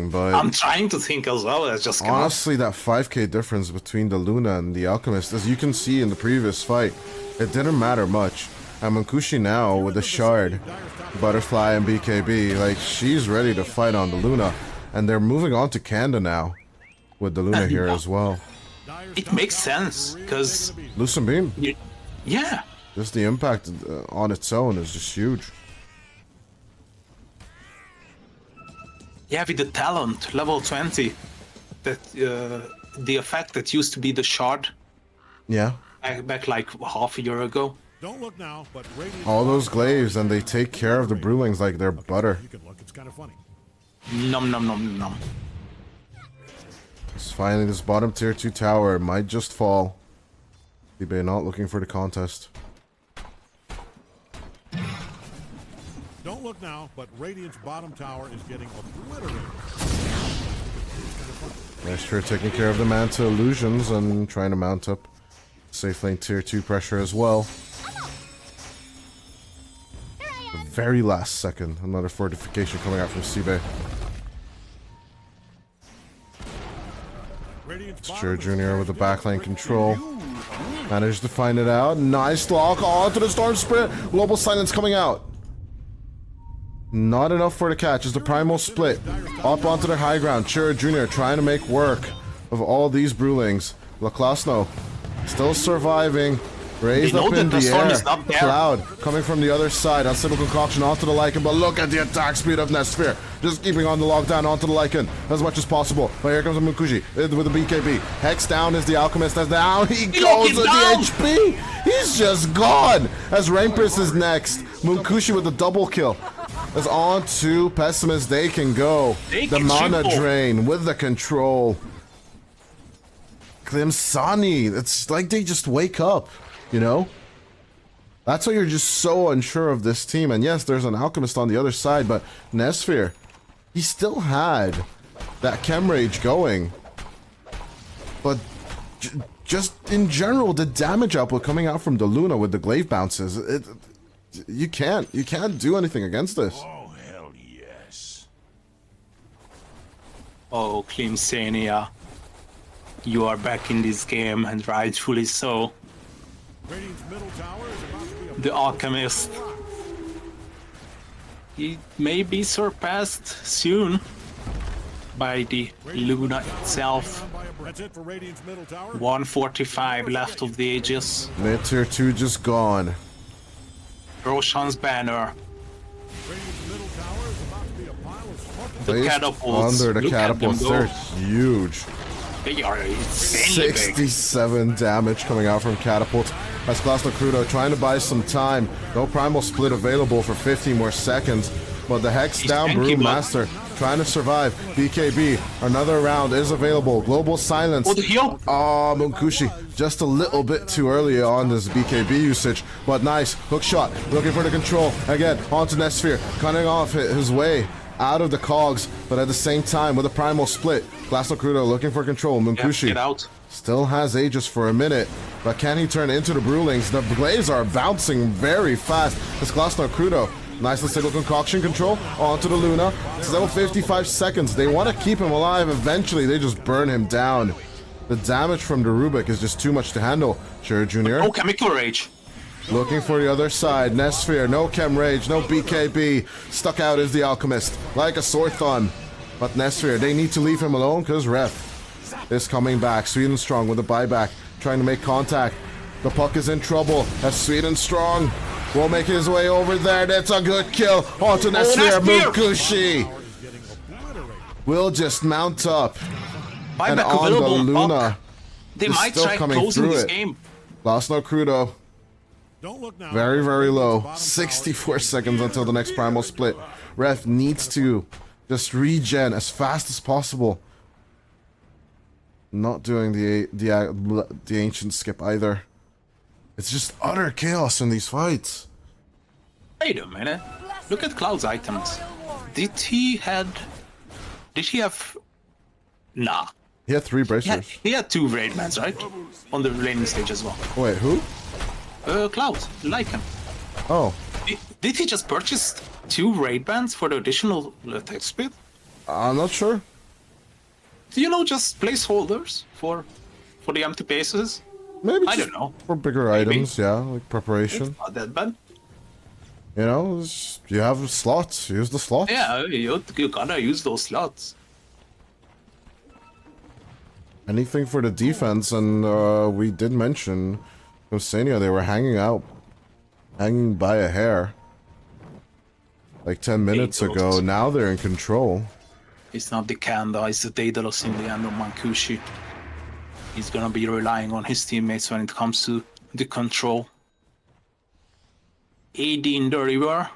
A: but
B: I'm trying to think as well. It's just
A: honestly, that 5k difference between the Luna and the Alchemist, as you can see in the previous fight, it didn't matter much. And Munkushi now with the Shard, Butterfly, and BKB, like, she's ready to fight on the Luna. And they're moving on to Kanda now, with the Luna here as well.
B: It makes sense, because...
A: Lucent Beam?
B: Yeah.
A: Just the impact on its own is just huge.
B: Yeah, with the talent, level 20, that the effect that used to be the Shard.
A: Yeah.
B: Back like half a year ago.
C: Don't look now, but
A: all those glaives, and they take care of the Brewlings like they're butter.
C: You can look, it's kind of funny.
B: Nom nom nom nom.
A: It's finally this bottom tier 2 tower might just fall. SIBE not looking for the contest.
C: Don't look now, but Radiant's bottom tower is getting obliterated.
A: Nice for taking care of the Manta illusions and trying to mount up safe lane tier 2 pressure as well. The very last second, another fortification coming out from SIBE. Sure Jr. with the backlane control. Managed to find it out. Nice lock onto the Storm Spirit. Global Silence coming out. Not enough for the catch as the Primal split. Up onto the high ground. Sure Jr. trying to make work of all these Brewlings. Laclasno still surviving. Raised up in the air. Cloud coming from the other side. Unstable Concoction onto the Lycan, but look at the attack speed of Nesphere. Just keeping on the lockdown onto the Lycan as much as possible. But here comes the Munkushi with the BKB. Hex down is the Alchemist. That's down. He goes with the HP. He's just gone. As Rainpris is next. Munkushi with the double kill. As on to Pessimist they can go. The mana drain with the control. Klim Sani, it's like they just wake up. You know? That's why you're just so unsure of this team. And yes, there's an Alchemist on the other side, but Nesphere, he still had that Chem Rage going. But just in general, the damage output coming out from the Luna with the glaive bounces, you can't do anything against this.
K: Oh, hell yes.
B: Oh, Klim Sani4, you are back in this game, and rightfully so. The Alchemist. He may be surpassed soon by the Luna itself. 145 left of the Aegis.
A: Mid tier 2 just gone.
B: Roshan's banner. The
A: Placed
B: catapults.
A: under the
B: Look at them
A: catapults,
B: go.
A: they're huge.
B: They are insanely big.
A: 67 damage coming out from catapults. As Klasno Crudo trying to buy some time. No primal split available for 50 more seconds. But the Hex down, Brewmaster trying to survive. BKB, another round is available. Global Silence. Oh, Munkushi, just a little bit too early on this BKB usage. But nice, hook shot, looking for the control. Again, onto Nesphere, cutting off his way out of the cogs. But at the same time, with a primal split, Klasno Crudo looking for control. Munkushi
B: get out.
A: Still has Aegis for a minute, but can he turn into the Brewlings? The Glaives are bouncing very fast. It's Klasno Crudo. Nice single concoction control onto the Luna. Still 55 seconds. They want to keep him alive. Eventually, they just burn him down. The damage from the Rubik is just too much to handle. Sure, Junior.
B: Oh, Chemical Rage.
A: Looking for the other side. Nesphere, no Chem Rage, no BKB. Stuck out is the Alchemist, like a sore thumb. But Nesphere, they need to leave him alone because Ref is coming back. Sweden Strong with a buyback, trying to make contact. The puck is in trouble as Sweden Strong will make his way over there. That's a good kill. Onto Nesphere. Mukushi will just mount up. And on the Luna.
B: They might try closing this game.
A: Lost no Crudo.
C: Don't look now.
A: Very, very low. 64 seconds until the next primal split. Ref needs to just regen as fast as possible. Not doing the ancient skip either. It's just utter chaos in these fights.
B: Wait a minute. Look at Cloud's items. Did he have... Nah.
A: He had 3 bracers.
B: He had 2 Raidmans, right? On the laning stage as well.
A: Wait, who?
B: Cloud, like him.
A: Oh.
B: Did he just purchase 2 Raidbands for the additional attack speed?
A: I'm not sure.
B: Do you know, just placeholders for the empty bases?
A: Maybe
B: I
A: just
B: don't know.
A: for bigger items, yeah, like preparation.
B: It's not that bad.
A: You know, you have slots. Use the slots.
B: Yeah, you gotta use those slots.
A: Anything for the defense, and we did mention Kusenia, they were hanging by a hair. Like 10 minutes ago. Now they're in control.
B: It's not the Kanda, it's the Daedalus in the end of Mankushi. He's gonna be relying on his teammates when it comes to the control. AD in the river.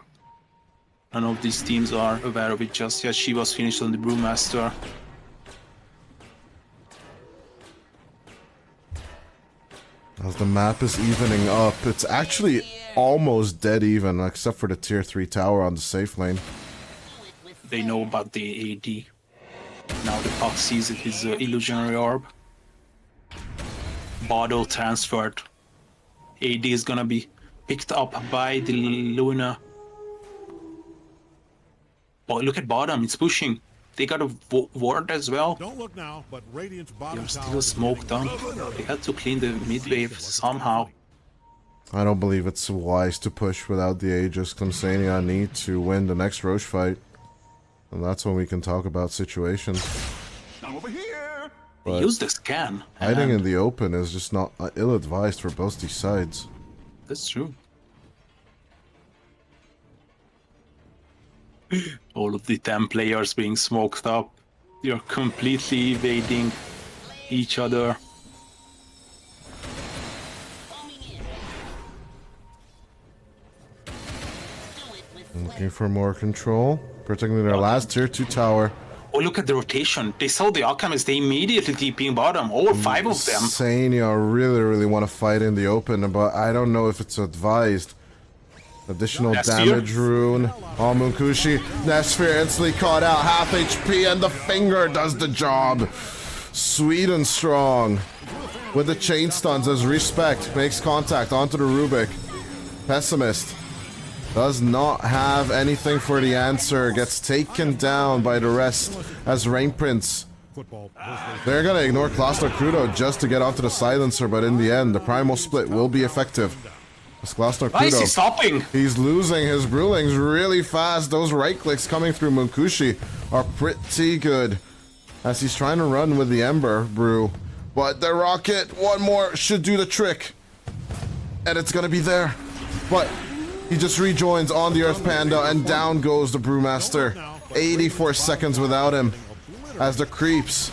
B: None of these teams are aware of it just yet. She was finished on the Brewmaster.
A: As the map is evening up, it's actually almost dead even, except for the tier 3 tower on the safe lane.
B: They know about the AD. Now the Puck sees it, his illusionary orb. Bottle transferred. AD is gonna be picked up by the Luna. Oh, look at bottom, it's pushing. They got a ward as well.
C: Don't look now, but Radiant's bottom
B: They're
C: tower
B: still
C: is
B: smoked
C: getting
B: down. They had to clean the mid wave somehow.
A: I don't believe it's wise to push without the Aegis. Klimsania need to win the next Roche fight. And that's when we can talk about situations.
B: They use the scan.
A: Hiding in the open is just not ill-advised for both these sides.
B: That's true. All of the 10 players being smoked up. You're completely evading each other.
A: Looking for more control. Protecting their last tier 2 tower.
B: Oh, look at the rotation. They saw the Alchemist. They immediately TPing bottom. All 5 of them.
A: Sania really want to fight in the open, but I don't know if it's advised. Additional damage rune on Munkushi. Nesphere instantly caught out, half HP, and the finger does the job. Sweden Strong with the chain stuns as Respect makes contact onto the Rubik. Pessimist does not have anything for the answer. Gets taken down by the rest as Rain Prince. They're gonna ignore Kloster Crudo just to get onto the silencer, but in the end, the primal split will be effective.
B: Why is he stopping?
A: He's losing his Brewlings really fast. Those right clicks coming through Munkushi are pretty good as he's trying to run with the Ember Brew. But the Rocket, one more, should do the trick. And it's gonna be there. But he just rejoins on the Earth Panda and down goes the Brewmaster. 84 seconds without him as the creeps,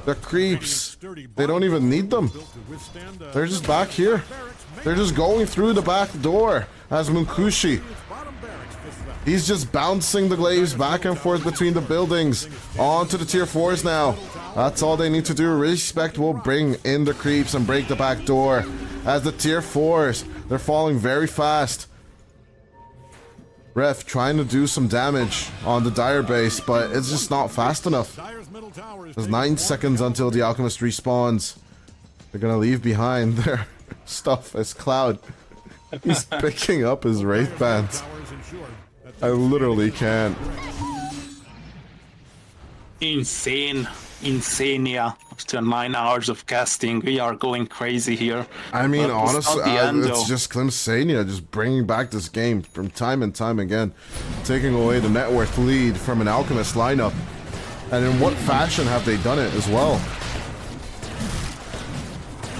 A: they don't even need them. They're just back here. They're just going through the back door as Munkushi. He's just bouncing the glaives back and forth between the buildings. On to the tier 4s now. That's all they need to do. Respect will bring in the creeps and break the back door. As the tier 4s, they're falling very fast. Ref trying to do some damage on the Dire base, but it's just not fast enough. There's 9 seconds until the Alchemist respawns. They're gonna leave behind their stuff as Cloud. He's picking up his Wraith Bands. I literally can't.
B: insania. After 9 hours of casting, we are going crazy here.
A: I mean,
B: But it's
A: honestly,
B: not the end,
A: it's
B: though.
A: just Klim Sani4 just bringing back this game from time and time again, taking away the net worth lead from an Alchemist lineup. And in what fashion have they done it as well?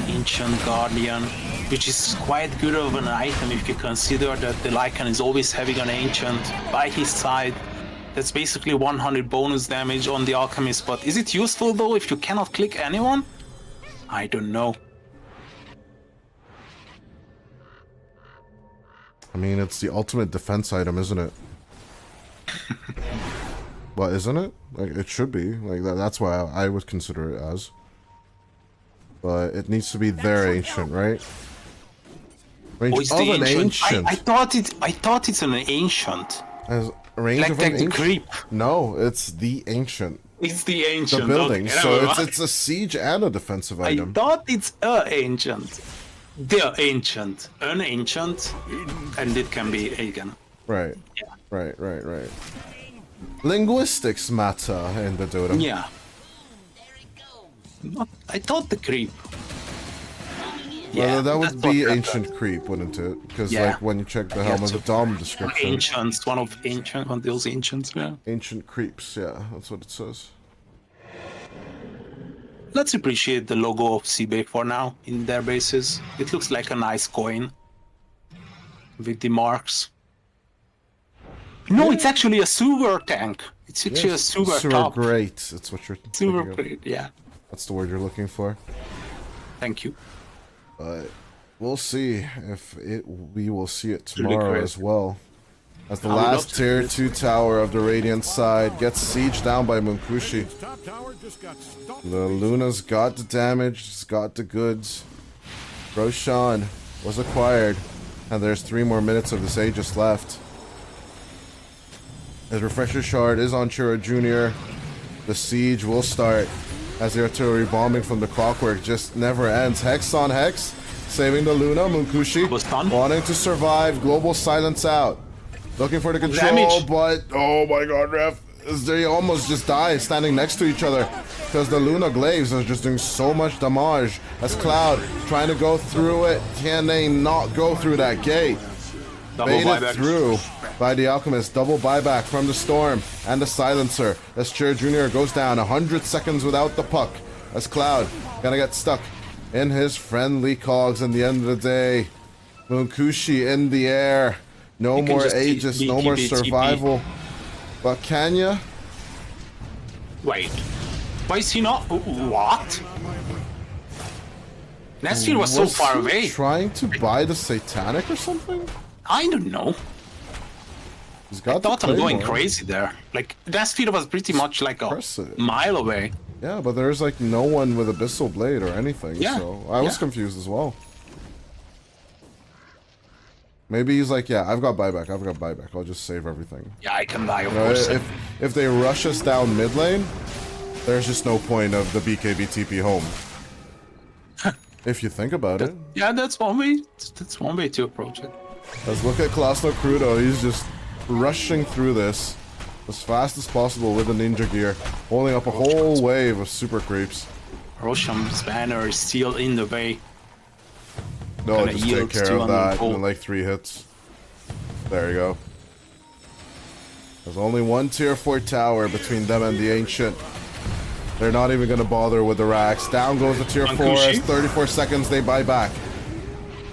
B: Ancient Guardian, which is quite good of an item if you consider that the Lycan is always having an Ancient by his side. That's basically 100 bonus damage on the Alchemist, but is it useful though if you cannot click anyone? I don't know.
A: I mean, it's the ultimate defense item, isn't it? Well, isn't it? Like, it should be. Like, that's why I would consider it as. But it needs to be their ancient, right? Range of an ancient.
B: I thought it's an ancient.
A: As range
B: Like
A: of an
B: the
A: ancient.
B: creep.
A: No, it's the ancient.
B: It's the ancient.
A: The building.
B: Okay,
A: So
B: never
A: it's
B: mind.
A: a siege and a defensive
B: I
A: item.
B: thought it's ancient. The ancient. An ancient. And it can be again.
A: Right. Right. Linguistics matter in the Dota.
B: Yeah. I thought the creep.
A: Well, that would
B: that's
A: be
B: what-
A: ancient creep, wouldn't it? Because
B: Yeah.
A: like when you check the Helm of the Dom description,
B: Ancients, one of those ancients, yeah.
A: ancient creeps, yeah, that's what it says.
B: Let's appreciate the logo of SIBE for now in their bases. It looks like a nice coin with the marks. No, it's actually a sewer tank. It's actually a sewer top.
A: great. That's what you're
B: Sewer
A: thinking of.
B: plate, yeah.
A: That's the word you're looking for.
B: Thank you.
A: But we'll see if we will see it
B: Really
A: tomorrow
B: great.
A: as well. As the
B: I would love
A: last
B: to
A: tier
B: see it.
A: 2 tower of the Radiant side gets sieged down by Munkushi.
C: Top tower just got stomped.
A: The Luna's got the damage, it's got the goods. Roshan was acquired, and there's 3 more minutes of this Aegis left. His refresher shard is on Chura Jr. The siege will start as the artillery bombing from the clockwork just never ends. Hex on Hex, saving the Luna. Munkushi
B: Was done.
A: wanting to survive. Global silence out. Looking for the control,
B: Damage.
A: but oh my god, ref. They almost just die standing next to each other because the Luna Glaives are just doing so much damage. As Cloud trying to go through it. Can they not go through that gate?
B: Double
A: Baited
B: buyback.
A: through by the Alchemist. Double buyback from the Storm and the Silencer. As Chur Jr. goes down 100 seconds without the puck. As Cloud gonna get stuck in his friendly cogs in the end of the day. Munkushi in the air. No
B: You can
A: more
B: just
A: Aegis,
B: TP,
A: no more
B: TP.
A: survival. But can ya?
B: Wait. Why is he not? What? Nesfir was so far
A: he
B: away.
A: Trying to buy the Satanic or something?
B: I don't know.
A: He's got
B: I thought
A: the
B: I'm going
A: Claymore.
B: crazy there. Like, Nesfir was pretty much like a
A: Impressive.
B: mile away.
A: Yeah, but there's like no one with Abyssal Blade or anything,
B: Yeah,
A: so I was
B: yeah.
A: confused as well. Maybe he's like, yeah, I've got buyback, I'll just save everything.
B: Yeah, I can die, of
A: You know,
B: course.
A: if they rush us down mid lane, there's just no point of the BKB TP home. If you think about it.
B: Yeah, that's one way. That's one way to approach it.
A: Let's look at Klasno Crudo. He's just rushing through this as fast as possible with the ninja gear, holding up a whole wave of super creeps.
B: Rosham's banner is still in the way.
A: No,
B: Kinda
A: just take
B: yields
A: care
B: to
A: of that
B: gold.
A: in like 3 hits. There you go. There's only one tier 4 tower between them and the Ancient. They're not even gonna bother with the racks. Down goes the tier 4 as
B: Munkushi.
A: 34 seconds they buy back.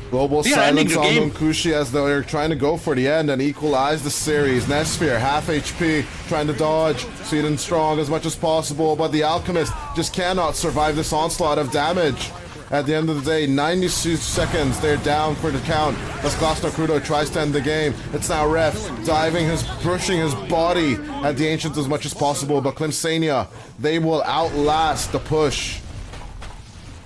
A: Global
B: They are ending
A: silence
B: the
A: on
B: game.
A: Munkushi as they're trying to go for the end and equalize the series. Nesfir, half HP, trying to dodge, Sweden strong as much as possible, but the Alchemist just cannot survive this onslaught of damage. At the end of the day, 96 seconds, they're down for the count. As Klasno Crudo tries to end the game. It's now Ref pushing his body at the Ancient as much as possible, but Klim Sani4, they will outlast the push.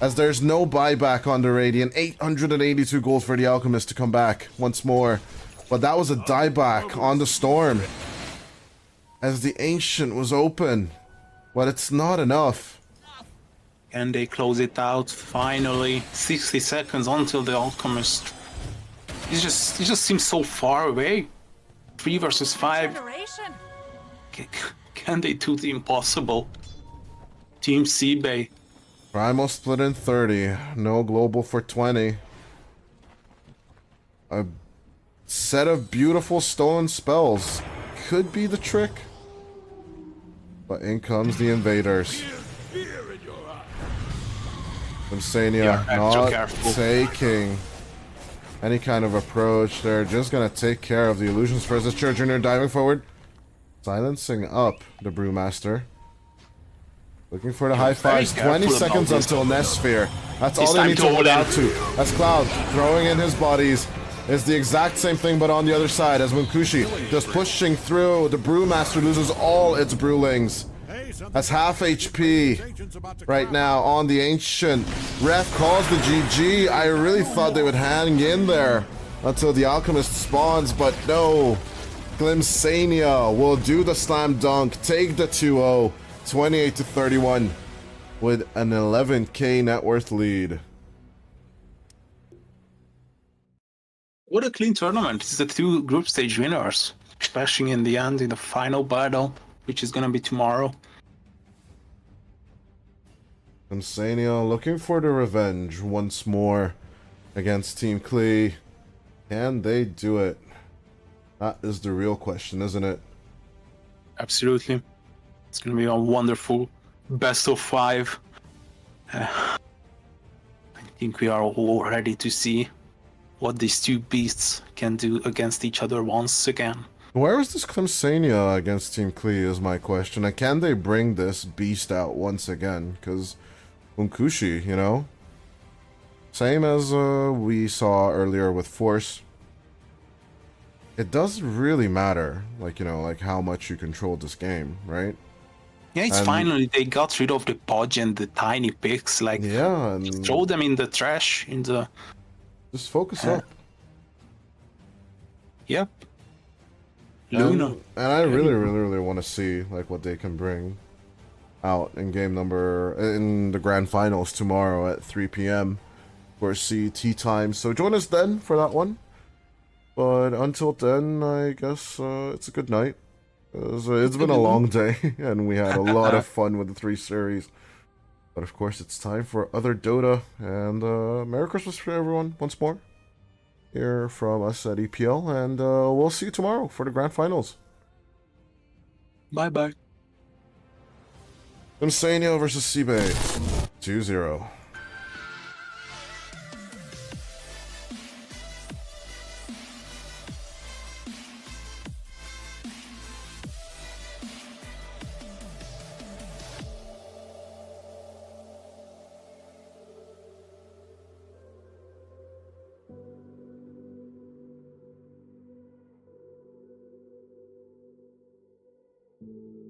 A: As there's no buyback on the Radiant. 882 gold for the Alchemist to come back once more. But that was a dieback on the Storm. As the Ancient was open. But it's not enough.
B: And they close it out finally. 60 seconds until the Alchemist. He just seems so far away. 3 versus 5.
G: Generation.
B: Can they do the impossible? Team SIBE.
A: Primal split in 30. No global for 20. A set of beautiful stolen spells could be the trick. But in comes the invaders. Insania not taking any kind of approach. They're just gonna take care of the illusions first. As Church Jr. diving forward. Silencing up the Brewmaster. Looking for the high fives. 20 seconds until Nesphere. That's all they need to hold out to. That's Cloud throwing in his bodies. It's the exact same thing, but on the other side, as Munkushi just pushing through. The Brewmaster loses all its Brewlings. That's half HP right now on the Ancient. Ref calls the GG. I really thought they would hang in there until the Alchemist spawns, but no. Klim Sani4 will do the slam dunk, take the 2-0, 28-31 with an 11k net worth lead.
B: What a clean tournament. It's the 2 group stage winners, splashing in the end in the final battle, which is gonna be tomorrow.
A: Klim Sani4 looking for the revenge once more against Team Klee. Can they do it? That is the real question, isn't it?
B: Absolutely. It's gonna be a wonderful best of 5. I think we are all ready to see what these 2 beasts can do against each other once again.
A: Where is this Klim Sani4 against Team Klee is my question. And can they bring this beast out once again? Because Munkushi, you know? Same as we saw earlier with Force. It does really matter, like, you know, like how much you control this game, right?
B: Yeah, it's finally they got rid of the podge and the tiny picks. Like,
A: yeah,
B: just throw them in the trash, in the...
A: Just focus up.
B: Yep. Luna.
A: And I really want to see like what they can bring out in in the grand finals tomorrow at 3 p.m. for CT time. So join us then for that one. But until then, I guess it's a good night. It's been a long day, and we had a lot of fun with the 3 series. But of course, it's time for other Dota, and Merry Christmas for everyone once more. Here from us at EPL, and we'll see you tomorrow for the grand finals.
B: Bye-bye.
A: Klim Sani4 versus SIBE. 2-0.
L: you